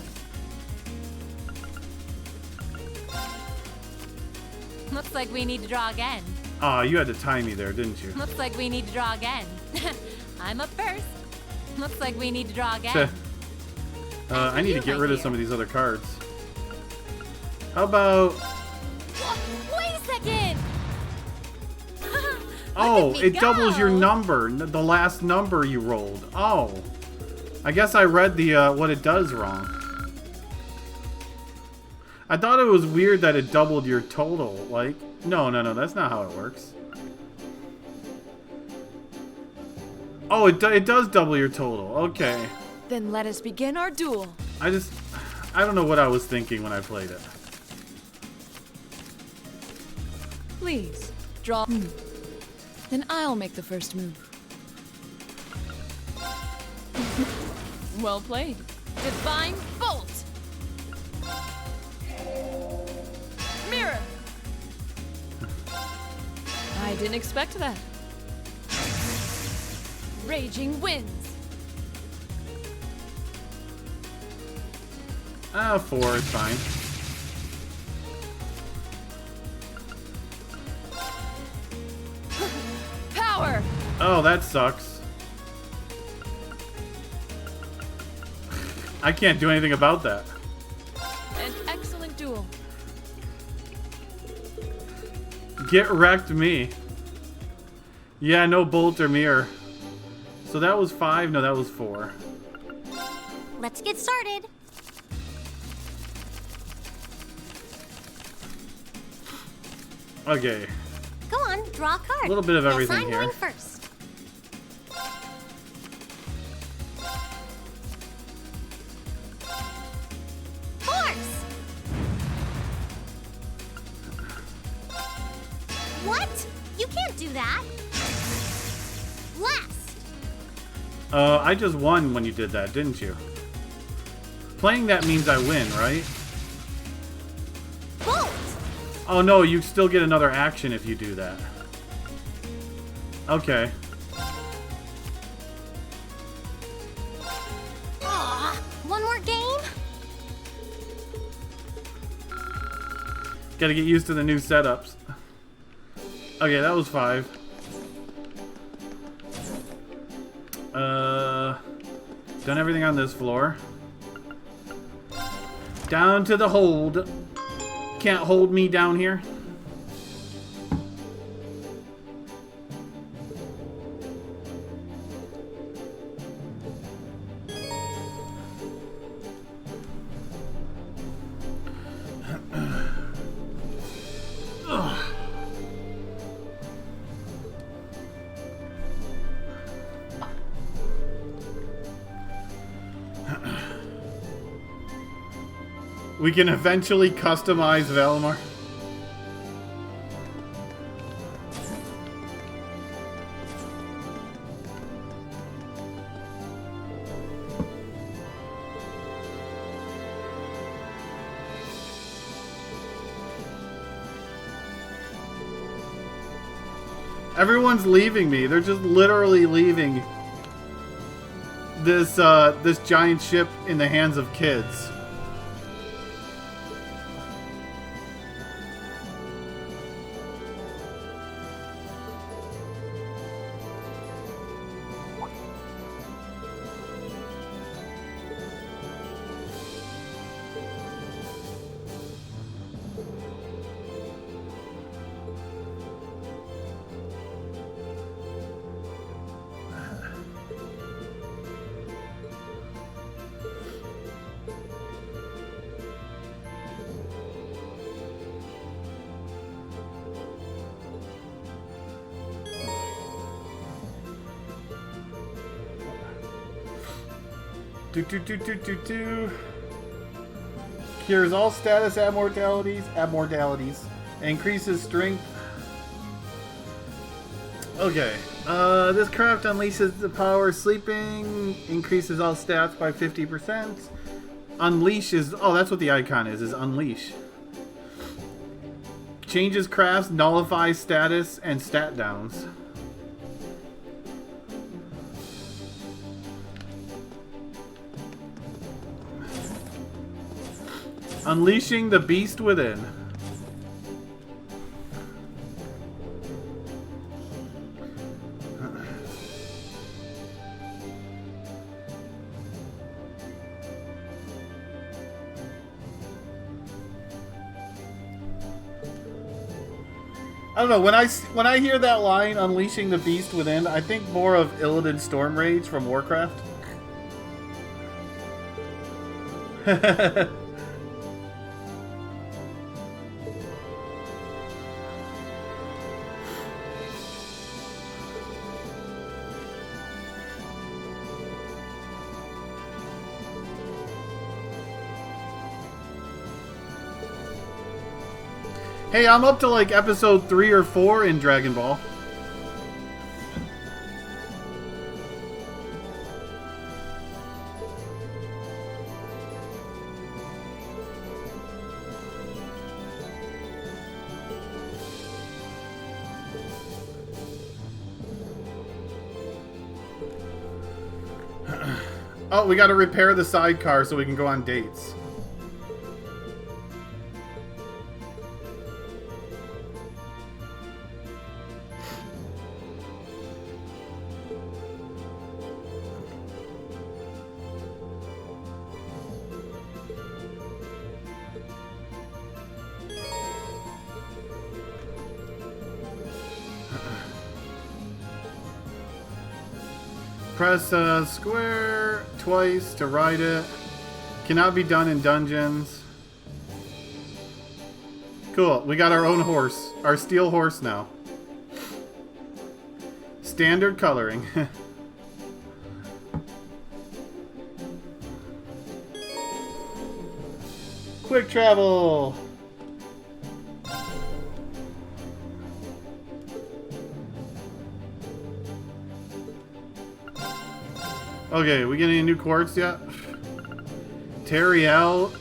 Speaker 14: Looks like we need to draw again.
Speaker 1: Aw, you had to time me there, didn't you?
Speaker 14: Looks like we need to draw again. I'm up first. Looks like we need to draw again.
Speaker 1: I need to get rid of some of these other cards. How about...
Speaker 2: Wait a second!
Speaker 1: Oh, it doubles your number, the last number you rolled. Oh. I guess I read the what it does wrong. I thought it was weird that it doubled your total. Like, no, that's not how it works. Oh, it does double your total. Okay.
Speaker 3: Then let us begin our duel.
Speaker 1: I don't know what I was thinking when I played it.
Speaker 3: Please, draw. Then I'll make the first move. Well played. Divine Bolt! Mirror! I didn't expect that. Raging Winds!
Speaker 1: 4 is fine.
Speaker 3: Power!
Speaker 1: Oh, that sucks. I can't do anything about that.
Speaker 3: An excellent duel.
Speaker 1: Get wrecked me. Yeah, no bolt or mirror. So that was 5. No, that was 4.
Speaker 7: Let's get started.
Speaker 1: Okay.
Speaker 7: Go on, draw a card.
Speaker 1: A little bit of everything
Speaker 7: Guess I'm
Speaker 1: here.
Speaker 7: going first. Horse. What? You can't do that. Last.
Speaker 1: I just won when you did that, didn't you? Playing that means I win, right?
Speaker 7: Bolt.
Speaker 1: Oh no, you still get another action if you do that. Okay.
Speaker 7: Aw, one more game?
Speaker 1: Gotta get used to the new setups. Okay, that was 5. Done everything on this floor. Down to the hold. Can't hold me down here. We can eventually customize Velmar. Everyone's leaving me. They're just literally leaving this this giant ship in the hands of kids. Cures all status abnormalities. Increases strength. Okay. This craft unleashes the power of sleeping. Increases all stats by 50%. Unleash is... Oh, that's what the icon is unleash. Changes crafts, nullifies status, and stat downs. Unleashing the beast within. I don't know, when I hear that line, unleashing the beast within, I think more of Illidan Stormrage from Warcraft. Hey, I'm up to like episode 3 or 4 in Dragon Ball. Oh, we gotta repair the sidecar so we can go on dates. Press square twice to ride it. Cannot be done in dungeons. Cool, we got our own horse. Our steel horse now. Standard coloring. Quick travel! Okay, we get any new quartz yet? Teriel,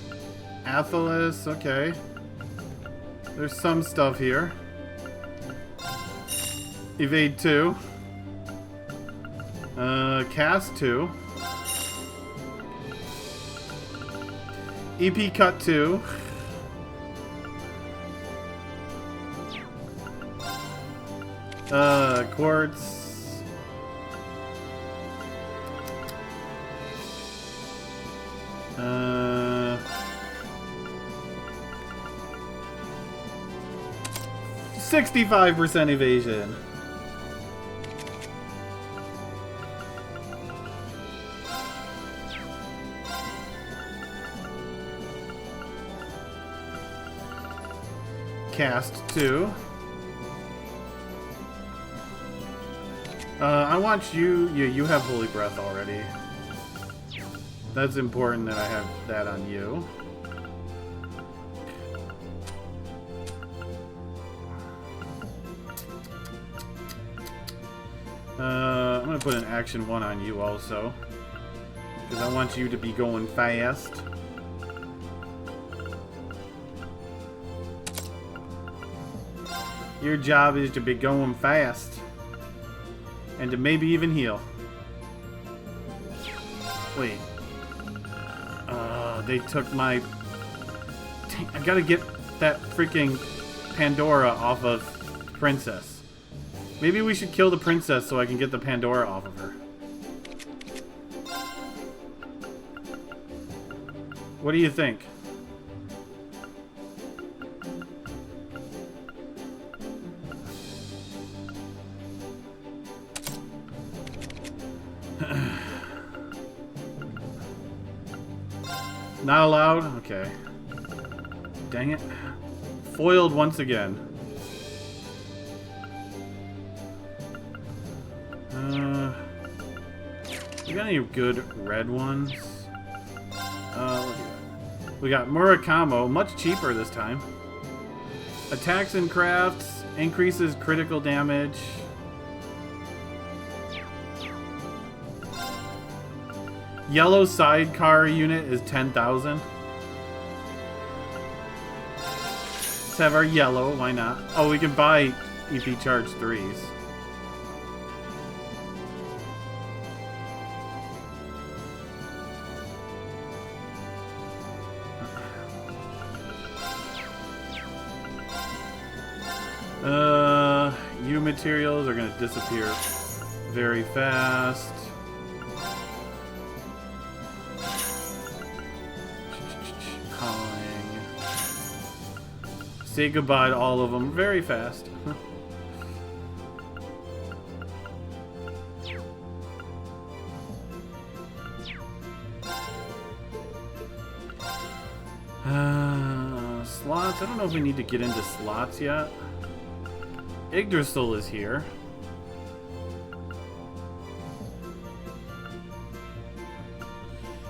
Speaker 1: Athelis, okay. There's some stuff here. Evade 2. Cast 2. EP Cut 2. Quartz. 65% evasion. Cast 2. I want you... You have Holy Breath already. That's important that I have that on you. I'm gonna put an action 1 on you also. Because I want you to be going fast. Your job is to be going fast. And to maybe even heal. Wait. They took my... I gotta get that freaking Pandora off of Princess. Maybe we should kill the Princess so I can get the Pandora off of her. What do you think? Not allowed? Okay. Dang it. Foiled once again. We got any good red ones? We got Murakamo, much cheaper this time. Attacks and crafts, increases critical damage. Yellow sidecar unit is 10,000. Let's have our yellow, why not? Oh, we can buy EP charge 3s. U materials are gonna disappear very fast. Say goodbye to all of them very fast. Slots. I don't know if we need to get into slots yet. Yggdrasil is here.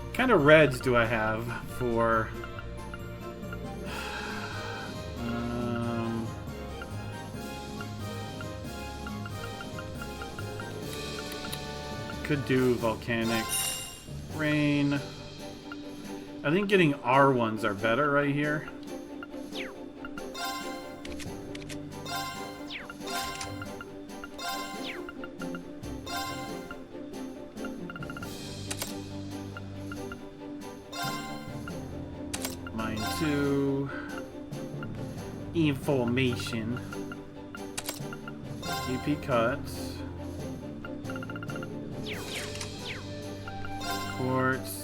Speaker 1: What kind of reds do I have for... could do volcanic rain. I think getting R ones are better right here. Mine too. Information. EP cuts. Quartz.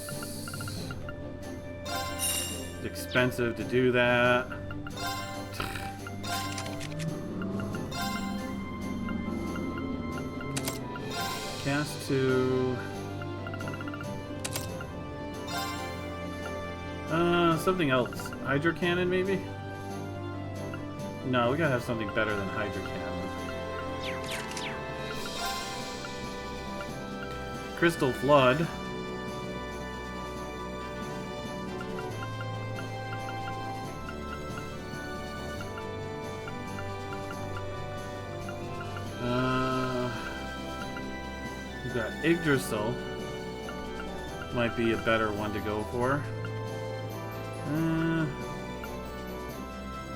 Speaker 1: It's expensive to do that. Cast 2. Something else. Hydro cannon, maybe? No, we gotta have something better than hydro cannon. Crystal flood. We've got Yggdrasil. Might be a better one to go for.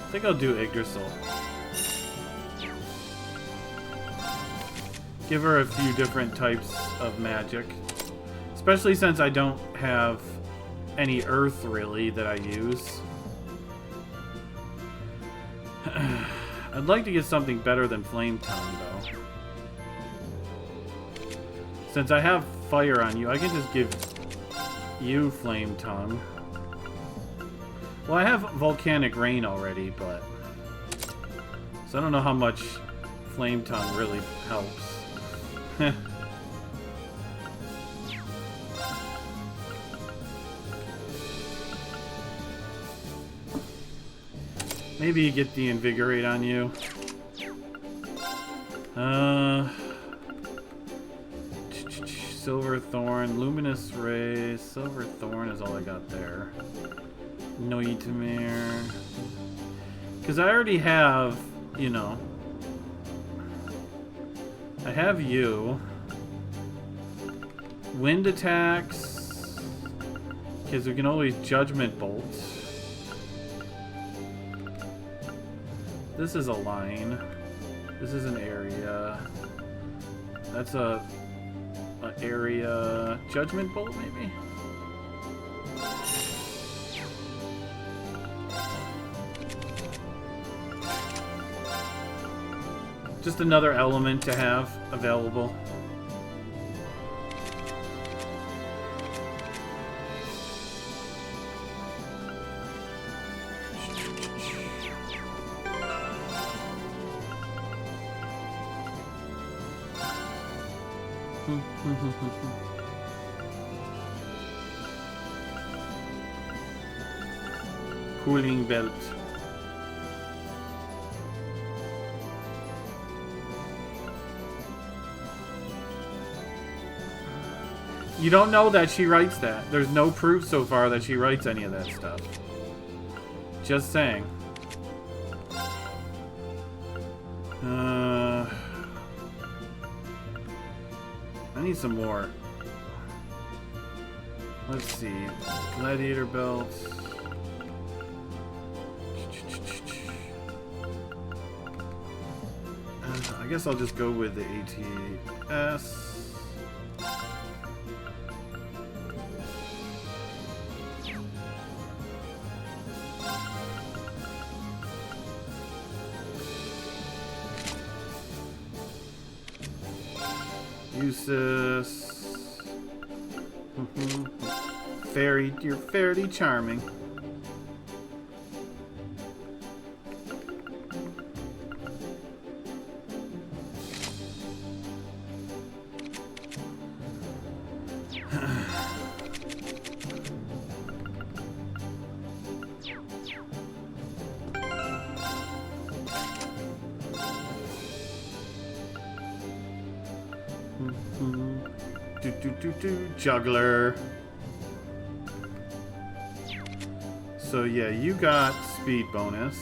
Speaker 1: I think I'll do Yggdrasil. Give her a few different types of magic. Especially since I don't have any earth, really, that I use. I'd like to get something better than Flame Tongue, though. Since I have fire on you, I can just give you Flame Tongue. Well, I have Volcanic Rain already, but... So I don't know how much Flame Tongue really helps. Maybe you get the Invigorate on you. Silver Thorn, Luminous Rays. Silver Thorn is all I got there. Noitamir. Because I already have, you know... I have you. Wind attacks. Because we can always Judgment Bolt. This is a line. This is an area. That's a area Judgment Bolt, maybe? Just another element to have available. Cooling belt. You don't know that she writes that. There's no proof so far that she writes any of that stuff. Just saying. I need some more. Let's see. Gladiator belt. I guess I'll just go with the ATS. Usus. You're fairly charming. Juggler. So yeah, you got speed bonus.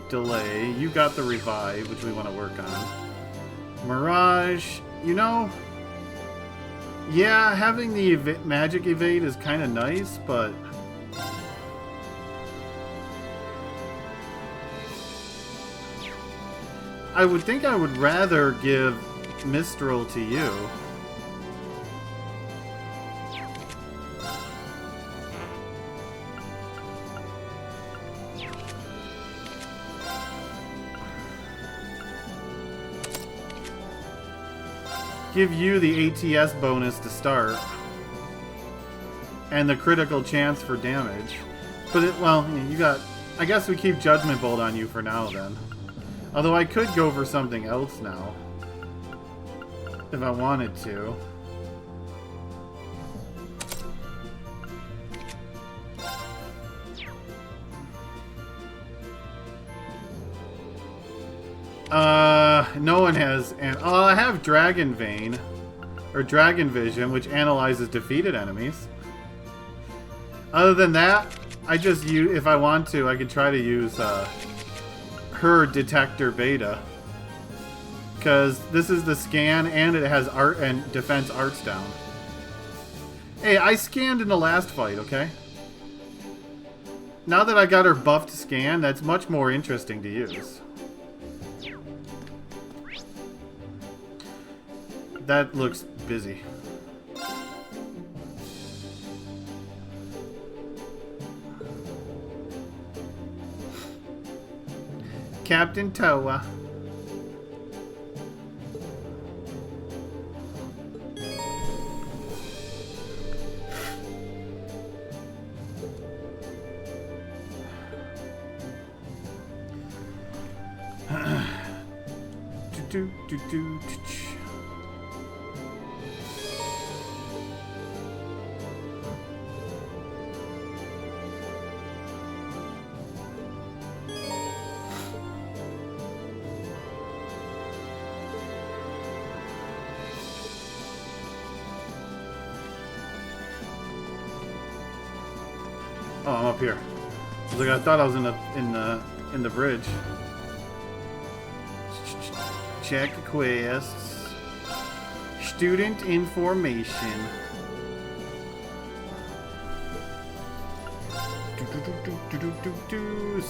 Speaker 1: Delay. You got the revive, which we want to work on. Mirage. You know, yeah, having the magic evade is kind of nice, but I would think I would rather give Mistral to you. Give you the ATS bonus to start. And the critical chance for damage. But it, well, you got, I guess we keep Judgment Bolt on you for now then. Although I could go for something else now. If I wanted to. No one has, and I have Dragon Vein, or Dragon Vision, which analyzes defeated enemies. Other than that, I just use, if I want to, I could try to use her Detector Beta. Because this is the scan, and it has art and defense arts down. Hey, I scanned in the last fight, okay? Now that I got her buffed scan, that's much more interesting to use. That looks busy. Captain Toa. Oh, I'm up here. I was like, I thought I was in the bridge. Check quests. Student information.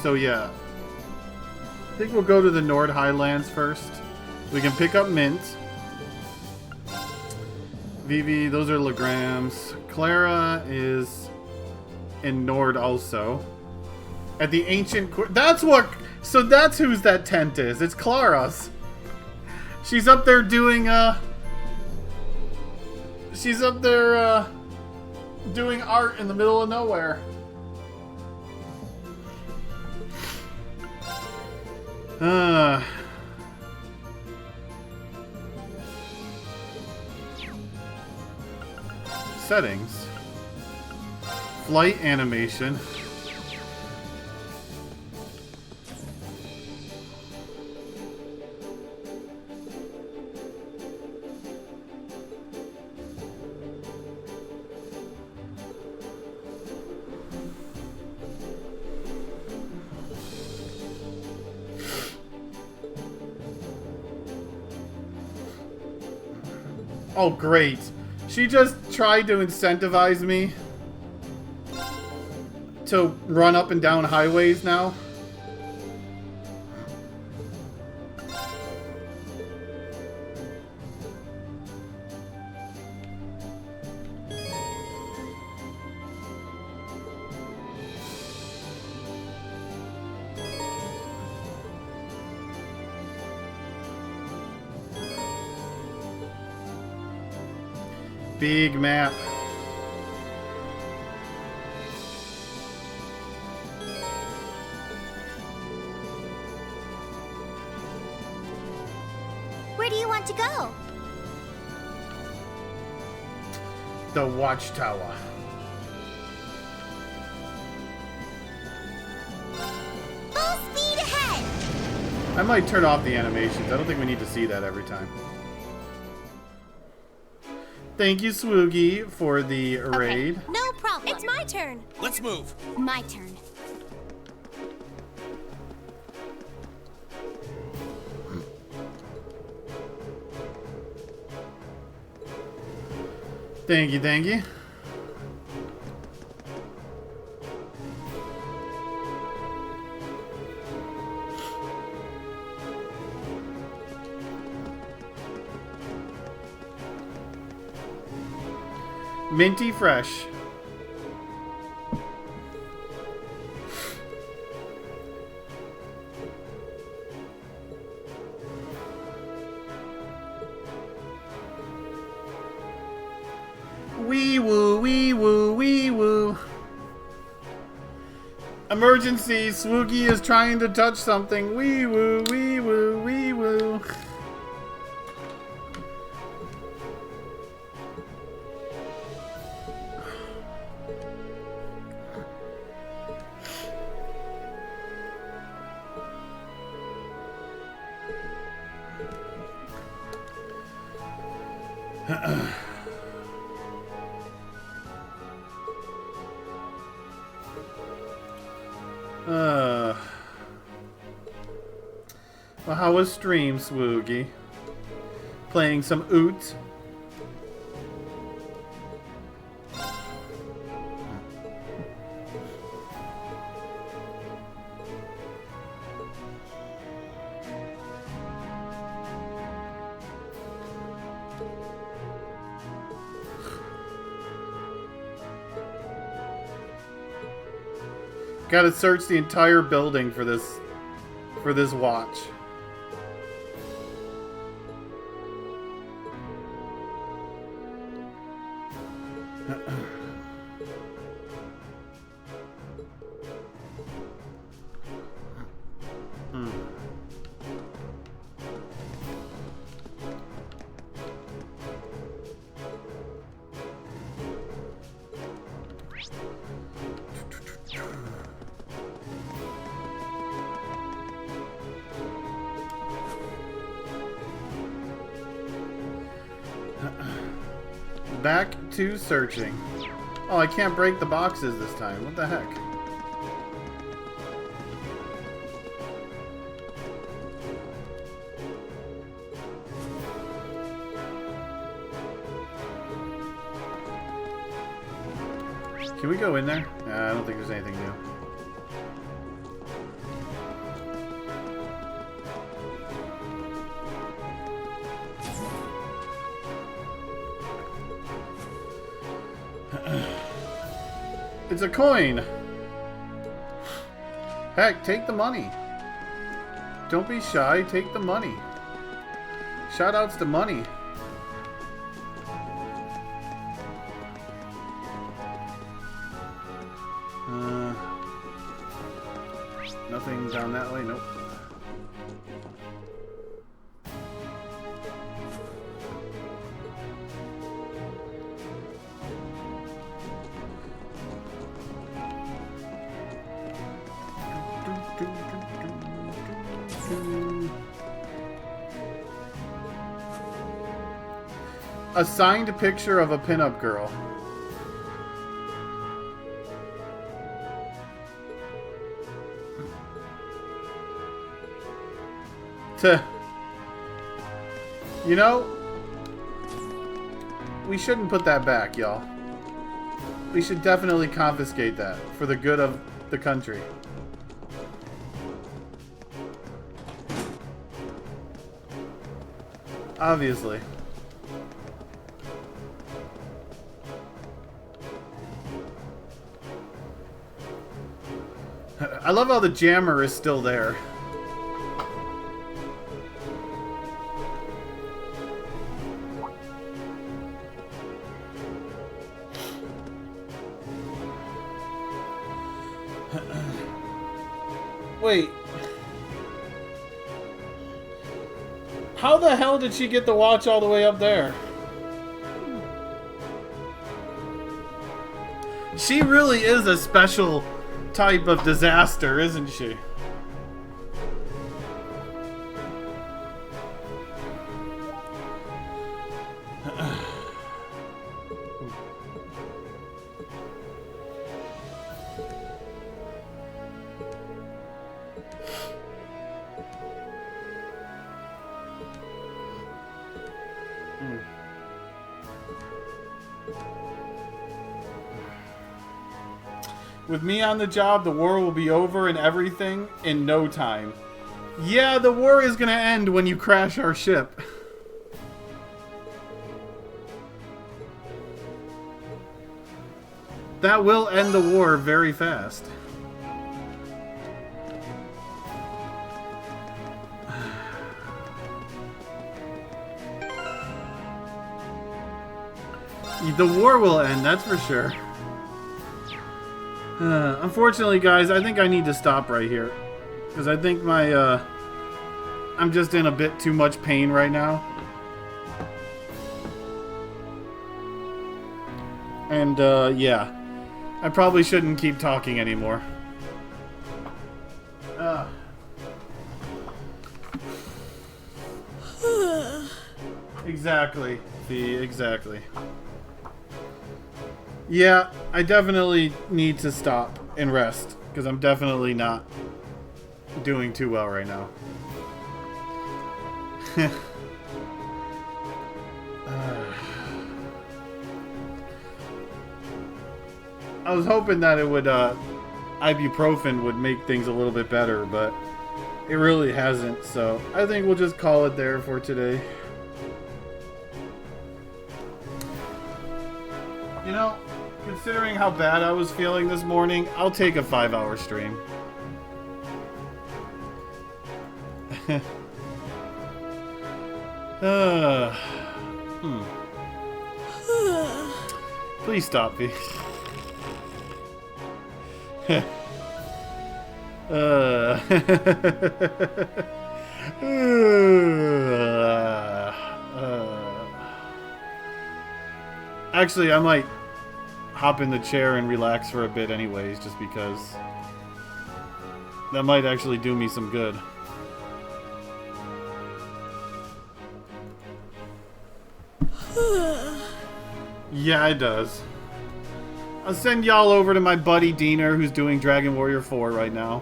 Speaker 1: So yeah, I think we'll go to the Nord Highlands first. We can pick up Mint. Vivi, those are Legrams. Clara is in Nord also. At the ancient that's what, so that's whose that tent is. It's Clara's. She's up there doing she's up there doing art in the middle of nowhere. Settings. Flight animation. Oh, great. She just tried to incentivize me to run up and down highways now. Big map.
Speaker 7: Where do you want to go?
Speaker 1: The Watchtower.
Speaker 7: Full speed ahead!
Speaker 1: I might turn off the animations. I don't think we need to see that every time. Thank you, Swoogie, for the raid.
Speaker 7: No problem.
Speaker 9: It's my turn.
Speaker 12: Let's move.
Speaker 7: My turn.
Speaker 1: Thank you, thank you. Minty fresh. Wee woo, wee woo, wee woo. Emergency, Swoogie is trying to touch something. Wee woo, wee woo, wee woo. Well, how was stream, Swoogie? Playing some Oot? Gotta search the entire building for this watch. Back to searching. Oh, I can't break the boxes this time. What the heck? Can we go in there? I don't think there's anything new. It's a coin! Heck, take the money. Don't be shy, take the money. Shoutouts to money. Nothing down that way, nope. A signed picture of a pinup girl. You know, we shouldn't put that back, y'all. We should definitely confiscate that for the good of the country. Obviously. I love how the jammer is still there. Wait. How the hell did she get the watch all the way up there? She really is a special type of disaster, isn't she? With me on the job, the war will be over and everything in no time. Yeah, the war is gonna end when you crash our ship. That will end the war very fast. The war will end, that's for sure. Unfortunately, guys, I think I need to stop right here. Because I think my, I'm just in a bit too much pain right now. And, yeah. I probably shouldn't keep talking anymore. Exactly. See, exactly. Yeah, I definitely need to stop and rest. Because I'm definitely not doing too well right now. I was hoping that it would, ibuprofen would make things a little bit better, but it really hasn't, so I think we'll just call it there for today. You know, considering how bad I was feeling this morning, I'll take a 5-hour stream. Please stop me. Actually, I might hop in the chair and relax for a bit anyways, just because that might actually do me some good. Yeah, it does. I'll send y'all over to my buddy Diener, who's doing Dragon Warrior 4 right now.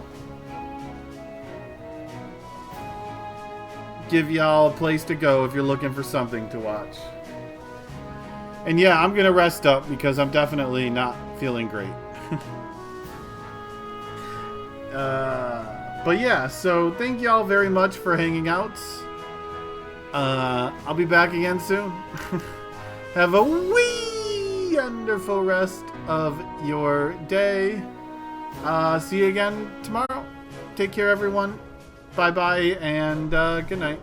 Speaker 1: Give y'all a place to go if you're looking for something to watch. And yeah, I'm gonna rest up because I'm definitely not feeling great. But yeah, so thank y'all very much for hanging out. I'll be back again soon. Have a wonderful rest of your day. See you again tomorrow. Take care, everyone. Bye-bye, and good night.